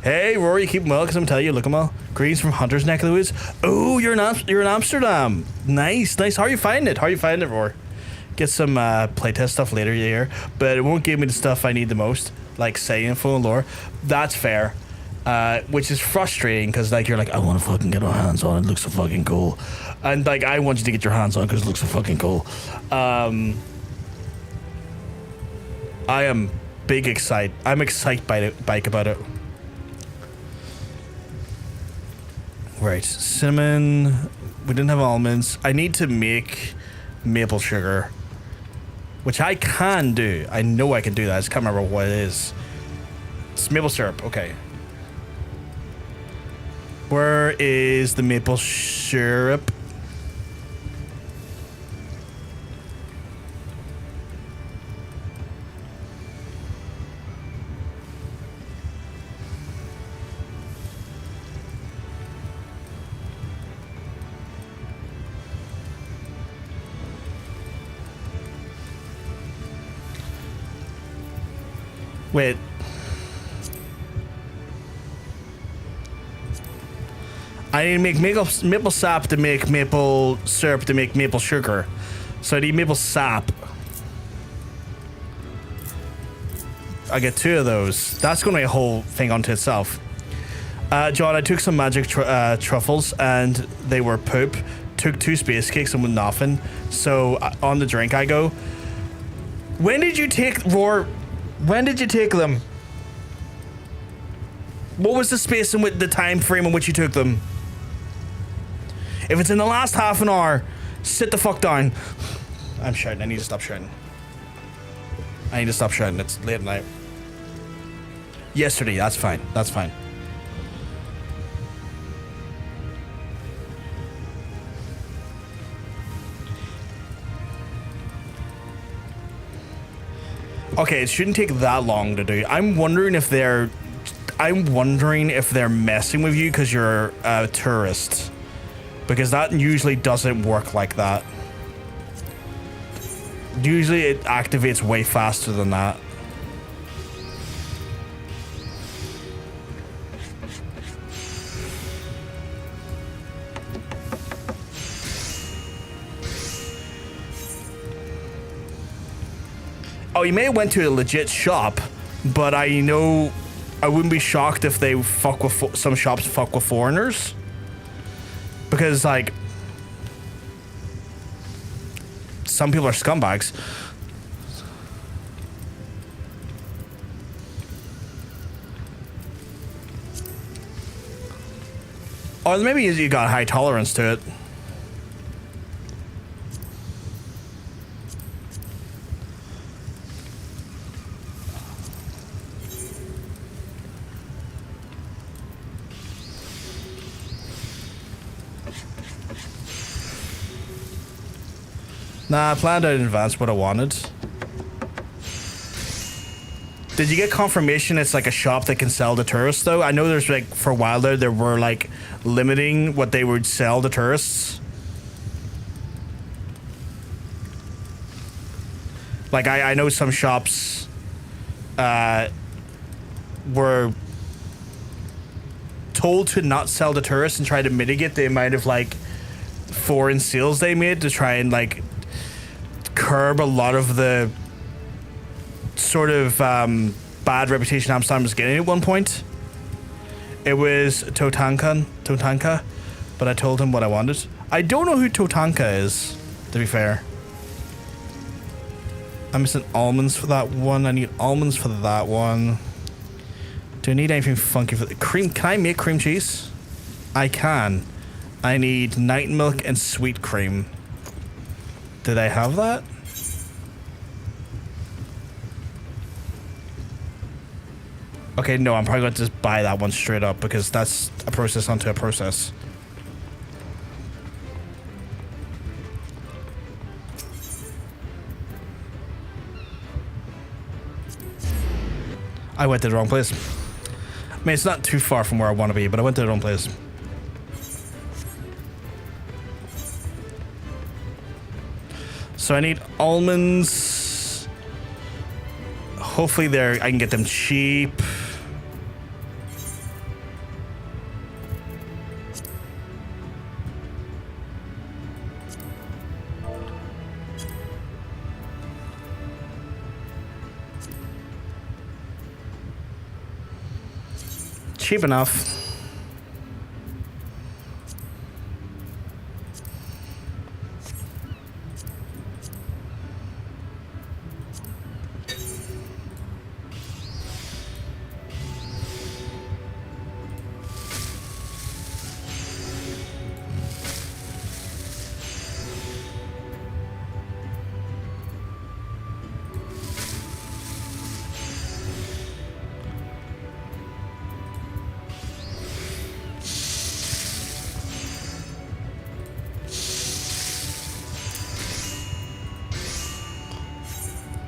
Hey, Rory, you keep well, because I'm telling you, look at them. Greens from Hunter's Neck of the Woods. Oh, you're in Amsterdam. Nice. How are you finding it, Rory? Get some playtest stuff later here, but it won't give me the stuff I need the most, like say info and lore. That's fair. Which is frustrating, because like you're like, I want to fucking get my hands on it. It looks so fucking cool. And like, I want you to get your hands on it because it looks so fucking cool. I am excited. I'm excited by about it. Right, cinnamon. We didn't have almonds. I need to make maple sugar, which I can do. I know I can do that. I just can't remember what it is. It's maple syrup. Okay. Where is the maple syrup? Wait. I need to make maple sap to make maple syrup to make maple sugar. So I need maple sap. I get 2 of those. That's going to be a whole thing unto itself. John, I took some magic truffles and they were poop. Took 2 space cakes and with nothing. So on the drink I go. When did you take When did you take them? What was the space and the time frame in which you took them? If it's in the last half an hour, sit the fuck down. I'm shouting. I need to stop shouting. It's late at night. Yesterday, that's fine. Okay, it shouldn't take that long to do. I'm wondering if they're messing with you because you're a tourist. Because that usually doesn't work like that. Usually it activates way faster than that. Oh, you may have went to a legit shop, but I know I wouldn't be shocked if they fuck with some shops fuck with foreigners, because like some people are scumbags. Or maybe you got high tolerance to it. Nah, I planned out in advance what I wanted. Did you get confirmation it's like a shop that can sell to tourists though? I know there's like, for a while there were like limiting what they would sell to tourists. Like I know some shops were told to not sell to tourists and try to mitigate the amount of like foreign sales they made to try and like curb a lot of the sort of bad reputation Amsterdam was getting at one point. It was Totanka, but I told him what I wanted. I don't know who Totanka is, to be fair. I'm missing almonds for that one. I need almonds for that one. Do I need anything funky for the cream? Can I make cream cheese? I can. I need night milk and sweet cream. Did I have that? Okay, no, I'm probably going to just buy that one straight up because that's a process onto a process. I went to the wrong place. I mean, it's not too far from where I want to be, but I went to the wrong place. So I need almonds. Hopefully I can get them cheap. Cheap enough.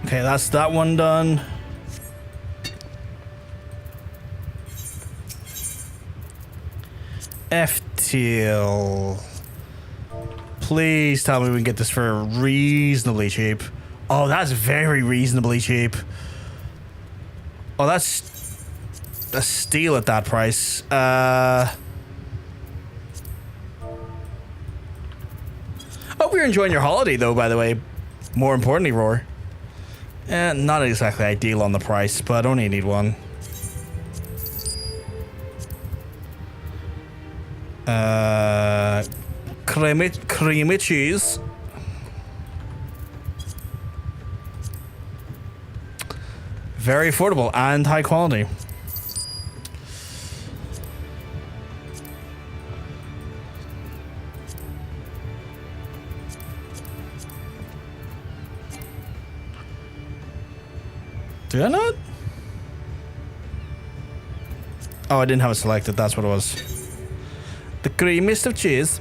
Okay, that's that one done. F-Teal. Please tell me we can get this for reasonably cheap. Oh, that's very reasonably cheap. Oh, that's a steal at that price. Hope you're enjoying your holiday, though, by the way. More importantly, Roar. Not exactly ideal on the price, but I only need one. Creamy cheese. Very affordable and high quality. Did I not? Oh, I didn't have it selected. That's what it was. The creamiest of cheese.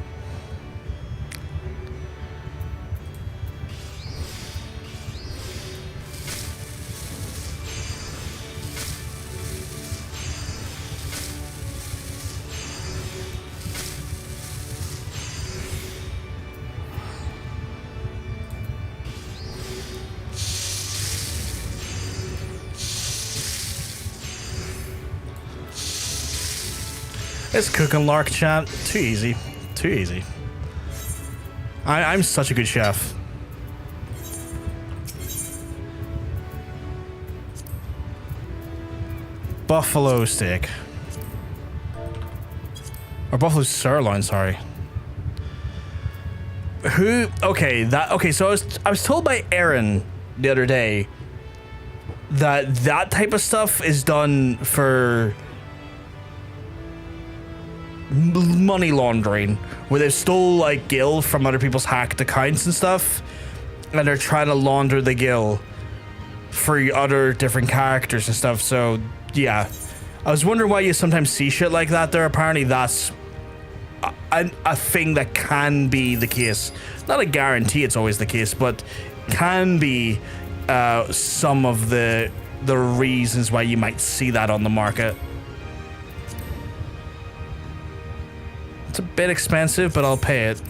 It's cooking lark chat. Too easy. Too easy. I'm such a good chef. Buffalo steak. Or buffalo sirloin, sorry. Okay, so I was told by Aaron the other day that type of stuff is done for money laundering, where they've stole like gil from other people's hacked accounts and stuff, and they're trying to launder the gil for other different characters and stuff. So yeah, I was wondering why you sometimes see shit like that there. Apparently that's a thing that can be the case. Not a guarantee it's always the case, but can be some of the reasons why you might see that on the market. It's a bit expensive, but I'll pay it.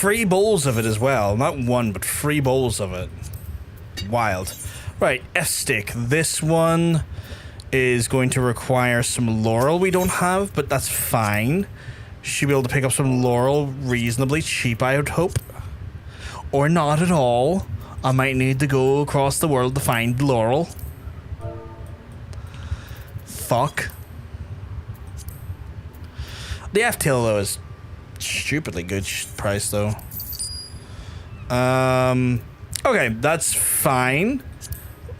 3 bowls of it as well. Not 1, but 3 bowls of it. Wild. Right, F-stick. This one is going to require some laurel we don't have, but that's fine. Should be able to pick up some laurel reasonably cheap, I would hope. Or not at all. I might need to go across the world to find laurel. Fuck. The F-tail, though, is stupidly good price, though. Okay, that's fine.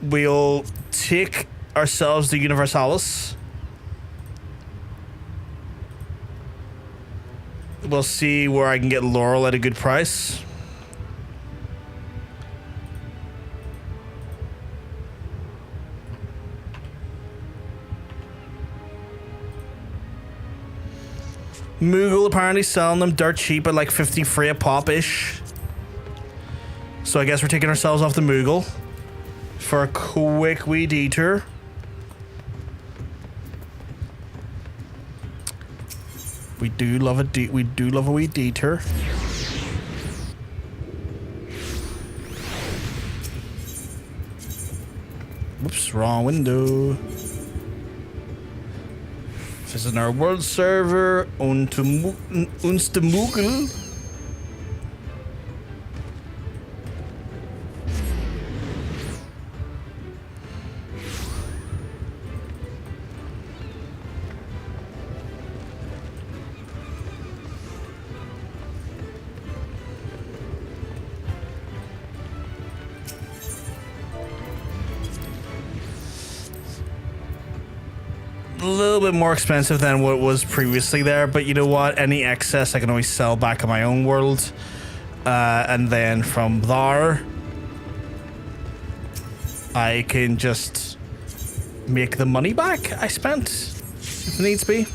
We'll take ourselves the Universalis. We'll see where I can get laurel at a good price. Moogle apparently selling them dirt cheap at like 50 free a pop-ish. So I guess we're taking ourselves off the Moogle for a quick wee detour. We do love a wee detour. Whoops, wrong window. Visit our world server, unste Moogle. A little bit more expensive than what was previously there, but you know what? Any excess I can always sell back in my own world. And then from there, I can just make the money back I spent, if it needs be.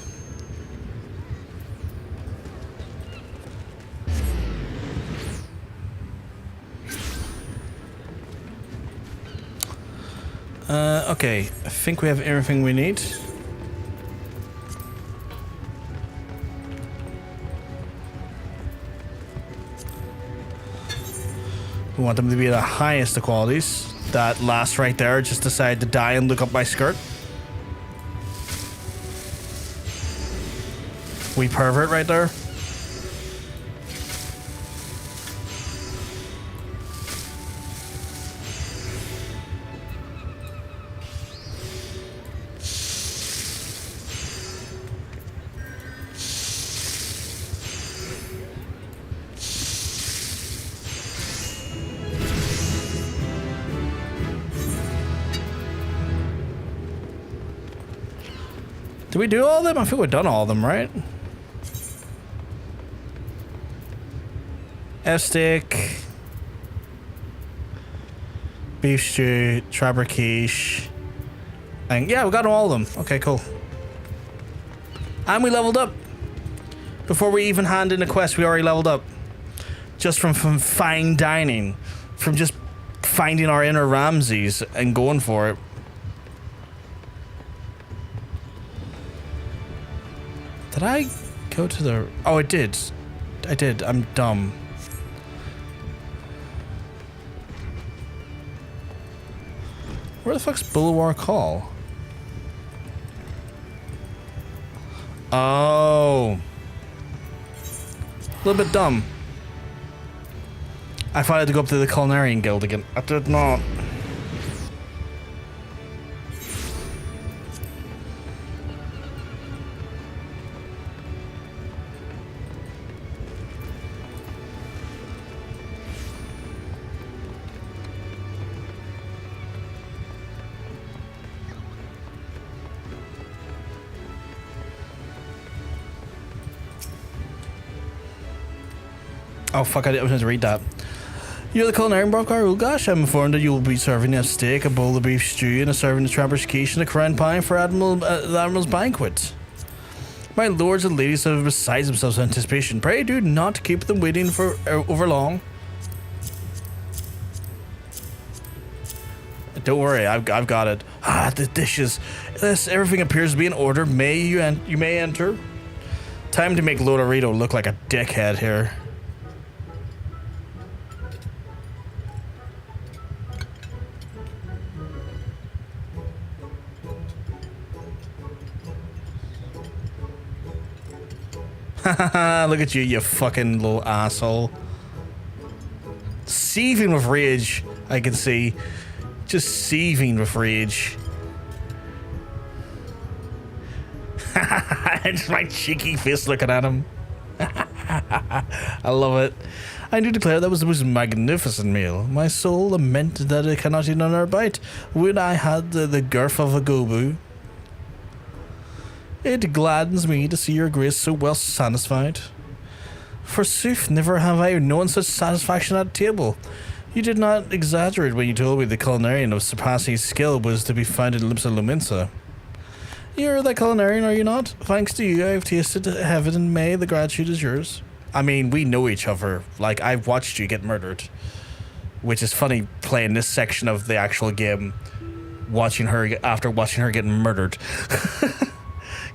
Okay, I think we have everything we need. We want them to be the highest of qualities. That last right there just decided to die and look up my skirt. We pervert right there. Did we do all of them? I think we've done all of them, right? F-stick. Beef stew. Traber quiche. And yeah, we got all of them. Okay, cool. And we leveled up. Before we even hand in a quest, we already leveled up. Just from fine dining. From just finding our inner Ramses and going for it. Did I go to the... Oh, I did. I did. I'm dumb. Where the fuck's Bulwark Hall? Oh. A little bit dumb. I thought I had to go up to the Culinarian Guild again. I did not. Oh fuck, I was going to read that. You're the Culinarian Brothgar. Oh gosh, I'm informed that you will be serving a steak, a bowl of beef stew, and a serving of Traber's quiche and a crown pie for the Admiral's banquet. My lords and ladies are beside themselves in anticipation. Pray do not keep them waiting for over long. Don't worry, I've got it. Ah, the dishes. Yes, everything appears to be in order. You may enter. Time to make Lodorito look like a dickhead here. Look at you, you fucking little asshole. Seething with rage, I can see. Just seething with rage. It's my cheeky face looking at him. I love it. I do declare that was the most magnificent meal. My soul lament that it cannot eat another bite. When I had the girth of a gobu. It gladdens me to see your grace so well satisfied. Forsooth, never have I known such satisfaction at table. You did not exaggerate when you told me the Culinarian of surpassing skill was to be found in Limsa Luminsa. You're the Culinarian, are you not? Thanks to you, I have tasted heaven, and may the gratitude is yours. I mean, we know each other. Like, I've watched you get murdered. Which is funny, playing this section of the actual game, after watching her get murdered.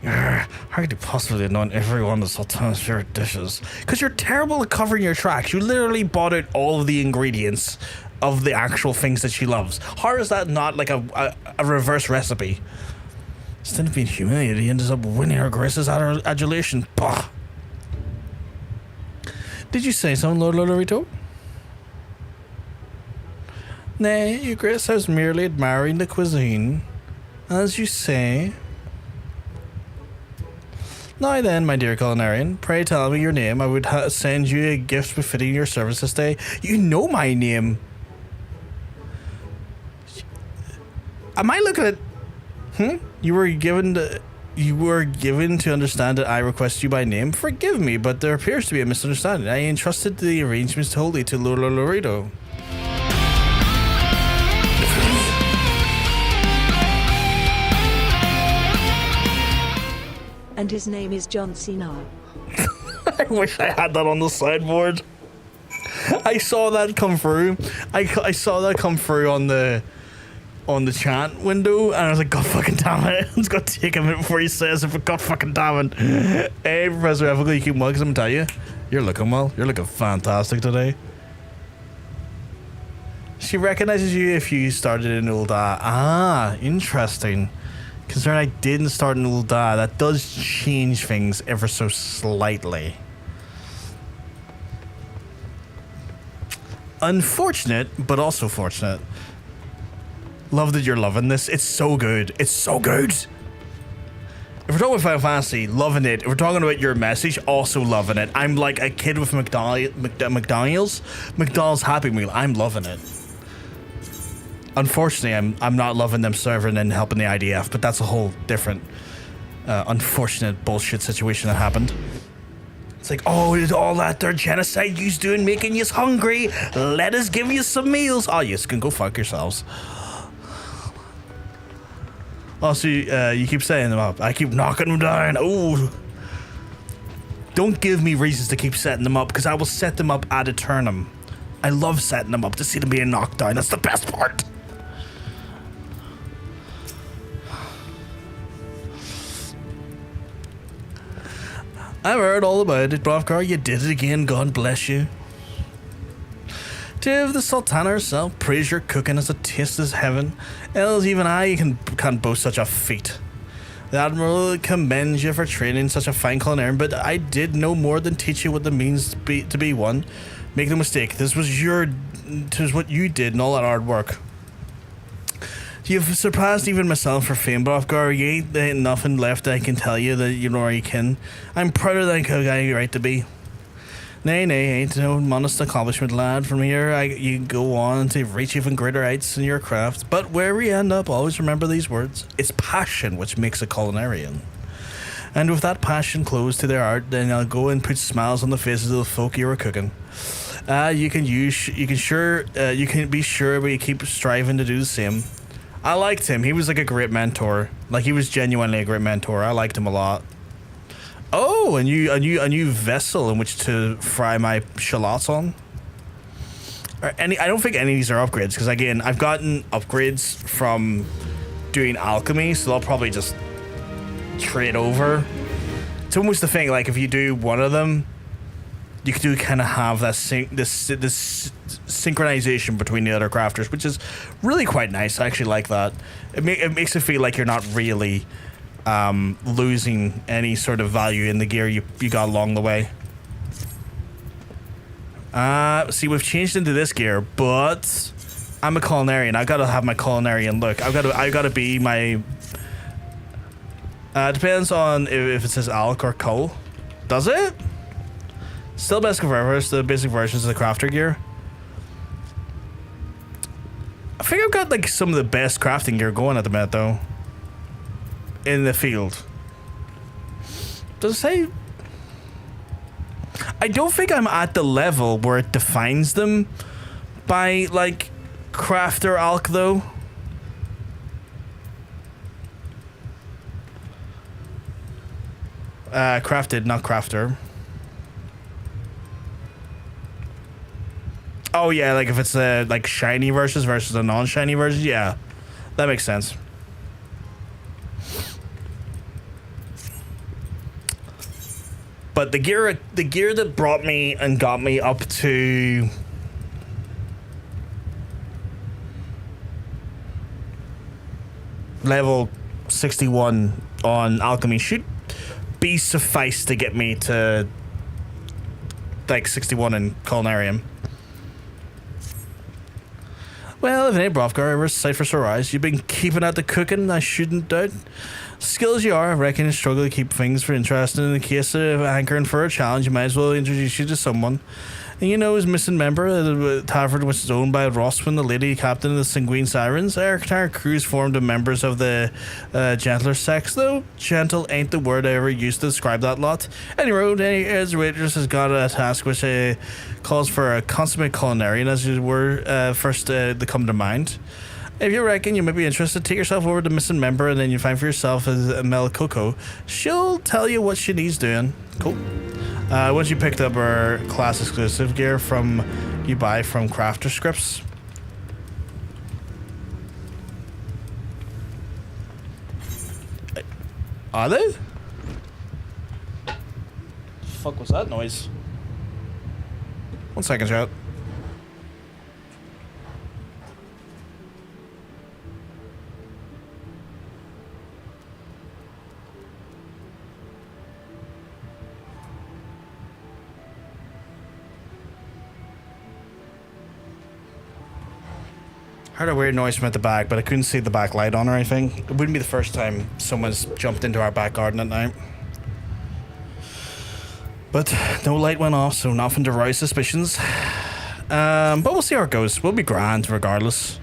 How could you possibly have known every one of the Sultana's favorite dishes? Because you're terrible at covering your tracks. You literally bought out all of the ingredients of the actual things that she loves. How is that not like a reverse recipe? Instead of being humiliated, he ends up winning her grace's adulation. Bah. Did you say so, Lord Lolorito? Nay, your grace, I was merely admiring the cuisine. As you say. Now then, my dear Culinarian, pray tell me your name. I would send you a gift befitting your service this day. You know my name. Am I looking at... You were given to understand that I request you by name. Forgive me, but there appears to be a misunderstanding. I entrusted the arrangements wholly to Lord Lolorito. And his name is John Cena. I wish I had that on the sideboard. I saw that come through. I saw that come through on the chat window, and I was like, God fucking damn it. It's got to take a minute before he says it, but God fucking damn it. Hey, Professor Hraesvelgr, you keep well, because I'm gonna tell you, you're looking well. You're looking fantastic today. She recognizes you if you started in Ul'dah. Ah, interesting. Considering I didn't start in Ul'dah, that does change things ever so slightly. Unfortunate, but also fortunate. Love that you're loving this. It's so good. It's so good. If we're talking about Final Fantasy, loving it. If we're talking about your message, also loving it. I'm like a kid with McDonald's Happy Meal. I'm loving it. Unfortunately, I'm not loving them serving and helping the IDF, but that's a whole different unfortunate bullshit situation that happened. It's like, oh, is all that their genocide you's doing making yous hungry? Let us give you some meals. Oh, yous can go fuck yourselves. Oh, so you keep setting them up. I keep knocking them down. Oh, don't give me reasons to keep setting them up, because I will set them up ad eternum. I love setting them up to see them being knocked down. That's the best part. I've heard all about it, Brotherhood. You did it again. God bless you. Tiv, the Sultana herself, praise your cooking as a taste as heaven. Else even I can't boast such a feat. The Admiral commends you for training such a fine culinarian, but I did no more than teach you what it means to be one. Make no mistake, this was what you did and all that hard work. You've surpassed even myself for fame, Brotherhood. You ain't nothing left I can tell you that you know you can. I'm prouder than I right to be. Nay, ain't no modest accomplishment, lad. From here, you go on to reach even greater heights in your craft. But where we end up, always remember these words. It's passion which makes a culinarian. And with that passion close to their art, then I'll go and put smiles on the faces of the folk you were cooking. You can be sure, but you keep striving to do the same. I liked him. He was like a great mentor. Like, he was genuinely a great mentor. I liked him a lot. Oh, a new vessel in which to fry my shallots on. I don't think any of these are upgrades, because again, I've gotten upgrades from doing alchemy, so I'll probably just trade over. It's almost the thing, like, if you do one of them, you do kind of have that this synchronization between the other crafters, which is really quite nice. I actually like that. It makes it feel like you're not really losing any sort of value in the gear you got along the way. See, we've changed into this gear, but I'm a Culinarian. I gotta have my Culinarian look. I gotta be my. Depends on if it says Alk or Coal. Does it? Still best converters, the basic versions of the crafter gear. I think I've got like some of the best crafting gear going at the minute though. In the field. Does it say? I don't think I'm at the level where it defines them by like crafter alk though. Crafted, not crafter. Oh yeah, like if it's like shiny versus a non-shiny version, yeah, that makes sense. But the gear that brought me and got me up to level 61 on alchemy should be suffice to get me to like 61 in Culinarian. Well, if it ain't Brotherhood, ever sight for sore eyes. You've been keeping at the cooking, I shouldn't doubt. Skill as you are, I reckon you struggle to keep things for interesting. In the case of hankering for a challenge, you might as well introduce you to someone. And you know his missing member of the tavern, which is owned by Roswin, the lady captain of the Sanguine Sirens. Our entire crew's formed of members of the gentler sex, though gentle ain't the word I ever used to describe that lot. Anyway, as waitress has got a task which calls for a consummate Culinarian, as you were first to come to mind. If you reckon you might be interested, take yourself over to missing member, and then you find for yourself as Miqo'te. She'll tell you what she needs doing. Cool. Once you picked up our class exclusive gear you buy from crafter scripts. Are they? Fuck was that noise? 1 second, chat. Heard a weird noise from at the back, but I couldn't see the back light on or anything. It wouldn't be the first time someone's jumped into our back garden at night. But no light went off, so nothing to rouse suspicions. But we'll see how it goes. We'll be grand regardless.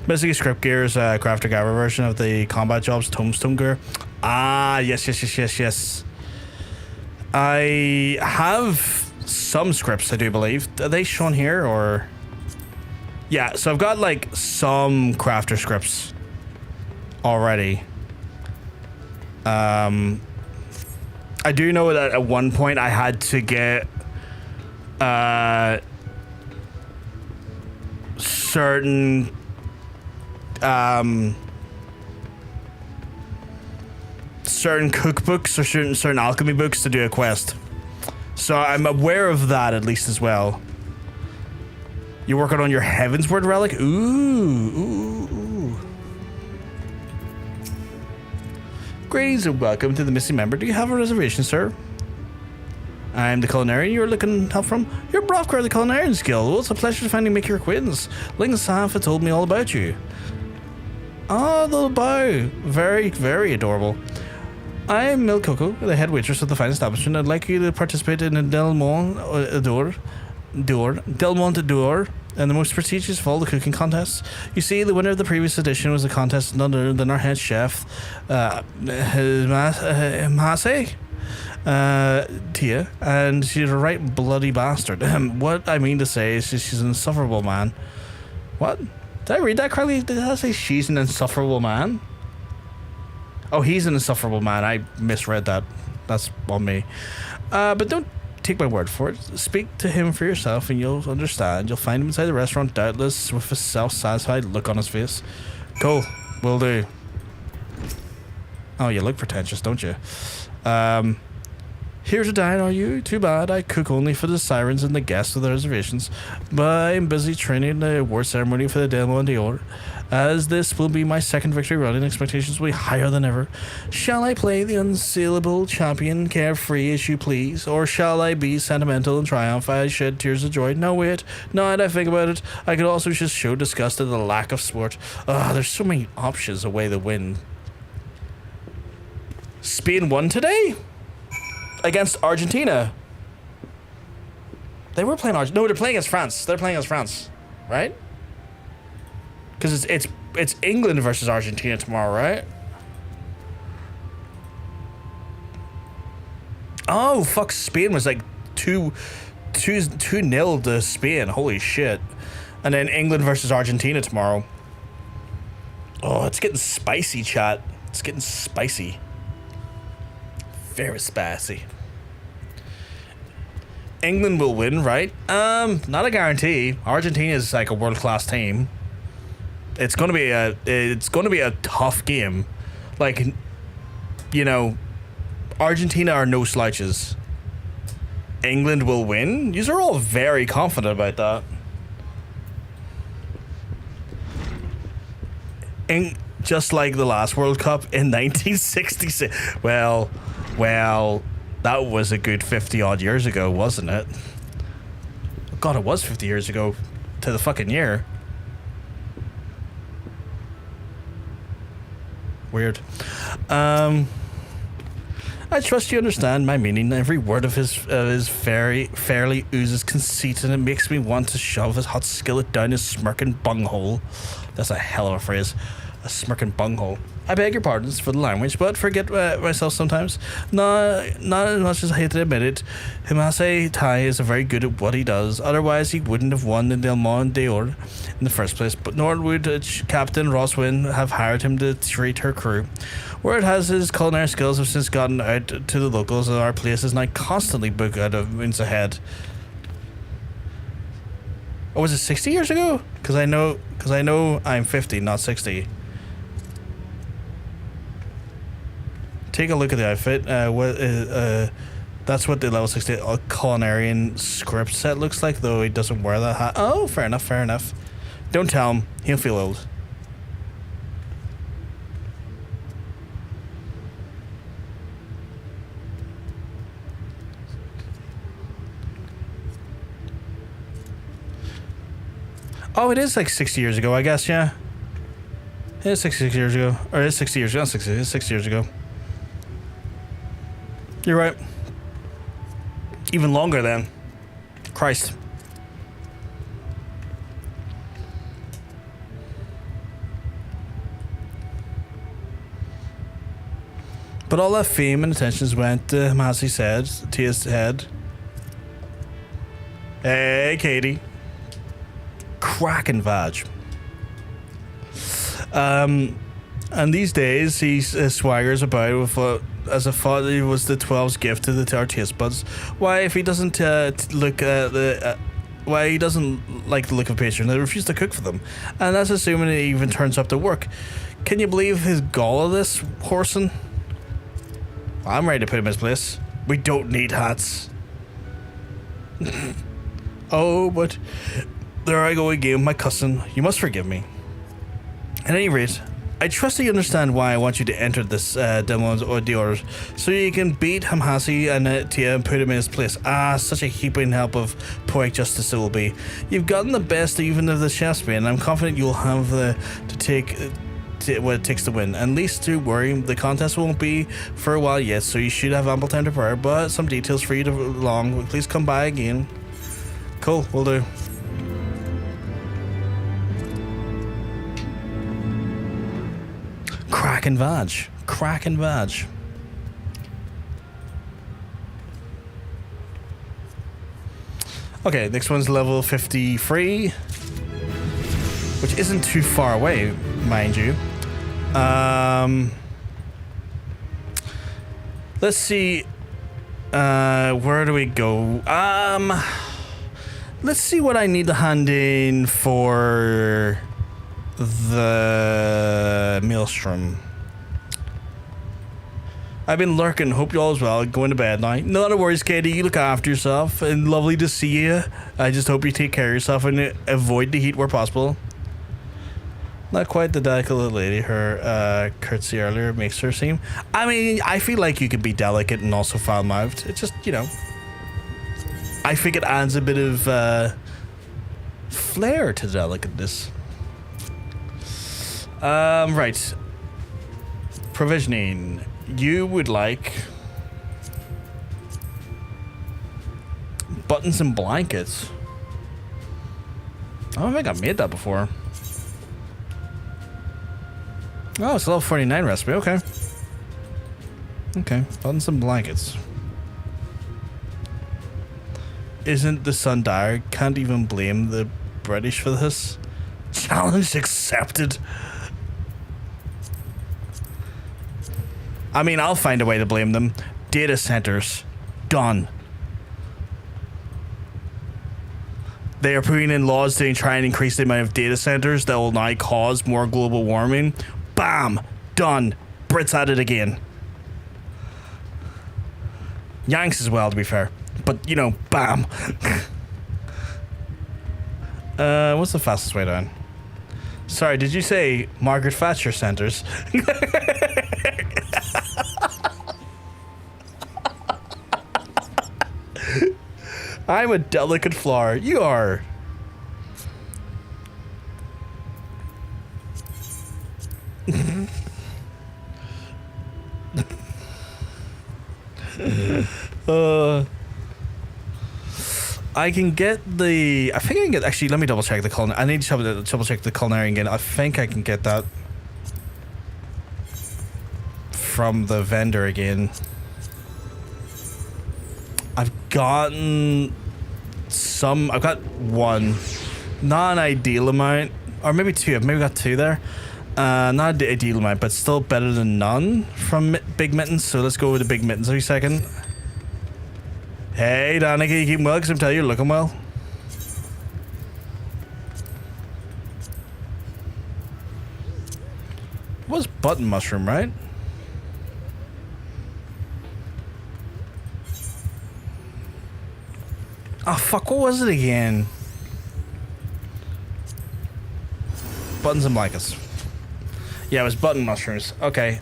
Basically, script gear is a crafter gather version of the combat jobs tombstone gear. Ah, yes. I have some scripts, I do believe. Are they shown here or? Yeah, so I've got like some crafter scripts already. I do know that at one point I had to get certain certain cookbooks or certain alchemy books to do a quest. So I'm aware of that at least as well. You're working on your Heavensward relic? Ooh. Greetings and welcome to the missing member. Do you have a reservation, sir? I'm the Culinarian you're looking help from. You're Brotherhood of the Culinarian Guild. Well, it's a pleasure to finally make your acquaintance. Ling Safa told me all about you. Ah, the little bow. Very, very adorable. I'm Miqo'te, the head waitress of the fine establishment. I'd like you to participate in a Deylmon d'Or, and the most prestigious of all the cooking contests. You see, the winner of the previous edition was a contest none other than our head chef, Tia, and she's a right bloody bastard. What I mean to say is she's an insufferable man. What? Did I read that correctly? Did I say she's an insufferable man? Oh, he's an insufferable man. I misread that. That's on me. But don't take my word for it. Speak to him for yourself and you'll understand. You'll find him inside the restaurant, doubtless, with a self-satisfied look on his face. Cool. Will do. Oh, you look pretentious, don't you? Here to dine, are you? Too bad. I cook only for the sirens and the guests of the reservations. But I'm busy training the war ceremony for the Deylmon Dior. As this will be my second victory run and expectations will be higher than ever. Shall I play the unsaleable champion carefree as you please? Or shall I be sentimental and triumph? I shed tears of joy. No, wait. Now that I think about it, I could also just show disgust at the lack of sport. There's so many options away the win. Spain won today? Against Argentina. They were playing Argentina. No, they're playing against France. They're playing against France. Right? Because it's England versus Argentina tomorrow, right? Oh, fuck. Spain was like 2-0 to Spain. Holy shit. And then England versus Argentina tomorrow. Oh, it's getting spicy, chat. It's getting spicy. Very spicy. England will win, right? Not a guarantee. Argentina is like a world-class team. It's gonna be a tough game. Like, you know, Argentina are no slouches. England will win. Yous are all very confident about that. Just like the last World Cup in 1966. Well, that was a good 50 odd years ago, wasn't it? God, it was 50 years ago to the fucking year. Weird. I trust you understand my meaning. Every word of his fairly oozes conceit, and it makes me want to shove his hot skillet down his smirking bunghole. That's a hell of a phrase. A smirking bunghole. I beg your pardons for the language, but forget myself sometimes. Not as much as I hate to admit it. Himase Tai is very good at what he does. Otherwise, he wouldn't have won the Deylmon Dior in the first place. But nor would Captain Roswin have hired him to treat her crew. Word has his culinary skills have since gotten out to the locals, and our place is now constantly booked out of moons ahead. Oh, was it 60 years ago? Because I know I'm 50, not 60. Take a look at the outfit. That's what the level 60 Culinarian script set looks like, though he doesn't wear that hat. Oh, fair enough. Don't tell him. He'll feel old. Oh, it is like 60 years ago, I guess, yeah. It is 66 years ago. Or it is 60 years ago. Not 60, it is 6 years ago. You're right. Even longer then. Christ. But all that fame and attentions went to Massey said, to his head. Hey, Katie. Cracking vag. And these days he swaggers about with as if it was the 12's gift to our taste buds. Why, if he doesn't why he doesn't like the look of pastry, they refuse to cook for them, and that's assuming he even turns up to work. Can you believe his gall of this whoreson? I'm ready to put him in his place. We don't need hats. Oh, but there I go again, my cousin. You must forgive me. At any rate, I trust that you understand why I want you to enter this Deylmon's Dior, so you can beat Hamhasi and Tia and put him in his place. Such a heaping help of poetic justice it will be. You've gotten the best even of the chef's and I'm confident you'll have what it takes to win. At least to worry, the contest won't be for a while yet, so you should have ample time to prepare, but some details for you to along. Please come by again. Cool, will do. Cracking vag. Okay, next one's level 53, which isn't too far away, mind you. Let's see. Where do we go? Let's see what I need to hand in for the Maelstrom. I've been lurking. Hope you all as well. Going to bed now. Not a worries, Katie. You look after yourself. And lovely to see you. I just hope you take care of yourself and avoid the heat where possible. Not quite the delicate lady her curtsy earlier makes her seem. I mean, I feel like you could be delicate and also foul-mouthed. It's just, you know. I think it adds a bit of flair to the delicateness. Right. Provisioning. You would like buttons and blankets. I don't think I've made that before. Oh, it's a level 49 recipe. Okay. Okay. Buttons and blankets. Isn't the sun dire? Can't even blame the British for this. Challenge accepted. I mean, I'll find a way to blame them. Data centers. Done. They are putting in laws to try and increase the amount of data centers that will now cause more global warming. Bam! Done. Brits at it again. Yanks as well, to be fair. But, you know, bam. What's the fastest way down? Sorry, did you say Margaret Thatcher centers? I'm a delicate flower. You are. I can get the. I think I can get. Actually, let me double check the culinary. I need to double check the Culinarian again. I think I can get that from the vendor again. I've gotten some. I've got one, not an ideal amount, or maybe two. I've maybe got two there. Not an ideal amount, but still better than none from Big Mittens. So let's go with the Big Mittens every second. Hey, Danica, you keeping well? Because I'm telling you, you're looking well. It was button mushroom, right? Oh, fuck, what was it again? Buttons and blankets. Yeah, it was button mushrooms. Okay,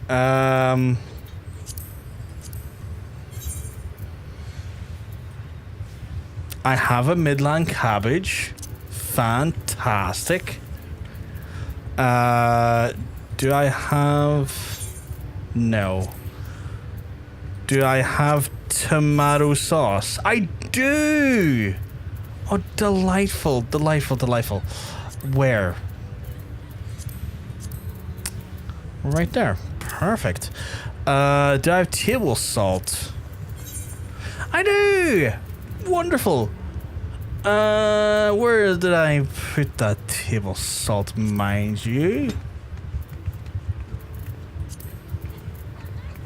I have a Midland cabbage. Fantastic. Do I have... No. Do I have tomato sauce? I do! Oh, delightful, delightful, delightful. Where? Right there. Perfect. Do I have table salt? I do! Wonderful. Where did I put that table salt, mind you?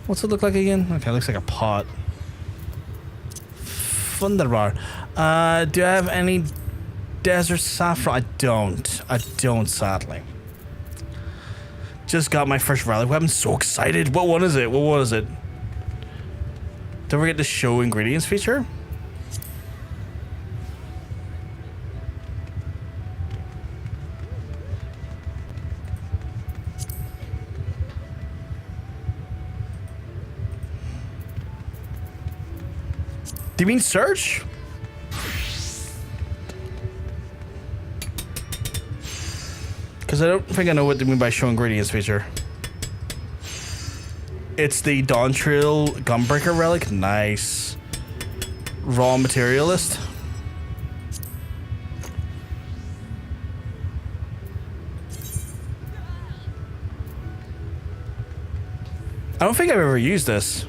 What's it look like again? Okay, it looks like a pot. Wunderbar. Do I have any desert saffron? I don't, sadly. Just got my first relic weapon. So excited. What one is it? What one is it? Don't forget to show ingredients feature. Do you mean search? Because I don't think I know what they mean by show ingredients feature. It's the Dawn Trail Gunbreaker relic. Nice. Raw materialist. I don't think I've ever used this.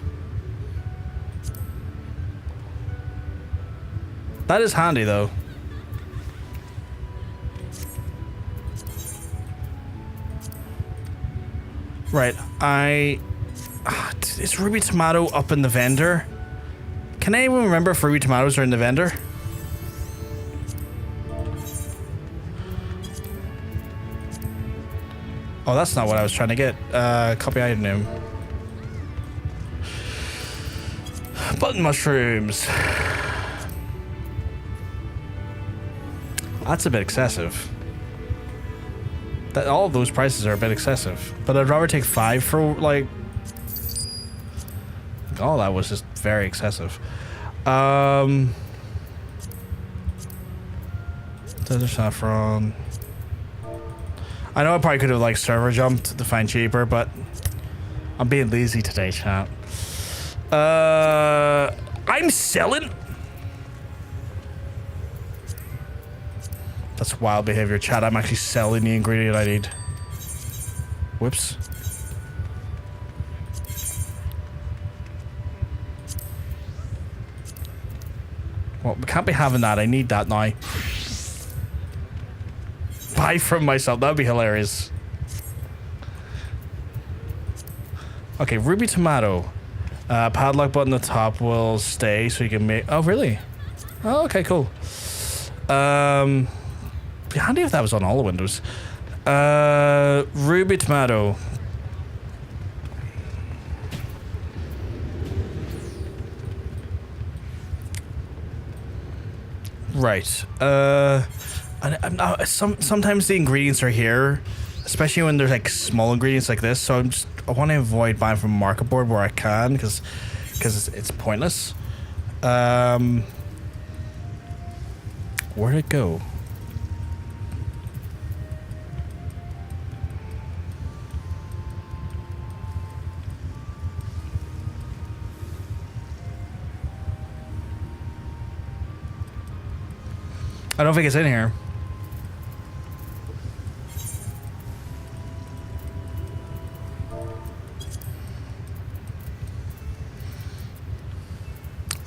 That is handy, though. Right, is Ruby Tomato up in the vendor? Can anyone remember if Ruby Tomatoes are in the vendor? Oh, that's not what I was trying to get. Copy item name. Button mushrooms. That's a bit excessive. That all of those prices are a bit excessive. But I'd rather take 5 for like. Oh, that was just very excessive. Desert saffron. I know I probably could have like server jumped to find cheaper, but I'm being lazy today, chat. I'm selling. That's wild behavior, chat. I'm actually selling the ingredient I need. Whoops. Well, we can't be having that. I need that now. Buy from myself. That'd be hilarious. Okay, ruby tomato. Padlock button at the top will stay so you can make... Oh, really? Oh, okay, cool. Be handy if that was on all the windows. Ruby tomato. Right. Sometimes the ingredients are here, especially when there's like small ingredients like this. So I want to avoid buying from market board where I can, because it's pointless. Where'd it go? I don't think it's in here.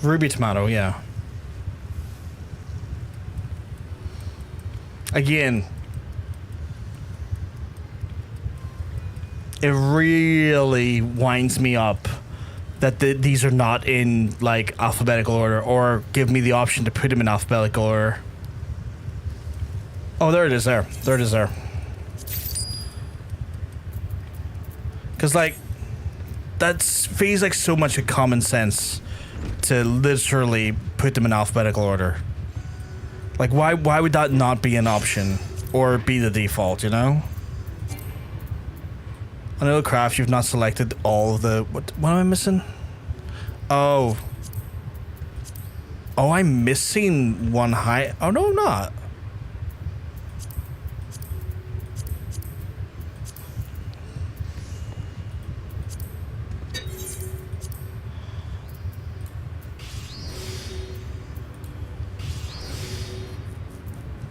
Ruby tomato, yeah. Again, it really winds me up that these are not in like alphabetical order, or give me the option to put them in alphabetical order. Oh, there it is there. There it is there. Because, like, that feels like so much of common sense to literally put them in alphabetical order. Like, why would that not be an option or be the default, you know? On Little Craft, you've not selected all of the... What am I missing? Oh. Oh, I'm missing one high... Oh, no, I'm not.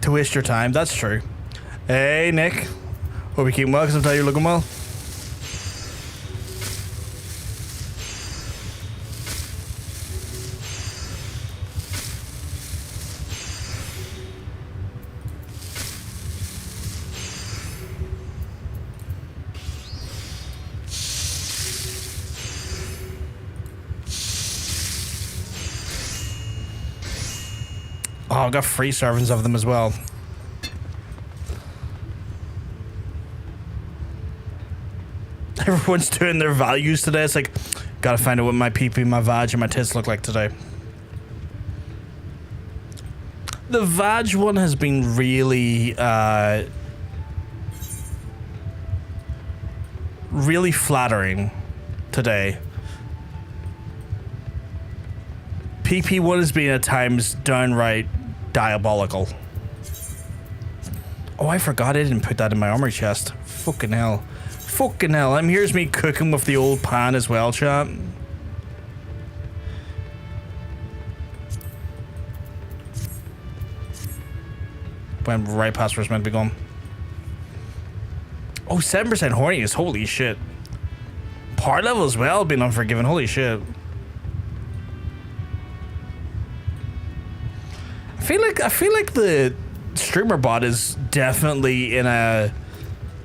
To waste your time, that's true. Hey, Nick. Hope you keep well, because I'm telling you, you're looking well. Oh, I've got free servings of them as well. Everyone's doing their values today. It's like, gotta find out what my PP, my vag, and my tits look like today. The vag one has been really, really flattering today. PP one has been at times downright diabolical. Oh, I forgot I didn't put that in my armory chest. Fucking hell. Fucking hell. Here's me cooking with the old pan as well, chat. Went right past where it's meant to be going. Oh, 7% horniness. Holy shit. Par level as well, being unforgiven. Holy shit. I feel like the streamer bot is definitely in a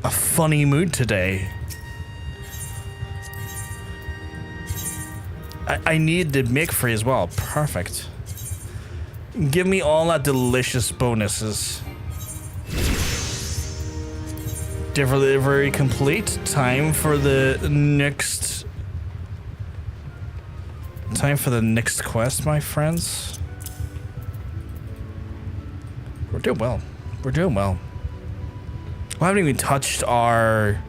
funny mood today. I need the make free as well. Perfect. Give me all that delicious bonuses. Delivery complete. Time for the next Time for the next quest, my friends. We're doing well. We're doing well. We haven't even touched our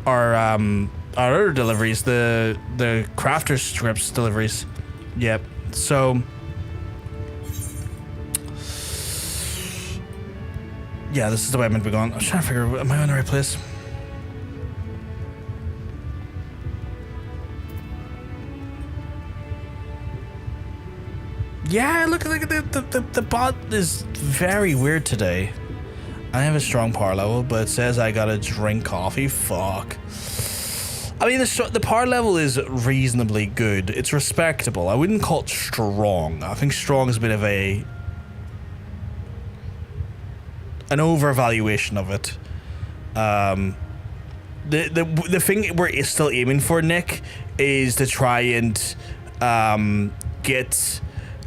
other deliveries, the crafter strips deliveries. Yep. So yeah, this is the way I'm meant to be going. I was trying to figure, am I in the right place? Yeah, look at the bot is very weird today. I have a strong power level, but it says I gotta drink coffee. Fuck. I mean, the power level is reasonably good. It's respectable. I wouldn't call it strong. I think strong is a bit of an overvaluation of it. The thing we're still aiming for, Nick, is to try and get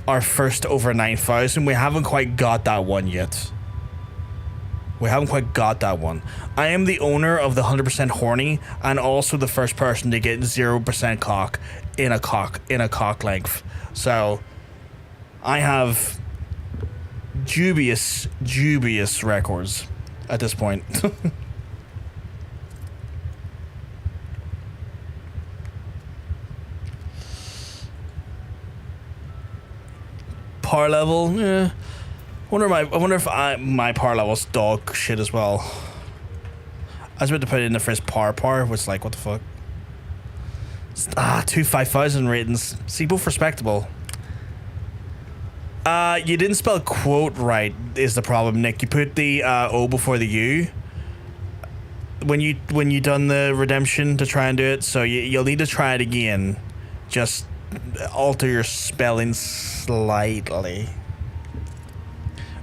our first over 9,000. We haven't quite got that one yet. We haven't quite got that one. I am the owner of the 100% horny, and also the first person to get 0% cock in a cock length. So I have dubious records at this point. Power level, I wonder if my power level's dog shit as well. I was about to put it in the first power, which is like, what the fuck? 2 5,000 ratings. See, both respectable. You didn't spell quote right is the problem, Nick. You put the O before the U when you done the redemption to try and do it, so you'll need to try it again. Just alter your spelling slightly.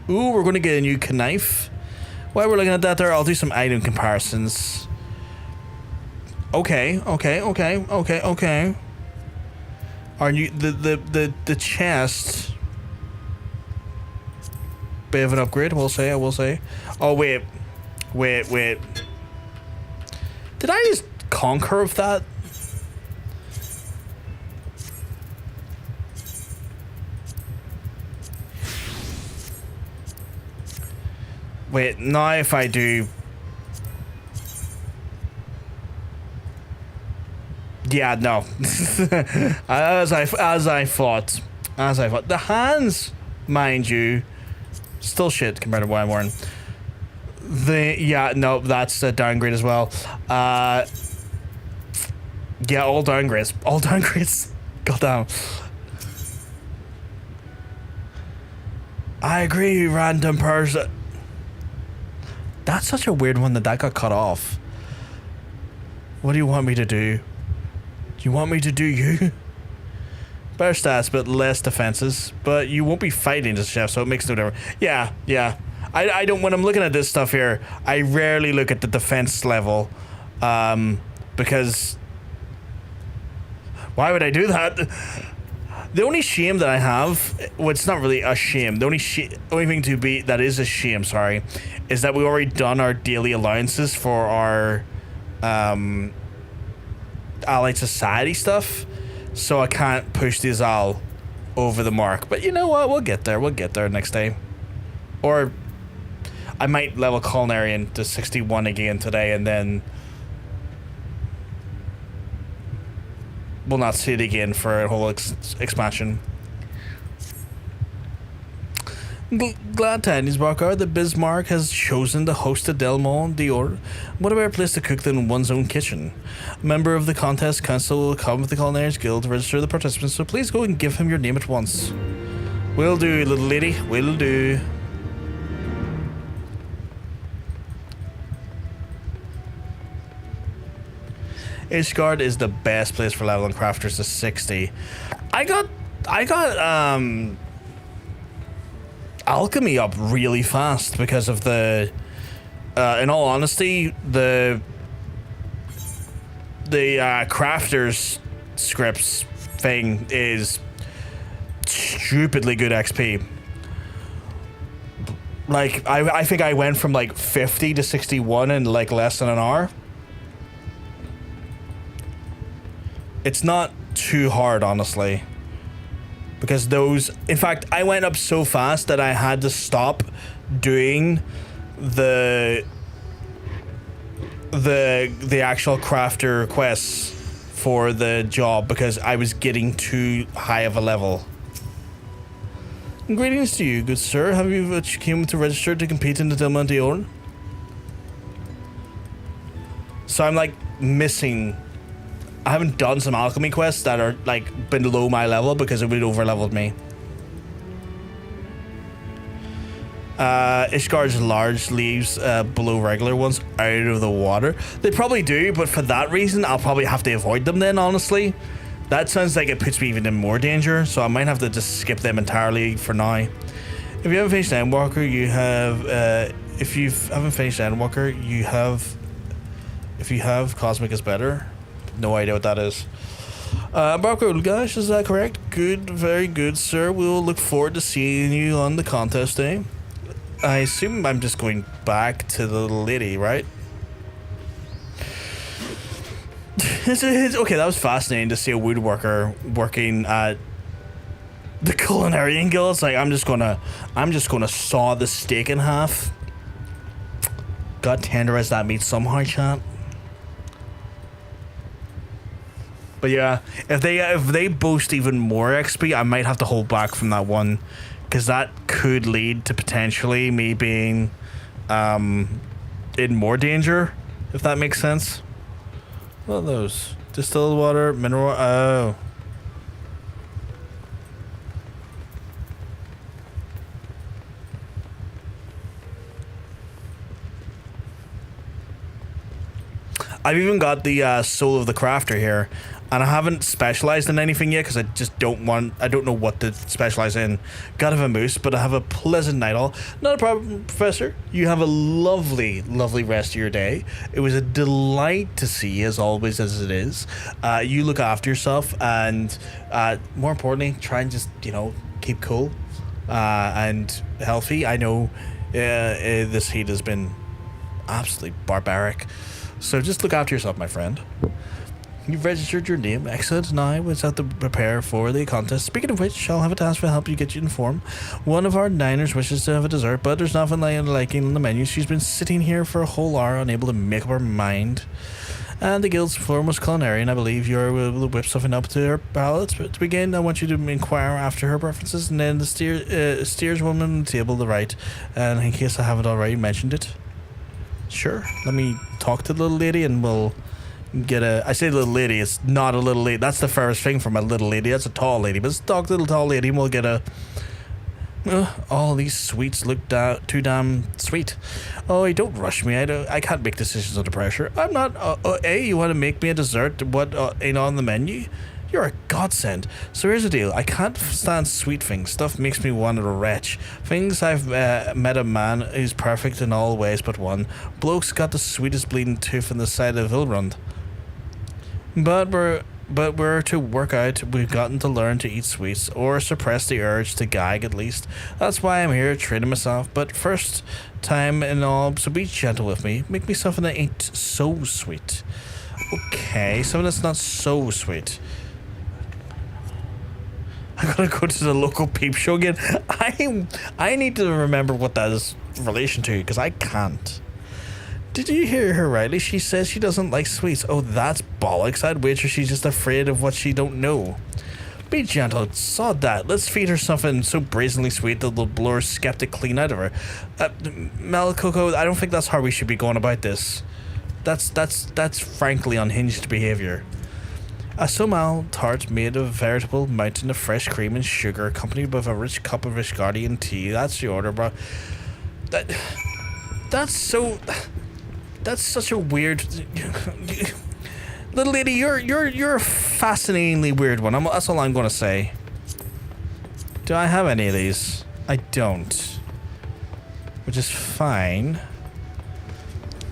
Ooh, we're going to get a new knife. While we're looking at that there, I'll do some item comparisons. Okay. Our new the chest, bit of an upgrade, I will say. Oh wait. Did I just concur with that? Wait, now if I do... Yeah, no. as I thought. The hands, mind you, still shit compared to what I'm wearing. Yeah, no, that's a downgrade as well. Yeah, all downgrades. Goddamn. I agree, random person. That's such a weird one that got cut off. What do you want me to do? Do you want me to do you? Better stats, but less defenses. But you won't be fighting as chef, so it makes no difference. Yeah. I don't, when I'm looking at this stuff here, I rarely look at the defense level. Because... why would I do that? The only shame that I have, well, it's not really a shame. The only thing to be that is a shame, sorry, is that we've already done our daily allowances for our Allied Society stuff, so I can't push these all over the mark. But you know what? We'll get there. We'll get there next day. Or I might level Culinarian to 61 again today, and then we'll not see it again for a whole expansion. Glad tidings, Brotherhood. The Bismarck has chosen to host the Deylmon Dior. What a better place to cook than one's own kitchen. A member of the contest council will come with the Culinarians Guild to register the participants, so please go and give him your name at once. Will do, little lady. Will do. Ishgard is the best place for leveling crafters to 60. I got alchemy up really fast because of the in all honesty, the crafters scripts thing is stupidly good XP. Like I think I went from like 50 to 61 in like less than an hour. It's not too hard, honestly. Because those... In fact, I went up so fast that I had to stop doing the actual crafter quests for the job because I was getting too high of a level. Greetings to you, good sir. Have you came to register to compete in the Deylmon? So I'm like missing... I haven't done some alchemy quests that are like below my level because it would over leveled me. Ishgard's large leaves below regular ones out of the water. They probably do, but for that reason, I'll probably have to avoid them then, honestly. That sounds like it puts me even in more danger, so I might have to just skip them entirely for now. If you haven't finished Endwalker, you have... if you haven't finished Endwalker, you have... If you have, Cosmic is better. No idea what that is. Brotherhood, guys, is that correct? Good, very good, sir. We'll look forward to seeing you on the contest day. I assume I'm just going back to the lady, right? Okay, that was fascinating to see a woodworker working at the Culinarian Guild. It's like I'm just gonna saw the steak in half. Got tenderize that meat somehow, chat. But yeah, if they boast even more XP, I might have to hold back from that one, because that could lead to potentially me being in more danger, if that makes sense. What are those? Distilled water, mineral. Oh. I've even got the Soul of the Crafter here, and I haven't specialized in anything yet because I just don't know what to specialize in. Gotta have a moose, but I have a pleasant night all. Not a problem, Professor. You have a lovely, lovely rest of your day. It was a delight to see you, as always, as it is. You look after yourself, and more importantly, try and just, keep cool and healthy. I know this heat has been absolutely barbaric. So just look after yourself, my friend. You've registered your name. Excellent. Now it's have to prepare for the contest. Speaking of which, I'll have a task to help you get you informed. One of our diners wishes to have a dessert, but there's nothing liking on the menu. She's been sitting here for a whole hour, unable to make up her mind. And the guild's foremost Culinarian, I believe you're able to whip something up to her palate. But to begin, I want you to inquire after her preferences, and then the steerswoman on the table to the right. And in case I haven't already mentioned it, sure, let me talk to the little lady and we'll get a... I say little lady, it's not a little lady. That's the first thing from a little lady. That's a tall lady. But let's talk to the tall lady and we'll get a... all these sweets look too damn sweet. Oh, don't rush me. I can't make decisions under pressure. I'm not... hey, you want to make me a dessert? What ain't on the menu? You're a godsend. So here's the deal. I can't stand sweet things. Stuff makes me want to retch. Things I've met a man who's perfect in all ways but one. Bloke's got the sweetest bleeding tooth in the side of Hilrund. But we're to work out. We've gotten to learn to eat sweets, or suppress the urge to gag at least. That's why I'm here training myself. But first time and all, so be gentle with me. Make me something that ain't so sweet. Okay, something that's not so sweet. I gotta go to the local peep show again. I need to remember what that is in relation to, because I can't. Did you hear her rightly? She says she doesn't like sweets. Oh, that's bollocks. I'd wager she's just afraid of what she don't know. Be gentle. Sod that. Let's feed her something so brazenly sweet that it'll blow her skeptic clean out of her. Mel Coco, I don't think that's how we should be going about this. That's frankly unhinged behavior. A Somal tart made of a veritable mountain of fresh cream and sugar, accompanied with a rich cup of Ishgardian tea. That's the order, bro. That's such a weird... Little lady, you're a fascinatingly weird one. That's all I'm going to say. Do I have any of these? I don't. Which is fine.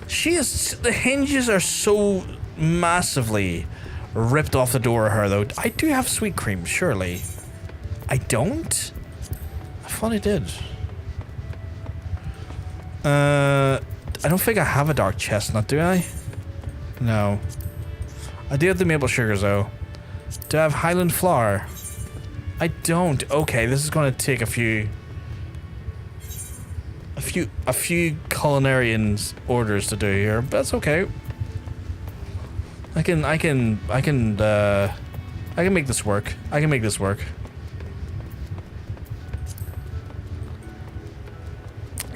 The hinges are so massively ripped off the door of her, though. I do have sweet cream, surely. I don't? I thought I did. I don't think I have a dark chestnut, do I? No. I do have the maple sugars, though. Do I have Highland Flour? I don't. Okay, this is going to take a few Culinarians orders to do here, but that's okay. I can make this work. I can make this work.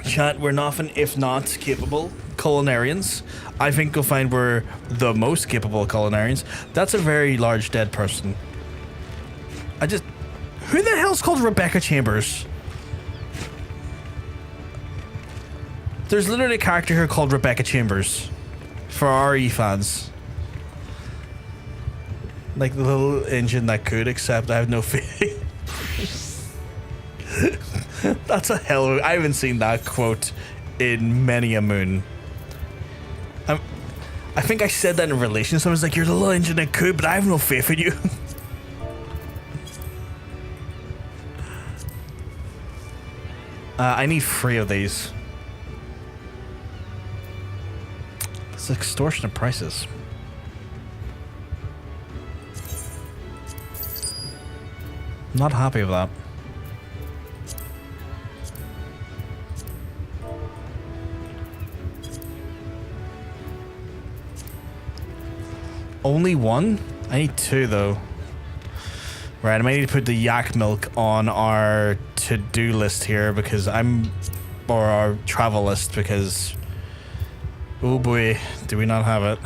Chat, we're nothing if not capable Culinarians. I think you'll find we're the most capable Culinarians. That's a very large dead person. Who the hell's called Rebecca Chambers? There's literally a character here called Rebecca Chambers. For RE fans. Like the little engine that could, except I have no faith. That's a hell of a... I haven't seen that quote in many a moon. I think I said that in relation. Someone's like, you're the little engine that could, but I have no faith in you. I need 3 of these. It's extortionate prices. Not happy with that. Only 1? I need 2 though. Right, I might need to put the yak milk on our to-do list here because or our travel list because, oh boy, do we not have it.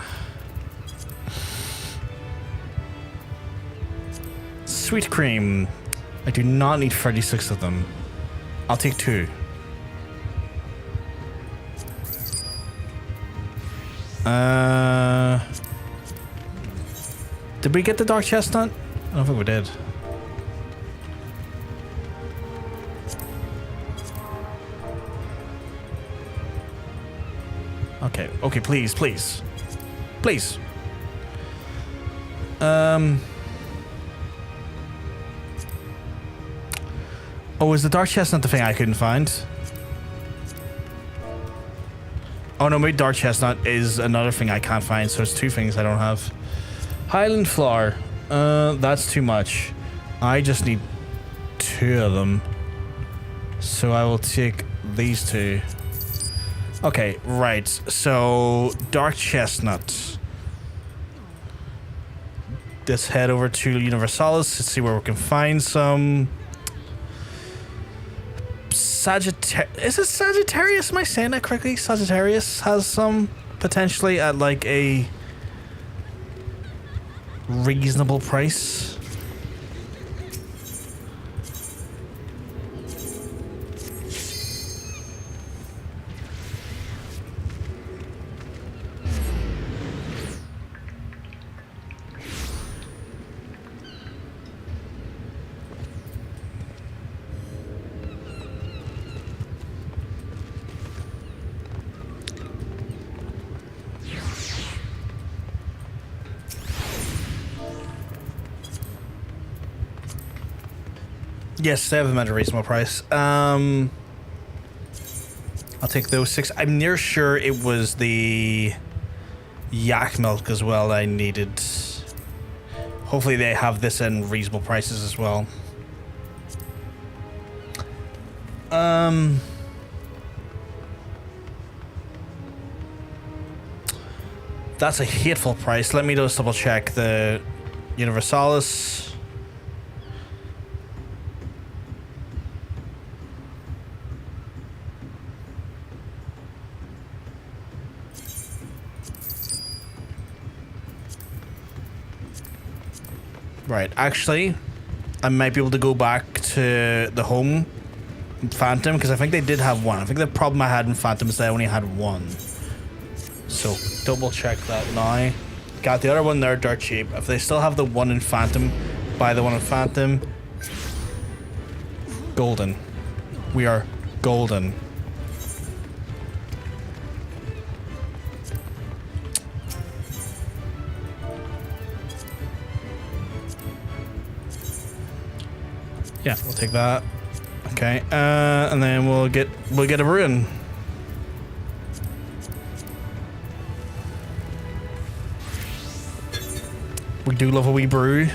Sweet cream. I do not need 36 of them. I'll take 2. Did we get the dark chestnut? I don't think we did. Okay, please. Oh, is the dark chestnut the thing I couldn't find? Oh no, maybe dark chestnut is another thing I can't find, so it's 2 things I don't have. Highland flour. That's too much. I just need 2 of them. So I will take these 2. Okay, right. So, dark chestnut. Let's head over to Universalis to see where we can find some... Is it Sagittarius? Am I saying that correctly? Sagittarius has some potentially at like a reasonable price. Yes, they have them at a reasonable price. I'll take those 6. I'm near sure it was the yak milk as well that I needed. Hopefully they have this in reasonable prices as well. That's a hateful price. Let me just double check the Universalis. Right, actually, I might be able to go back to the home Phantom, because I think they did have 1. I think the problem I had in Phantom is that I only had 1. So, double check that now. Got the other one there dirt cheap. If they still have the 1 in Phantom, buy the 1 in Phantom. Golden. We are golden. Yeah, we'll take that. Okay, and then we'll get a brewing. We do love a wee brew.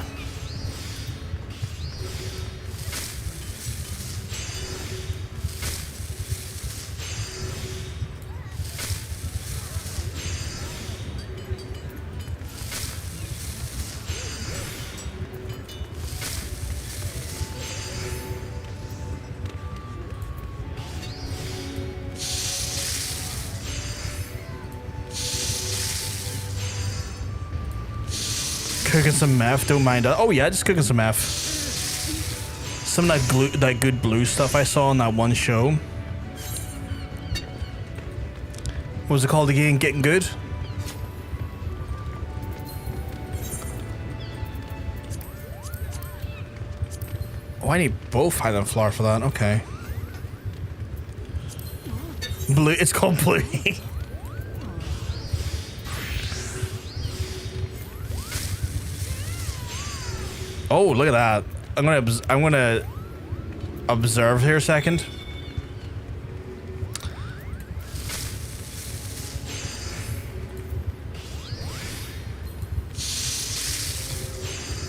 cooking some meth. Don't mind that. Oh yeah, just cooking some meth. Some of that good blue stuff I saw on that one show. What was it called again? Getting Good? Oh, I need both Highland Flower for that. Okay. Blue. It's called Blue. Oh, look at that. I'm gonna observe here a second.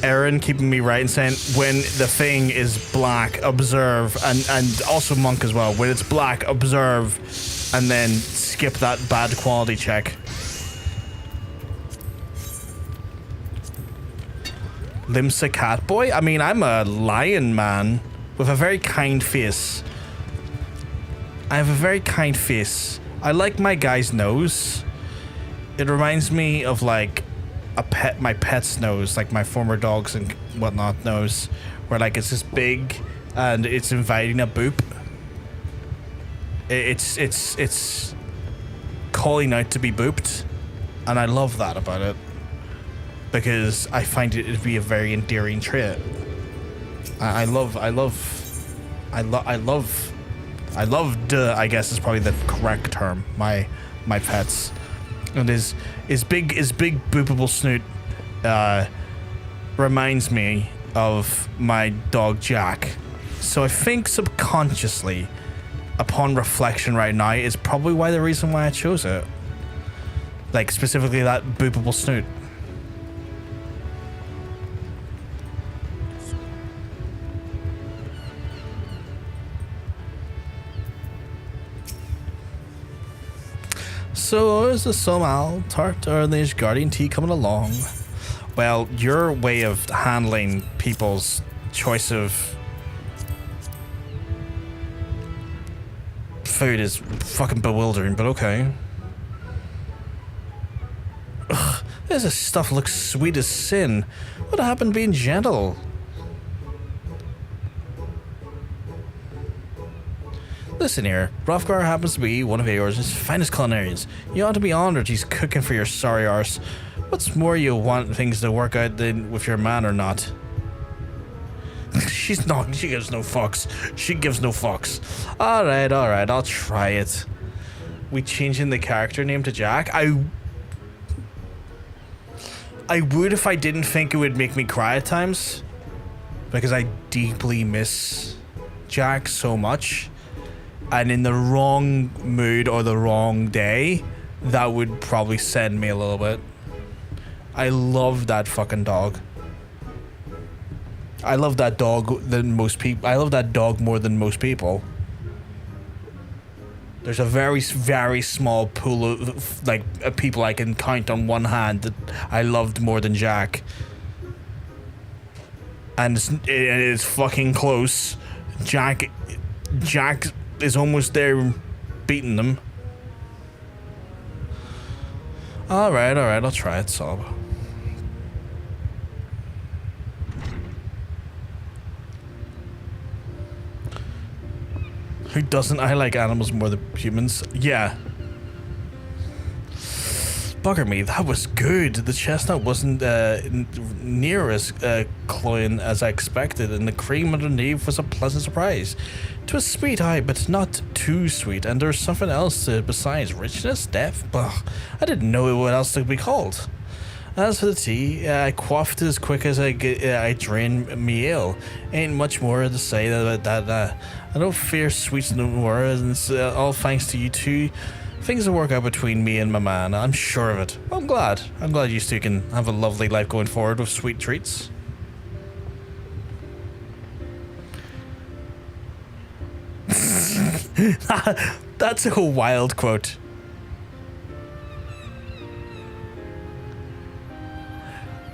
Aaron keeping me right and saying when the thing is black, observe, and also Monk as well. When it's black, observe, and then skip that bad quality check. Limsa Catboy? I mean, I'm a lion man with a very kind face. I have a very kind face. I like my guy's nose. It reminds me of like my pet's nose, like my former dog's and whatnot nose, where like it's just big and it's inviting a boop. It's calling out to be booped, and I love that about it because I find it to be a very endearing trait. I loved, I guess is probably the correct term, my pets. And his big boopable snoot reminds me of my dog Jack. So I think subconsciously, upon reflection right now, is probably the reason why I chose it. Like specifically that boopable snoot. So is the Somal tart or the Ishgardian tea coming along? Well, your way of handling people's choice of food is fucking bewildering, but okay. Ugh, this stuff looks sweet as sin. What happened being gentle? Listen here, Hraesvelgr happens to be one of Eor's finest culinarians. You ought to be honored he's cooking for your sorry arse. What's more, you want things to work out than with your man or not? She's not, she gives no fucks. She gives no fucks. Alright, I'll try it. We changing the character name to Jack? I would if I didn't think it would make me cry at times. Because I deeply miss Jack so much. And in the wrong mood or the wrong day, that would probably send me a little bit. I love that fucking dog. I love that dog than most people. I love that dog more than most people. There's a very, very small pool of like people I can count on one hand that I loved more than Jack. And it's fucking close. Jack is almost there beating them. Alright, I'll try it, Sob. Who doesn't? I like animals more than humans. Yeah. Bugger me, that was good. The chestnut wasn't near as cloying as I expected, and the cream underneath was a pleasant surprise. It was sweet, aye, but not too sweet, and there's something else besides richness, depth. Ugh, I didn't know what else to be called. As for the tea, I quaffed as quick as I drained me ale. Ain't much more to say about that. I don't fear sweets no more, and it's all thanks to you two. Things will work out between me and my man. I'm sure of it. I'm glad. I'm glad you two can have a lovely life going forward with sweet treats. That's a wild quote.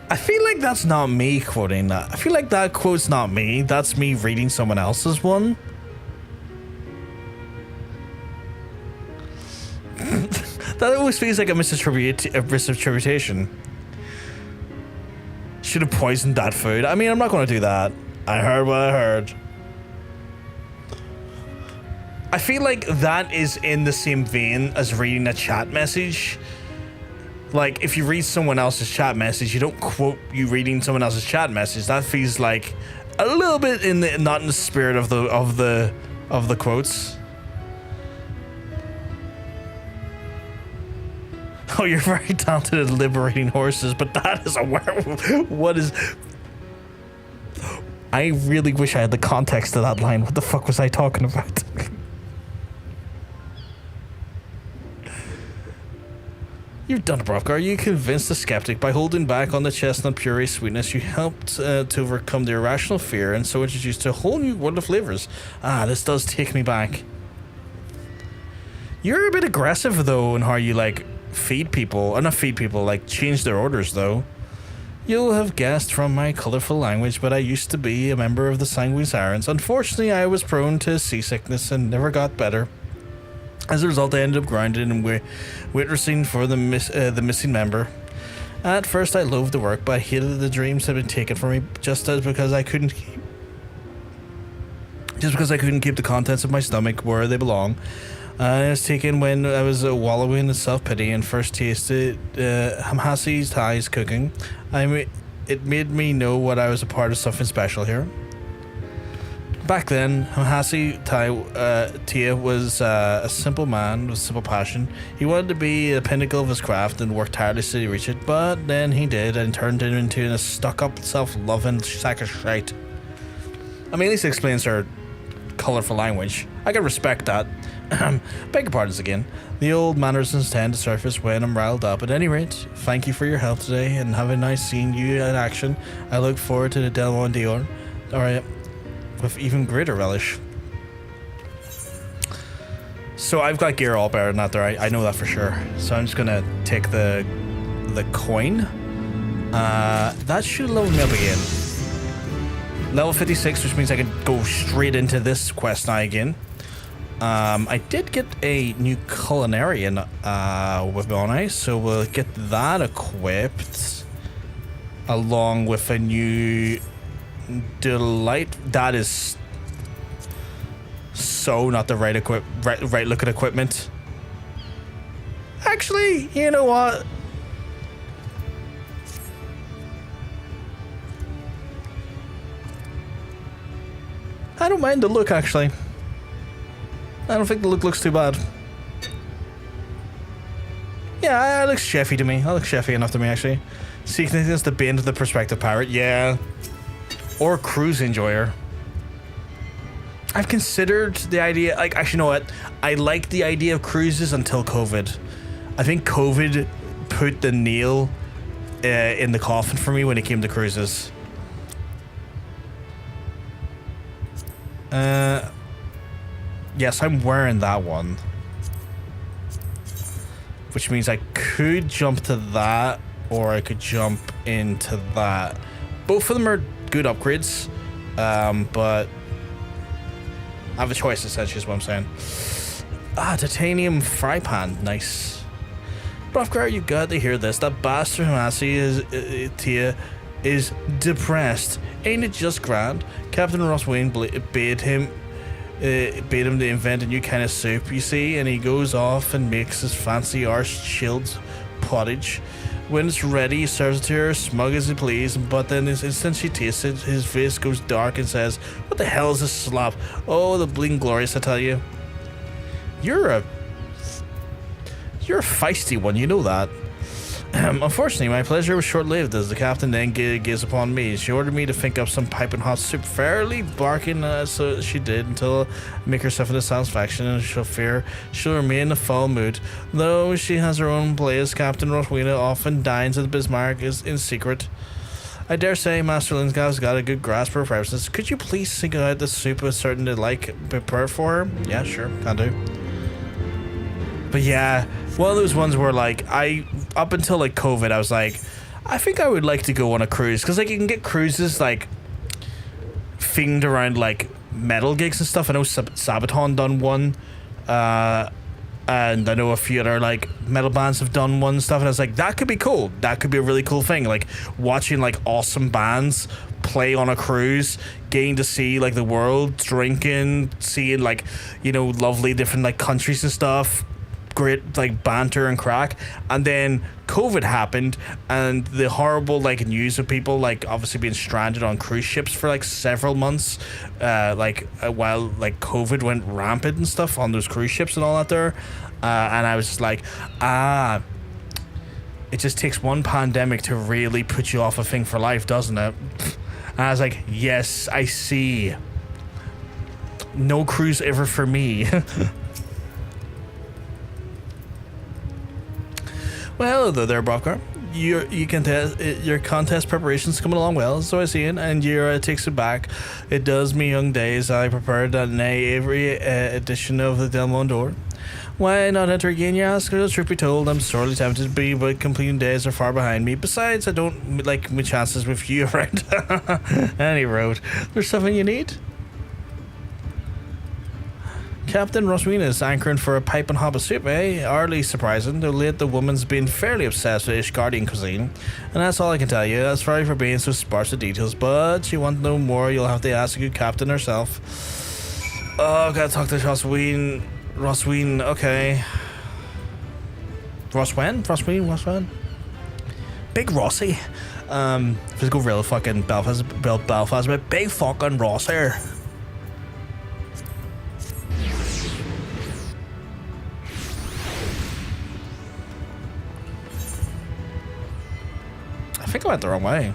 I feel like that's not me quoting that. I feel like that quote's not me. That's me reading someone else's one. That always feels like a misattribution. should have poisoned that food. I mean, I'm not going to do that. I heard what I heard. I feel like that is in the same vein as reading a chat message. Like, if you read someone else's chat message, you don't quote you reading someone else's chat message. That feels like a little bit in the not in the spirit of the quotes. Oh, you're very talented at liberating horses, but that is a werewolf. What is? I really wish I had the context of that line. What the fuck was I talking about? You've done it, Hrothgar. You convinced the skeptic by holding back on the chestnut puree sweetness. You helped to overcome the irrational fear and so introduced a whole new world of flavors. Ah, this does take me back. You're a bit aggressive, though, in how you, like, feed people. Or not feed people, like, change their orders, though. You'll have guessed from my colourful language, but I used to be a member of the Sanguine Sirens. Unfortunately, I was prone to seasickness and never got better. As a result, I ended up grounded and witnessing for the missing member. At first, I loathed the work, but I hated that the dreams had been taken from me just because I couldn't keep the contents of my stomach where they belong. I was taken when I was wallowing in self-pity and first tasted Hamhasi's Thai's cooking. It made me know what I was a part of something special here. Back then, Hamhasi Tia was a simple man with simple passion. He wanted to be the pinnacle of his craft and worked tirelessly to reach it, but then he did and turned it into a stuck-up, self-loving sack of shite. I mean, at least it explains her colourful language. I can respect that. Beg your pardons again. The old mannerisms tend to surface when I'm riled up. At any rate, thank you for your help today and have a nice seeing you in action. I look forward to the Deylmon Dior. Alright. With even greater relish. So I've got gear all better than that there. I know that for sure. So I'm just gonna take the coin. That should level me up again. Level 56, which means I can go straight into this quest now again. I did get a new Culinarian with Bonai, so we'll get that equipped along with a new Delight. That is so not the right look at equipment. Actually, you know what? I don't mind the look, actually. I don't think the look looks too bad. Yeah, it looks chefy to me. That looks chefy enough to me, actually. Seeking against the bane of the prospective pirate. Yeah. Or cruise enjoyer. I've considered the idea, like, actually, you know what? I liked the idea of cruises until COVID. I think COVID put the nail in the coffin for me when it came to cruises. Yes, I'm wearing that one. Which means I could jump to that, or I could jump into that. Both of them are good upgrades, but I have a choice, essentially, is what I'm saying. Ah, titanium fry pan, nice. Hrothgar, you got to hear this. That bastard Hamhasi Tia is depressed. Ain't it just grand? Captain Ross Wayne bade him to invent a new kind of soup, you see, and he goes off and makes his fancy arse chilled pottage. When it's ready, he serves it to her, smug as he please, but then the instant she tastes it, his face goes dark and says, "What the hell is this slop? Oh, the bleeding glorious, I tell you." You're a feisty one, you know that. Unfortunately, my pleasure was short-lived, as the captain then gazed upon me. She ordered me to think up some piping hot soup, fairly barking so she did, until I make herself into satisfaction, and she'll remain in a foul mood. Though she has her own place, Captain Roswina often dines at the Bismarck in secret. I dare say Master Linsgow's got a good grasp of her preferences. Could you please single out the soup with certain to prepare for her? Yeah, sure, can do. But yeah, one of those ones where, like, up until, like, COVID, I was like, I think I would like to go on a cruise, because, like, you can get cruises, like, themed around, like, metal gigs and stuff. I know Sabaton done one, and I know a few other like metal bands have done one stuff, and I was like, that could be cool. That could be a really cool thing, like watching like awesome bands play on a cruise, getting to see like the world, drinking, seeing like, you know, lovely different like countries and stuff, great like banter and crack. And then COVID happened, and the horrible like news of people like obviously being stranded on cruise ships for like several months, while like COVID went rampant and stuff on those cruise ships and all that there. And I was just like, it just takes one pandemic to really put you off a thing for life, doesn't it? And I was like, yes, I see. No cruise ever for me. Well, hello there, Brotherhood. Your contest preparations coming along well, so I see it, and your takes it back. It does me young days. I prepared that in every edition of the Deylmon door. Why not enter again, you ask? Truth be told, I'm sorely tempted to be, but completing days are far behind me. Besides, I don't like my chances with you around. Any road. There's something you need? Captain Roswina is anchoring for a pipe and hob of soup, eh? Hardly surprising, though late the woman's been fairly obsessed with Ishgardian cuisine. And that's all I can tell you. Sorry for being so sparse with details, but you want to know more, you'll have to ask the good captain herself. Oh, I've got to talk to Roswin, okay. Roswin? Big Rossi. Let's go real fucking Belfast, but big fucking Ross here. I think I went the wrong way.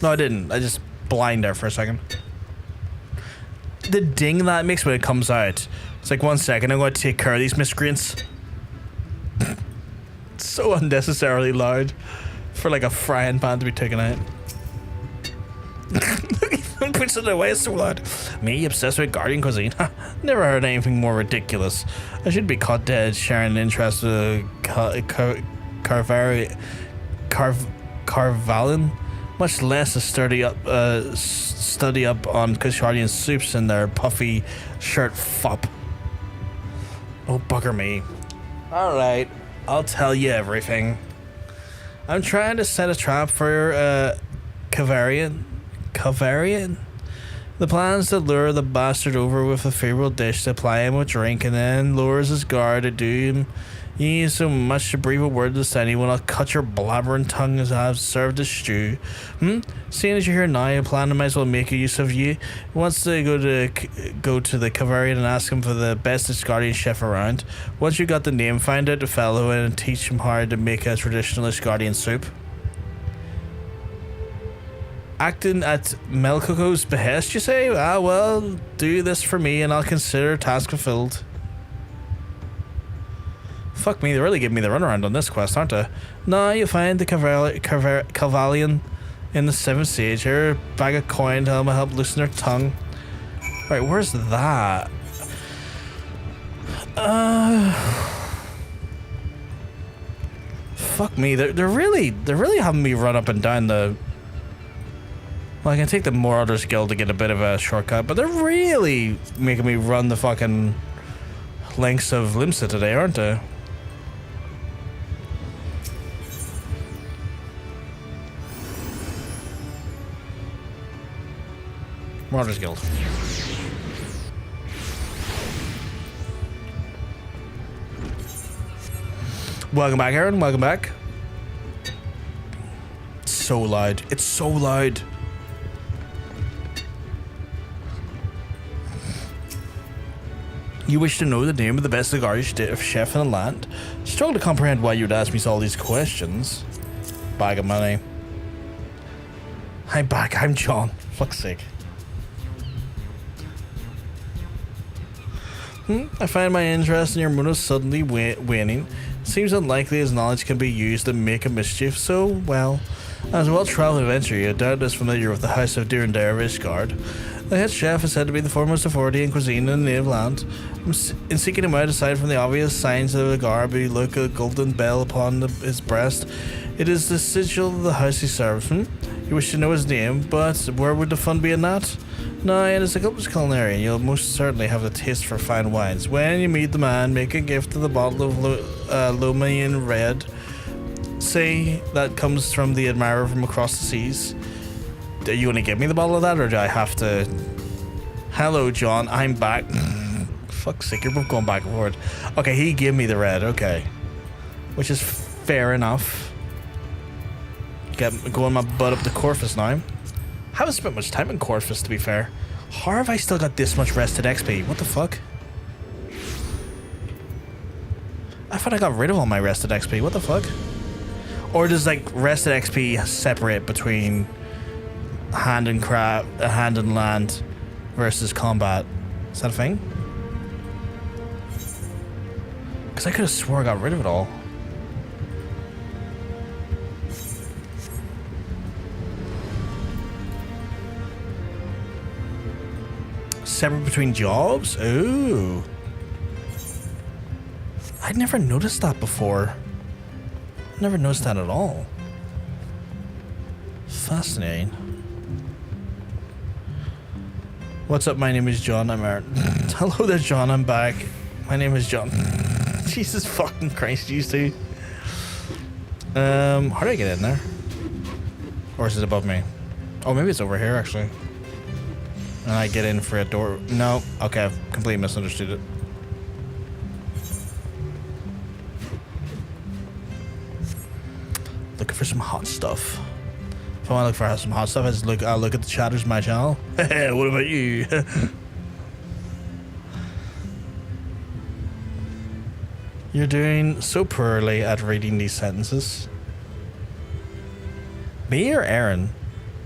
No, I didn't. I just blind there for a second. The ding that makes when it comes out. It's like, 1 second, I'm going to take care of these miscreants. It's so unnecessarily loud for like a frying pan to be taken out. Puts it away, it's so loud. Me, obsessed with Guardian cuisine. Never heard anything more ridiculous. I should be caught dead sharing an interest with Carvalin, much less a study up on Ishgardian soups and their puffy shirt fop. Oh, bugger me. Alright, I'll tell you everything. I'm trying to set a trap for Cavarian. The plan is to lure the bastard over with a favourable dish, to ply him with drink, and then lures his guard to do him. You need so much to breathe a word to anyone, I'll cut your blabbering tongue as I have served the stew. Seeing as you're here now, I plan I might as well make a use of you. He wants to go to the Cavarian and ask him for the best Ishgardian chef around. Once you got the name, find out the fellow and teach him how to make a traditional Ishgardian soup. Acting at Melkoko's behest, you say? Ah, well, do this for me and I'll consider task fulfilled. Fuck me, they really give me the runaround on this quest, aren't they? Now you find the Cavalian in the 7th stage. Here, bag of coin to help loosen their tongue. Right, where's that? Fuck me, they're really having me run up and down the... Well, I can take the Marauders Guild to get a bit of a shortcut, but they're really making me run the fucking lengths of Limsa today, aren't they? Marauders Guild. Welcome back, Aaron. Welcome back. It's so loud. It's so loud. You wish to know the name of the best Ishgardian chef in the land? Struggle to comprehend why you'd ask me all these questions. Bag of money. I'm back. I'm John. Fuck's sake. I find my interest in your motives suddenly waning. Seems unlikely his knowledge can be used to make a mischief, so, well, as a well-travelled adventurer, you're doubtless familiar with the House of Durandar of Ishgard. The head chef is said to be the foremost authority in cuisine in the native land. In seeking him out, aside from the obvious signs of a garb, you look a golden bell upon his breast. It is the sigil of the house he serves. You wish to know his name, but where would the fun be in that? No, it is a Guildhest Culinarian. You'll most certainly have the taste for fine wines. When you meet the man, make a gift of the bottle of Minion Red. Say that comes from the admirer from across the seas. Are you going to give me the bottle of that, or do I have to... Hello, John, I'm back. Fuck's sake, you're both going back and forth. Okay, he gave me the red, okay. Which is fair enough. Going my butt up to Corvus now. Haven't spent much time in Corvus, to be fair. How have I still got this much rested XP? What the fuck? I thought I got rid of all my rested XP. What the fuck? Or does like rested XP separate between hand and land versus combat? Is that a thing? Because I could have swore I got rid of it all. Separate between jobs? Ooh. I'd never noticed that before. Never noticed that at all. Fascinating. What's up? My name is John. I'm Aaron. Hello there, John. I'm back. My name is John. Jesus fucking Christ, you two. How do I get in there? Or is it above me? Oh, maybe it's over here actually. And I get in for a door. No. Okay, I've completely misunderstood it. Looking for some hot stuff. If I want to look for some hot stuff, I'll look at the chatters of my channel. What about you? You're doing so poorly at reading these sentences. Me or Aaron?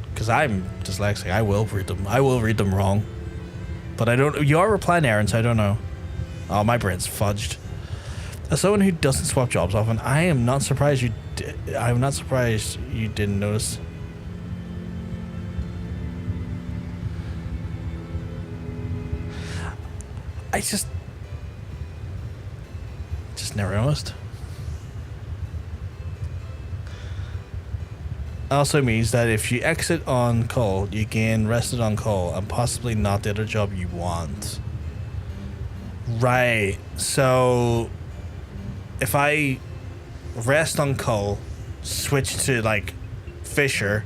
Because I'm dyslexic. I will read them. I will read them wrong. But I don't... You are replying, Aaron, so I don't know. Oh, my brain's fudged. As someone who doesn't swap jobs often, I am not surprised you... I'm not surprised you didn't notice. I just never noticed. Also means that if you exit on call, you gain rested on call and possibly not the other job you want. Right. So if I rest on call, switch to like Fisher,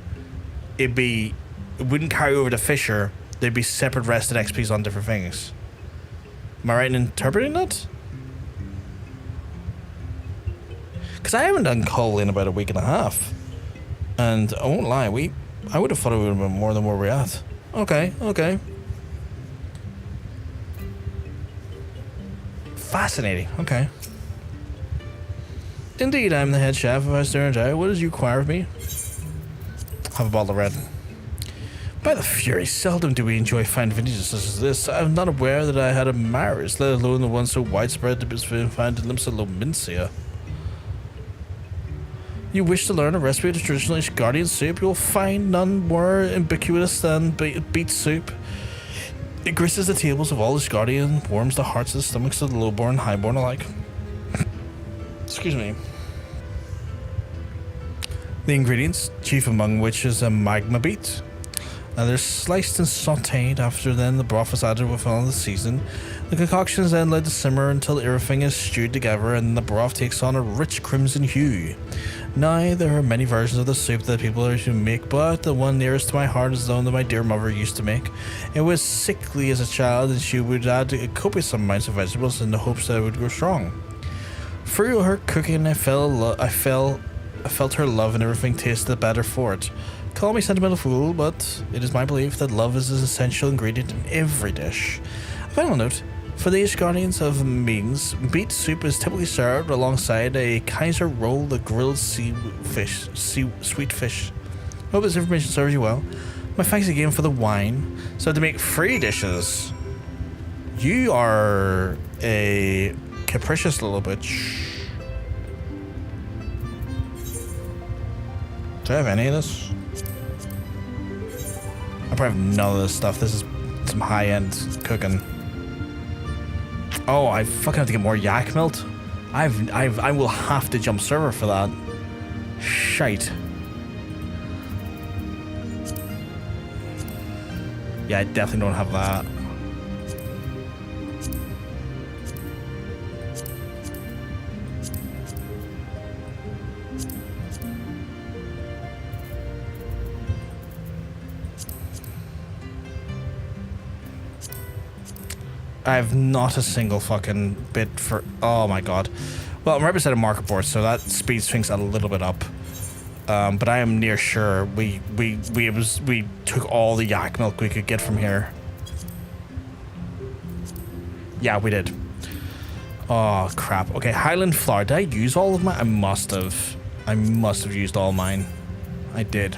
it wouldn't carry over to Fisher. There'd be separate rested XPs on different things. Am I right in interpreting that? Because I haven't done call in about a week and a half. And I won't lie, I would have thought it would have been more than where we're at. Okay. Fascinating, okay. Indeed, I'm the head chef of House Durandai. What does you require of me? Have a bottle of red. By the fury, seldom do we enjoy fine vintages such as this. I'm not aware that I had a marriage, let alone the one so widespread to be found in Limsa Lominsia. You wish to learn a recipe of the traditional Ishgardian soup, you will find none more ubiquitous than beet soup. It graces the tables of all Ishgardian, warms the hearts and stomachs of the lowborn and highborn alike. Excuse me. The ingredients, chief among which is a magma beet. They're sliced and sauteed. After then, the broth is added with all of the season. The concoction is then let to simmer until everything is stewed together and the broth takes on a rich crimson hue. Now, there are many versions of the soup that people are to make, but the one nearest to my heart is the one that my dear mother used to make. It was sickly as a child, and she would add copious amounts of vegetables in the hopes that it would grow strong. Through her cooking, I felt her love, and everything tasted better for it. Call me sentimental fool, but it is my belief that love is an essential ingredient in every dish. A final note. For the Ishgardians of means, beet soup is typically served alongside a Kaiser roll, the grilled sweet fish. Hope this information serves you well. My thanks again for the wine. So to make 3 dishes, you are a capricious little bitch. Do I have any of this? I probably have none of this stuff. This is some high-end cooking. Oh, I fucking have to get more yak milk. I will have to jump server for that. Shite. Yeah, I definitely don't have that. I have not a single fucking bit for... Oh my god. Well, I'm right beside a market board, so that speeds things a little bit up. But I am near sure we took all the yak milk we could get from here. Yeah, we did. Oh, crap. Okay, Highland Flour. Did I use all of mine? I must have. I must have used all mine. I did.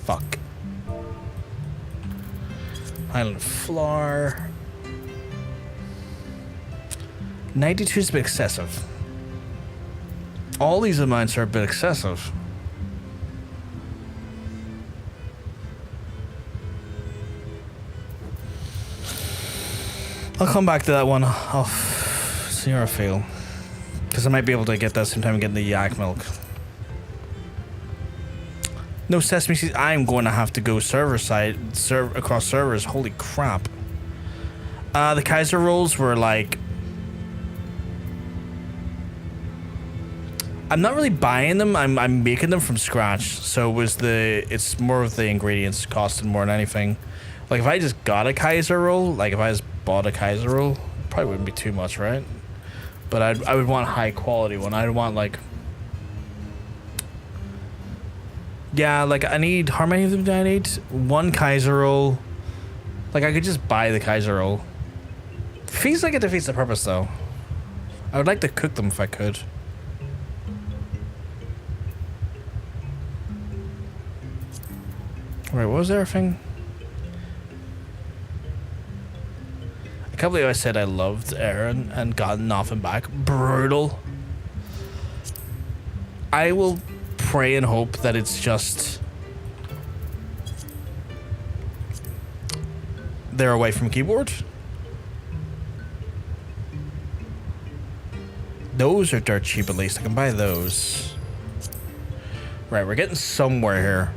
Fuck. Highland Flour. 92 is a bit excessive. All these amounts are a bit excessive. I'll come back to that one. I'll see how I feel. Because I might be able to get that sometime and get the yak milk. No sesame seeds. I'm going to have to go server side, across servers. Holy crap. The Kaiser rolls were like... I'm not really buying them. I'm making them from scratch. So it's more of the ingredients costing more than anything. Like if I just got a Kaiser roll, like if I just bought a Kaiser roll, probably wouldn't be too much, right? But I would want a high quality one. I'd want like... Yeah, like I need... How many of them do I need? One Kaiser roll. Like I could just buy the Kaiser roll. Feels like it defeats the purpose though. I would like to cook them if I could. Wait, what was everything? I can't believe I said I loved Aaron and got nothing back. Brutal. I will pray and hope that it's just... they're away from keyboard. Those are dirt cheap at least. I can buy those. Right, we're getting somewhere here.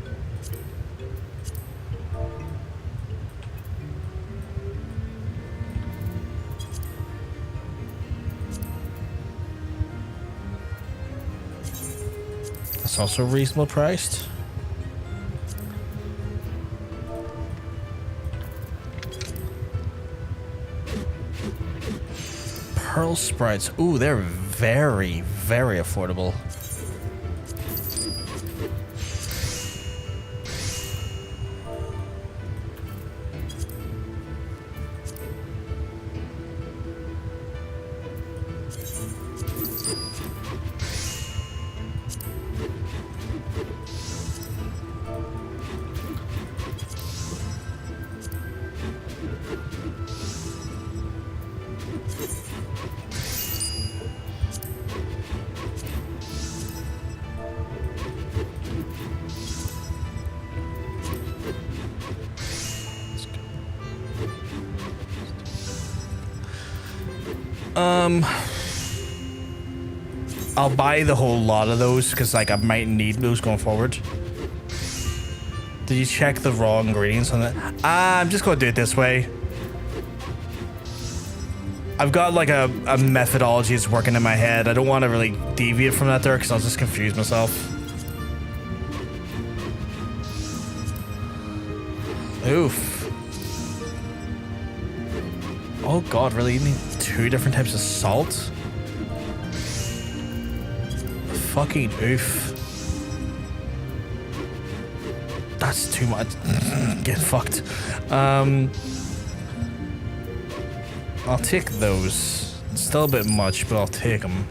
That's also reasonable priced. Pearl Sprites. Ooh, they're very, very affordable. I'll buy the whole lot of those because like I might need those going forward. Did you check the raw ingredients on that? I'm just gonna do it this way. I've got like a methodology that's working in my head. I don't want to really deviate from that there because I'll just confuse myself. Oof. Oh god, really? You need 2 different types of salt? Fucking oof. That's too much. Get fucked. I'll take those. It's still a bit much, but I'll take them.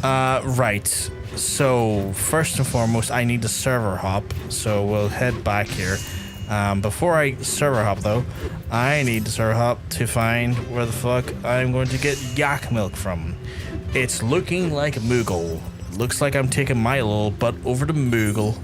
Right. So, first and foremost, I need to server hop. So, we'll head back here. Before I server hop, though, I need to server hop to find where the fuck I'm going to get yak milk from. It's looking like Moogle. Looks like I'm taking my little butt over to Moogle.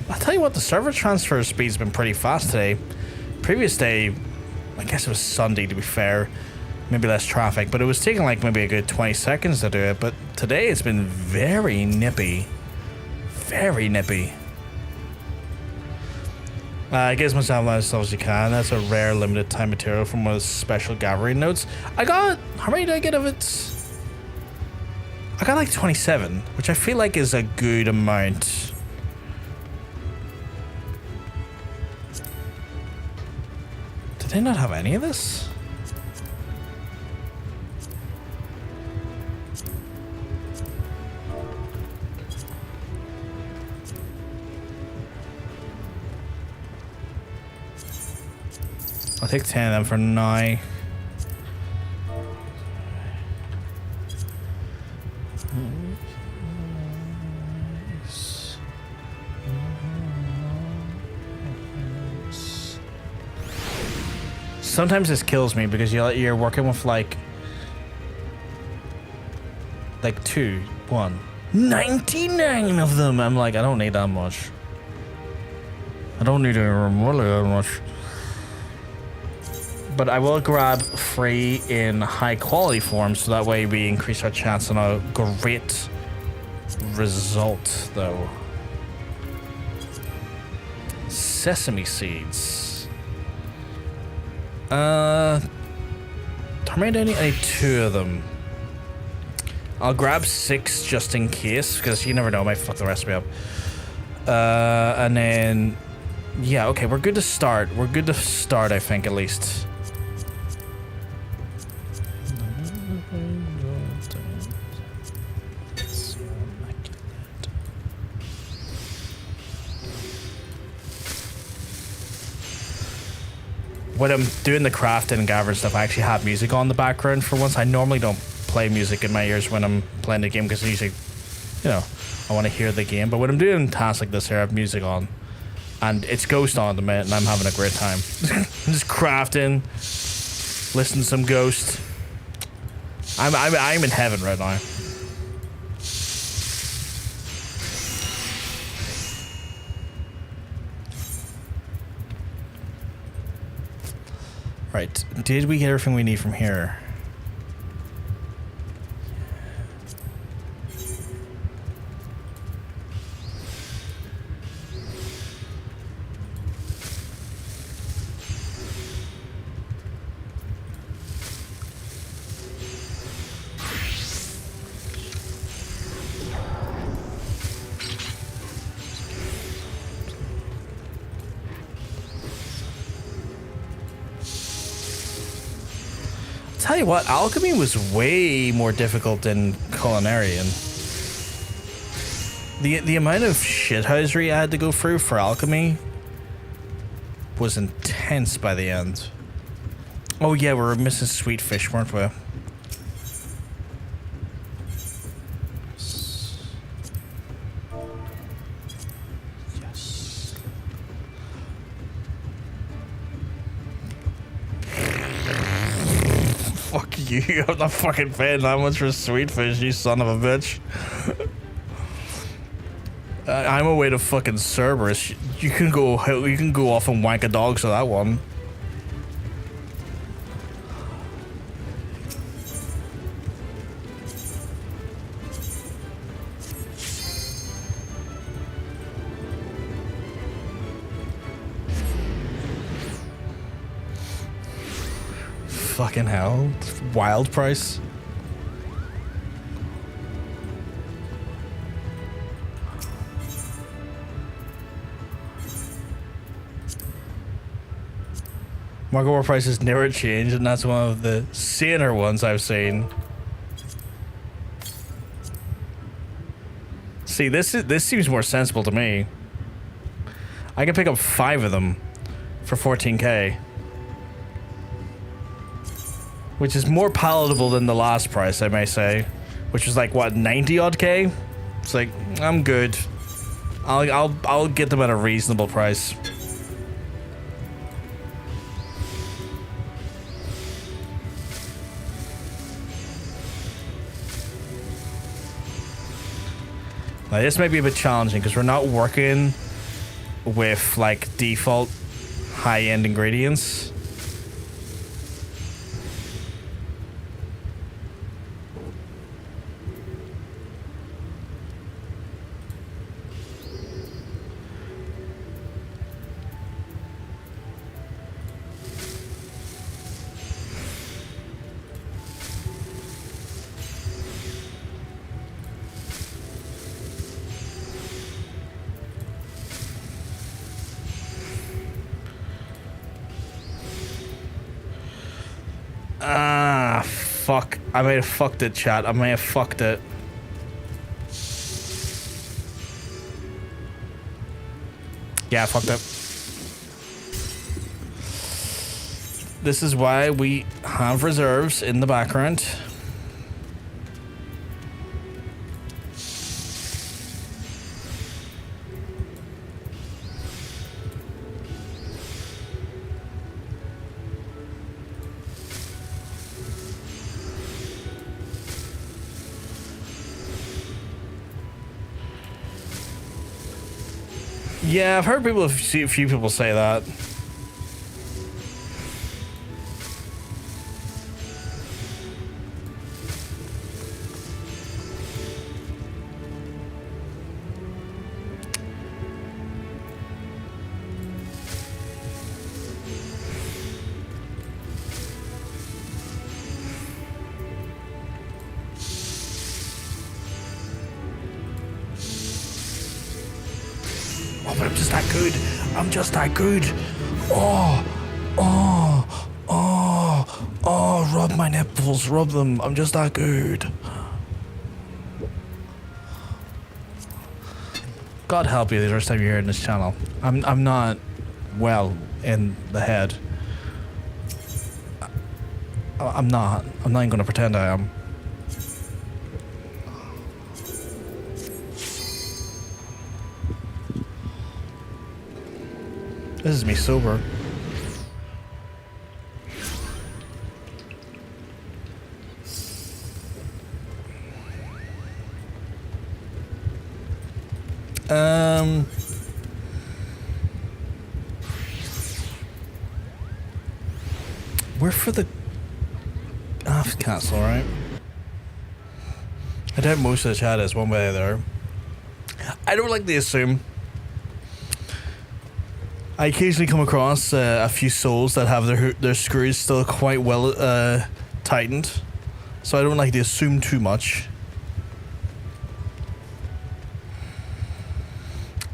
I'll tell you what, the server transfer speed's been pretty fast today. Previous day, I guess it was Sunday to be fair, maybe less traffic, but it was taking like maybe a good 20 seconds to do it. But today it's been very nippy. Very nippy. Get as much as you can. That's a rare limited time material from one of the special gathering notes. I got, how many did I get of it? I got like 27, which I feel like is a good amount. Did they not have any of this? I'll take 10 of them for now. Sometimes this kills me because you're working with like 99 of them. I'm like, I don't need that much. I don't need really that much. But I will grab 3 in high quality form so that way we increase our chance on a great result though. Sesame seeds. How many do I need? I need 2 of them. I'll grab 6 just in case, because you never know, I might fuck the recipe up. And then, yeah, okay, we're good to start. We're good to start, I think, at least. When I'm doing the crafting and gathering stuff, I actually have music on the background for once. I normally don't play music in my ears when I'm playing the game because usually, you know, I want to hear the game. But when I'm doing tasks like this here, I have music on. And it's Ghost on at the minute, and I'm having a great time. I'm just crafting, listening to some Ghost. I'm in heaven right now. Right, did we get everything we need from here? Tell you what, alchemy was way more difficult than Culinarian. The amount of shithousery I had to go through for alchemy was intense by the end. Oh yeah, we were missing sweet fish, weren't we? You have not fucking paying that much for sweet fish, you son of a bitch. I'm away to fucking Cerberus. You can go off and wank a dog to that one. Fucking hell. Wild price. Market War prices never change, and that's one of the saner ones I've seen. See, this seems more sensible to me. I can pick up 5 of them for 14k. Which is more palatable than the last price, I may say. Which was like, what, 90 odd K? It's like, I'm good. I'll get them at a reasonable price. Now this might be a bit challenging because we're not working with like default high-end ingredients. Ah, fuck. I may have fucked it, chat. I may have fucked it. Yeah, I fucked it. This is why we have reserves in the background. Yeah, I've heard a few people say that. But I'm just that good. I'm just that good. Oh, rub my nipples, rub them. I'm just that good. God help you the first time you're hearing this channel. I'm not well in the head. I'm not even gonna pretend I am. This is me sober. We're for the castle, right? I doubt most of the chat is one way or the other. I don't like to assume. I occasionally come across a few souls that have their screws still quite well tightened, so I don't like to assume too much.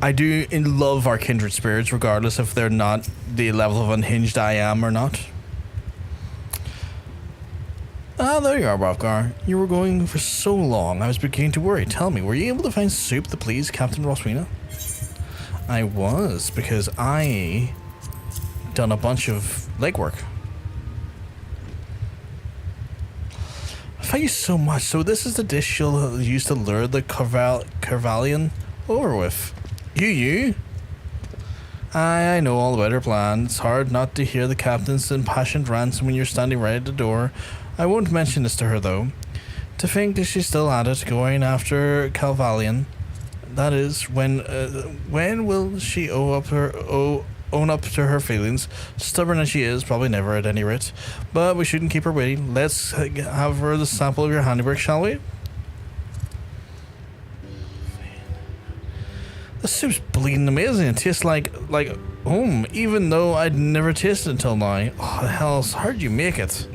I do love our kindred spirits, regardless if they're not the level of unhinged I am or not. Ah, there you are, Hrafgar. You were going for so long, I was beginning to worry. Tell me, were you able to find soup to please Captain Roswina? I was, because I done a bunch of legwork. Thank you so much. So this is the dish you'll use to lure the Carvalian over with. You? I know all about her plan. It's hard not to hear the captain's impassioned rants when you're standing right at the door. I won't mention this to her, though. To think that she's still at it, going after Carvalian. That is, when will she own up to her feelings? Stubborn as she is, probably never at any rate. But we shouldn't keep her waiting. Let's have her the sample of your handiwork, shall we? The soup's bleeding amazing. It tastes like home, even though I'd never tasted it until now. Oh, the hell's how'd you make it?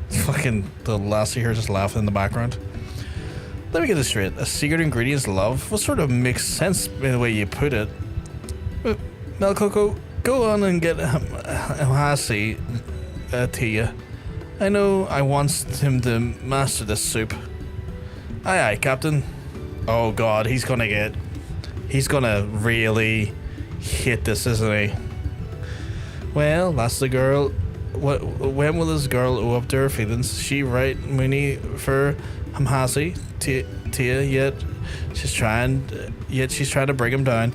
Fucking the lassie here just laughing in the background. Let me get this straight. A secret ingredient is love? What sort of makes sense in the way you put it? Melcoco, go on and get Hasi to you. I know I want him to master this soup. Aye, Captain. Oh god, he's gonna really hit this, isn't he? Well, that's the girl. When will this girl owe up to her feelings? She right Mooney for Hamhasi, Tia, yet she's trying to bring him down.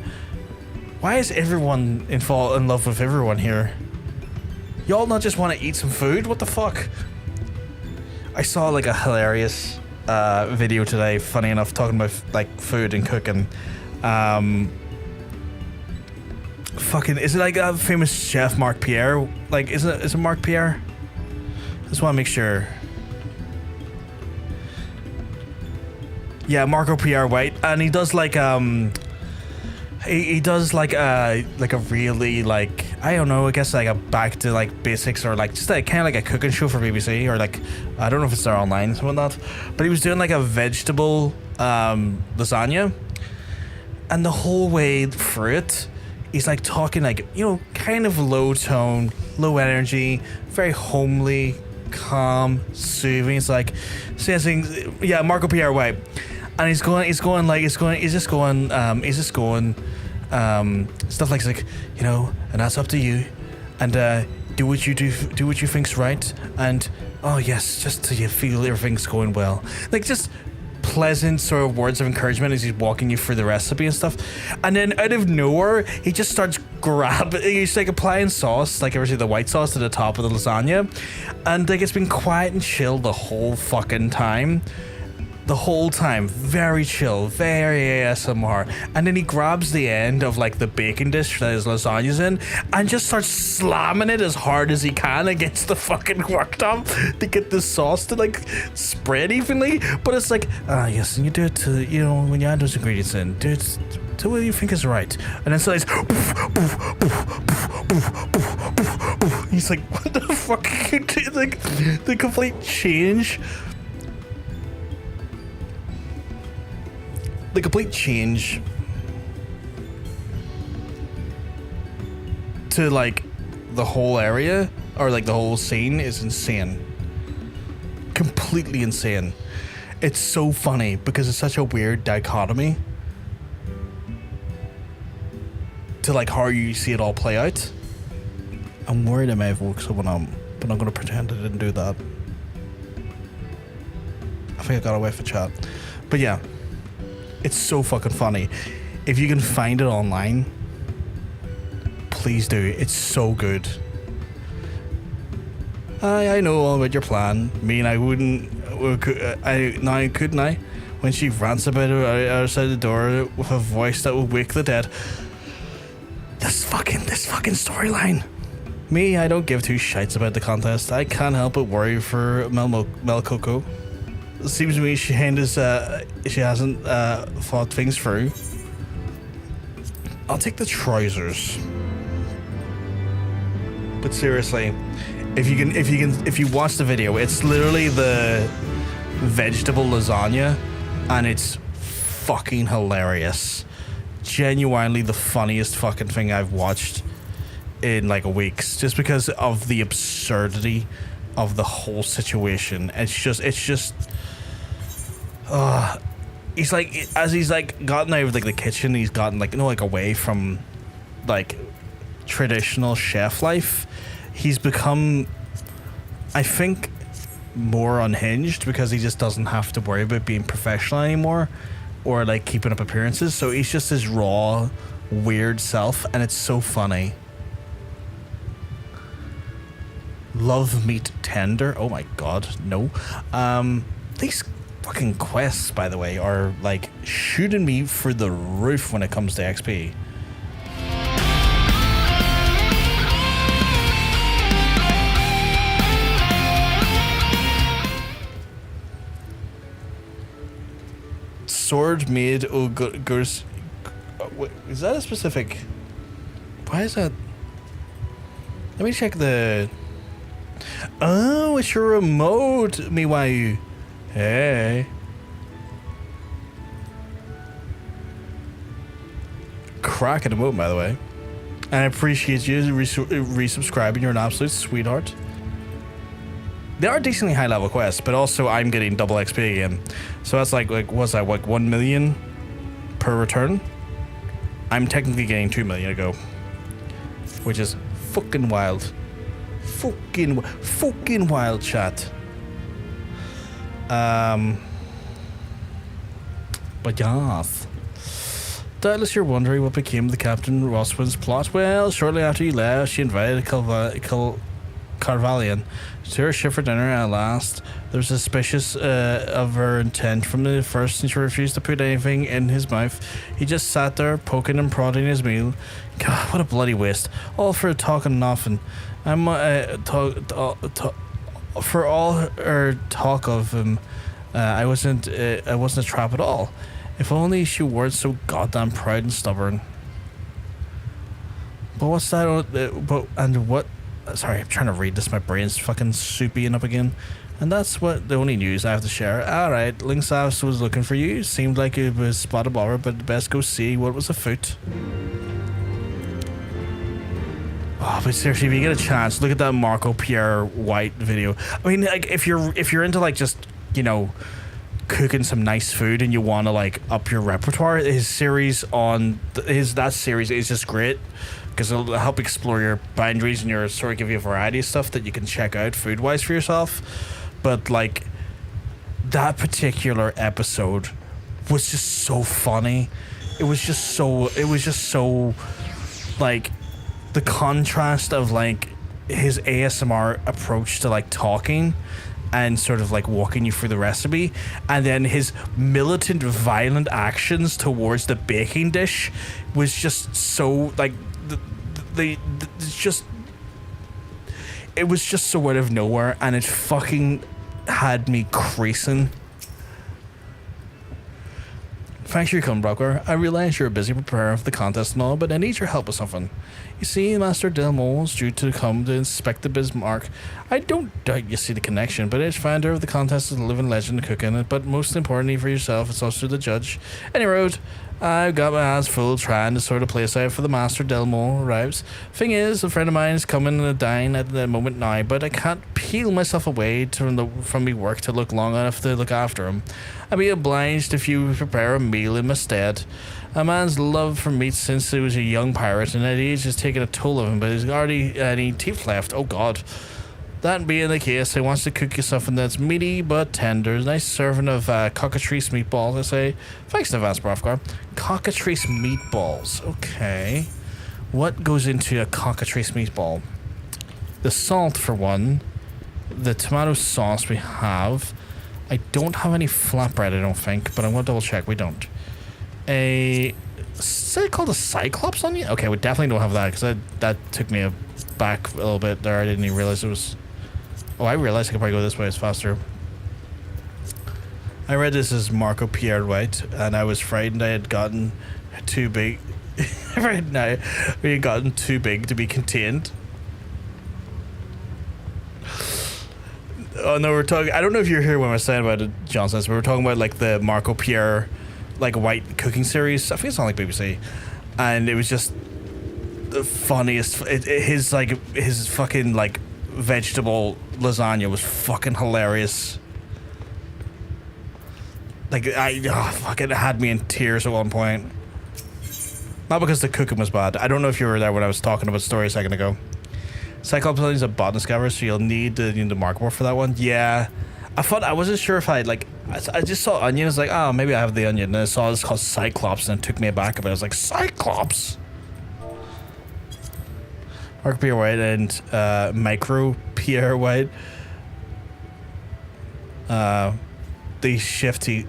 Why is everyone in love with everyone here? Y'all not just want to eat some food? What the fuck? I saw like a hilarious video today, funny enough, talking about like food and cooking. Fucking, is it like a famous chef Mark Pierre? Like, is it Mark Pierre? Just want to make sure. Yeah, Marco Pierre White, and he does like he does like a really like, I don't know, I guess like a back to like basics, or like just like kind of like a cooking show for BBC, or like I don't know if it's there online, something like that. But he was doing like a vegetable lasagna, and the whole way through it, he's like talking like, you know, kind of low tone, low energy, very homely, calm, soothing. It's like saying things, yeah, Marco Pierre White. And he's just going stuff like, you know, and that's up to you, and do what you think's right, and oh yes, just so you feel everything's going well, like just pleasant sort of words of encouragement as he's walking you through the recipe and stuff. And then out of nowhere, he just starts he's like applying sauce, like obviously the white sauce to the top of the lasagna, and like it's been quiet and chill the whole fucking time. The whole time, very chill, very ASMR, and then he grabs the end of like the bacon dish that his lasagna's in and just starts slamming it as hard as he can against the fucking worktop to get the sauce to like spread evenly. But it's like, yes, and you do it to, you know, when you add those ingredients in, do it to what you think is right. And then so it's he's like, what the fuck? Like the complete change. The complete change to like the whole area, or like the whole scene, is insane. Completely insane. It's so funny because it's such a weird dichotomy to like how you see it all play out. I'm worried I may have woke someone up, but I'm gonna pretend I didn't do that. I think I got away for chat. But yeah. It's so fucking funny. If you can find it online, please do. It's so good. I know all about your plan. I wouldn't. Couldn't I? When she rants about it outside the door with a voice that will wake the dead. This fucking storyline. Me, I don't give two shites about the contest. I can't help but worry for Mel Coco. It seems to me she hasn't thought things through. I'll take the trousers. But seriously, if you watch the video, it's literally the vegetable lasagna, and it's fucking hilarious. Genuinely the funniest fucking thing I've watched in like weeks, just because of the absurdity of the whole situation. It's just he's like, as he's like gotten out of like the kitchen, he's gotten like, you know, like away from like traditional chef life, he's become, I think, more unhinged because he just doesn't have to worry about being professional anymore or like keeping up appearances. So he's just his raw, weird self, and it's so funny. Love meat tender. Oh my god, no. These fucking quests, by the way, are like shooting me through the roof when it comes to XP. Sword made Gurs. Is that a specific? Why is that? Let me check the. Oh, it's your remote, Miwayu. Hey. Cracking emote, by the way. And I appreciate you resubscribing. You're an absolute sweetheart. They are decently high level quests, but also I'm getting double XP again. So that's like what's that, like 1 million per return? I'm technically getting 2 million a go, which is fucking wild. Fucking wild, chat. But yes. Doubtless you're wondering what became of the Captain Roswin's plot. Well, shortly after you left, she invited Carvalian to her ship for dinner at last. There was suspicious of her intent from the first, and she refused to put anything in his mouth. He just sat there, poking and prodding his meal. God, what a bloody waste. All for talking nothing. I'm for all her talk of him, I wasn't a trap at all. If only she weren't so goddamn proud and stubborn. But what's that? Sorry, I'm trying to read this. My brain's fucking soupying up again. And that's what the only news I have to share. Alright, Linksavs was looking for you. Seemed like it was spotted bother, but best go see what was afoot. Oh, but seriously, if you get a chance, look at that Marco Pierre White video. I mean, like, if you're into like just, you know, cooking some nice food and you want to like up your repertoire, his series that series is just great because it'll help explore your boundaries and your sort of give you a variety of stuff that you can check out food wise for yourself. But like that particular episode was just so funny. It was just so like the contrast of like his ASMR approach to like talking and sort of like walking you through the recipe, and then his militant violent actions towards the baking dish was just so like it was just so out of nowhere, and it fucking had me creasing. Thanks for your come, Broker. I realize you're busy preparing for the contest and all, but I need your help with something. You see, Master Deylmon is due to come to inspect the Bismarck. I don't doubt you see the connection, but as founder of the contest is a living legend to cook in it, but most importantly for yourself, it's also the judge. Any road, I've got my hands full trying to sort of place out for the Master Deylmon arrives. Thing is, a friend of mine is coming to dine at the moment now, but I can't peel myself away from me work to look long enough to look after him. I'd be obliged if you prepare a meal in my stead. A man's love for meat since he was a young pirate, and that age has taken a toll of him, but he's hardly any teeth left. Oh God. That being the case, he wants to cook you something that's meaty but tender. Nice serving of cockatrice meatballs, I say. Thanks in advance, Brotherhood. Cockatrice meatballs. Okay. What goes into a cockatrice meatball? The salt, for one. The tomato sauce we have. I don't have any flatbread, I don't think, but I'm going to double check. We don't. Is it called a Cyclops onion? Okay, we definitely don't have that, because that took me back a little bit there. I didn't even realize it was... Oh, I realized I could probably go this way. It's faster. I read this as Marco Pierre White, and I was frightened I had gotten too big. Right now, we had gotten too big to be contained. Oh no, we're talking. I don't know if you're here when we're saying about it, Johnson, but we're talking about like the Marco Pierre, like White cooking series. I think it's on like BBC, and it was just the funniest. His fucking like vegetable lasagna was fucking hilarious. Like fucking had me in tears at one point. Not because the cooking was bad. I don't know if you were there when I was talking about the story a second ago. Cyclops is a botanist cover, so you'll need the mark more for that one. Yeah, I wasn't sure if I like. I just saw onion. I was like, oh, maybe I have the onion. And I saw it's called Cyclops, and it took me aback a bit. I was like, Cyclops. Mark Pierre White and Micro Pierre White. The fetish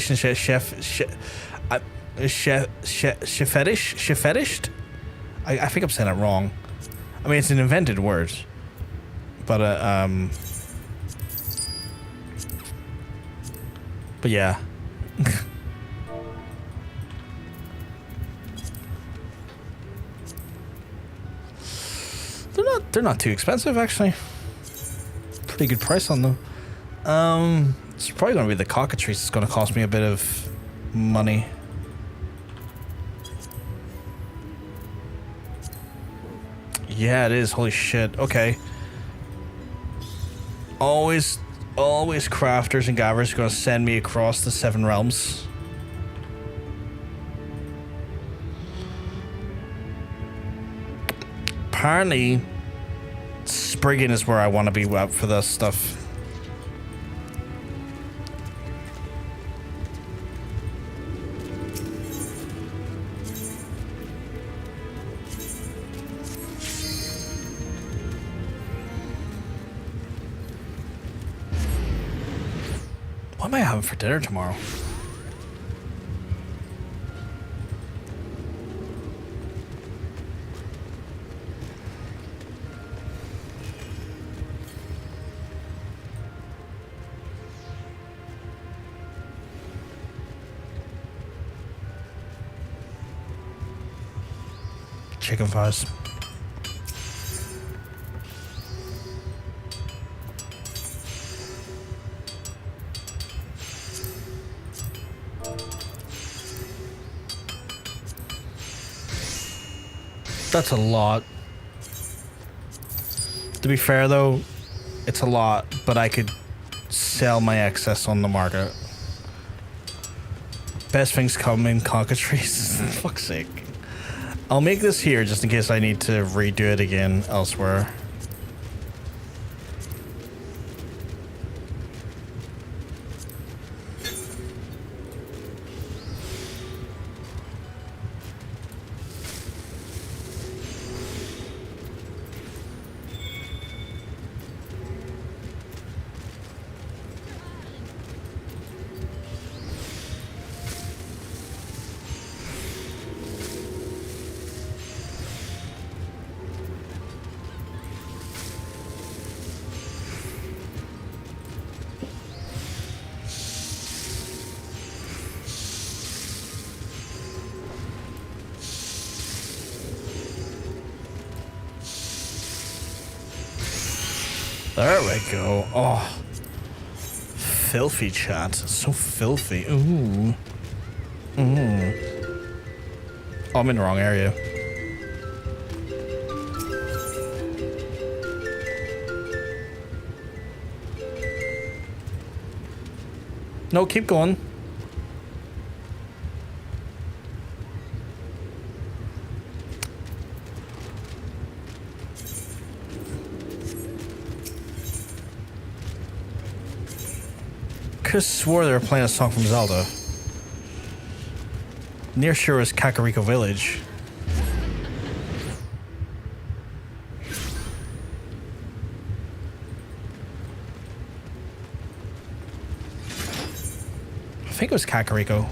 and chef fetished. I think I'm saying it wrong. I mean, it's an invented word, but yeah. They're not too expensive actually. Pretty good price on them. It's probably gonna be the cockatrice. It's gonna cost me a bit of money. Yeah, it is. Holy shit. Okay. Always crafters and gatherers are gonna send me across the 7 realms. Apparently, Spriggan is where I want to be out for this stuff. am I having for dinner tomorrow? Chicken thighs. That's a lot. To be fair though, it's a lot, but I could sell my excess on the market. Best things come in cockatrices. Fuck's sake. I'll make this here just in case I need to redo it again elsewhere. There we go. Oh. Filthy chat. So filthy. Ooh. Oh, I'm in the wrong area. No, keep going. Could swore they were playing a song from Zelda. Near sure is Kakariko Village. I think it was Kakariko.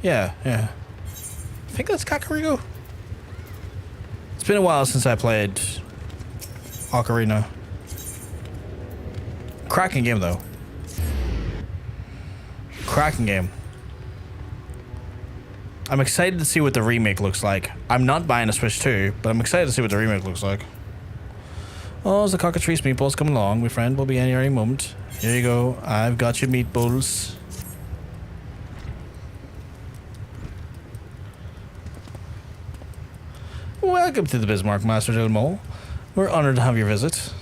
Yeah. I think that's Kakariko. It's been a while since I played Ocarina. Cracking game though. Cracking game. I'm excited to see what the remake looks like. I'm not buying a Switch 2, but I'm excited to see what the remake looks like. Oh, there's the cockatrice meatballs coming along. My friend will be in any moment. Here you go. I've got your meatballs. Welcome to the Bismarck, Master Deylmon. We're honored to have your visit.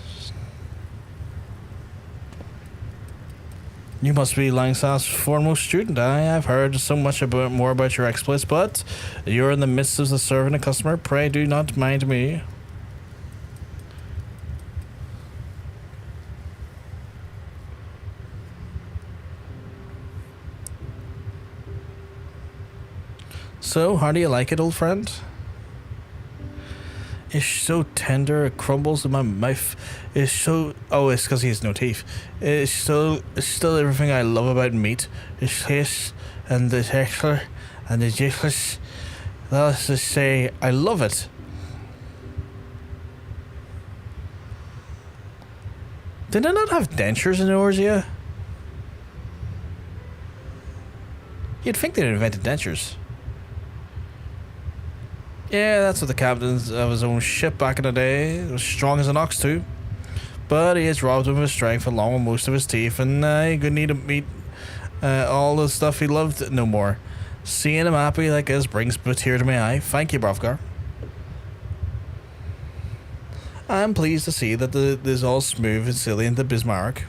You must be Langsas's foremost student. I've heard so much more about your exploits, but you're in the midst of serving a customer. Pray do not mind me. So, how do you like it, old friend? It's so tender, it crumbles in my mouth. It's so... Oh, it's because he has no teeth. It's still everything I love about meat. The taste and the texture and the juices. Let's just say, I love it. Did I not have dentures in Amalj'aa? You'd think they'd invented dentures. Yeah, that's what the captain of his own ship back in the day. It was strong as an ox too. But he has robbed him of his strength along with most of his teeth, and he couldn't eat meat, all the stuff he loved no more. Seeing him happy like this brings a tear to my eye. Thank you, Brotherhood. I'm pleased to see that this is all smooth and silly in the Bismarck.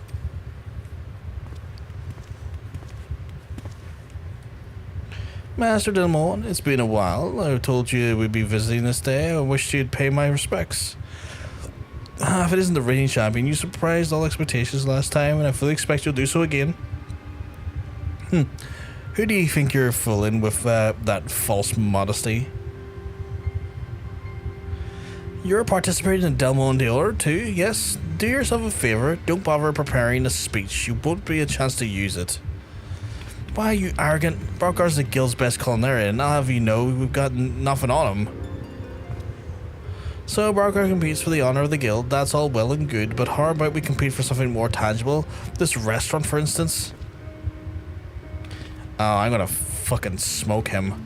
Master Deylmon, it's been a while. I told you we'd be visiting this day. I wished you'd pay my respects. If it isn't the reigning champion, you surprised all expectations last time, and I fully expect you'll do so again. Who do you think you're fooling with that false modesty? You're participating in Deylmon the Order too, yes? Do yourself a favour, don't bother preparing a speech, you won't be a chance to use it. Why, you arrogant, Brockar's the guild's best culinarian, and I'll have you know we've got nothing on him. So Brockar competes for the honour of the guild, that's all well and good, but how about we compete for something more tangible? This restaurant, for instance? Oh, I'm gonna fucking smoke him.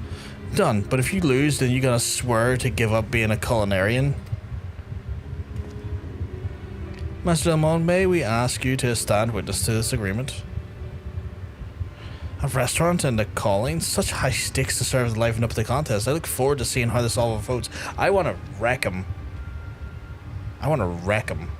Done, but if you lose, then you gotta swear to give up being a culinarian. Master Deylmon, may we ask you to stand witness to this agreement? A restaurant and a calling? Such high stakes to serve as liven up the contest. I look forward to seeing how this all unfolds. I want to wreck him. I want to wreck him.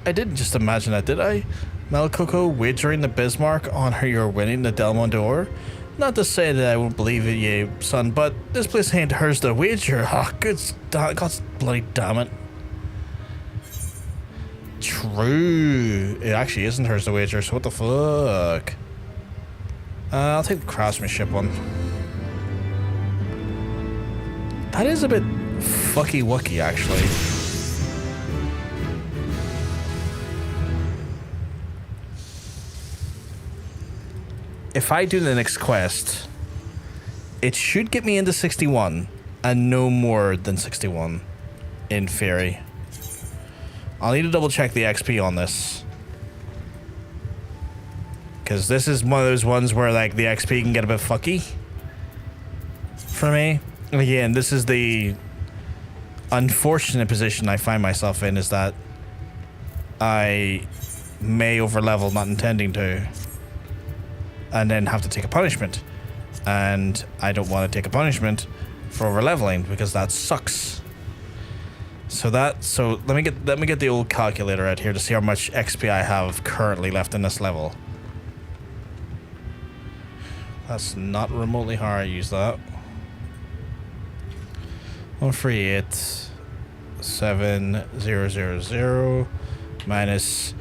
I didn't just imagine that, did I? Melcoco wagering the Bismarck on her you're winning the Deylmon d'Or? Not to say that I won't believe it, you son, but this place ain't hers to wager. Ah, God bloody damn it. True. It actually isn't hers to wager, so what the fuck? I'll take the craftsmanship one. That is a bit fucky-wucky, actually. If I do the next quest, it should get me into 61 and no more than 61 in theory. I'll need to double check the XP on this, because this is one of those ones where like the XP can get a bit fucky for me. And again, this is the unfortunate position I find myself in, is that I may overlevel not intending to, and then have to take a punishment, and I don't want to take a punishment for overleveling because that sucks. So let me get the old calculator out here to see how much XP I have currently left in this level. That's not remotely how I use that. 138,7,000 minus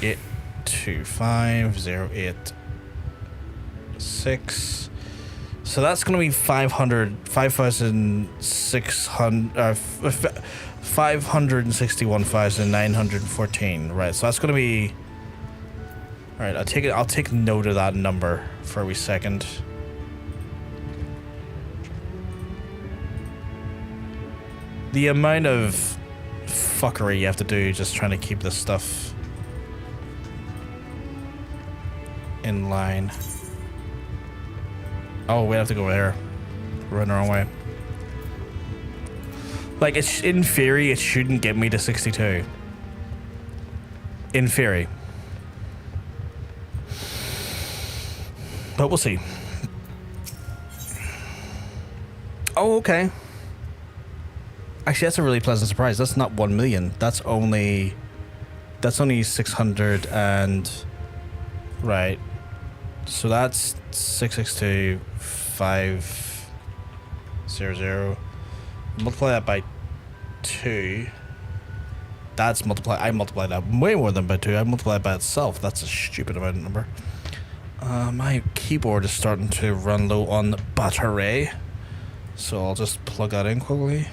825,086. So that's going to be 561,914. Right, so that's going to be... Alright, I'll take note of that number for a wee second. The amount of fuckery you have to do just trying to keep this stuff in line. Oh, we have to go there. We're running the wrong way. Like, it's, in theory, it shouldn't get me to 62. In theory. But we'll see. Oh, okay. Actually, that's a really pleasant surprise. That's not 1 million. That's only 600 and... Right. So that's 662,500. Multiply that by 2. That's multiply. I multiply that way more than by 2. I multiply it by itself. That's a stupid amount of number. My keyboard is starting to run low on battery, so I'll just plug that in quickly.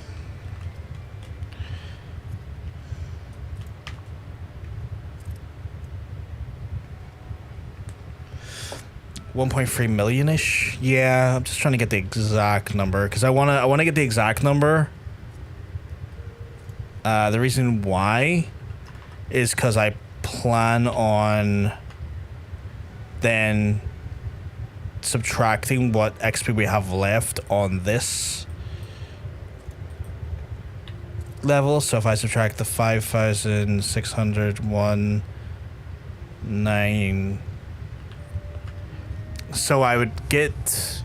$1.3 million-ish. Yeah, I'm just trying to get the exact number because I wanna get the exact number. The reason why is because I plan on then subtracting what XP we have left on this level. So if I subtract the 5,601.9, so I would get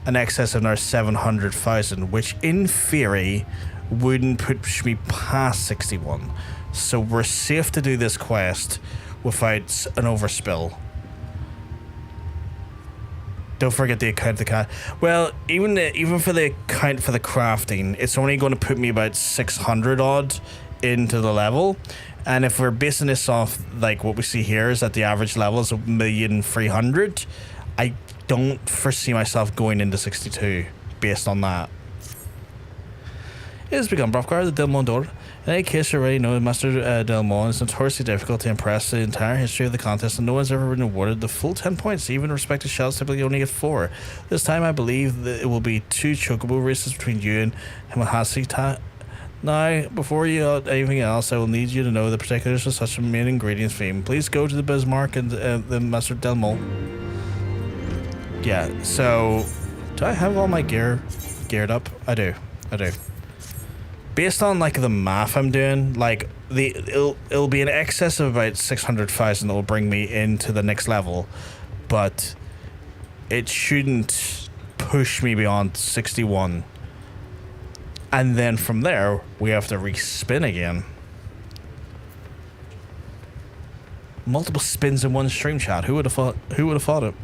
an excess of another 700,000, which in theory wouldn't push me past 61. So we're safe to do this quest without an overspill. Don't forget the account of the cat. Well, even for the account for the crafting, it's only going to put me about 600 odd into the level. And if we're basing this off like what we see here is that the average level is 1,300,000, I don't foresee myself going into 62 based on that. It has begun, Brotherhood, the Deylmon door. In any case, you already know Master Deylmon is notoriously difficult to impress the entire history of the contest, and no one's ever been awarded the full 10 points. Even respected shells typically only get 4. This time, I believe that it will be 2 chocobo races between you and Amalj'aa. Now, before you add anything else, I will need you to know the particulars of such a main ingredients theme. Please go to the Bismarck and the Master Deylmon. Yeah, so do I have all my geared up? I do. Based on like the math I'm doing, like it'll be in excess of about 600,000 that will bring me into the next level, but it shouldn't push me beyond 61. And then from there, we have to respin again. Multiple spins in one stream, chat. Who would have thought it?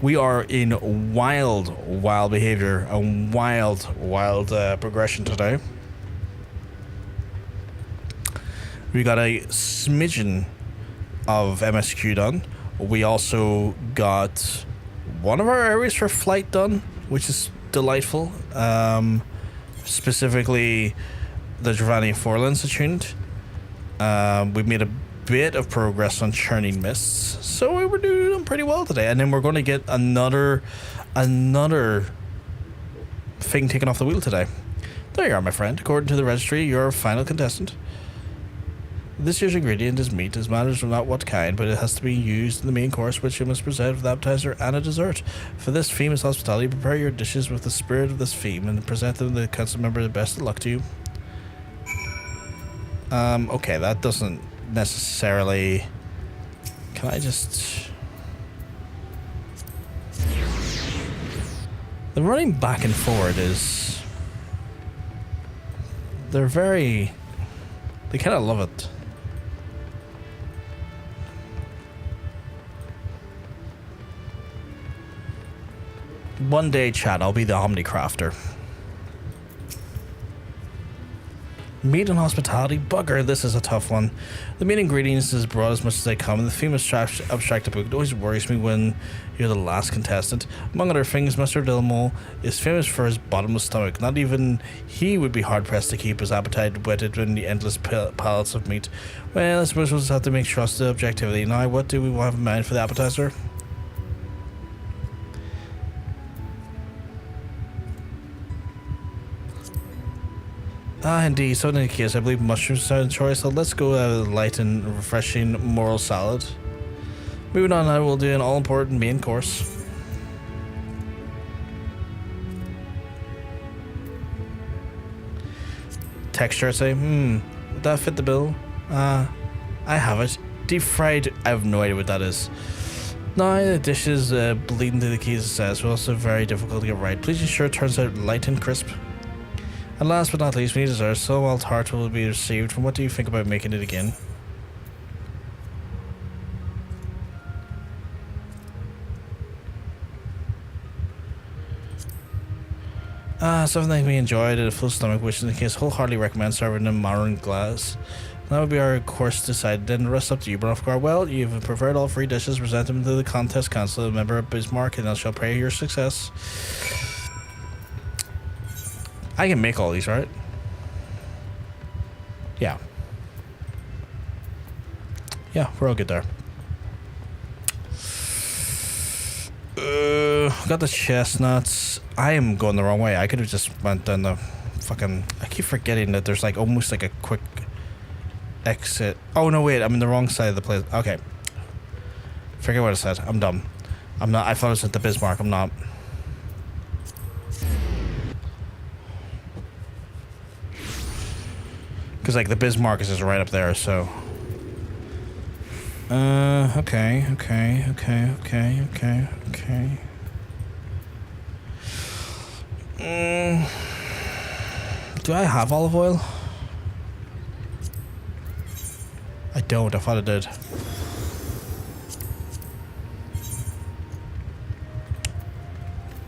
We are in wild behavior, a wild progression today. We got a smidgen of MSQ done. We also got one of our areas for flight done, which is delightful. Specifically, the Dravania Forelands attuned. We've made a bit of progress on churning mists, so we were doing pretty well today. And then we're going to get another thing taken off the wheel today. There you are, my friend. According to the registry, you're a final contestant. This year's ingredient is meat. It matters not what kind, but it has to be used in the main course, which you must present with appetizer and a dessert. For this theme is hospitality. Prepare your dishes with the spirit of this theme and present them to the council member. The best of luck to you. Okay, that doesn't necessarily... Can I just... The running back and forward is... They're very... They kind of love it. One day, chat, I'll be the Omnicrafter. Meat and hospitality? Bugger, this is a tough one. The main ingredients is broad as much as they come, and the theme of abstract book always worries me when you're the last contestant. Among other things, Mr. Deylmon is famous for his bottomless stomach. Not even he would be hard-pressed to keep his appetite whetted in the endless pallets of meat. Well, I suppose we'll just have to make trust to objectivity. Now, what do we have in mind for the appetizer? Indeed. So in any case, I believe mushrooms are the choice, so let's go with a light and refreshing moral salad. Moving on now, we'll do an all-important main course. Texture, I'd say. Would that fit the bill? I have it. Deep fried, I have no idea what that is. Now, the dish is bleeding to the keys of success, but also very difficult to get right. Please ensure it turns out light and crisp. And last but not least, we need dessert. So well tart will be received. From what do you think about making it again? Something that we enjoyed at a full stomach, which in the case wholeheartedly recommend serving in maroon glass. That would be our course decided. Then the rest up to you, Brotherhood. Well, you've prepared all 3 dishes. Present them to the contest council, a member of Bismarck, and I shall pray your success. I can make all these, right? Yeah. Yeah, we're all good there. Got the chestnuts. I am going the wrong way. I could have just went down the fucking... I keep forgetting that there's like almost like a quick exit. Oh, no, wait. I'm in the wrong side of the place. Okay. Forget what I said. I'm dumb. I'm not... I thought it was at the Bismarck. I'm not. Because, like, the Bismarck is just right up there, so... Okay. Do I have olive oil? I don't. I thought I did.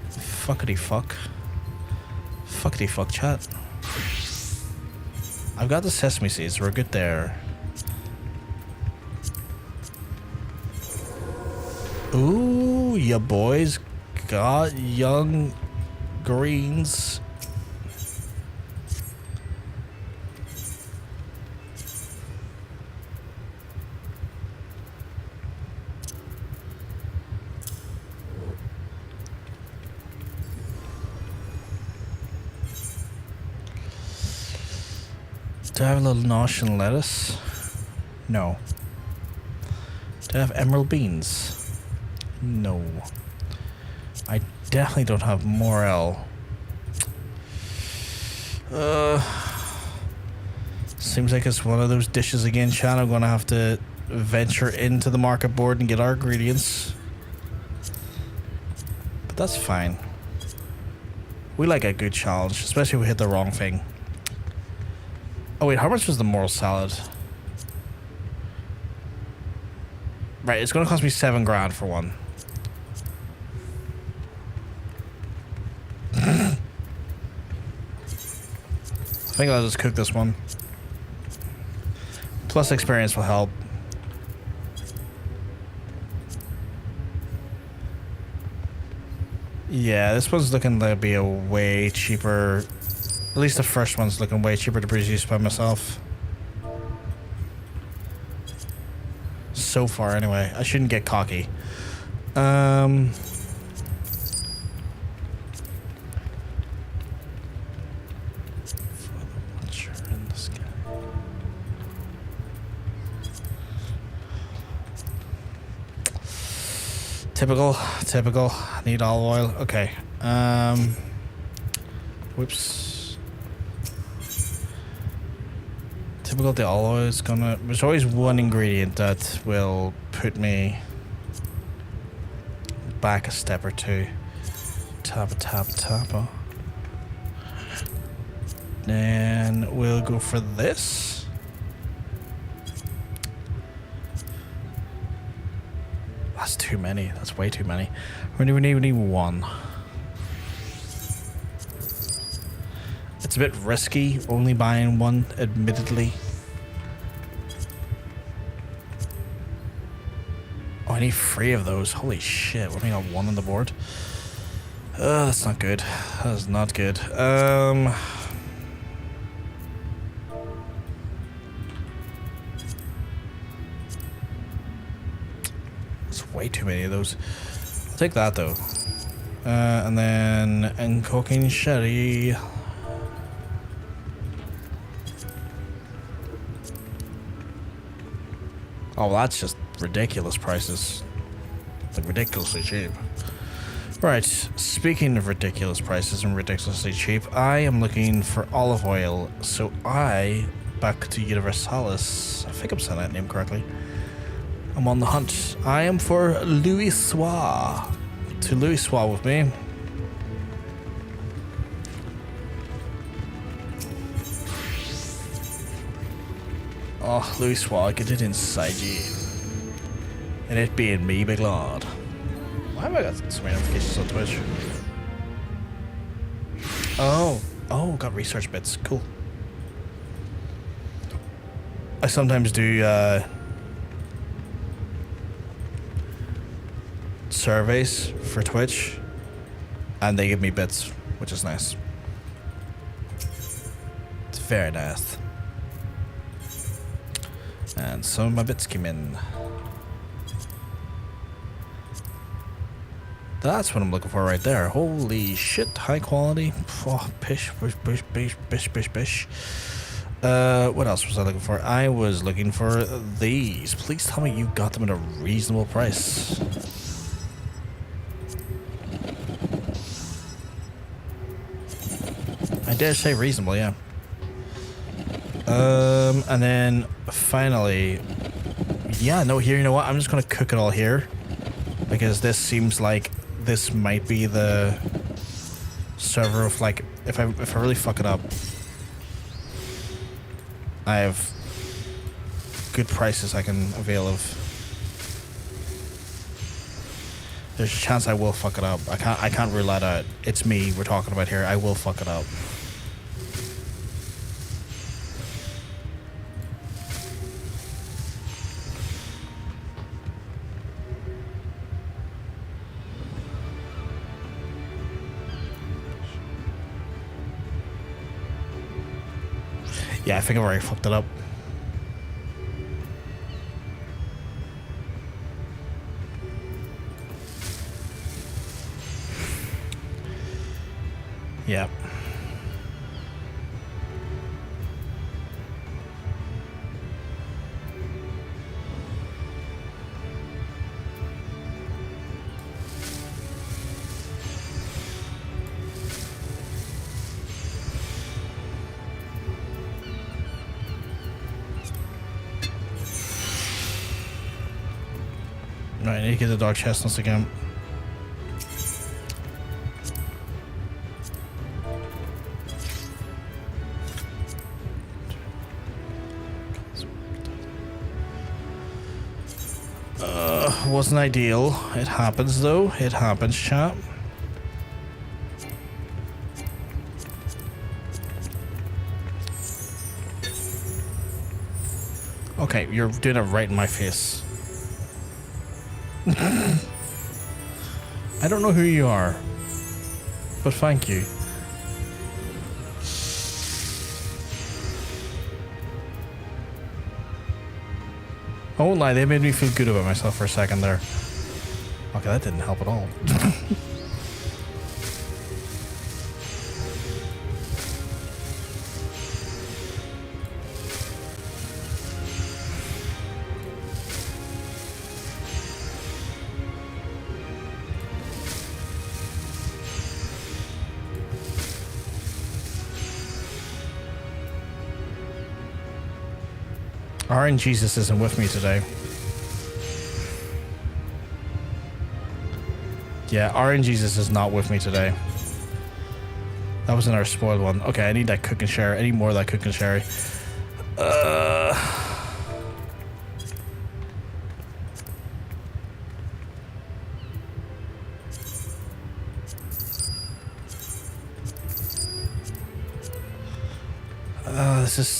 Fuckity fuck. Fuckity fuck, chat. I've got the sesame seeds. We're good there. Ooh, ya boys got young greens. Do I have a little Notion lettuce? No. Do I have emerald beans? No. I definitely don't have morel. Seems like it's one of those dishes again, Shan. I'm gonna have to venture into the market board and get our ingredients. But that's fine. We like a good challenge, especially if we hit the wrong thing. Oh wait, how much was the moral salad? Right, it's gonna cost me 7 grand for one. I think I'll just cook this one. Plus experience will help. Yeah, this one's looking to be a way cheaper. At least the first one's looking way cheaper to produce by myself. So far, anyway. I shouldn't get cocky. Typical. Need olive oil. Okay. Whoops. Typical. The olive oil is gonna. There's always one ingredient that will put me back a step or two. Tapa. Then we'll go for this. That's too many. That's way too many. We need one. It's a bit risky only buying one, admittedly. Oh, I need 3 of those. Holy shit. We only got 1 on the board. That's not good. That is not good. Way too many of those. I'll take that though. And then cooking sherry. Oh, that's just ridiculous prices. Like ridiculously cheap. Right, speaking of ridiculous prices and ridiculously cheap, I am looking for olive oil. So back to Universalis. I think I'm saying that name correctly. I'm on the hunt. I am for Louis Soir. To Louis Soir with me. Oh, Louis Soir, get it inside you. And it being me, big lord. Why have I got so many notifications on Twitch? Oh, got research bits. Cool. I sometimes do, surveys for Twitch and they give me bits, which is nice. It's very nice. And some of my bits came in. That's what I'm looking for right there. Holy shit, high quality. Oh, bish. What else was I looking for? I was looking for these. Please tell me you got them at a reasonable price. I dare say reasonable, yeah. And then finally, yeah, no, here, you know what? I'm just gonna cook it all here because this seems like this might be the server of like if I really fuck it up, I have good prices I can avail of. There's a chance I will fuck it up. I can't rule that out. It's me we're talking about here. I will fuck it up. Yeah, I think I've already fucked it up. Yeah. Right, I need to get the dog chestnuts again. Wasn't ideal. It happens though. It happens, chat. Okay, you're doing it right in my face. I don't know who you are, but thank you. I won't lie, they made me feel good about myself for a second there. Okay, that didn't help at all. Arya Jesus isn't with me today. Yeah, Arya Jesus is not with me today. That was in our spoiled one. Okay, I need that cook and share. I need more of that cook and sherry.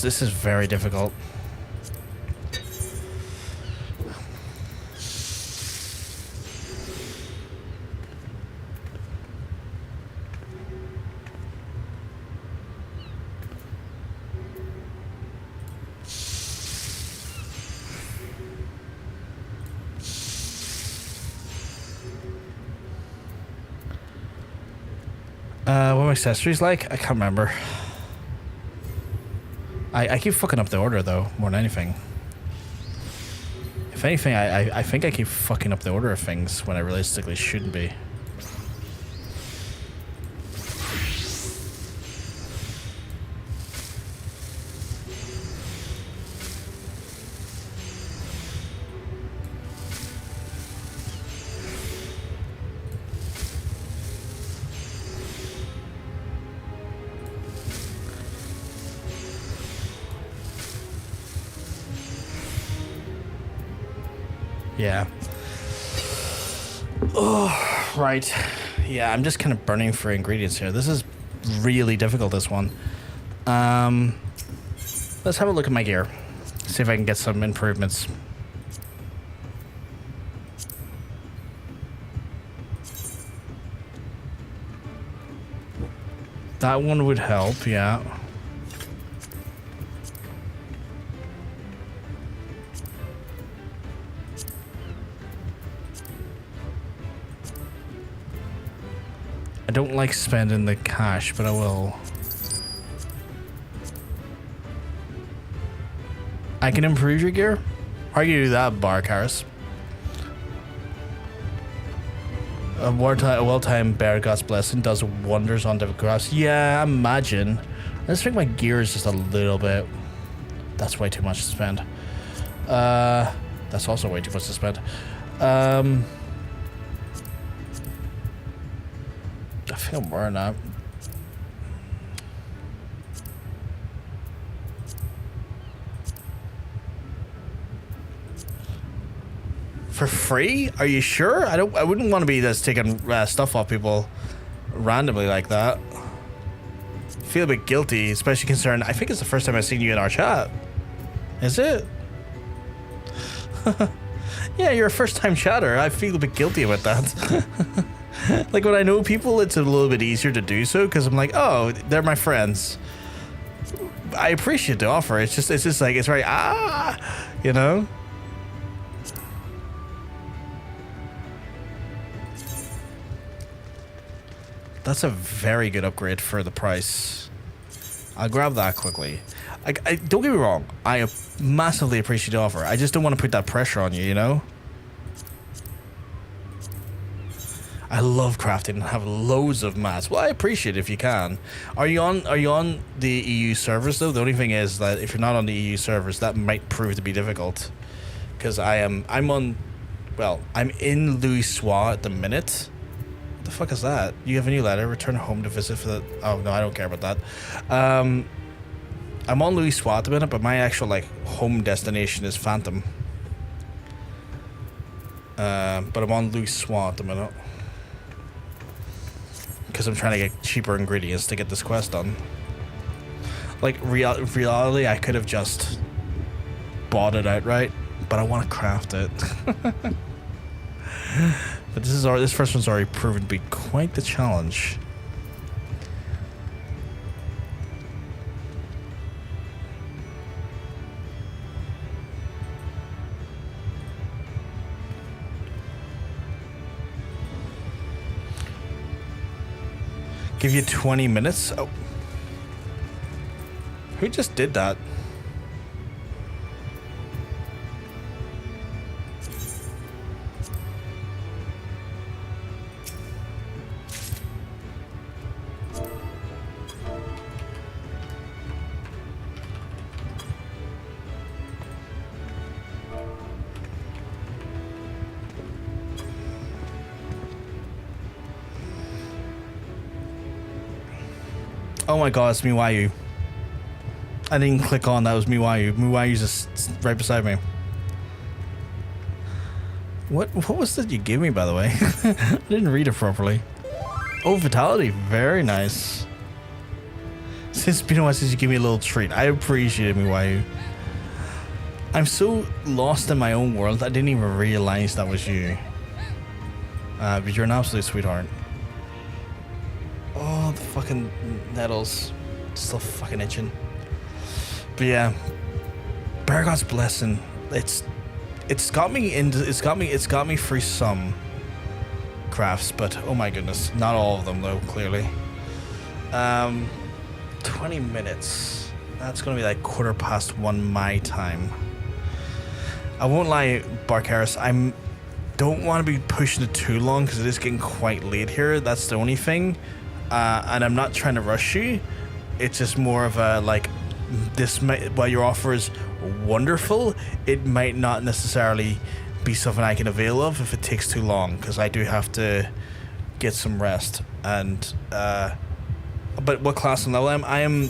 This is very difficult. What are my accessories like? I can't remember. I keep fucking up the order though, more than anything. If anything, I think I keep fucking up the order of things when I realistically shouldn't be. Yeah. Oh, right. Yeah, I'm just kind of burning for ingredients here. This is really difficult, this one. Let's have a look at my gear. See if I can get some improvements. That one would help, yeah. I don't like spending the cash, but I will. I can improve your gear? How can you do that, Bar Karis? A well-timed Bear God's Blessing does wonders on difficult crafts. Yeah, I imagine. I just think my gear is just a little bit... That's way too much to spend. That's also way too much to spend. I feel more than that. For free? Are you sure? I wouldn't want to be just taking stuff off people randomly like that. I feel a bit guilty, especially considering I think it's the first time I've seen you in our chat. Is it? Yeah, you're a first-time chatter. I feel a bit guilty about that. Like when I know people, it's a little bit easier to do so because I'm like, oh, they're my friends. I appreciate the offer. It's just like it's very you know. That's a very good upgrade for the price. I'll grab that quickly. I don't get me wrong. I massively appreciate the offer. I just don't want to put that pressure on you, you know? I love crafting and have loads of mats. Well, I appreciate it if you can. Are you on the EU servers though? The only thing is that if you're not on the EU servers, that might prove to be difficult. Because I'm in Louis Soir at the minute. What the fuck is that? You have a new letter. Return home to visit for the... Oh, no, I don't care about that. I'm on Louis Soir at the minute, but my actual, like, home destination is Phantom. But I'm on Louis Soir at the minute. Because I'm trying to get cheaper ingredients to get this quest done. Like, reality, I could have just bought it outright, but I want to craft it. But this first one's already proven to be quite the challenge. Give you 20 minutes? Oh. Who just did that? Oh my god, it's Miqo'te. I didn't click on that, was Miqo'te. Miqo'te's just right beside me. What was that you gave me, by the way? I didn't read it properly. Oh, Vitality. Very nice. Since it's been a while since you gave me a little treat. I appreciate it, Miqo'te. I'm so lost in my own world, I didn't even realize that was you. But you're an absolute sweetheart. Oh, the fucking nettles. Still fucking itching. But yeah. Baragon's Blessing. It's got me through some crafts, but oh my goodness. Not all of them though, clearly. 20 minutes. That's gonna be like 1:15 my time. I won't lie, Barkaris, don't want to be pushing it too long because it is getting quite late here. That's the only thing. And I'm not trying to rush you. It's just more of a like, while your offer is wonderful, it might not necessarily be something I can avail of if it takes too long, because I do have to get some rest. And but what class and level I am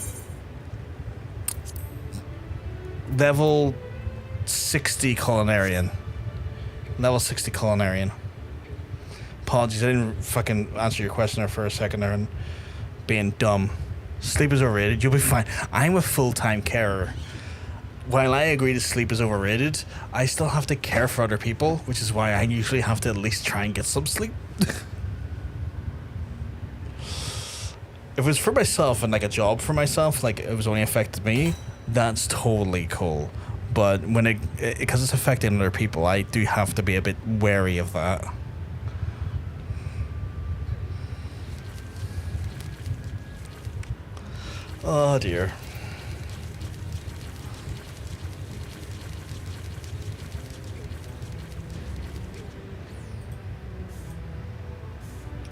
level 60 Culinarian. Level 60 Culinarian. Apologies, I didn't fucking answer your question there for a second there and being dumb. Sleep is overrated, you'll be fine. I'm a full-time carer. While I agree that sleep is overrated, I still have to care for other people, which is why I usually have to at least try and get some sleep. If it was for myself and like a job for myself, like it was only affected me, that's totally cool. But when because it's affecting other people, I do have to be a bit wary of that. Oh dear.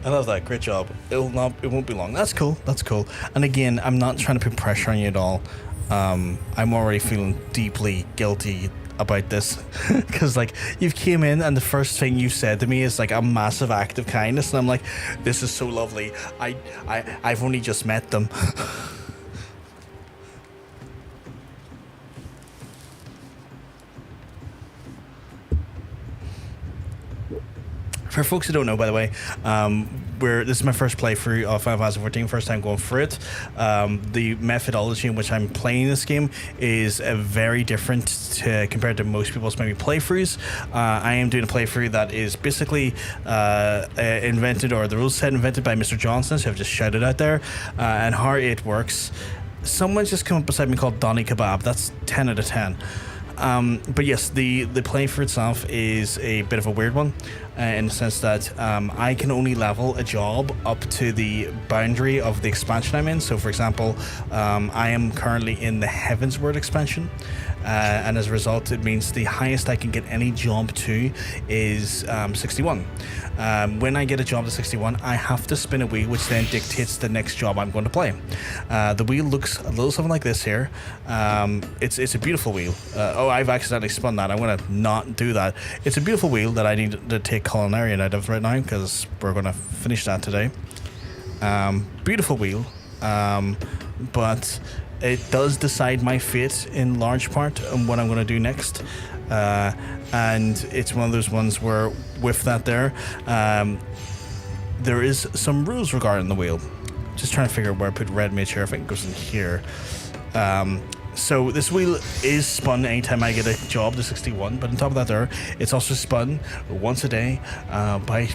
I love that. Great job. It won't be long. That's cool. That's cool. And again, I'm not trying to put pressure on you at all. I'm already feeling deeply guilty about this because like you've came in and the first thing you said to me is like a massive act of kindness, and I'm like, this is so lovely. I've only just met them. For folks who don't know, by the way, this is my first playthrough of Final Fantasy XIV, first time going for it. The methodology in which I'm playing this game is very different compared to most people's maybe playthroughs. I am doing a playthrough that is basically invented, or the rule set invented by Mr. Johnson, so I've just shouted out there, and how it works. someone's just come up beside me called Donny Kebab. That's 10 out of 10. But yes, the play for itself is a bit of a weird one, in the sense that I can only level a job up to the boundary of the expansion I'm in. So for example, I am currently in the Heavensward expansion, and as a result it means the highest I can get any job to is 61. When I get a job to 61, I have to spin a wheel, which then dictates the next job I'm going to play. The wheel looks a little something like this here. It's a beautiful wheel. Oh, I've accidentally spun that. I'm going to not do that. It's a beautiful wheel that I need to take Culinarian out of right now, because we're going to finish that today. Beautiful wheel, but it does decide my fate in large part on what I'm going to do next. And it's one of those ones where with that there is some rules regarding the wheel. Just trying to figure out where I put Red Mage here. I think it goes in here. So this wheel is spun anytime I get a job to 61, but on top of that there, it's also spun once a day by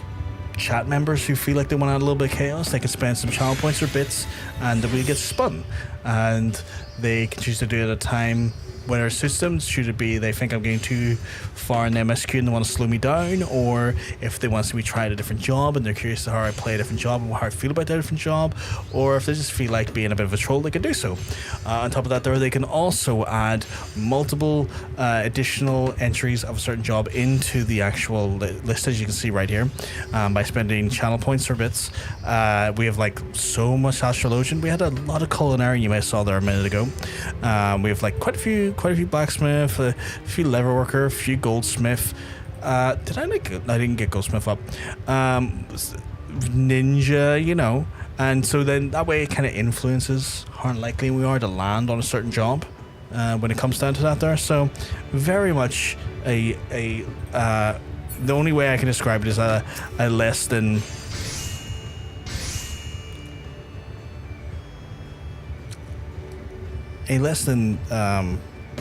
chat members who feel like they want to add a little bit of chaos. They can spend some channel points or bits, and the wheel gets spun. And they can choose to do it at a time when it suits them. Should it be they think I'm getting too far in MSQ and they want to slow me down, or if they want to see me try a different job and they're curious to how I play a different job and how I feel about that different job, or if they just feel like being a bit of a troll, they can do so. On top of that there, they can also add multiple additional entries of a certain job into the actual list, as you can see right here, by spending channel points or bits. We have like so much astrologian. We had a lot of Culinarian you may have saw there a minute ago. We have like quite a few blacksmith, a few leatherworker, a few goldsmith. I didn't get goldsmith up. Ninja, you know. And so then that way it kind of influences how likely we are to land on a certain job when it comes down to that there. So very much the only way I can describe it is a less than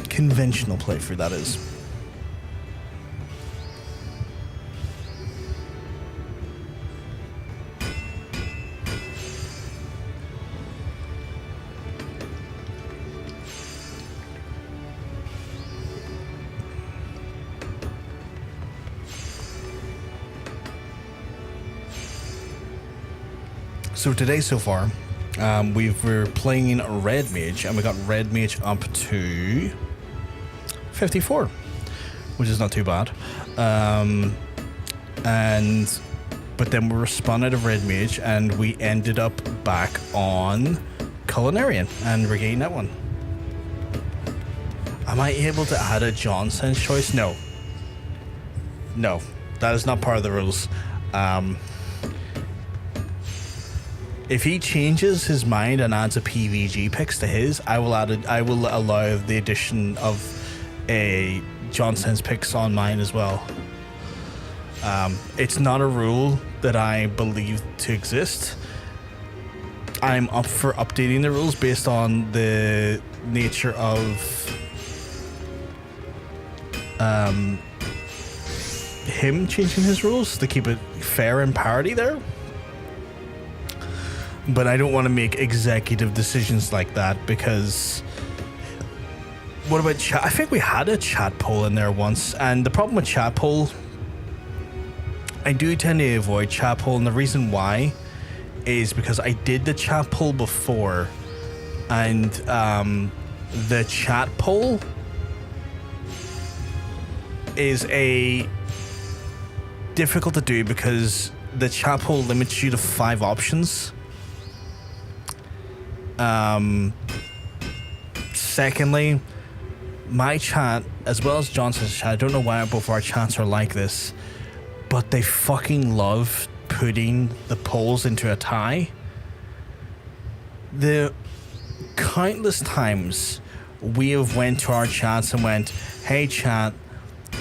conventional playthrough, that is. So today so far, we're playing Red Mage, and we got Red Mage up to 54, which is not too bad. But then we were spun out of Red Mage, and we ended up back on Culinarian and regained that one. Am I able to add a Johnson's choice? No, that is not part of the rules. If he changes his mind and adds a PVG picks to his, I will allow the addition of a Johnson's picks on mine as well. It's not a rule that I believe to exist. I'm up for updating the rules based on the nature of him changing his rules to keep it fair and parity there. But I don't want to make executive decisions like that, because what about chat? I think we had a chat poll in there once, and the problem with chat poll, I do tend to avoid chat poll, and the reason why is because I did the chat poll before, and the chat poll is difficult to do because the chat poll limits you to 5 options. Secondly, my chat, as well as Johnson's chat, I don't know why both our chats are like this, but they fucking love putting the polls into a tie. The countless times we have went to our chats and went, hey chat,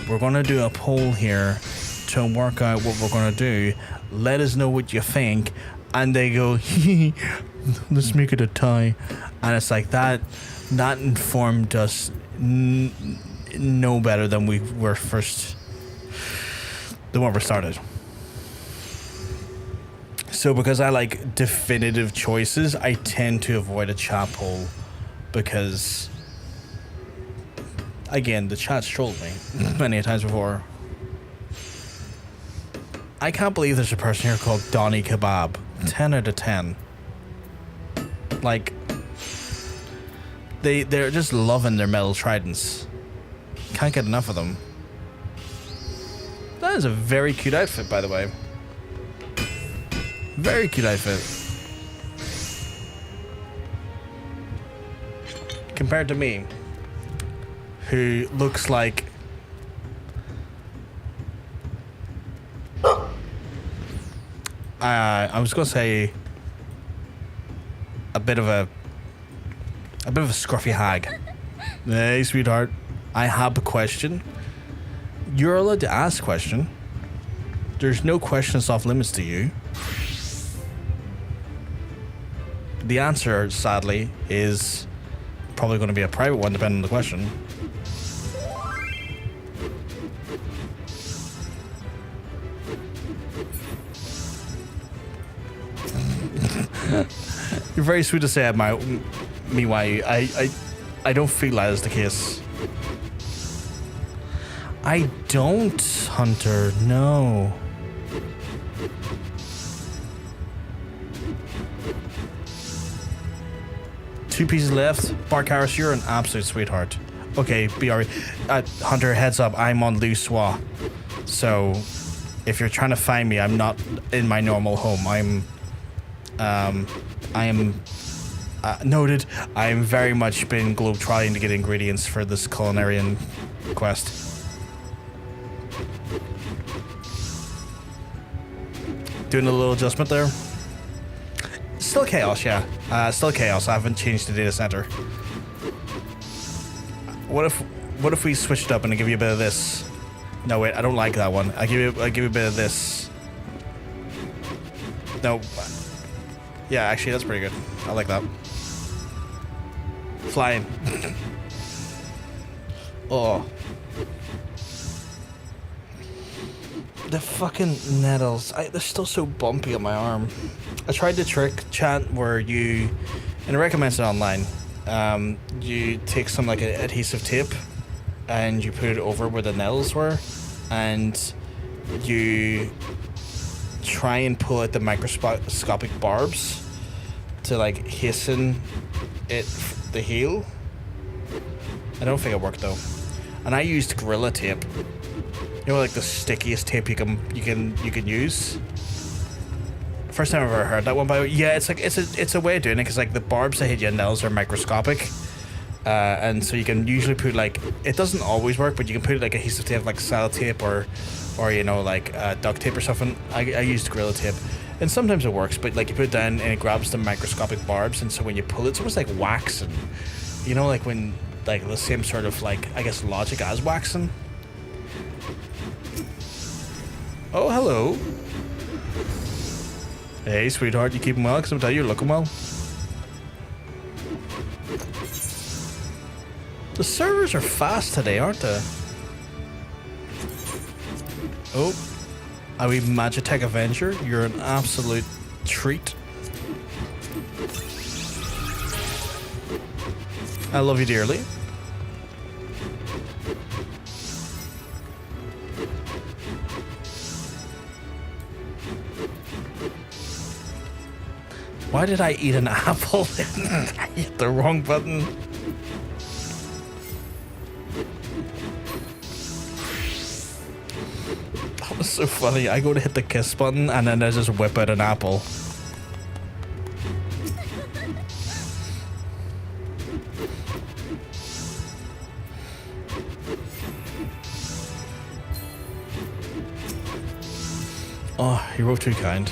we're going to do a poll here to work out what we're going to do. Let us know what you think. And they go, let's make it a tie. And it's like that informed us no better than we were when we started. So because I like definitive choices, I tend to avoid a chat poll because, again, the chat's trolled me many times before. I can't believe there's a person here called Donny Kebab. 10 out of 10. Like, they're just loving their metal tridents. Can't get enough of them. That is a very cute outfit, by the way. Very cute outfit. Compared to me, who looks like I was gonna say a bit of a scruffy hag. Hey, sweetheart, I have a question. You're allowed to ask a question. There's no questions off limits to you. The answer, sadly, is probably going to be a private one, depending on the question. You're very sweet to say, me why I don't feel that is the case. I don't, Hunter, no. Two pieces left. Bark Harris, you're an absolute sweetheart. Okay, BRE. Hunter, heads up, I'm on Luswa. So, if you're trying to find me, I'm not in my normal home. I am noted. I'm very much been globe-trotting to get ingredients for this Culinarian quest. Doing a little adjustment there. Still chaos, yeah. Still chaos. I haven't changed the data center. What if we switched up and I give you a bit of this? No, wait, I don't like that one. I give you a bit of this. No. Yeah, actually, that's pretty good. I like that. Flying. Oh. The fucking nettles. They're still so bumpy on my arm. I tried the trick, chat, where you, and it recommends it online, you take some like adhesive tape and you put it over where the nettles were, and you try and pull out the microscopic barbs to like hasten the heal. I don't think it worked though. And I used Gorilla Tape. You know, like the stickiest tape you can use. First time I've ever heard that one. By the way, yeah, it's a way of doing it because like the barbs that hit your nails are microscopic, and so you can usually put like, it doesn't always work, but you can put like adhesive tape, like sellotape or you know, like duct tape or something. I used Gorilla Tape, and sometimes it works, but like you put it down and it grabs the microscopic barbs, and so when you pull it, it's almost like waxing. You know, like when like the same sort of like, I guess, logic as waxing. Oh, hello. Hey, sweetheart, you keeping well? Because I'm telling you, you're looking well. The servers are fast today, aren't they? Oh, are we Magitech Avenger? You're an absolute treat. I love you dearly. Why did I eat an apple? I hit the wrong button. That was so funny. I go to hit the kiss button and then I just whip out an apple. Oh, you were too kind.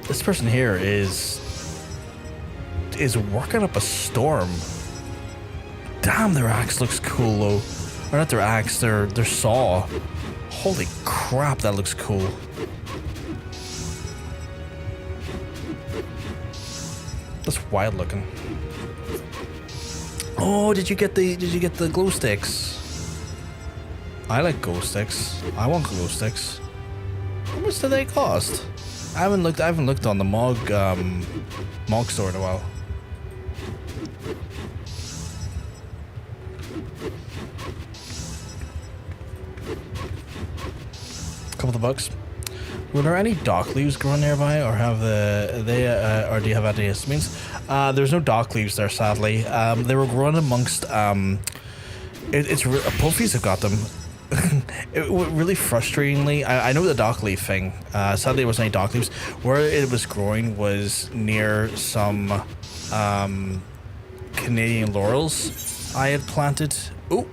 This person here is working up a storm. Damn, their axe looks cool though. Or not their axe, their saw. Holy crap, that looks cool. That's wild looking. Oh, did you get the glow sticks? I like glow sticks. I want glow sticks. How much do they cost? I haven't looked on the Mog store in a while. Couple of bucks. Were there any dock leaves growing nearby, or have or do you have any histamines? There's no dock leaves there, sadly. They were growing amongst puffies have got them. Really frustratingly, I know the dock leaf thing. Sadly, there wasn't any dock leaves. Where it was growing was near some Canadian laurels I had planted. Oh.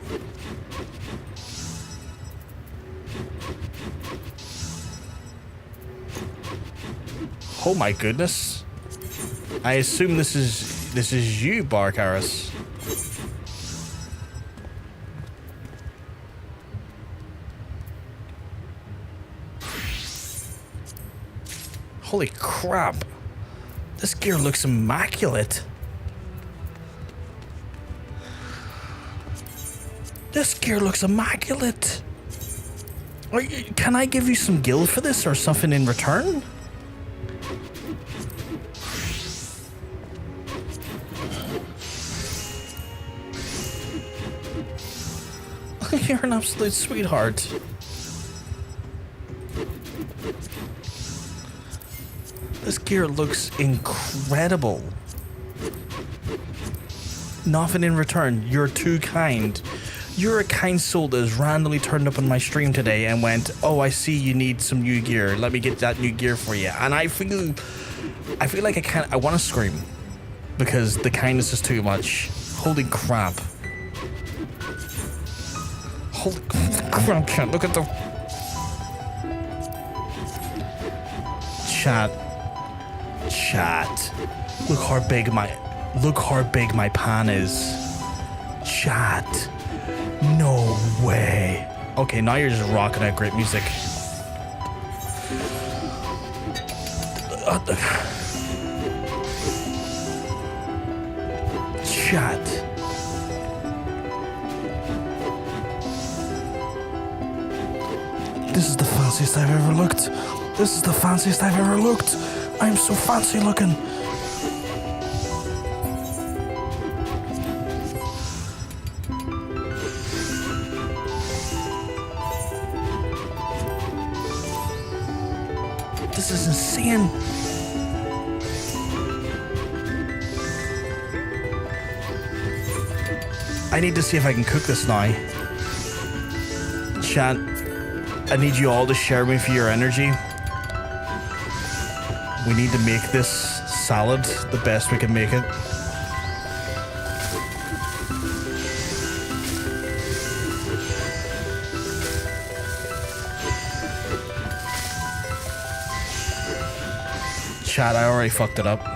Oh my goodness. I assume this is you, Barkaris. Holy crap. This gear looks immaculate. This gear looks immaculate. Can I give you some guild for this or something in return? You're an absolute sweetheart. This gear looks incredible. Nothing in return. You're too kind. You're a kind soul that has randomly turned up on my stream today and went, oh, I see you need some new gear. Let me get that new gear for you. And I feel like I want to scream because the kindness is too much. Holy crap. Holy crap, chat. Look at the... Chat. Look how big my pan is. Chat. No way. Okay, now you're just rocking out great music. Chat. This is the fanciest I've ever looked. This is the fanciest I've ever looked. I'm so fancy looking. This is insane. I need to see if I can cook this now. Chat, I need you all to share with me your energy. We need to make this salad the best we can make it. Chat, I already fucked it up.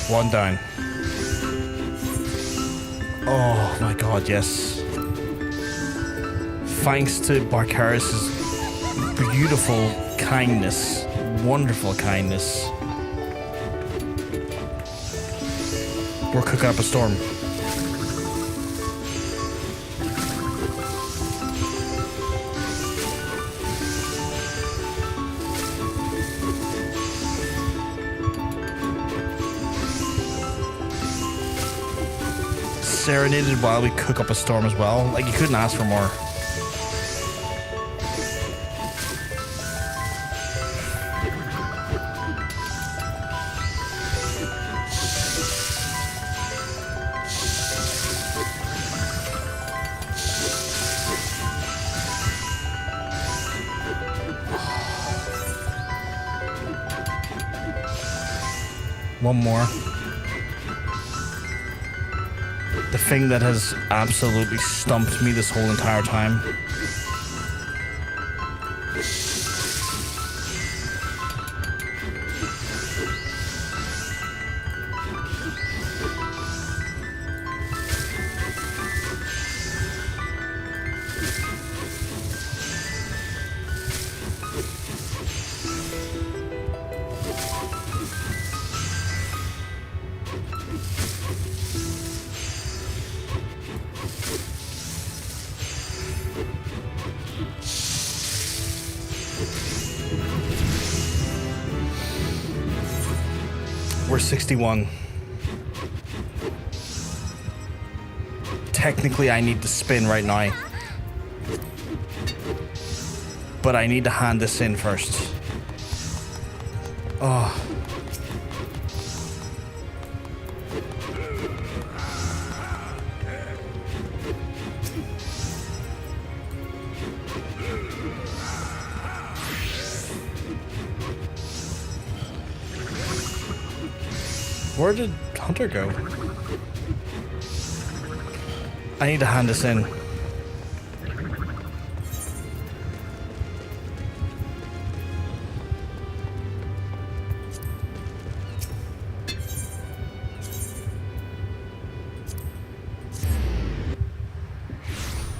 One down. Oh my god, yes. Thanks to Barkaris' beautiful kindness, wonderful kindness. We're cooking up a storm. Serenaded while we cook up a storm as well. Like, you couldn't ask for more. One more. The thing that has absolutely stumped me this whole entire time. we're 61. Technically, I need to spin right now. But I need to hand this in first. Oh. Where did Hunter go? I need to hand this in.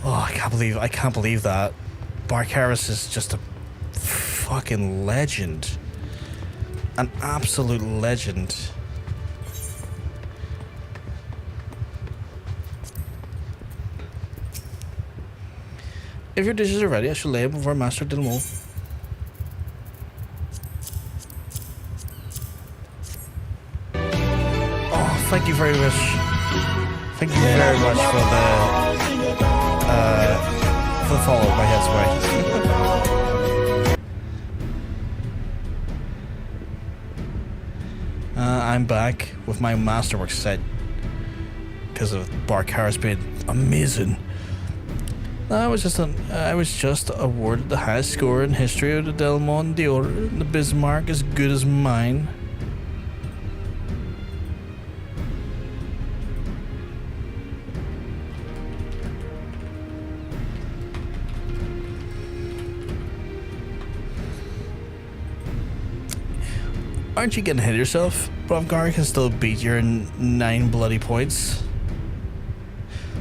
Oh, I can't believe that. Barcaris is just a fucking legend. An absolute legend. If your dishes are ready, I shall lay them before Master Deylmon. Oh, thank you very much. Thank you very much for the follow. My head's away. I'm back with my Masterworks set because of Barcaris being amazing. I was just awarded the highest score in history of the Deylmon, the Otter, and the Bismarck as good as mine. Aren't you getting ahead of yourself? Brotherhood can still beat you in 9 bloody points.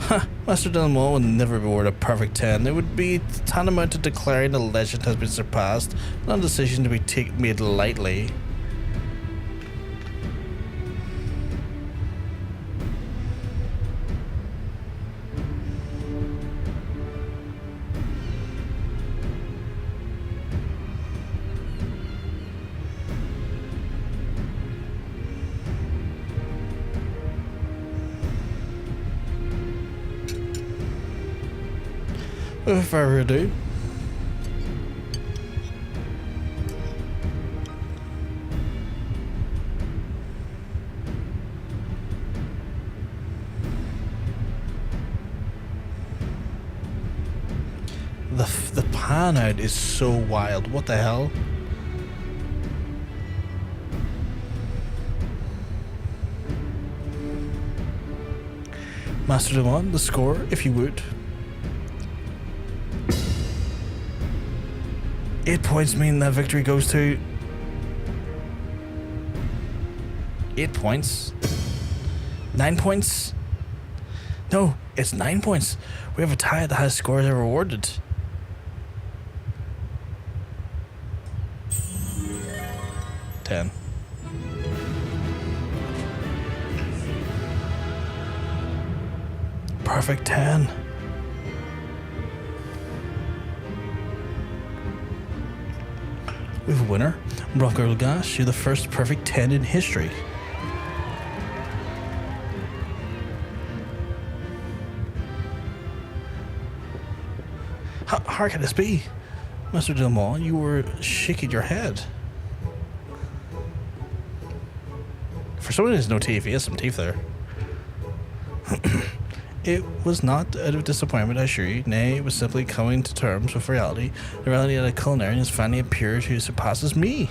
Ha! Master Deylmon would never award a perfect 10. It would be tantamount to declaring a legend has been surpassed, not a decision to be made lightly. Without further ado, the pan out is so wild. What the hell? Master Deylmon, the score, if you would. 8 points mean that victory goes to 8 points. 9 points? No, it's 9 points. We have a tie at the highest score ever awarded. Ten. Perfect 10. We have a winner. Hraesvelgr, you're the first perfect 10 in history. How can this be? Master Deylmon, you were shaking your head. For someone who has no teeth, he has some teeth there. It was not out of disappointment, I assure you. Nay, it was simply coming to terms with reality. The reality that a Culinarian has finally appeared who surpasses me.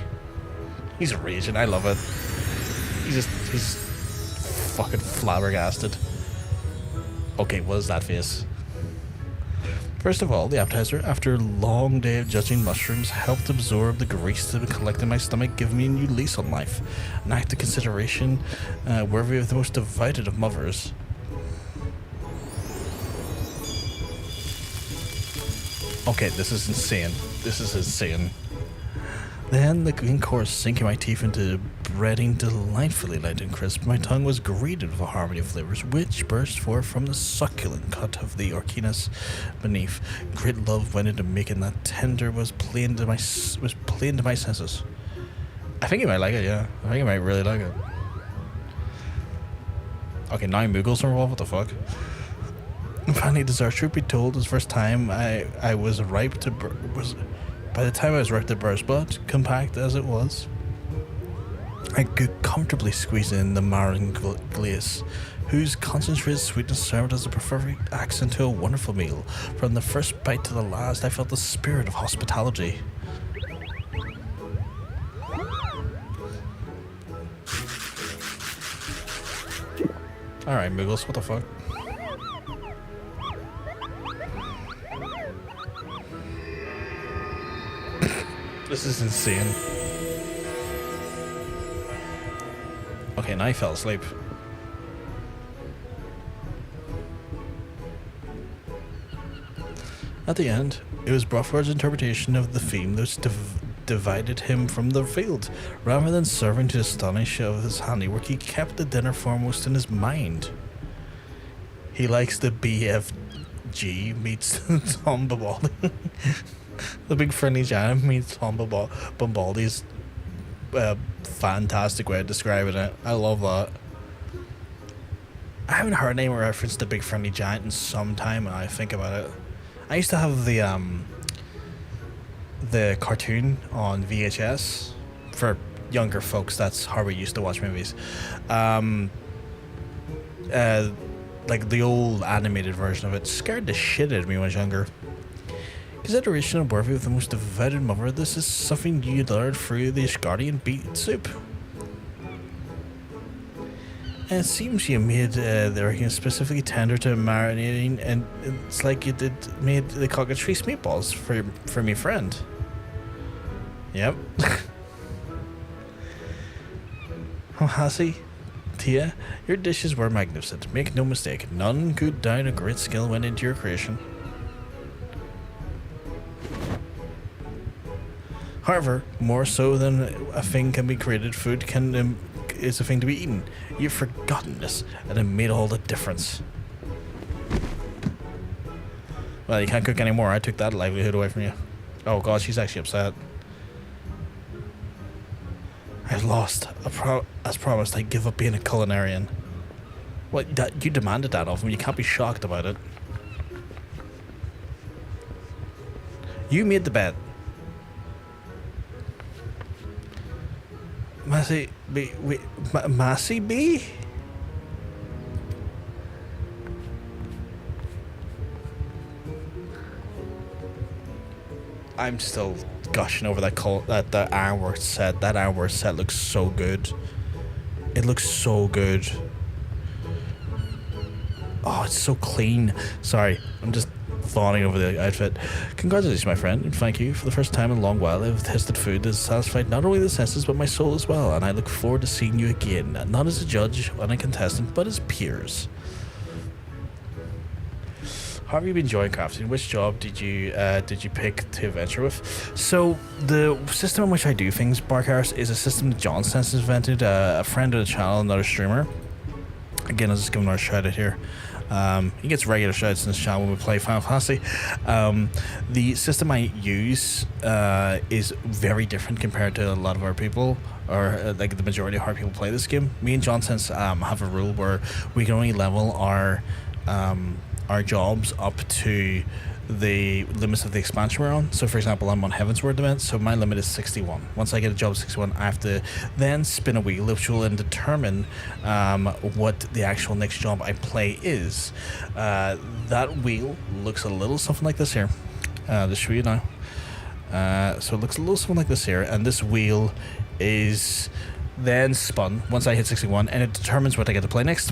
He's raging, I love it. He's fucking flabbergasted. Okay, what is that face? First of all, the appetizer, after a long day of judging mushrooms, helped absorb the grease that had collected in my stomach, giving me a new lease on life. An act of consideration worthy of the most devoted of mothers. Okay, this is insane. This is insane. Then the green course sinking my teeth into breading delightfully light and crisp. My tongue was greeted with a harmony of flavors which burst forth from the succulent cut of the orchinas beneath. Great love went into making that tender was plain to my senses. I think you might like it, yeah. I think you might really like it. Okay, 9 Muggles are involved. What the fuck? Finally, deserves to be told. This first time I was ripe to by the time I was ripe to burst, but compact as it was, I could comfortably squeeze in the marron glace, whose concentrated sweetness served as a perfect accent to a wonderful meal. From the first bite to the last, I felt the spirit of hospitality. Alright, Muggles, what the fuck? This is insane. Okay, now I fell asleep. At the end, it was Brotherhood's interpretation of the theme that divided him from the field. Rather than serving to astonish of his handiwork, he kept the dinner foremost in his mind. He likes the BFG meets Tom Bombaldi. The big friendly giant meets Tom Bombaldi's fantastic way of describing it. I love that. I haven't heard anyone reference the big friendly giant in some time when I think about it. I used to have the cartoon on VHS. For younger folks, that's how we used to watch movies. Like the old animated version of it scared the shit out of me when I was younger. Consideration of worthy of the most devoted mother, this is something you learned through the Ishgardian beet soup. And it seems you made the Arya specifically tender to marinating, and it's like you made the cockatrice meatballs for me friend. Yep. Oh, Hassie, Tia, your dishes were magnificent. Make no mistake, none could doubt a great skill went into your creation. However, more so than a thing can be created, food is a thing to be eaten. You've forgotten this, and it made all the difference. Well, you can't cook anymore. I took that livelihood away from you. Oh god, she's actually upset. I lost. As promised, I give up being a Culinarian. What? You demanded that of him. You can't be shocked about it. You made the bet. Massey B? Wait, Massey B? I'm still gushing over that Ironworks set. That Ironworks set looks so good. It looks so good. Oh, it's so clean. Sorry, I'm just fawning over the outfit. Congratulations, my friend, and thank you. For the first time in a long while, I've tasted food that has satisfied not only the senses but my soul as well, and I look forward to seeing you again, not as a judge and a contestant, but as peers. How have you been enjoying crafting? Which job did you pick to venture with? So the system in which I do things, Barkhouse, is a system that John Sense has invented. A friend of the channel, another streamer. Again, I'll just give him another shout out here. He gets regular shouts in this channel when we play Final Fantasy. The system I use is very different compared to a lot of our people, or like the majority of our people play this game. Me and John Sense have a rule where we can only level our jobs up to the limits of the expansion we're on. So for example, I'm on Heavensward event, so my limit is 61. Once I get a job of 61, I have to then spin a wheel which will then determine what the actual next job I play is. That wheel looks a little something like this here. Just show you now. So it looks a little something like this here, and this wheel is then spun once I hit 61, and it determines what I get to play next.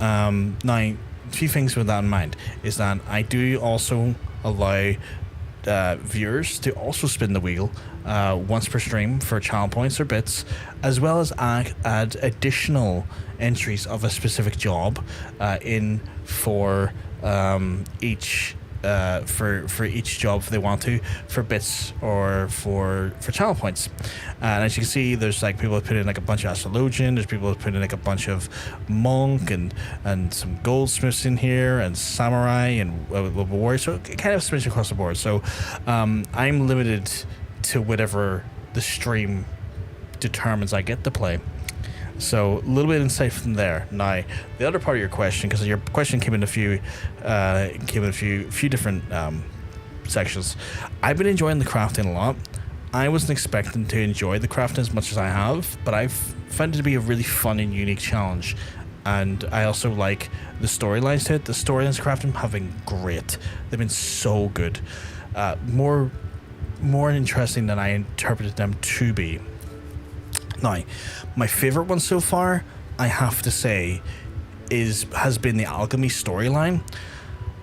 Now, a few things with that in mind is that I do also allow viewers to also spin the wheel once per stream for channel points or bits, as well as add additional entries of a specific job in for each for each job if they want to, for bits or for channel points. And as you can see, there's like people that put in like a bunch of astrologian, there's people that put in like a bunch of monk and some goldsmiths in here, and samurai and warrior, so it kind of splits across the board. So I'm limited to whatever the stream determines I get to play. So a little bit of insight from there. Now, the other part of your question, because your question came in a few different sections. I've been enjoying the crafting a lot. I wasn't expecting to enjoy the crafting as much as I have, but I've found it to be a really fun and unique challenge. And I also like the storylines to it. The storylines of crafting have been great. They've been so good. More interesting than I interpreted them to be. Now, my favorite one so far, I have to say, has been the alchemy storyline.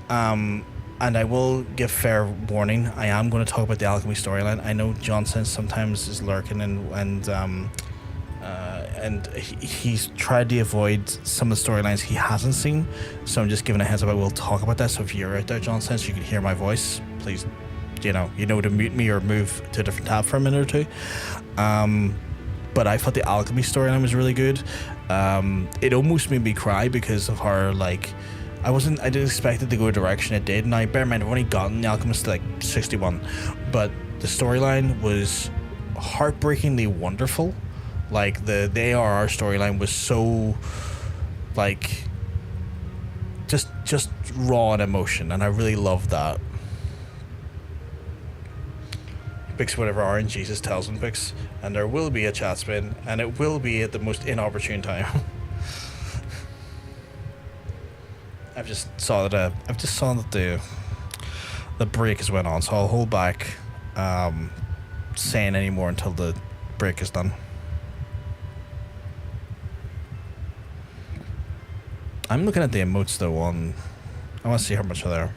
And I will give fair warning, I am going to talk about the alchemy storyline. I know Johnson sometimes is lurking and he's tried to avoid some of the storylines he hasn't seen. So I'm just giving a heads up, I will talk about that. So if you're out there, Johnson, so you can hear my voice, please, you know to mute me or move to a different tab for a minute or two. But I thought the alchemy storyline was really good. It almost made me cry because of her, like, I didn't expect it to go a direction it did. Now, bear in mind, I've only gotten the Alchemist to like 61, but the storyline was heartbreakingly wonderful. Like, the ARR storyline was so, like, just raw in emotion, and I really loved that. Picks whatever Orange Jesus tells him picks, and there will be a chat spin, and it will be at the most inopportune time. I've just saw that the break has went on, so I'll hold back saying any more until the break is done. I'm looking at the emotes though. I want to see how much are there.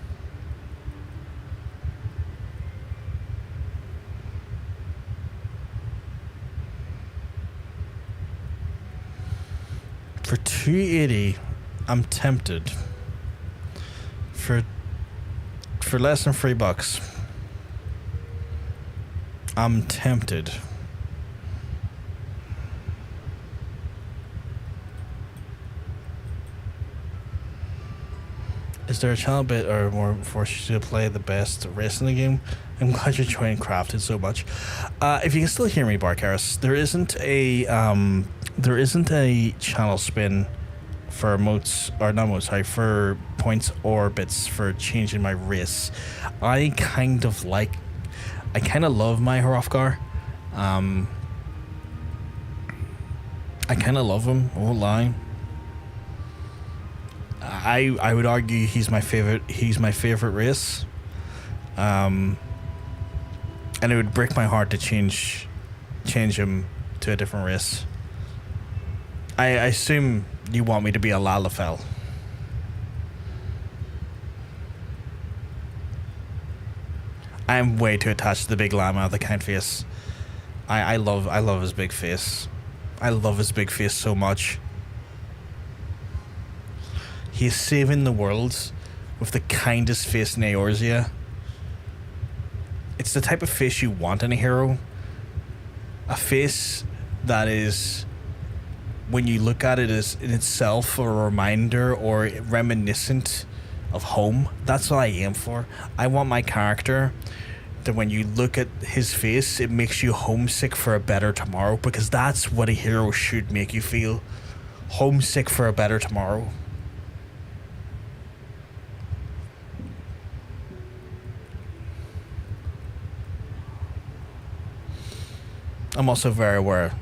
For 280, I'm tempted. For less than $3, I'm tempted. Is there a channel bit or more force you to play the best race in the game? I'm glad you're enjoying crafted so much. If you can still hear me, Barkaris, there isn't a channel spin for motes, or not motes, sorry, for points or bits for changing my race. I kind of love my Hraesvelgr. I kind of love him, I won't lie. I would argue he's my favorite race. And it would break my heart to change him to a different race. I assume you want me to be a Lalafell. I'm way too attached to the big llama with the kind face. I love his big face. I love his big face so much. He's saving the world with the kindest face in Eorzea. It's the type of face you want in a hero. A face that is, when you look at it, is in itself a reminder or reminiscent of home. That's what I aim for. I want my character that when you look at his face, it makes you homesick for a better tomorrow, because that's what a hero should make you feel. Homesick for a better tomorrow. I'm also very aware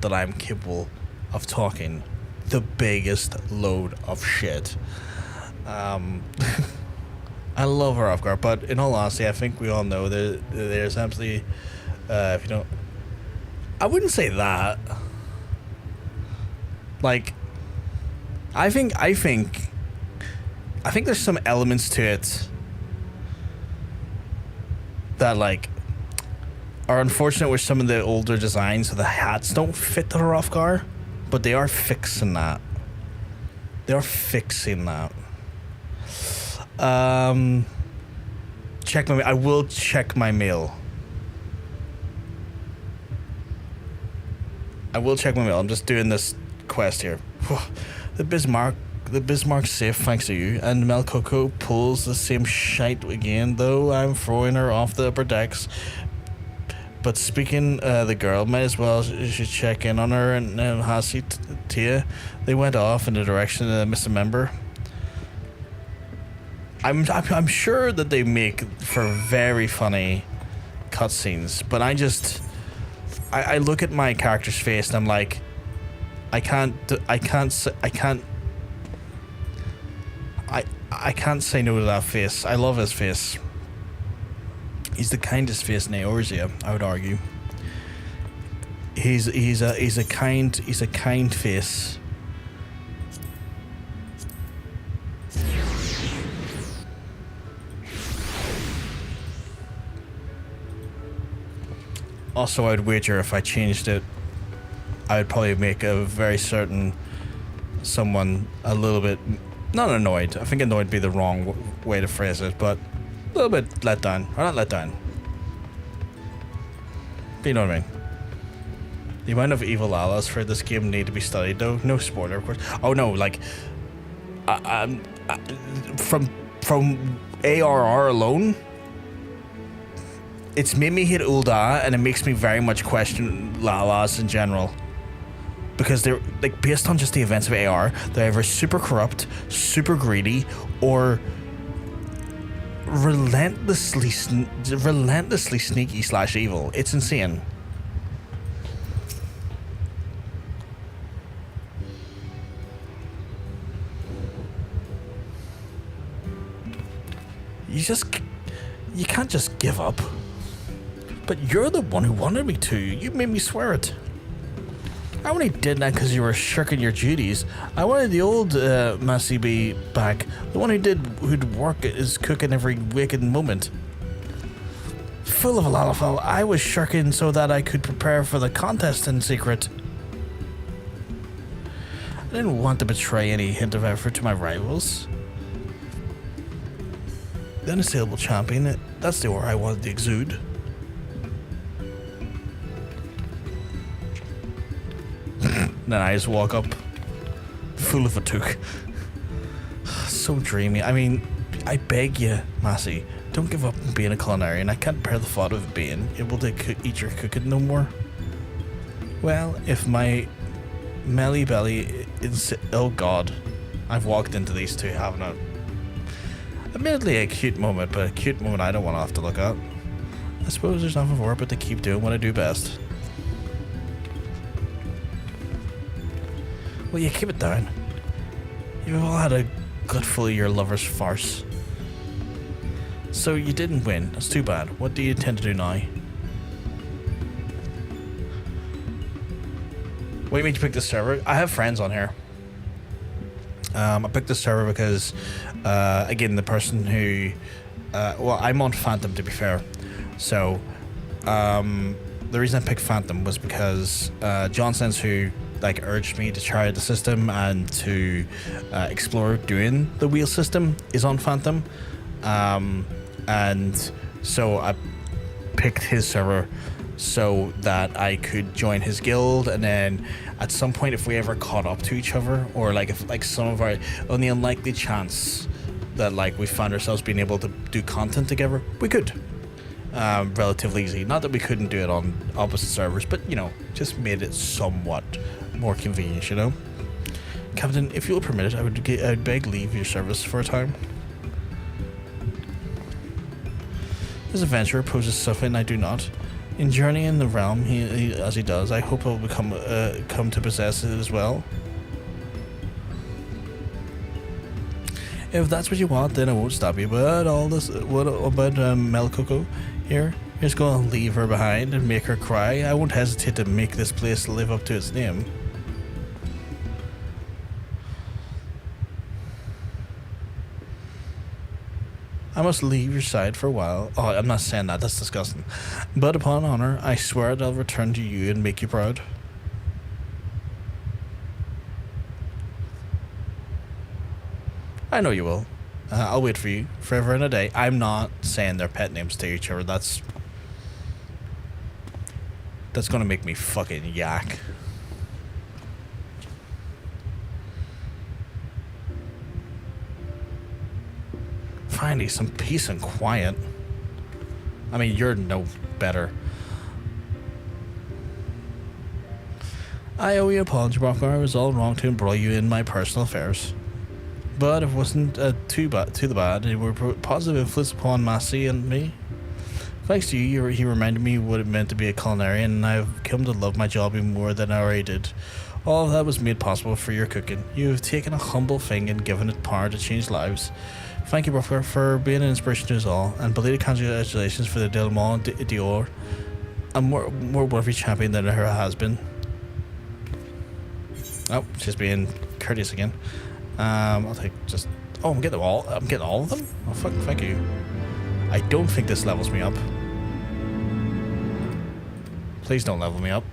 that I'm capable of talking the biggest load of shit. I love Hraesvelgr, but in all honesty, I think we all know that there's absolutely, if you don't, I wouldn't say that. Like, I think there's some elements to it that, like, are unfortunate with some of the older designs, so the hats don't fit the Hraesvelgr, but they are fixing that. They are fixing that. Check my. I will check my mail. I will check my mail. I'm just doing this quest here. The Bismarck safe thanks to you, and Mel Coco pulls the same shite again, though I'm throwing her off the upper decks. But speaking the girl, might as well should check in on her and Hasi Tia. They went off in the direction of Mr. Member. I'm sure that they make for very funny cutscenes, but I look at my character's face and I'm like, I can't say no to that face. I love his face. He's the kindest face in Eorzea, I would argue. He's a kind face. Also, I would wager if I changed it, I would probably make a very certain someone a little bit, not annoyed. I think annoyed would be the wrong way to phrase it, but a little bit let down. Or not let down. But you know what I mean. The amount of evil allies for this game need to be studied, though. No spoiler, of course. Oh no, like, from ARR alone, it's made me hate Ul'dah, and it makes me very much question Lalas in general. Because they're, like, based on just the events of AR, they're either super corrupt, super greedy, or relentlessly sneaky / evil. It's insane. You can't just give up. But you're the one who wanted me to. You made me swear it. I only did that because you were shirking your duties. I wanted the old Massey B back. The one who'd work is cooking every waking moment. Full of a lalafel, I was shirking so that I could prepare for the contest in secret. I didn't want to betray any hint of effort to my rivals. The unassailable champion, that's the aura I wanted to exude. Then I just walk up, full of a toque. So dreamy. I mean, I beg you, Massey, don't give up on being a Culinarian. I can't bear the thought of being able to eat your cooking no more. Well, if my melly belly is... Oh god, I've walked into these two having a... Admittedly a cute moment, but a cute moment I don't want to have to look at. I suppose there's nothing for it but to keep doing what I do best. Well, you keep it down. You've all had a gutful of your lover's farce. So you didn't win. That's too bad. What do you intend to do now? What do you mean you picked this server? I have friends on here. I picked this server because, again, the person who... well, I'm on Phantom, to be fair. So, the reason I picked Phantom was because John Sens, who urged me to try the system and to explore doing the wheel system, is on Phantom. And so I picked his server so that I could join his guild, and then at some point, if we ever caught up to each other, or if some of our, on the unlikely chance that we found ourselves being able to do content together, we could. Relatively easy. Not that we couldn't do it on opposite servers, but just made it somewhat more convenient, Captain, if you'll permit it, I would beg leave your service for a time. This adventurer poses something I do not. In journeying the realm, as he does, I hope he'll come to possess it as well. If that's what you want, then I won't stop you. But what about Melcoco here? You're just gonna leave her behind and make her cry? I won't hesitate to make this place live up to its name. I must leave your side for a while. Oh, I'm not saying that. That's disgusting. But upon honor, I swear that I'll return to you and make you proud. I know you will. I'll wait for you forever and a day. I'm not saying their pet names to each other. That's gonna make me fucking yak. Finally, some peace and quiet. I mean, you're no better. I owe you an apology, Brother. I was all wrong to embroil you in my personal affairs. But it wasn't too the bad. It were a positive influence upon Massey and me. Thanks to you, he reminded me what it meant to be a culinarian, and I've come to love my job even more than I already did. All of that was made possible for your cooking. You have taken a humble thing and given it power to change lives. Thank you, Brother, for being an inspiration to us all, and belated congratulations for the Deylmon d'Or, a more worthy champion than her has been. Oh, she's being courteous again. I'll take just... Oh, I'm getting all of them? Oh, fuck, thank you. I don't think this levels me up. Please don't level me up.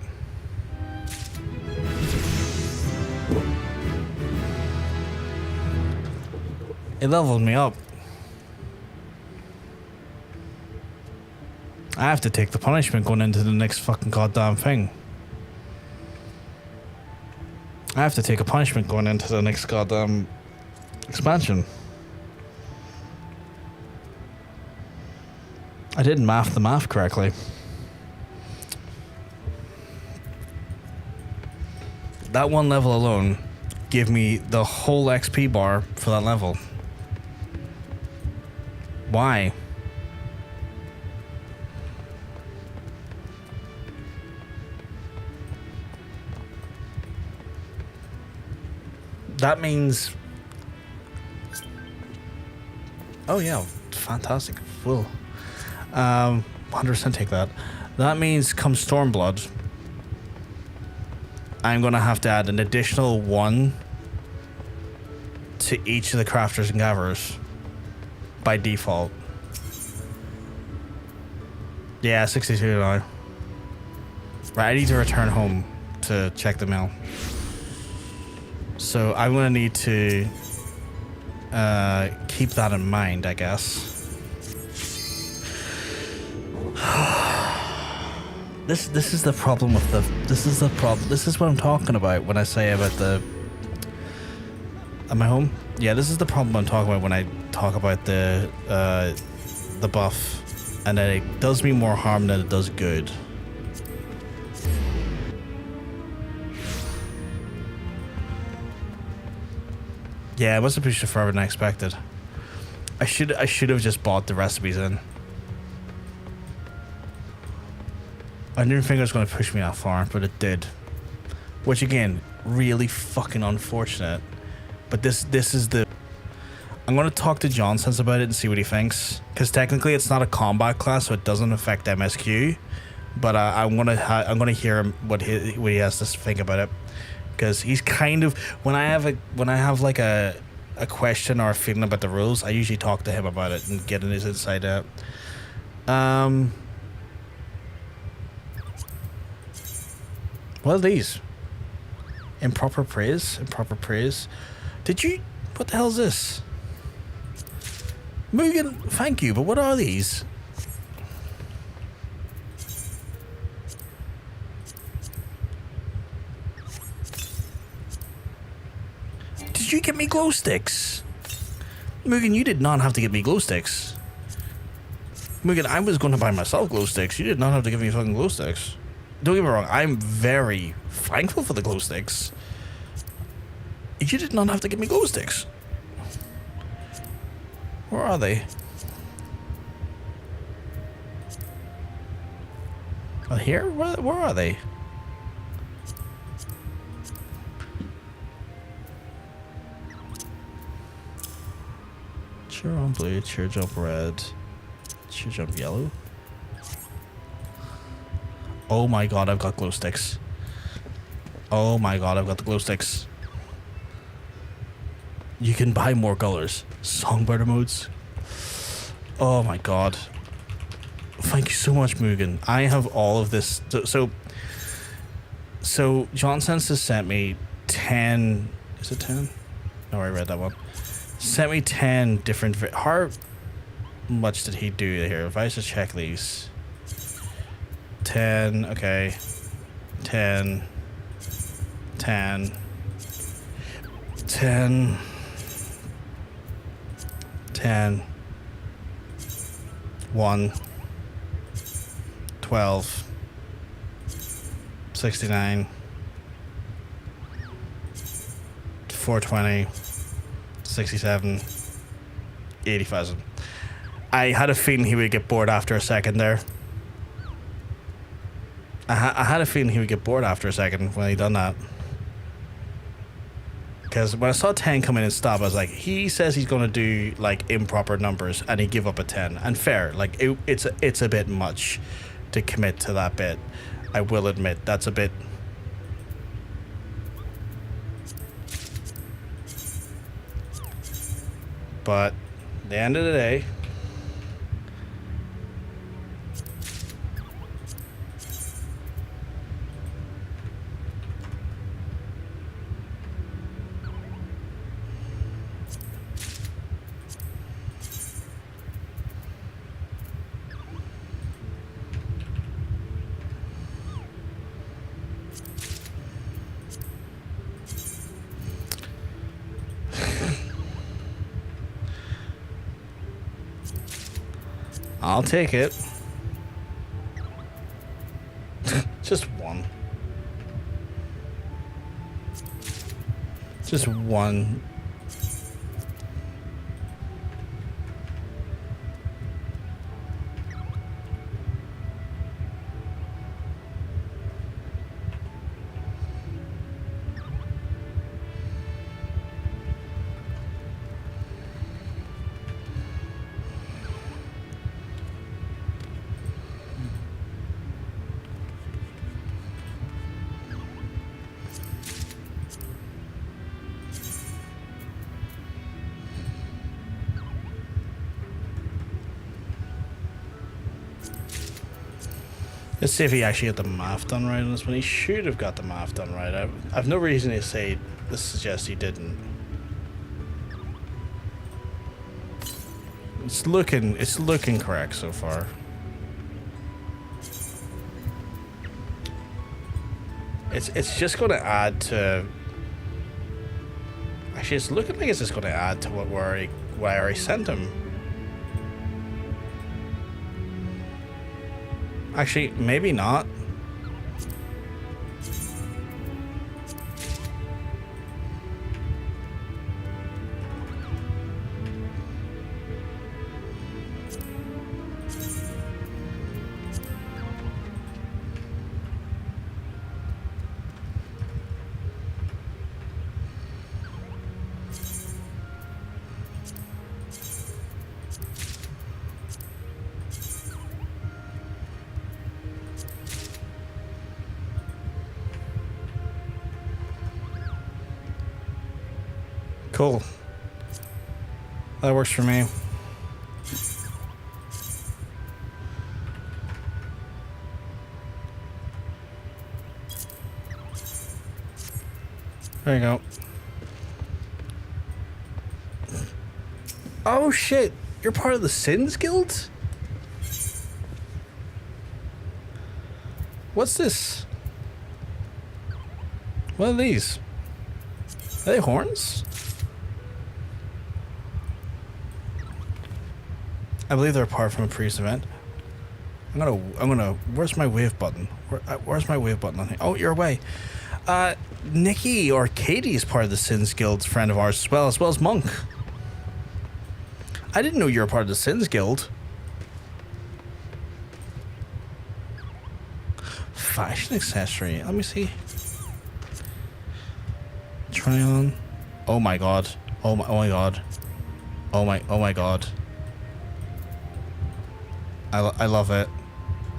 It leveled me up. I have to take the punishment going into the next fucking goddamn thing. I have to take a punishment going into the next goddamn expansion. I didn't math the math correctly. That one level alone gave me the whole XP bar for that level. Why? That means... Oh yeah, fantastic. Full. 100% take that. That means come Stormblood, I'm gonna have to add an additional 1 to each of the crafters and gatherers by default. Yeah, 62 now. Right, I need to return home to check the mail. So I'm gonna need to keep that in mind, I guess. This is the problem with the... This is the problem. This is what I'm talking about when I say about the... Am I home? Yeah, this is the problem I'm talking about when I talk about the buff. And that it does me more harm than it does good. Yeah, I must have pushed it further than I expected. I should have just bought the recipes in. I didn't think it was going to push me that far, but it did. Which again, really fucking unfortunate. But this is the... I'm going to talk to Johnsons about it and see what he thinks. Because technically it's not a combat class, so it doesn't affect MSQ. But I'm going to hear him what he has to think about it. Because he's kind of... When I have like a question or a feeling about the rules, I usually talk to him about it and get his insight out. What are these? Improper praise? Improper praise? Did you... What the hell is this? Mugen, thank you, but what are these? Did you get me glow sticks? Mugen, you did not have to get me glow sticks. Mugen, I was going to buy myself glow sticks. You did not have to give me fucking glow sticks. Don't get me wrong, I'm very thankful for the glow sticks. You did not have to give me glow sticks. Where are they? Oh, here? Where are they? Cheer on blue, cheer jump red, cheer jump yellow. Oh my god, I've got glow sticks. Oh my god, I've got the glow sticks. You can buy more colors. Songbird modes. Oh my god. Thank you so much, Mugen. I have all of this. So John Sense has sent me 10... Is it 10? No, I read that one. Sent me 10 different... How much did he do here? If I was to check these... 10, okay. 10. 10. 10. 10. 1. 12. 69. 420, 67, 80,000. I had a feeling he would get bored after a second there. I had a feeling he would get bored after a second when he done that. Because when I saw 10 come in and stop, I was like, he says he's going to do, like, improper numbers, and he give up a 10. And fair, like, it's a bit much to commit to that bit. I will admit, that's a bit... But, at the end of the day... I'll take it. Just one. Just one. Let's see if he actually got the math done right on this one. He should have got the math done right. I've no reason to say this suggests he didn't. It's looking correct so far. It's just going to add to. Actually, it's looking like it's just going to add to where I sent him. Actually, maybe not. Cool. That works for me. There you go. Oh shit! You're part of the Sins Guild? What's this? What are these? Are they horns? I believe they're apart from a previous event. I'm gonna. Where's my wave button? Where's my wave button on here? Oh, you're away. Nikki or Katie is part of the Sins Guild, friend of ours as well as Monk. I didn't know you were part of the Sins Guild. Fashion accessory. Let me see. Try on. Oh my god. Oh my god. Oh my god. I love it.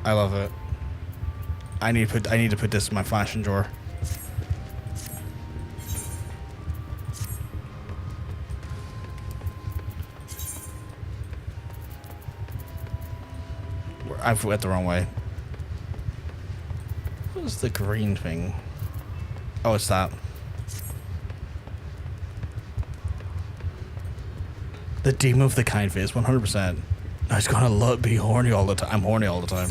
I love it. I need to put this in my fashion drawer. I went the wrong way. What is the green thing? Oh, it's that. The demon of the kind face, 100%. I was gonna be horny all the time. I'm horny all the time.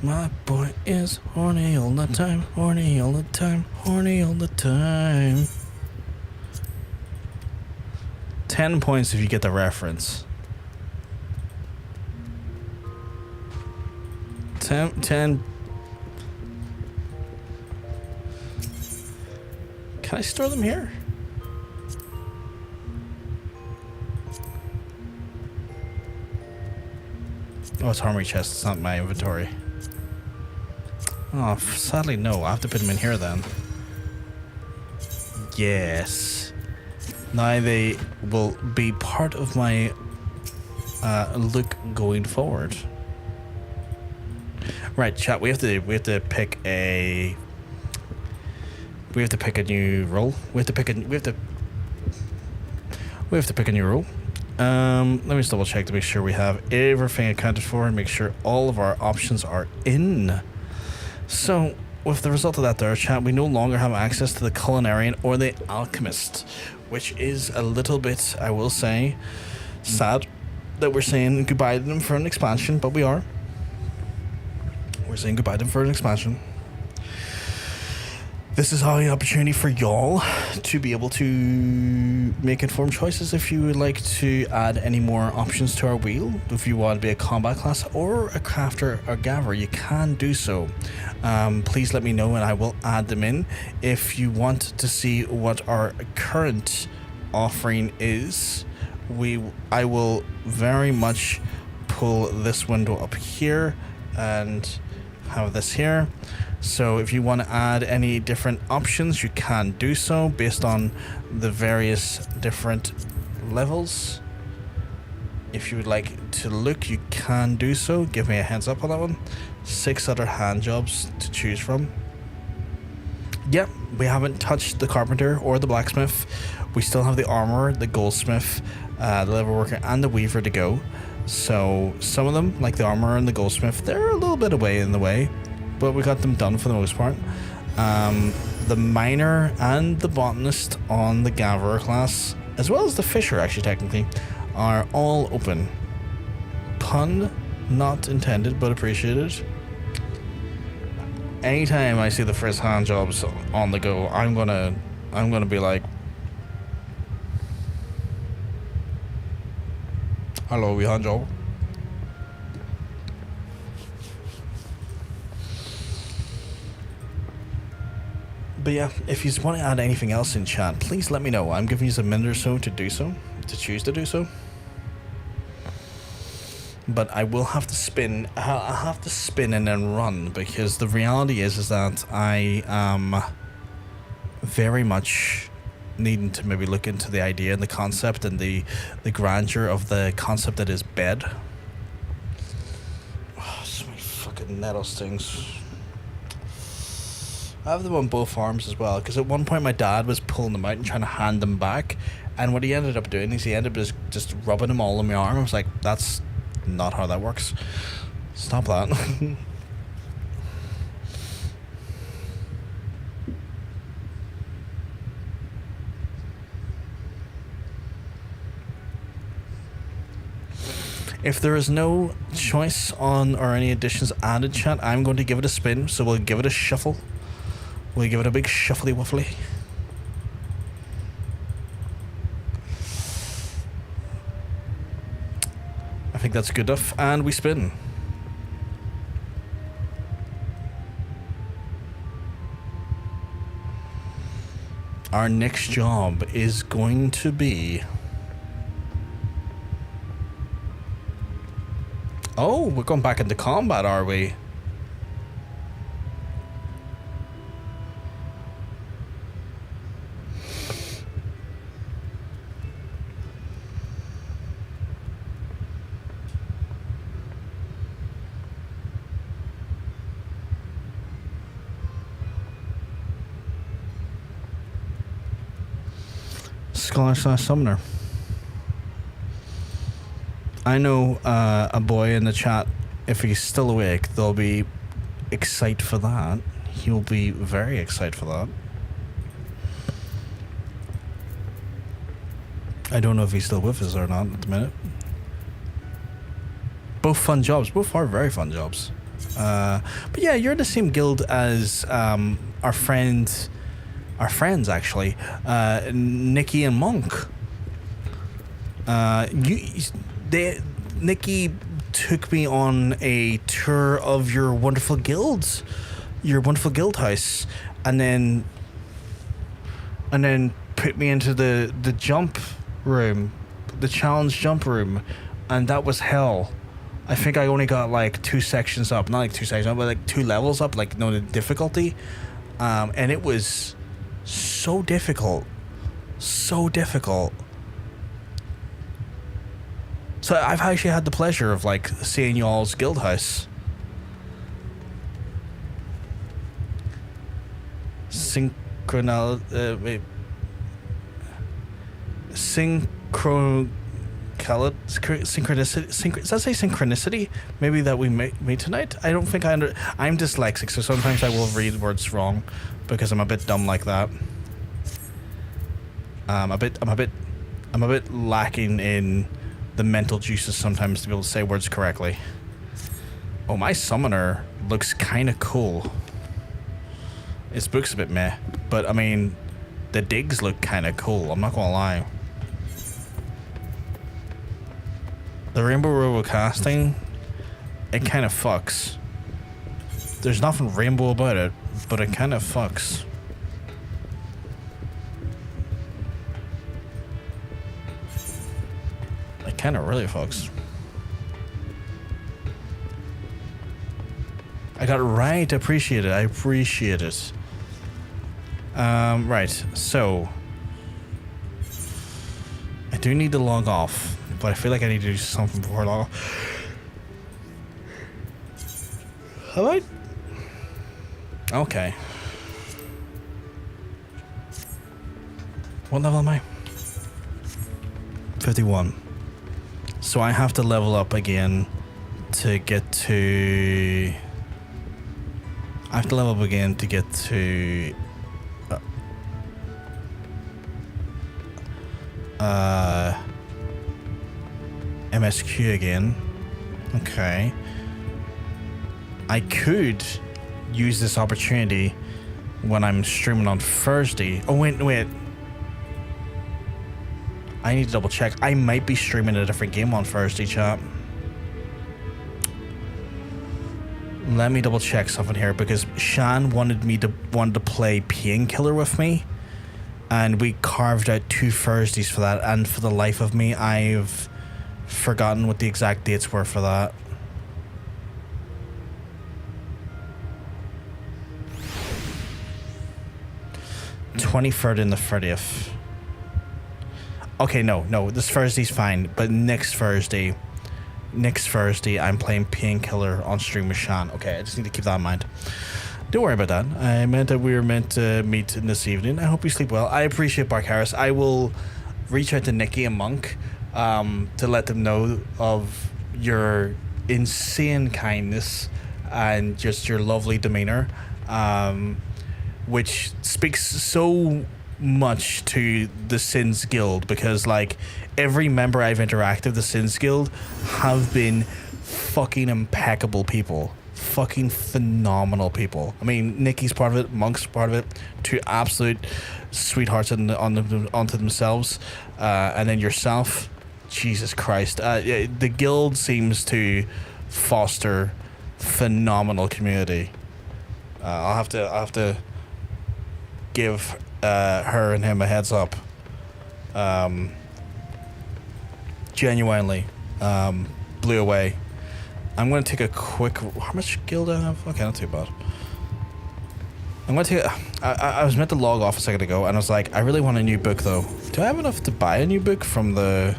My boy is horny all the time, horny all the time, horny all the time. 10 points if you get the reference. 10. Can I store them here? Oh, it's armory chest. It's not my inventory. Oh, sadly, no. I have to put them in here then. Yes. Now they will be part of my look going forward. Right, chat. We have to pick a. We have to pick a new role. We have to pick a new role. Let me just double check to make sure we have everything accounted for and make sure all of our options are in. So, with the result of that there, chat, we no longer have access to the Culinarian or the Alchemist, which is a little bit, I will say, sad that we're saying goodbye to them for an expansion, but we are. We're saying goodbye to them for an expansion. This is an opportunity for y'all to be able to make informed choices if you would like to add any more options to our wheel. If you want to be a combat class or a crafter or gatherer, you can do so. Please let me know and I will add them in. If you want to see what our current offering is, I will very much pull this window up here and have this here. So if you want to add any different options, you can do so based on the various different levels. If you would like to look, you can do so. Give me a heads up on that one. 6 other hand jobs to choose from. Yep, we haven't touched the carpenter or the blacksmith. We still have the armorer, the goldsmith, the leather worker, and the weaver to go. So some of them, like the armorer and the goldsmith, they're a little bit away in the way, but we got them done for the most part. The miner and the botanist on the gatherer class, as well as the fisher actually technically, are all open. Pun not intended, but appreciated. Anytime I see the first hand jobs on the go, I'm gonna be like, hello, we hand job. But yeah, if you want to add anything else in chat, please let me know. I'm giving you a minute or so to do so, to choose to do so. But I will have to spin. I'll have to spin and then run, because the reality is that I am very much needing to maybe look into the idea and the concept and the grandeur of the concept that is bed. Oh, so many fucking nettle stings. I have them on both arms as well, because at one point my dad was pulling them out and trying to hand them back, and what he ended up doing is he ended up just rubbing them all on my arm. I was like, that's not how that works. Stop that. If there is no choice on or any additions added, chat, I'm going to give it a spin, so we'll give it a shuffle. We'll give it a big shuffly wuffly. I think that's good enough, and we spin. Our next job is going to be... Oh, we're going back into combat, are we? Scholar/summoner. I know a boy in the chat, if he's still awake, they'll be excited for that. He'll be very excited for that. I don't know if he's still with us or not at the minute. Both fun jobs. Both are very fun jobs. But yeah, you're in the same guild as our friends actually, Nikki and Monk. Nikki took me on a tour of your wonderful guild house, and then and then put me into the jump room, the challenge jump room, and that was hell. I think I only got like 2 sections up, not like 2 sections up, but like 2 levels up, like the difficulty, and it was so difficult. So I've actually had the pleasure of like seeing y'all's guild house. Synchronicity. Does that say synchronicity? Maybe that we made tonight. I don't think I'm dyslexic, so sometimes I will read words wrong because I'm a bit dumb like that. I'm a bit lacking in the mental juices sometimes to be able to say words correctly. Oh, my summoner looks kind of cool. His book's a bit meh, but I mean, the digs look kind of cool. I'm not gonna lie. The Rainbow Robo casting, it kind of fucks. There's nothing rainbow about it, but it kind of fucks. It kind of really fucks. I got it right. Appreciate it. I appreciate it. Right. So I do need to log off, but I feel like I need to do something before I log off. Have I? Okay. What level am I? 51. So I have to level up again to get to... I have to level up again to get to... MSQ again. Okay. I could use this opportunity when I'm streaming on Thursday. Oh, wait. I need to double check. I might be streaming a different game on Thursday, chat. Let me double check something here because Shan wanted to play Painkiller with me, and we carved out 2 Thursdays for that, and for the life of me, I've forgotten what the exact dates were for that. The 23rd and the 30th. Okay, no, this Thursday's fine, but next Thursday, I'm playing Painkiller on stream with Shan. Okay, I just need to keep that in mind. Don't worry about that. I meant that we were meant to meet this evening. I hope you sleep well. I appreciate Bark Harris. I will reach out to Nikki and Monk to let them know of your insane kindness and just your lovely demeanor, which speaks so much to the Sins Guild, because like every member I've interacted with the Sins Guild have been fucking impeccable people, fucking phenomenal people. I mean, Nikki's part of it, Monk's part of it, 2 absolute sweethearts onto themselves, and then yourself. Jesus Christ, the guild seems to foster phenomenal community. I'll have to give her and him a heads up. Genuinely blew away. I'm going to take a quick... How much guild do I have? Okay, not too bad. I'm going to take... I was meant to log off a second ago, and I was like, I really want a new book, though. Do I have enough to buy a new book from the...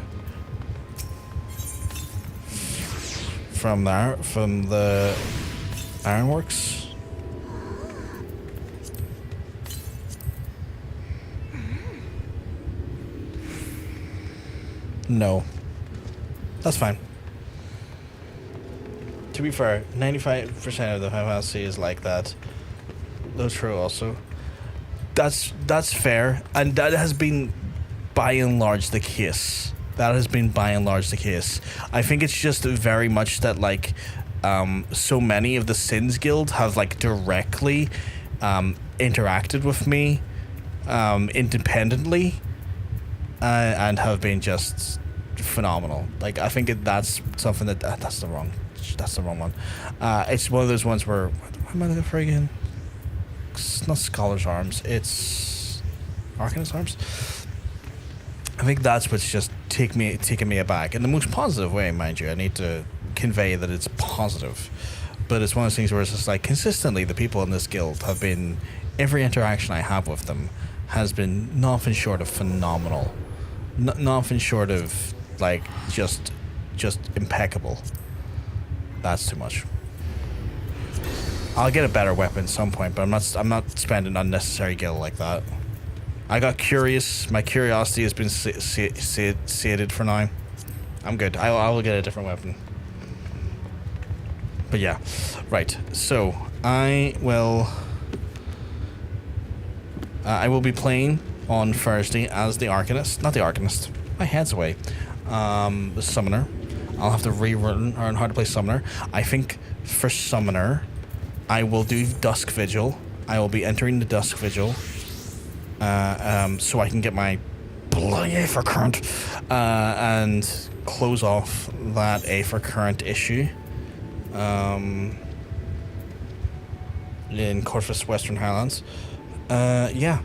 From the Ironworks? No. That's fine. To be fair, 95% of the fantasy is like that. That's true also. That's fair, and that has been by and large the case. I think it's just very much that like so many of the Sins Guild have like directly interacted with me independently and have been just phenomenal. Like I think that's something that's the wrong one. It's one of those ones where what am I looking for again? It's not Scholar's Arms. It's Arcanist arms. I think that's what's just taking me aback in the most positive way, mind you. I need to convey that it's positive, but it's one of those things where it's just like consistently the people in this guild have been, every interaction I have with them has been nothing short of phenomenal, nothing short of like just impeccable. That's too much. I'll get a better weapon at some point, but I'm not spending unnecessary gil like that. I got curious. My curiosity has been sated for now. I'm good. I will get a different weapon. But yeah, right. So I will be playing on Thursday as the Arcanist. Not the Arcanist. My head's away. The Summoner. I'll have to relearn how to play Summoner. I think for Summoner, I will do Dusk Vigil. I will be entering the Dusk Vigil. So I can get my bloody Aether Current and close off that Aether Current issue in Corvus Western Highlands. Yeah.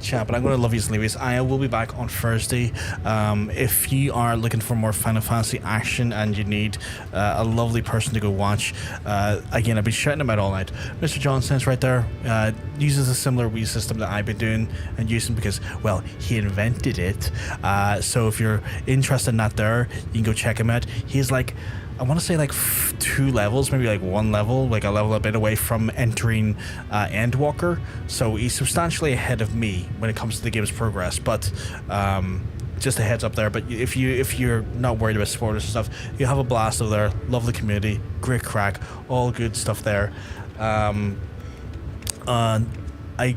Chat, but I'm going to love you, Sleevies. I will be back on Thursday. If you are looking for more Final Fantasy action and you need a lovely person to go watch, again, I've been shouting about all night. Mr. Johnson's right there. Uses a similar Wii system that I've been doing and using because, well, he invented it. So if you're interested in that there, you can go check him out. He's like, I want to say like 2 levels, maybe like 1 level, like a level a bit away from entering Endwalker. So he's substantially ahead of me when it comes to the game's progress. But just a heads up there. But if you're not worried about spoilers and stuff, you have a blast over there. Love the community, great crack, all good stuff there. I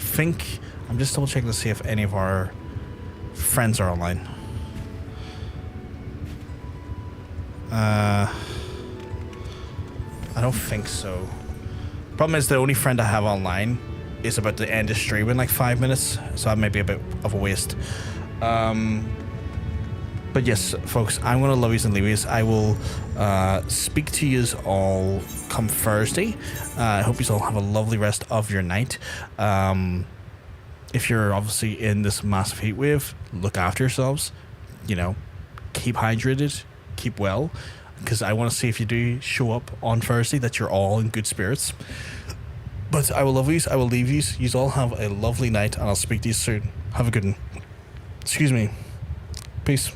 think I'm just double checking to see if any of our friends are online. I don't think so. Problem is, the only friend I have online is about to end the stream in like 5 minutes, so that might be a bit of a waste. But yes, folks, I'm gonna love yous and leave yous. I will speak to yous all come Thursday. I hope yous all have a lovely rest of your night. If you're obviously in this massive heat wave, look after yourselves. You know, keep hydrated, keep well, because I want to see if you do show up on Thursday that you're all in good spirits. But I will love yous. I will leave yous. Yous all have a lovely night, and I'll speak to you soon. Have a good one. Excuse me. Peace.